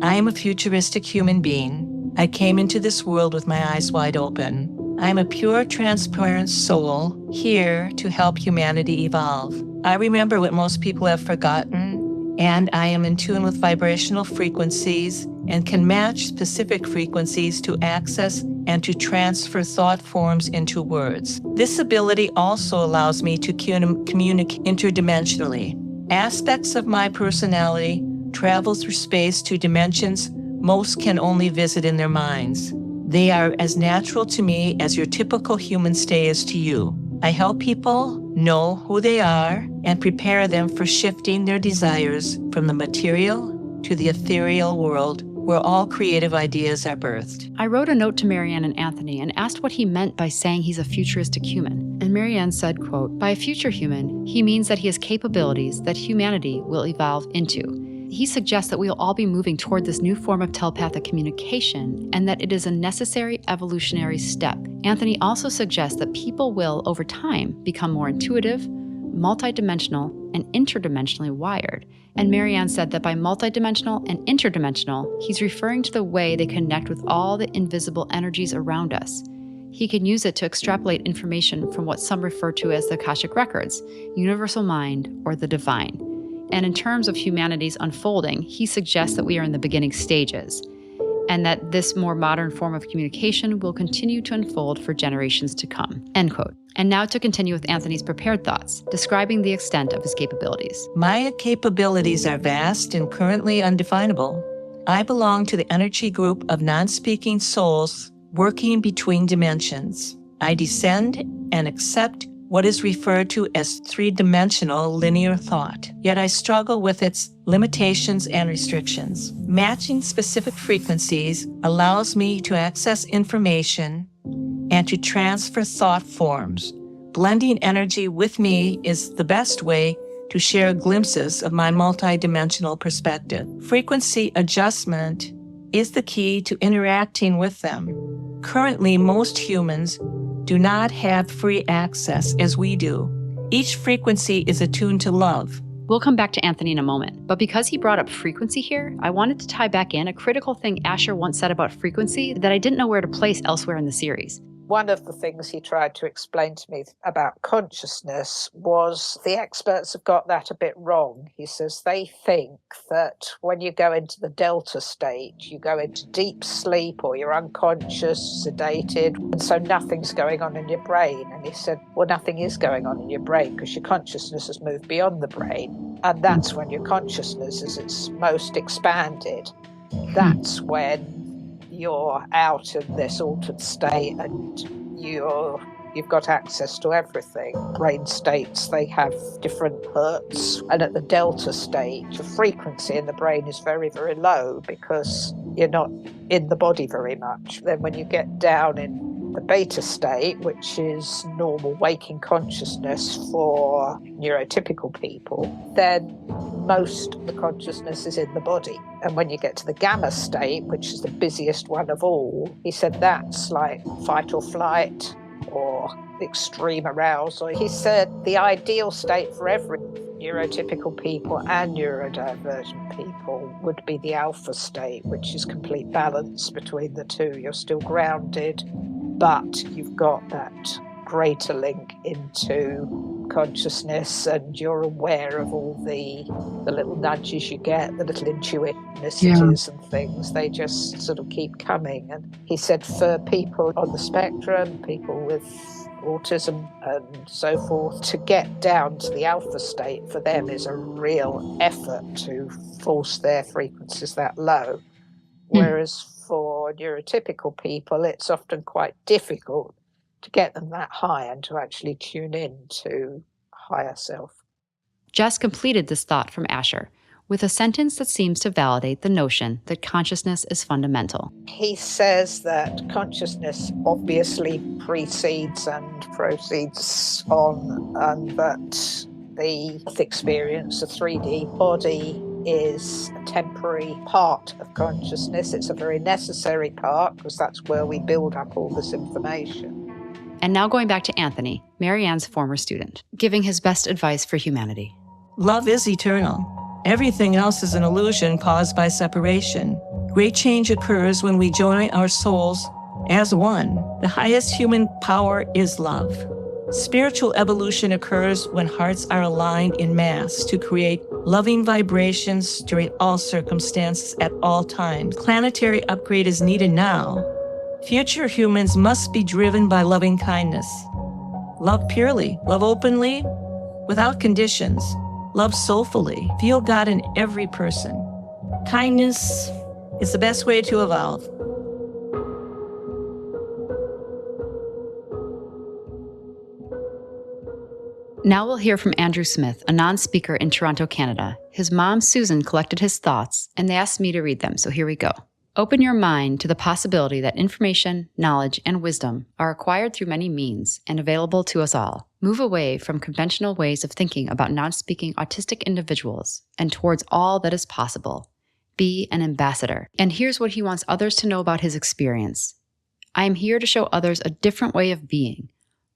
S2: I am a futuristic human being. I came into this world with my eyes wide open. I am a pure, transparent soul, here to help humanity evolve. I remember what most people have forgotten, and I am in tune with vibrational frequencies and can match specific frequencies to access and to transfer thought forms into words. This ability also allows me to communicate interdimensionally. Aspects of my personality travel through space to dimensions most can only visit in their minds. They are as natural to me as your typical human stay is to you. I help people know who they are and prepare them for shifting their desires from the material to the ethereal world, where all creative ideas are birthed.
S1: I wrote a note to Marianne and Anthony and asked what he meant by saying he's a futuristic human. And Marianne said, quote, by a future human, he means that he has capabilities that humanity will evolve into. He suggests that we will all be moving toward this new form of telepathic communication and that it is a necessary evolutionary step. Anthony also suggests that people will, over time, become more intuitive, multidimensional, and interdimensionally wired. And Marianne said that by multidimensional and interdimensional, he's referring to the way they connect with all the invisible energies around us. He can use it to extrapolate information from what some refer to as the Akashic Records, universal mind, or the divine. And in terms of humanity's unfolding, he suggests that we are in the beginning stages, and that this more modern form of communication will continue to unfold for generations to come. End quote. And now to continue with Anthony's prepared thoughts, describing the extent of his capabilities.
S2: My capabilities are vast and currently undefinable. I belong to the energy group of non-speaking souls working between dimensions. I descend and accept what is referred to as three-dimensional linear thought, yet I struggle with its limitations and restrictions. Matching specific frequencies allows me to access information and to transfer thought forms. Blending energy with me is the best way to share glimpses of my multidimensional perspective. Frequency adjustment is the key to interacting with them. Currently, most humans do not have free access as we do. Each frequency is attuned to love.
S1: We'll come back to Anthony in a moment, but because he brought up frequency here, I wanted to tie back in a critical thing Asher once said about frequency that I didn't know where to place elsewhere in the series.
S3: One of the things he tried to explain to me about consciousness was the experts have got that a bit wrong. He says they think that when you go into the delta state, you go into deep sleep or you're unconscious, sedated, and so nothing's going on in your brain. And he said, well, nothing is going on in your brain because your consciousness has moved beyond the brain. And that's when your consciousness is its most expanded. That's when you're out in this altered state and you've got access to everything. Brain states, they have different hertz, and at the delta state, the frequency in the brain is very, very low because you're not in the body very much. Then when you get down in the beta state, which is normal waking consciousness for neurotypical people, then most of the consciousness is in the body. And when you get to the gamma state, which is the busiest one of all, he said that's like fight or flight or extreme arousal. He said the ideal state for every neurotypical people and neurodivergent people would be the alpha state, which is complete balance between the two. You're still grounded, but you've got that greater link into consciousness and you're aware of all the little nudges you get, the little intuitionicities and things. They just sort of keep coming. And he said for people on the spectrum, people with autism and so forth, to get down to the alpha state for them is a real effort to force their frequencies that low. Whereas for neurotypical people, it's often quite difficult to get them that high and to actually tune in to higher self.
S1: Jess completed this thought from Asher with a sentence that seems to validate the notion that consciousness is fundamental.
S3: He says that consciousness obviously precedes and proceeds on, and that the experience, the 3D body, is a temporary part of consciousness. It's a very necessary part because that's where we build up all this information.
S1: And now going back to Anthony, Marianne's former student, giving his best advice for humanity.
S2: Love is eternal. Everything else is an illusion caused by separation. Great change occurs when we join our souls as one. The highest human power is love. Spiritual evolution occurs when hearts are aligned in mass to create loving vibrations during all circumstances at all times. Planetary upgrade is needed now. Future humans must be driven by loving kindness. Love purely, love openly, without conditions. Love soulfully, feel God in every person. Kindness is the best way to evolve.
S1: Now we'll hear from Andrew Smith, a non-speaker in Toronto, Canada. His mom, Susan, collected his thoughts, and they asked me to read them, so here we go. Open your mind to the possibility that information, knowledge, and wisdom are acquired through many means and available to us all. Move away from conventional ways of thinking about non-speaking autistic individuals and towards all that is possible. Be an ambassador. And here's what he wants others to know about his experience. I am here to show others a different way of being,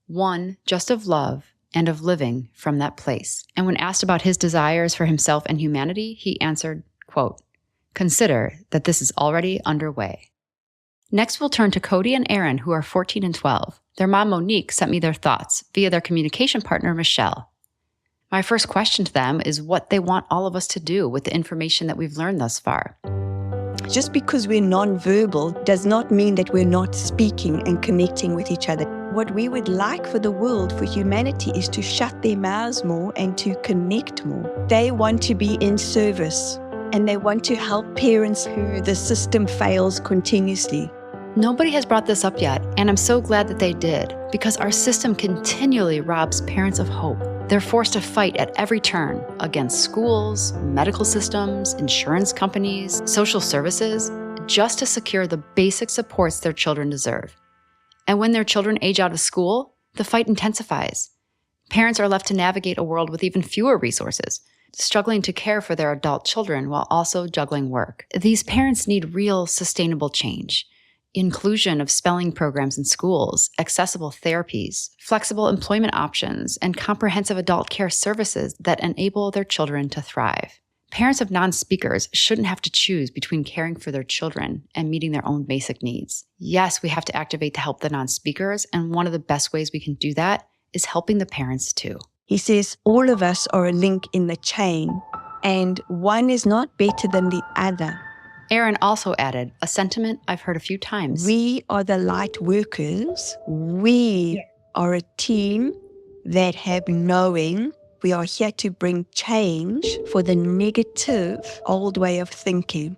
S1: one just of love and of living from that place. And when asked about his desires for himself and humanity, he answered, quote, "Consider that this is already underway." Next, we'll turn to Cody and Aaron, who are 14 and 12. Their mom, Monique, sent me their thoughts via their communication partner, Michelle. My first question to them is what they want all of us to do with the information that we've learned thus far.
S4: Just because we're nonverbal does not mean that we're not speaking and connecting with each other. What we would like for the world, for humanity, is to shut their mouths more and to connect more. They want to be in service. And they want to help parents who the system fails continuously.
S1: Nobody has brought this up yet, and I'm so glad that they did, because our system continually robs parents of hope. They're forced to fight at every turn against schools, medical systems, insurance companies, social services, just to secure the basic supports their children deserve. And when their children age out of school, the fight intensifies. Parents are left to navigate a world with even fewer resources, struggling to care for their adult children while also juggling work. These parents need real, sustainable change. Inclusion of spelling programs in schools, accessible therapies, flexible employment options, and comprehensive adult care services that enable their children to thrive. Parents of non-speakers shouldn't have to choose between caring for their children and meeting their own basic needs. Yes, we have to activate to help the non-speakers, and one of the best ways we can do that is helping the parents too.
S4: He says all of us are a link in the chain, and one is not better than the other.
S1: Aaron also added a sentiment I've heard a few times.
S4: We are the light workers. We are a team that have knowing. We are here to bring change for the negative old way of thinking.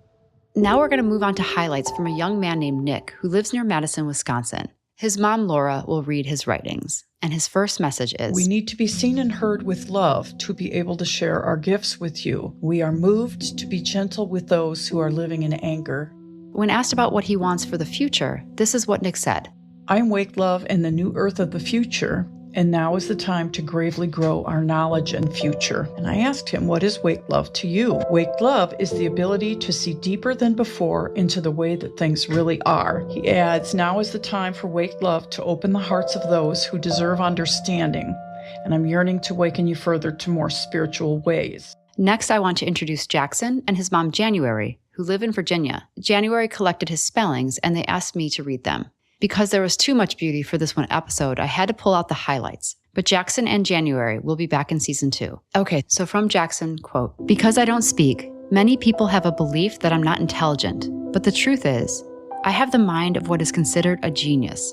S1: Now we're going to move on to highlights from a young man named Nick who lives near Madison, Wisconsin. His mom, Laura, will read his writings. And his first message is,
S7: we need to be seen and heard with love to be able to share our gifts with you. We are moved to be gentle with those who are living in anger.
S1: When asked about what he wants for the future, this is what Nick said.
S7: I am Wake Love in the new earth of the future, and now is the time to gravely grow our knowledge and future. And I asked him, what is Wake Love to you? Wake Love is the ability to see deeper than before into the way that things really are. He adds, now is the time for Wake Love to open the hearts of those who deserve understanding. And I'm yearning to waken you further to more spiritual ways.
S1: Next, I want to introduce Jackson and his mom, January, who live in Virginia. January collected his spellings, and they asked me to read them. Because there was too much beauty for this one episode, I had to pull out the highlights. But Jackson and January will be back in season 2. Okay, so from Jackson, quote, because I don't speak, many people have a belief that I'm not intelligent. But the truth is, I have the mind of what is considered a genius.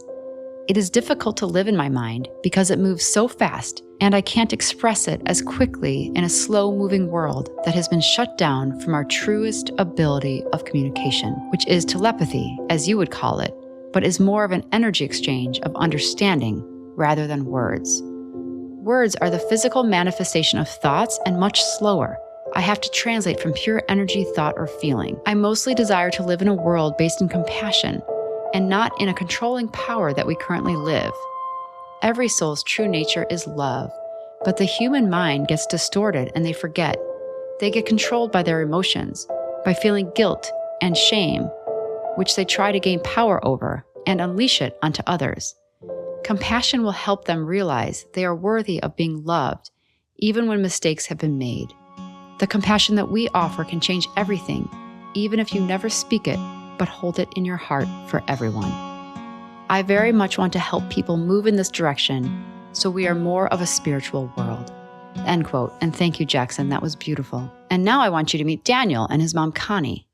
S1: It is difficult to live in my mind because it moves so fast, and I can't express it as quickly in a slow-moving world that has been shut down from our truest ability of communication, which is telepathy, as you would call it, but is more of an energy exchange of understanding rather than words. Words are the physical manifestation of thoughts and much slower. I have to translate from pure energy, thought, or feeling. I mostly desire to live in a world based in compassion and not in a controlling power that we currently live. Every soul's true nature is love, but the human mind gets distorted and they forget. They get controlled by their emotions, by feeling guilt and shame, which they try to gain power over and unleash it onto others. Compassion will help them realize they are worthy of being loved, even when mistakes have been made. The compassion that we offer can change everything, even if you never speak it, but hold it in your heart for everyone. I very much want to help people move in this direction so we are more of a spiritual world. End quote. And thank you, Jackson. That was beautiful. And now I want you to meet Daniel and his mom, Connie.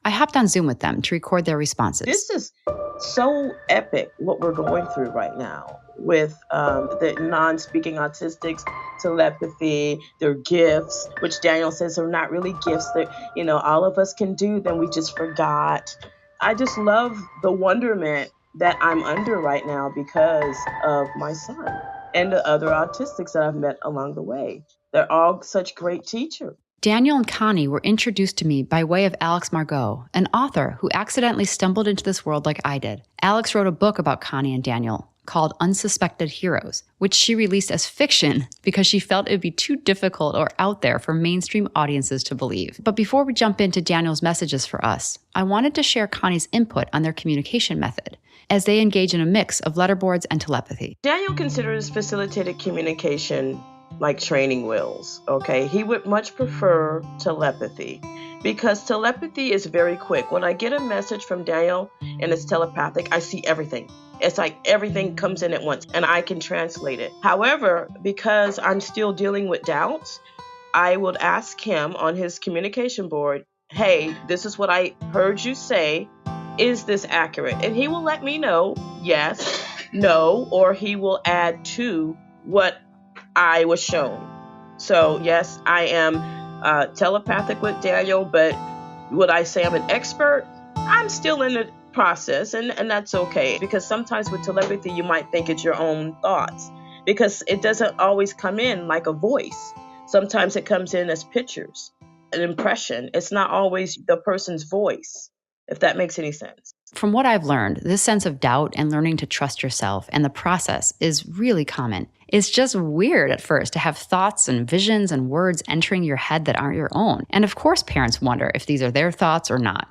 S1: I hopped on Zoom with them to record their responses.
S9: This is so epic, what we're going through right now with the non-speaking autistics, telepathy, their gifts, which Daniel says are not really gifts that, all of us can do them. We just forgot. I just love the wonderment that I'm under right now because of my son and the other autistics that I've met along the way. They're all such great teachers.
S1: Daniel and Connie were introduced to me by way of Alex Margot, an author who accidentally stumbled into this world like I did. Alex wrote a book about Connie and Daniel called Unsuspected Heroes, which she released as fiction because she felt it would be too difficult or out there for mainstream audiences to believe. But before we jump into Daniel's messages for us, I wanted to share Connie's input on their communication method as they engage in a mix of letterboards and telepathy.
S9: Daniel considers facilitated communication like training wheels, okay? He would much prefer telepathy because telepathy is very quick. When I get a message from Daniel and it's telepathic, I see everything. It's like everything comes in at once and I can translate it. However, because I'm still dealing with doubts, I would ask him on his communication board, hey, this is what I heard you say. Is this accurate? And he will let me know, yes, no, or he will add to what I was shown. So yes, I am telepathic with Daniel, but would I say I'm an expert? I'm still in the process, and that's okay, because sometimes with telepathy, you might think it's your own thoughts, because it doesn't always come in like a voice. Sometimes it comes in as pictures, an impression. It's not always the person's voice, if that makes any sense.
S1: From what I've learned, this sense of doubt and learning to trust yourself and the process is really common. It's just weird at first to have thoughts and visions and words entering your head that aren't your own. And of course, parents wonder if these are their thoughts or not.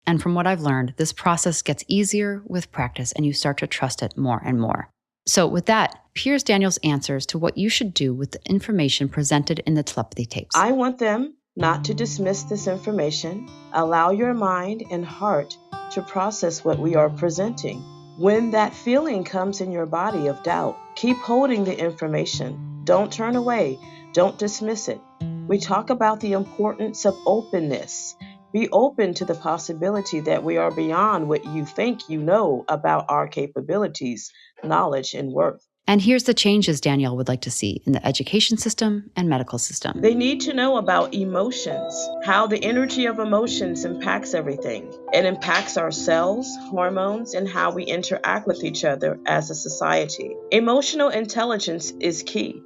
S1: And from what I've learned, this process gets easier with practice and you start to trust it more and more. So with that, here's Daniel's answers to what you should do with the information presented in the telepathy tapes.
S9: I want them not to dismiss this information. Allow your mind and heart to process what we are presenting. When that feeling comes in your body of doubt, keep holding the information. Don't turn away. Don't dismiss it. We talk about the importance of openness. Be open to the possibility that we are beyond what you think you know about our capabilities, knowledge, and worth.
S1: And here's the changes Danielle would like to see in the education system and medical system.
S9: They need to know about emotions, how the energy of emotions impacts everything. It impacts our cells, hormones, and how we interact with each other as a society. Emotional intelligence is key.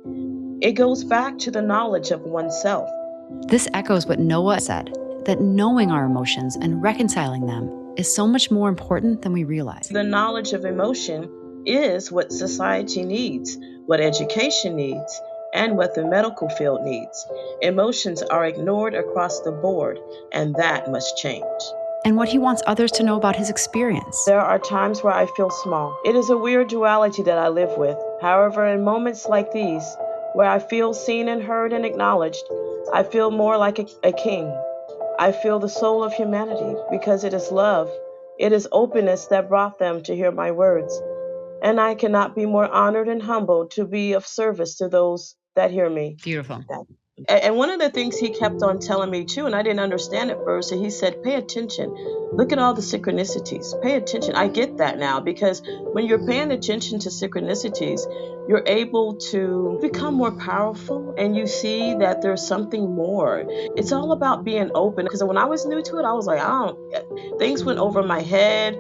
S9: It goes back to the knowledge of oneself.
S1: This echoes what Noah said, that knowing our emotions and reconciling them is so much more important than we realize.
S9: The knowledge of emotion is what society needs, what education needs, and what the medical field needs. Emotions are ignored across the board, and that must change.
S1: And what he wants others to know about his experience.
S9: There are times where I feel small. It is a weird duality that I live with. However, in moments like these, where I feel seen and heard and acknowledged, I feel more like a king. I feel the soul of humanity, because it is love. It is openness that brought them to hear my words. And I cannot be more honored and humbled to be of service to those that hear me.
S1: Beautiful.
S9: And one of the things he kept on telling me too, and I didn't understand at first, and he said, pay attention. Look at all the synchronicities. Pay attention. I get that now, because when you're paying attention to synchronicities, you're able to become more powerful, and you see that there's something more. It's all about being open, because when I was new to it, I was like, things went over my head.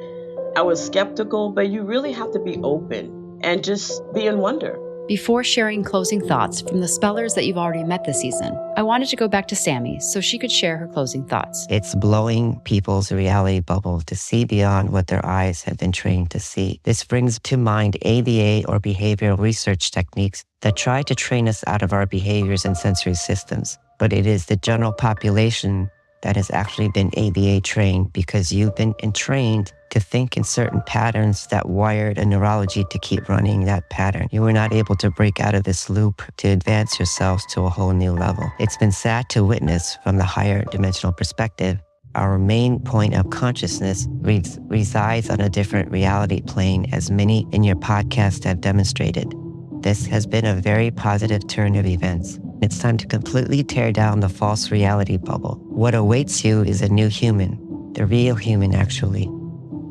S9: I was skeptical, but you really have to be open and just be in wonder.
S1: Before sharing closing thoughts from the spellers that you've already met this season, I wanted to go back to Sammy so she could share her closing thoughts.
S22: It's blowing people's reality bubble to see beyond what their eyes have been trained to see. This brings to mind ABA or behavioral research techniques that try to train us out of our behaviors and sensory systems. But it is the general population that has actually been ABA trained, because you've been entrained to think in certain patterns that wired a neurology to keep running that pattern. You were not able to break out of this loop to advance yourselves to a whole new level. It's been sad to witness from the higher dimensional perspective. Our main point of consciousness resides on a different reality plane, as many in your podcast have demonstrated. This has been a very positive turn of events. It's time to completely tear down the false reality bubble. What awaits you is a new human, the real human, actually.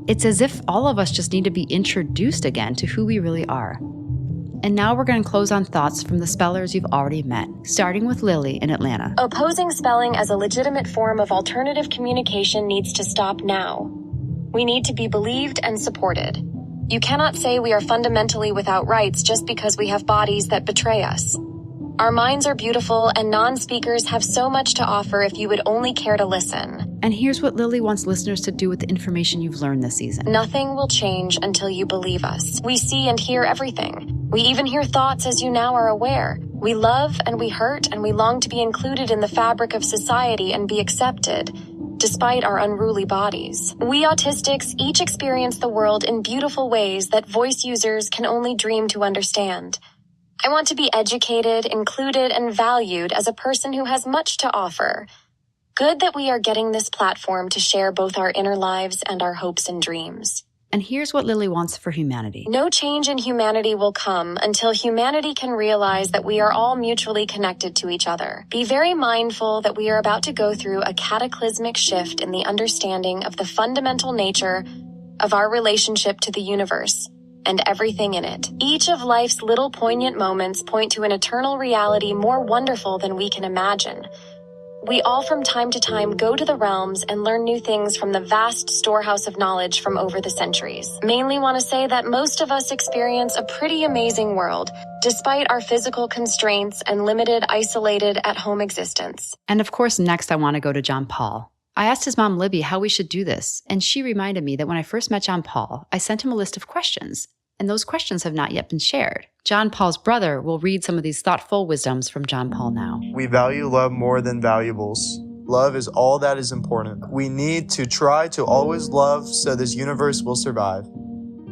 S1: It's as if all of us just need to be introduced again to who we really are. And now we're going to close on thoughts from the spellers you've already met, starting with Lily in Atlanta.
S10: Opposing spelling as a legitimate form of alternative communication needs to stop now. We need to be believed and supported. You cannot say we are fundamentally without rights just because we have bodies that betray us. Our minds are beautiful, and non-speakers have so much to offer if you would only care to listen.
S1: And here's what Lily wants listeners to do with the information you've learned this season.
S10: Nothing will change until you believe us. We see and hear everything. We even hear thoughts, as you now are aware. We love and we hurt, and we long to be included in the fabric of society and be accepted, despite our unruly bodies. We autistics each experience the world in beautiful ways that voice users can only dream to understand. I want to be educated, included, and valued as a person who has much to offer. Good that we are getting this platform to share both our inner lives and our hopes and dreams.
S1: And here's what Lily wants for humanity.
S10: No change in humanity will come until humanity can realize that we are all mutually connected to each other. Be very mindful that we are about to go through a cataclysmic shift in the understanding of the fundamental nature of our relationship to the universe and everything in it. Each of life's little poignant moments point to an eternal reality more wonderful than we can imagine. We all from time to time go to the realms and learn new things from the vast storehouse of knowledge from over the centuries. Mainly want to say that most of us experience a pretty amazing world, despite our physical constraints and limited, isolated, at-home existence.
S1: And of course, next I want to go to John Paul. I asked his mom, Libby, how we should do this, and she reminded me that when I first met John Paul, I sent him a list of questions, and those questions have not yet been shared. John Paul's brother will read some of these thoughtful wisdoms from John Paul now.
S11: We value love more than valuables. Love is all that is important. We need to try to always love so this universe will survive.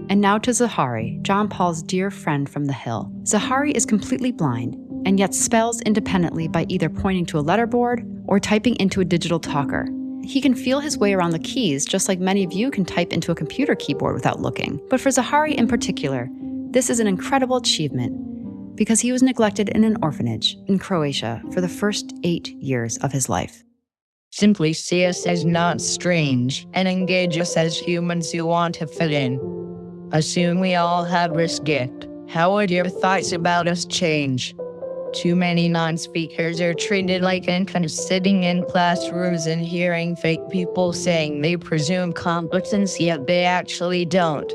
S1: And now to Zahari, John Paul's dear friend from the Hill. Zahari is completely blind, and yet spells independently by either pointing to a letterboard or typing into a digital talker. He can feel his way around the keys, just like many of you can type into a computer keyboard without looking. But for Zahari in particular, this is an incredible achievement because he was neglected in an orphanage in Croatia for the first 8 years of his life.
S12: Simply see us as not strange and engage us as humans who want to fit in. Assume we all have this gift. How would your thoughts about us change? Too many non-speakers are treated like infants sitting in classrooms and hearing fake people saying they presume competence, yet they actually don't.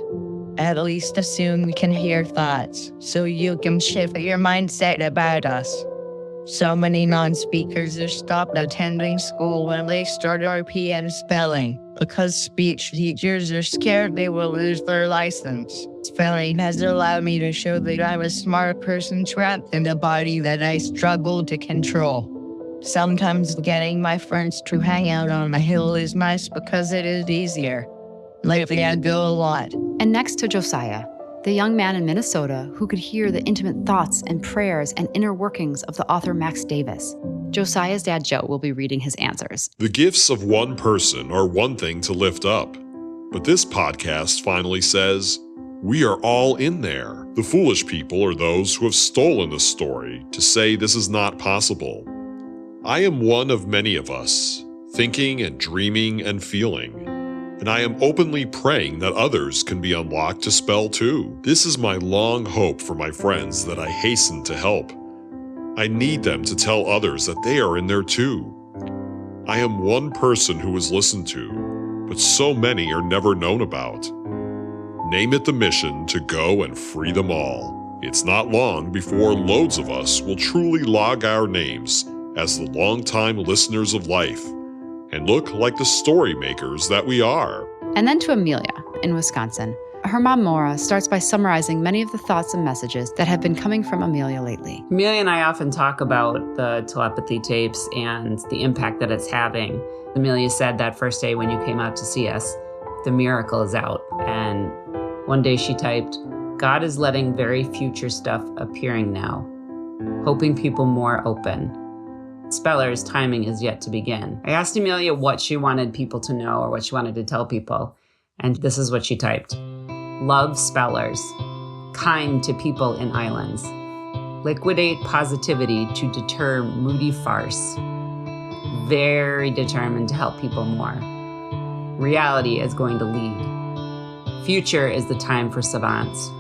S12: At least assume we can hear thoughts, so you can shift your mindset about us. So many non-speakers have stopped attending school when they start RP and spelling, because speech teachers are scared they will lose their license. Spelling has allowed me to show that I'm a smart person trapped in a body that I struggle to control. Sometimes getting my friends to hang out on the hill is nice because it is easier. Lately I go a lot.
S1: And next to Josiah, the young man in Minnesota who could hear the intimate thoughts and prayers and inner workings of the author Max Davis. Josiah's dad Joe will be reading his answers.
S13: The gifts of one person are one thing to lift up, but this podcast finally says, we are all in there. The foolish people are those who have stolen the story to say this is not possible. I am one of many of us, thinking and dreaming and feeling. And I am openly praying that others can be unlocked to spell too. This is my long hope for my friends that I hasten to help. I need them to tell others that they are in there too. I am one person who is listened to, but so many are never known about. Name it the mission to go and free them all. It's not long before loads of us will truly log our names as the longtime listeners of life and look like the story makers that we are.
S1: And then to Amelia in Wisconsin. Her mom, Maura, starts by summarizing many of the thoughts and messages that have been coming from Amelia lately.
S20: Amelia and I often talk about the telepathy tapes and the impact that it's having. Amelia said that first day when you came out to see us, the miracle is out. And one day she typed, God is letting very future stuff appearing now, hoping people more open. Speller's timing is yet to begin. I asked Amelia what she wanted people to know or what she wanted to tell people, and this is what she typed. Love spellers, kind to people in islands, liquidate positivity to deter moody farce, very determined to help people more. Reality is going to lead. Future is the time for savants.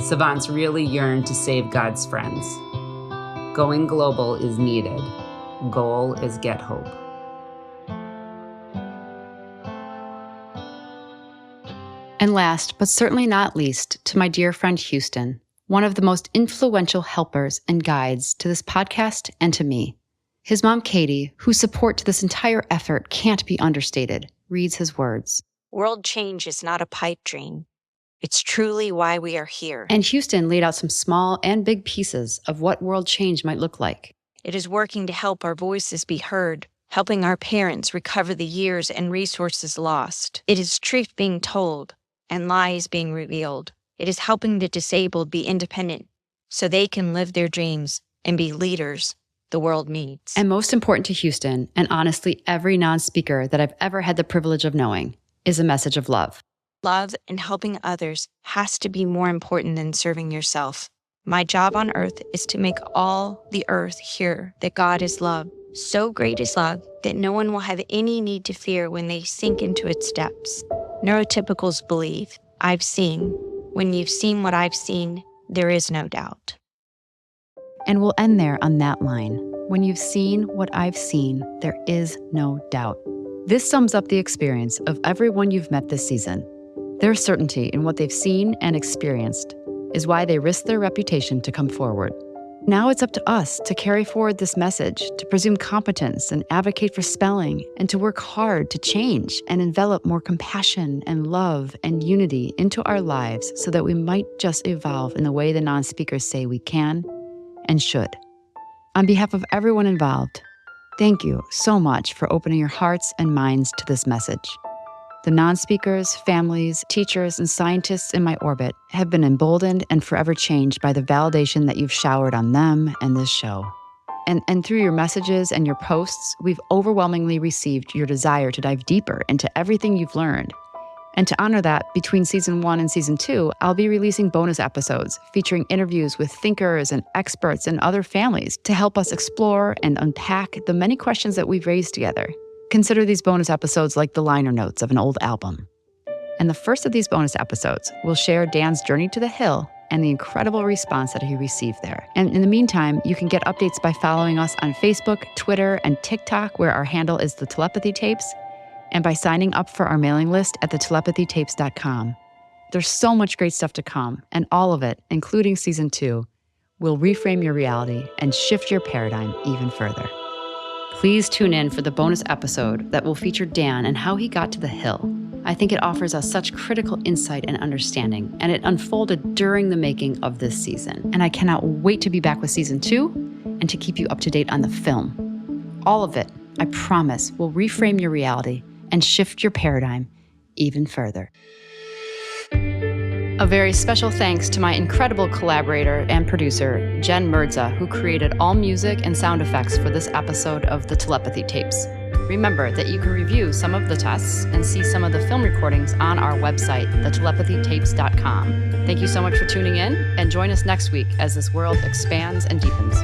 S20: Savants really yearn to save God's friends. Going global is needed. Goal is get hope.
S1: And last, but certainly not least, to my dear friend Houston, one of the most influential helpers and guides to this podcast and to me. His mom, Katie, whose support to this entire effort can't be understated, reads his words.
S25: World change is not a pipe dream. It's truly why we are here.
S1: And Houston laid out some small and big pieces of what world change might look like.
S25: It is working to help our voices be heard, helping our parents recover the years and resources lost. It is truth being told and lies being revealed. It is helping the disabled be independent so they can live their dreams and be leaders the world needs.
S1: And most important to Houston, and honestly every non-speaker that I've ever had the privilege of knowing, is a message of love.
S25: Love and helping others has to be more important than serving yourself. My job on earth is to make all the earth hear that God is love. So great is love that no one will have any need to fear when they sink into its depths. Neurotypicals believe, I've seen. When you've seen what I've seen, there is no doubt.
S1: And we'll end there on that line. When you've seen what I've seen, there is no doubt. This sums up the experience of everyone you've met this season. Their certainty in what they've seen and experienced is why they risk their reputation to come forward. Now it's up to us to carry forward this message, to presume competence and advocate for spelling, and to work hard to change and envelop more compassion and love and unity into our lives so that we might just evolve in the way the non-speakers say we can and should. On behalf of everyone involved, thank you so much for opening your hearts and minds to this message. The non-speakers, families, teachers, and scientists in my orbit have been emboldened and forever changed by the validation that you've showered on them and this show. And through your messages and your posts, we've overwhelmingly received your desire to dive deeper into everything you've learned. And to honor that, between season 1 and season 2, I'll be releasing bonus episodes featuring interviews with thinkers and experts and other families to help us explore and unpack the many questions that we've raised together. Consider these bonus episodes like the liner notes of an old album. And the first of these bonus episodes will share Dan's journey to the Hill and the incredible response that he received there. And in the meantime, you can get updates by following us on Facebook, Twitter, and TikTok, where our handle is The Telepathy Tapes, and by signing up for our mailing list at thetelepathytapes.com. There's so much great stuff to come, and all of it, including season 2, will reframe your reality and shift your paradigm even further. Please tune in for the bonus episode that will feature Dan and how he got to the Hill. I think it offers us such critical insight and understanding, and it unfolded during the making of this season. And I cannot wait to be back with season 2 and to keep you up to date on the film. All of it, I promise, will reframe your reality and shift your paradigm even further. A very special thanks to my incredible collaborator and producer, Jen Mirza, who created all music and sound effects for this episode of The Telepathy Tapes. Remember that you can review some of the tests and see some of the film recordings on our website, thetelepathytapes.com. Thank you so much for tuning in, and join us next week as this world expands and deepens.